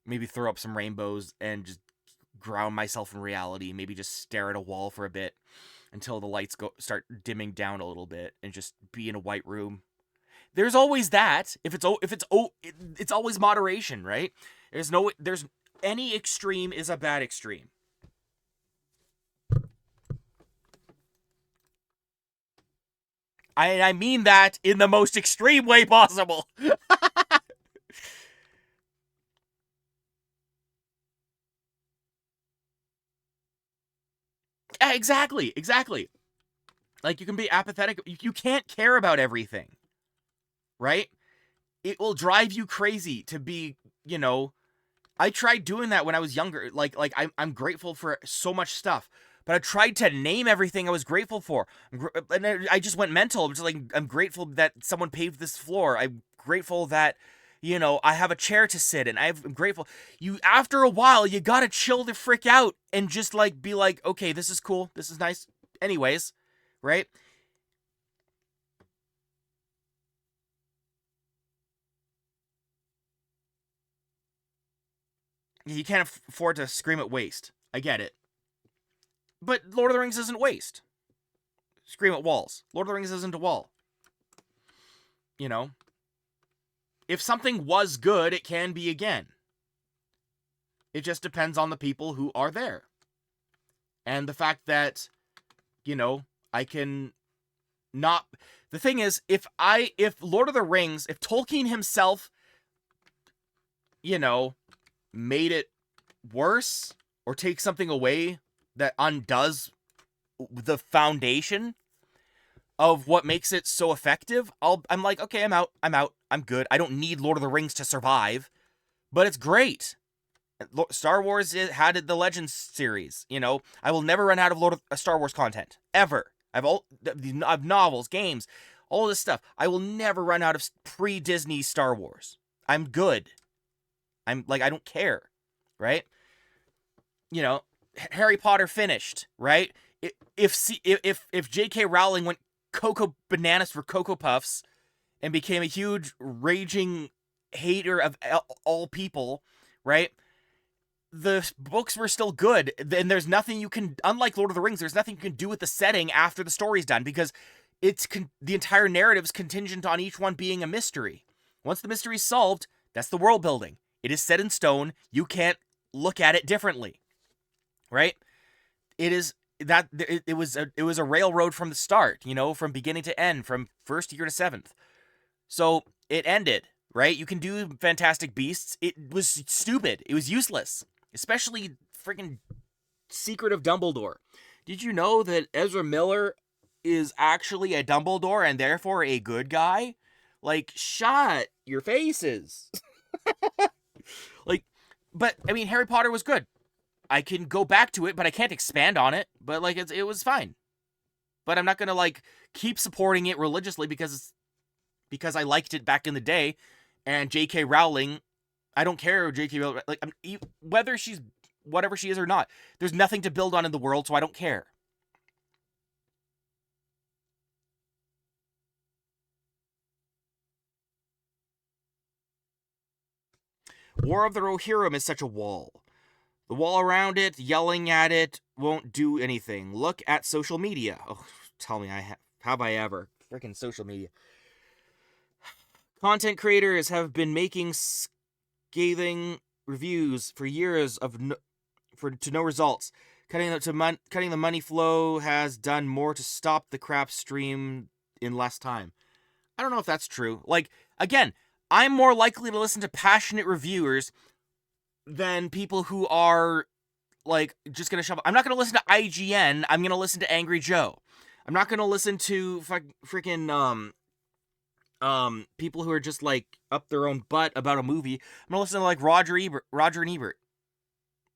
maybe throw up some rainbows and just ground myself in reality. Maybe just stare at a wall for a bit until the lights start dimming down a little bit and just be in a white room. There's always that. It's always moderation, right? There's any extreme is a bad extreme. I mean that in the most extreme way possible. Exactly. Like, you can be apathetic. You can't care about everything, right? It will drive you crazy to be, you know. I tried doing that when I was younger. I'm grateful for so much stuff, but I tried to name everything I was grateful for, and I just went mental. Just like, I'm grateful that someone paved this floor. I'm grateful that, you know, I have a chair to sit in. I'm grateful. After a while, you gotta chill the frick out and just, like, be like, okay, this is cool. This is nice. Anyways, right? You can't afford to scream at waste. I get it. But Lord of the Rings isn't waste. Scream at walls. Lord of the Rings isn't a wall. You know? If something was good, it can be again. It just depends on the people who are there. And the fact that, you know, I can not... The thing is, if Lord of the Rings, if Tolkien himself, you know, made it worse or take something away that undoes the foundation of what makes it so effective, I'm like, okay, I'm out, I'm good. I don't need Lord of the Rings to survive, but it's great. Star Wars had the Legends series, you know. I will never run out of Star Wars content ever. I've novels, games, all this stuff. I will never run out of pre-Disney Star Wars. I'm good. I'm like, I don't care, right? You know, Harry Potter finished, right? If J.K. Rowling went Cocoa bananas for Cocoa Puffs and became a huge raging hater of all people, right? The books were still good, and there's nothing you can, unlike Lord of the Rings, there's nothing you can do with the setting after the story's done, because the entire narrative is contingent on each one being a mystery. Once the mystery's solved, that's the world building. It is set in stone. You can't look at it differently, right? It was a railroad from the start, you know, from beginning to end, from first year to seventh. So it ended, right? You can do Fantastic Beasts. It was stupid. It was useless, especially freaking Secret of Dumbledore. Did you know that Ezra Miller is actually a Dumbledore and therefore a good guy? Like, shut your faces. Like, but I mean, Harry Potter was good. I can go back to it, but I can't expand on it. But, like, it was fine. But I'm not gonna, like, keep supporting it religiously because I liked it back in the day. And J.K. Rowling, I don't care, J.K. Rowling, like, whether she's whatever she is or not, there's nothing to build on in the world, so I don't care. War of the Rohirrim is such a wall. The wall around it, yelling at it, won't do anything. Look at social media. Oh, tell me, have I ever? Freaking social media. Content creators have been making scathing reviews for years to no results. Cutting the money flow has done more to stop the crap stream in less time. I don't know if that's true. Like, again, I'm more likely to listen to passionate reviewers than people who are, like, just gonna shove. I'm not gonna listen to IGN. I'm gonna listen to Angry Joe. I'm not gonna listen to freaking people who are just, like, up their own butt about a movie. I'm gonna listen to, like, Roger and Ebert.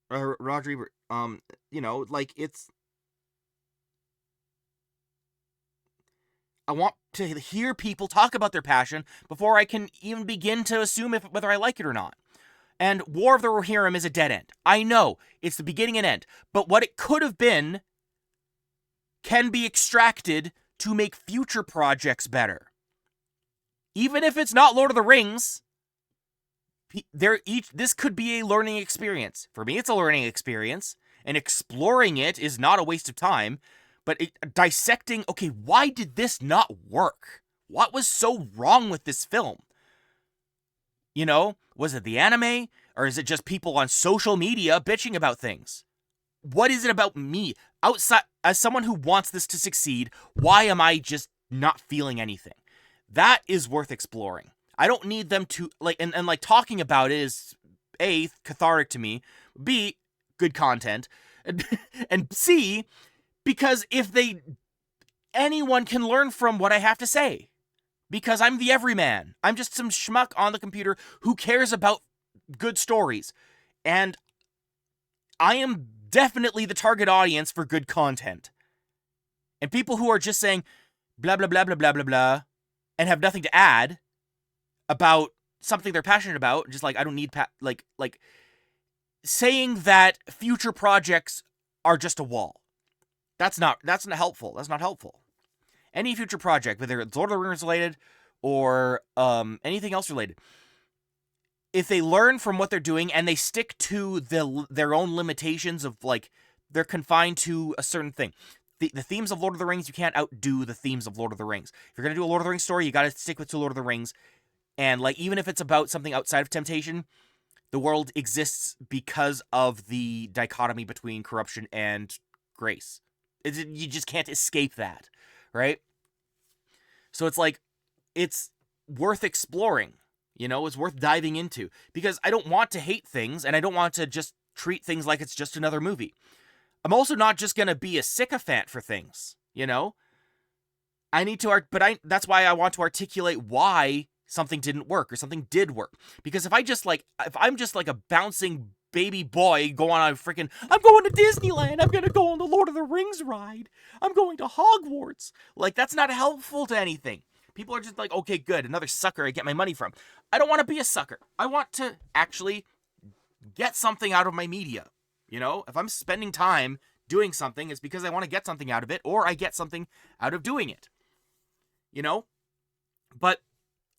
Roger Ebert. You know, like, it's... I want to hear people talk about their passion before I can even begin to assume whether I like it or not. And War of the Rohirrim is a dead end. I know, it's the beginning and end. But what it could have been can be extracted to make future projects better. Even if it's not Lord of the Rings, this could be a learning experience. For me, it's a learning experience, and exploring it is not a waste of time. But dissecting, okay, why did this not work? What was so wrong with this film? You know, was it the anime? Or is it just people on social media bitching about things? What is it about me? Outside, as someone who wants this to succeed, why am I just not feeling anything? That is worth exploring. I don't need them to, like, and like, talking about it is, A, cathartic to me, B, good content, and C, because anyone can learn from what I have to say. Because I'm the everyman. I'm just some schmuck on the computer who cares about good stories. And I am definitely the target audience for good content. And people who are just saying blah, blah, blah, blah, blah, blah, blah, and have nothing to add about something they're passionate about, just like, I don't need, like, saying that future projects are just a wall. That's not helpful. That's not helpful. Any future project, whether it's Lord of the Rings related or anything else related, if they learn from what they're doing and they stick to their own limitations of, like, they're confined to a certain thing. The themes of Lord of the Rings, you can't outdo the themes of Lord of the Rings. If you're going to do a Lord of the Rings story, you got to stick to Lord of the Rings. And, like, even if it's about something outside of temptation, the world exists because of the dichotomy between corruption and grace. You just can't escape that, right? So it's like, it's worth exploring, you know, it's worth diving into, because I don't want to hate things, and I don't want to just treat things like it's just another movie. I'm also not just going to be a sycophant for things, you know? I need to, that's why I want to articulate why something didn't work or something did work. Because if I'm just like a bouncing baby boy going on I'm going to Disneyland, I'm going to go on the Lord of the Rings ride, I'm going to Hogwarts, like, that's not helpful to anything. People are just like, okay, good, another sucker I get my money from. I don't want to be a sucker. I want to actually get something out of my media. You know, if I'm spending time doing something, it's because I want to get something out of it, or I get something out of doing it. You know? But,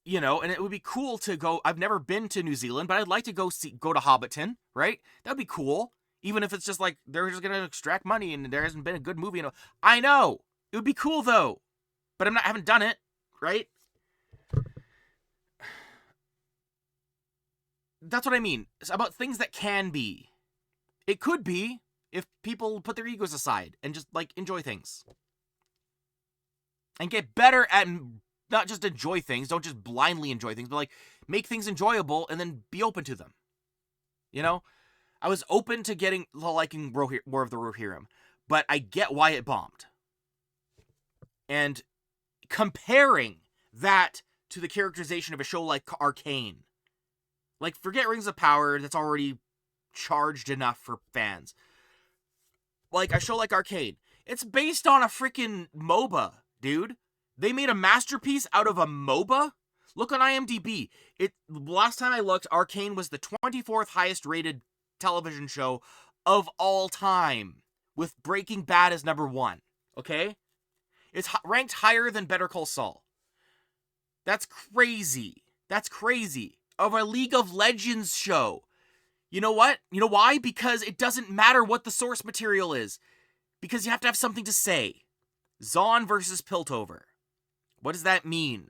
you know, and it would be cool to go. I've never been to New Zealand, but I'd like to go to Hobbiton, right? That'd be cool. Even if it's just like they're just gonna extract money and there hasn't been a good movie. I know it would be cool though, but I haven't done it, right? That's what I mean. It's about things that can be. It could be if people put their egos aside and just, like, enjoy things and get better at. Not just enjoy things, don't just blindly enjoy things, but, like, make things enjoyable and then be open to them. You know? I was open to liking War of the Rohirrim, but I get why it bombed. And comparing that to the characterization of a show like Arcane. Like, forget Rings of Power, that's already charged enough for fans. Like, a show like Arcane. It's based on a freaking MOBA, dude. They made a masterpiece out of a MOBA? Look on IMDb. Last time I looked, Arcane was the 24th highest rated television show of all time, with Breaking Bad as number 1. Okay? It's ranked higher than Better Call Saul. That's crazy. That's crazy. Of a League of Legends show. You know what? You know why? Because it doesn't matter what the source material is. Because you have to have something to say. Zon versus Piltover. What does that mean?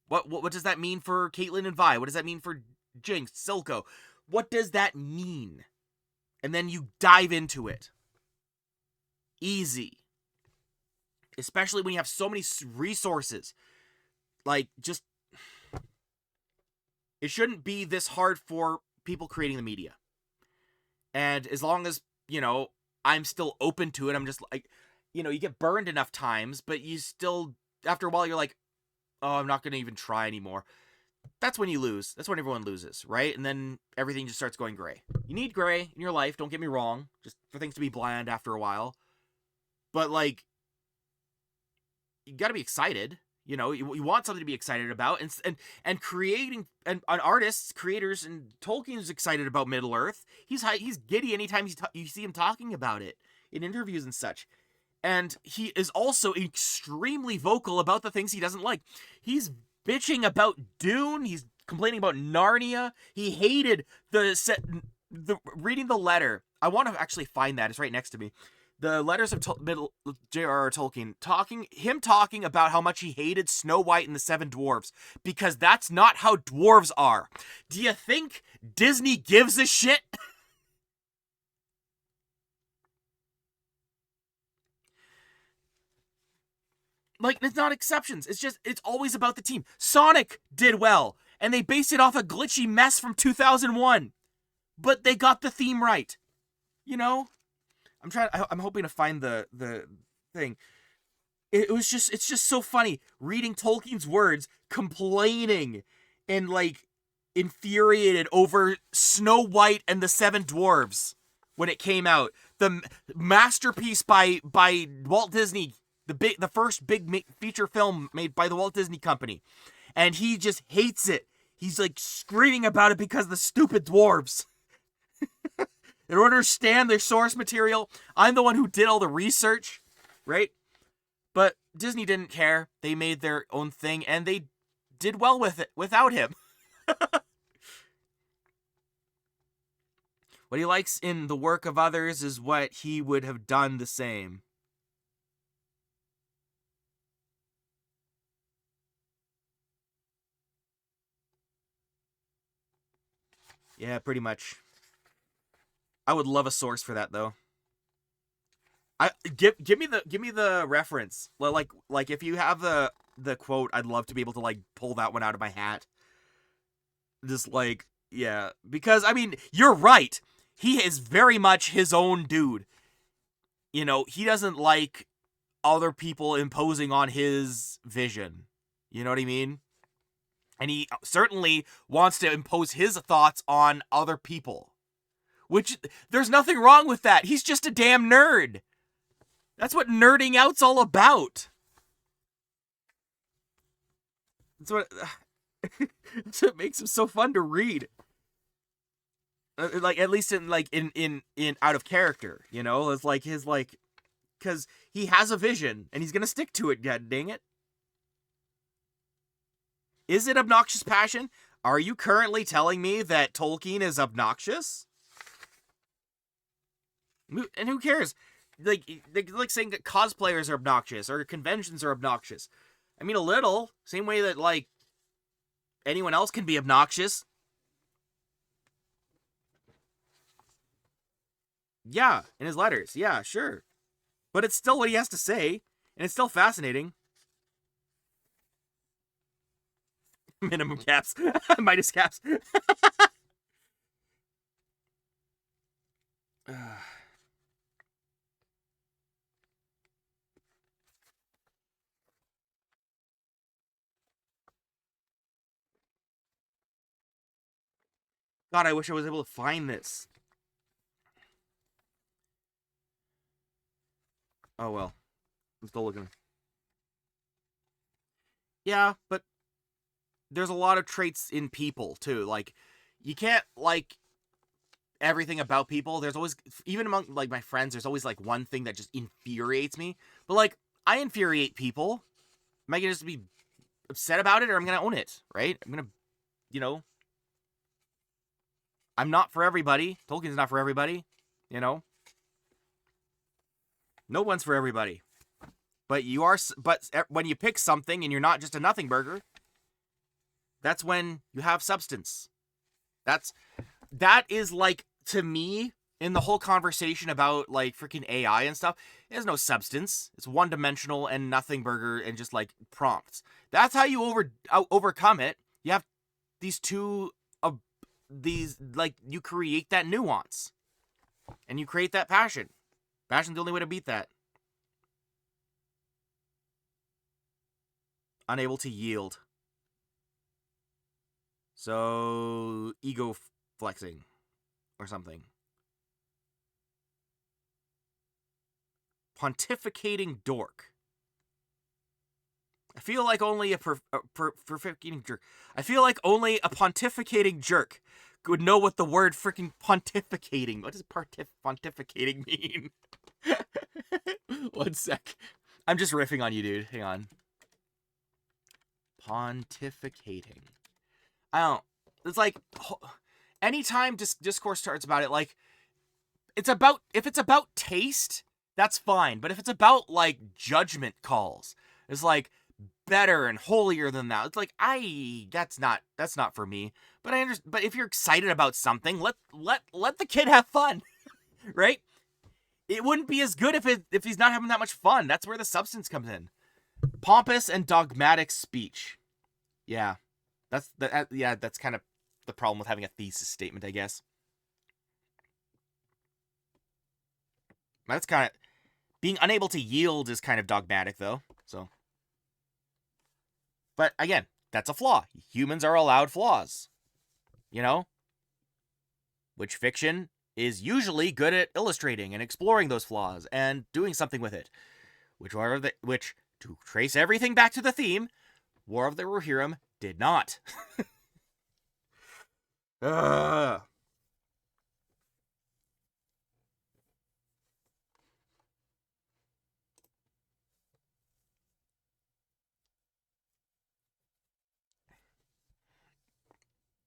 What does that mean for Caitlyn and Vi? What does that mean for Jinx, Silco? What does that mean? And then you dive into it. Easy. Especially when you have so many resources. Like, just... It shouldn't be this hard for people creating the media. And as long as, you know, I'm still open to it, I'm just like... You know, you get burned enough times, but you still... After a while, you're like, oh, I'm not going to even try anymore. That's when you lose. That's when everyone loses, right? And then everything just starts going gray. You need gray in your life, don't get me wrong, just for things to be bland after a while. But, like, you gotta be excited. You know, you want something to be excited about. And creating, and artists, creators, and Tolkien's excited about Middle-earth. He's giddy anytime you see him talking about it in interviews and such. And he is also extremely vocal about the things he doesn't like. He's bitching about Dune. He's complaining about Narnia. He hated reading the letter. I want to actually find that. It's right next to me. The letters of J.R.R. Tolkien talking about how much he hated Snow White and the Seven Dwarfs because that's not how dwarves are. Do you think Disney gives a shit? Like, it's not exceptions. It's always about the team. Sonic did well, and they based it off a glitchy mess from 2001. But they got the theme right. You know? I'm hoping to find the thing. It's just so funny reading Tolkien's words complaining and, like, infuriated over Snow White and the Seven Dwarves when it came out. The masterpiece by Walt Disney. The first big feature film made by the Walt Disney Company. And he just hates it. He's like screaming about it because of the stupid dwarves. They don't understand their source material. I'm the one who did all the research, right? But Disney didn't care. They made their own thing and they did well with it without him. What he likes in the work of others is what he would have done the same. Yeah, pretty much. I would love a source for that though. Give me the reference. Like if you have the quote, I'd love to be able to like pull that one out of my hat. Just like, yeah, because I mean, you're right. He is very much his own dude. You know, he doesn't like other people imposing on his vision. You know what I mean? And he certainly wants to impose his thoughts on other people. Which, there's nothing wrong with that. He's just a damn nerd. That's what nerding out's all about. That's what, that's what makes him so fun to read. Like, at least in out of character, you know? It's like his, like, because he has a vision, and he's gonna stick to it, god dang it. Is it obnoxious passion? Are you currently telling me that Tolkien is obnoxious? And who cares? Like saying that cosplayers are obnoxious or conventions are obnoxious. I mean, a little. Same way that, like, anyone else can be obnoxious. Yeah, in his letters. Yeah, sure. But it's still what he has to say, and it's still fascinating. Minimum caps. Minus caps. God, I wish I was able to find this. Oh well. I'm still looking. Yeah, but there's a lot of traits in people too. Like, you can't like everything about people. There's always, even among like my friends, there's always like one thing that just infuriates me. But like, I infuriate people. Am I gonna just be upset about it, or I'm gonna own it, right? I'm gonna, you know, I'm not for everybody. Tolkien's not for everybody, you know. No one's for everybody. But you are. But when you pick something and you're not just a nothing burger, that's when you have substance. That is like, to me, in the whole conversation about like freaking AI and stuff, there's no substance. It's one dimensional and nothing burger and just like prompts. That's how you overcome it. You have these two these, like, you create that nuance and you create that passion. Passion's the only way to beat that. Unable to yield. So, ego flexing or something. Pontificating dork. I feel like only a pontificating jerk. I feel like only a pontificating jerk would know what the word freaking pontificating. What does pontificating mean? One sec. I'm just riffing on you, dude. Hang on. Pontificating. I don't. It's like, anytime discourse starts about it, like, it's about, if it's about taste, that's fine. But if it's about like judgment calls, it's like better and holier than that. It's like, that's not for me. But I understand. But if you're excited about something, let the kid have fun, right? It wouldn't be as good if he's not having that much fun. That's where the substance comes in. Pompous and dogmatic speech. Yeah, that's kind of the problem with having a thesis statement, I guess. That's kind of, being unable to yield is kind of dogmatic, though. So, but again, that's a flaw. Humans are allowed flaws, you know? Which fiction is usually good at illustrating and exploring those flaws and doing something with it. Which, to trace everything back to the theme, War of the Rohirrim did not.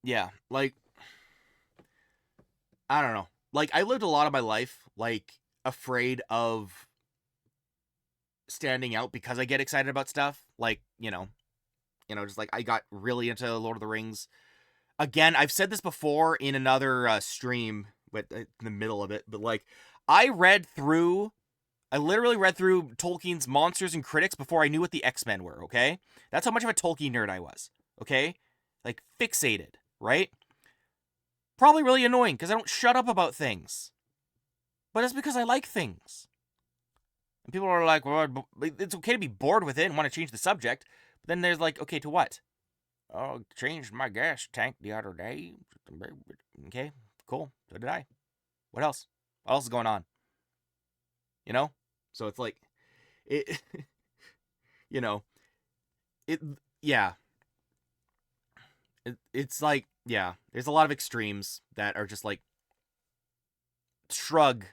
Yeah, like, I don't know. Like, I lived a lot of my life, like, afraid of standing out because I get excited about stuff. Like, just like, I got really into Lord of the Rings. Again, I've said this before in another stream, but in the middle of it, but like, I literally read through Tolkien's Monsters and Critics before I knew what the X-Men were, okay? That's how much of a Tolkien nerd I was, okay? Like, fixated, right? Probably really annoying because I don't shut up about things. But it's because I like things. And people are like, well, it's okay to be bored with it and want to change the subject. But then there's like, okay, to what? Oh, changed my gas tank the other day. Okay, cool. So did I. What else? What else is going on? You know? So it's like, it, yeah. It's like, yeah, there's a lot of extremes that are just like, shrug,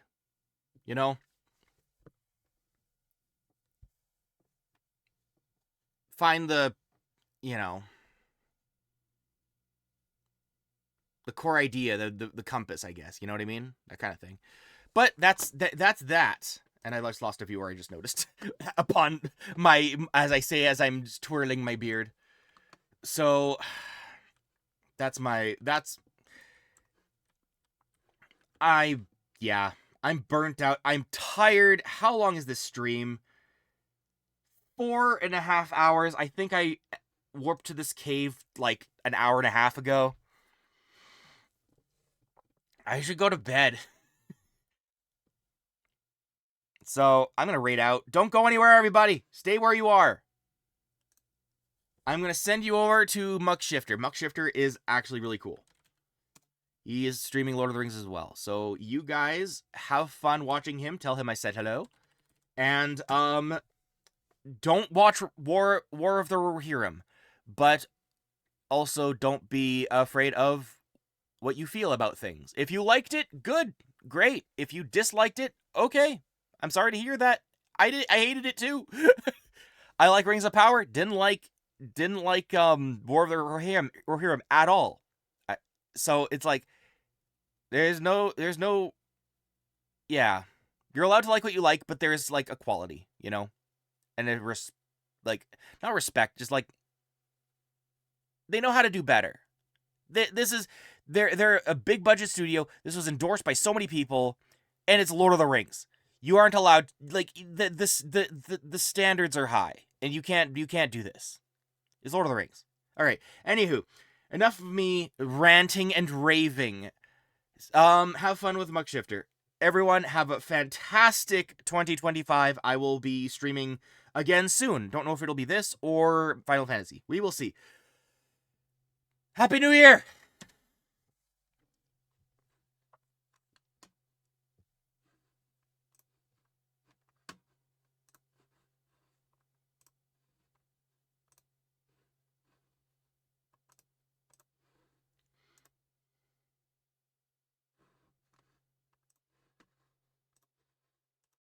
you know? Find the core idea, the compass, I guess. You know what I mean? That kind of thing. But that's that. And I just lost a viewer, I just noticed. Upon as I'm twirling my beard. So, I'm burnt out. I'm tired. How long is this stream? 4.5 hours. I think I warped to this cave like an hour and a half ago. I should go to bed. So, I'm going to raid out. Don't go anywhere, everybody. Stay where you are. I'm going to send you over to Muckshifter. Muckshifter is actually really cool. He is streaming Lord of the Rings as well. So, you guys have fun watching him. Tell him I said hello. And, don't watch War of the Rohirrim. But also don't be afraid of what you feel about things. If you liked it, good, great. If you disliked it, okay. I'm sorry to hear that. I hated it too. I like Rings of Power. Didn't like War of the Rohirrim at all. So it's like there's no yeah. You're allowed to like what you like, but there's like a quality, you know? And like not respect, just like they know how to do better. This is they're a big budget studio. This was endorsed by so many people, and it's Lord of the Rings. You aren't allowed, like, the standards are high, and you can't do this. It's Lord of the Rings. All right. Anywho, enough of me ranting and raving. Have fun with Muckshifter. Everyone, have a fantastic 2025. I will be streaming again soon. Don't know if it'll be this or Final Fantasy. We will see. Happy New Year!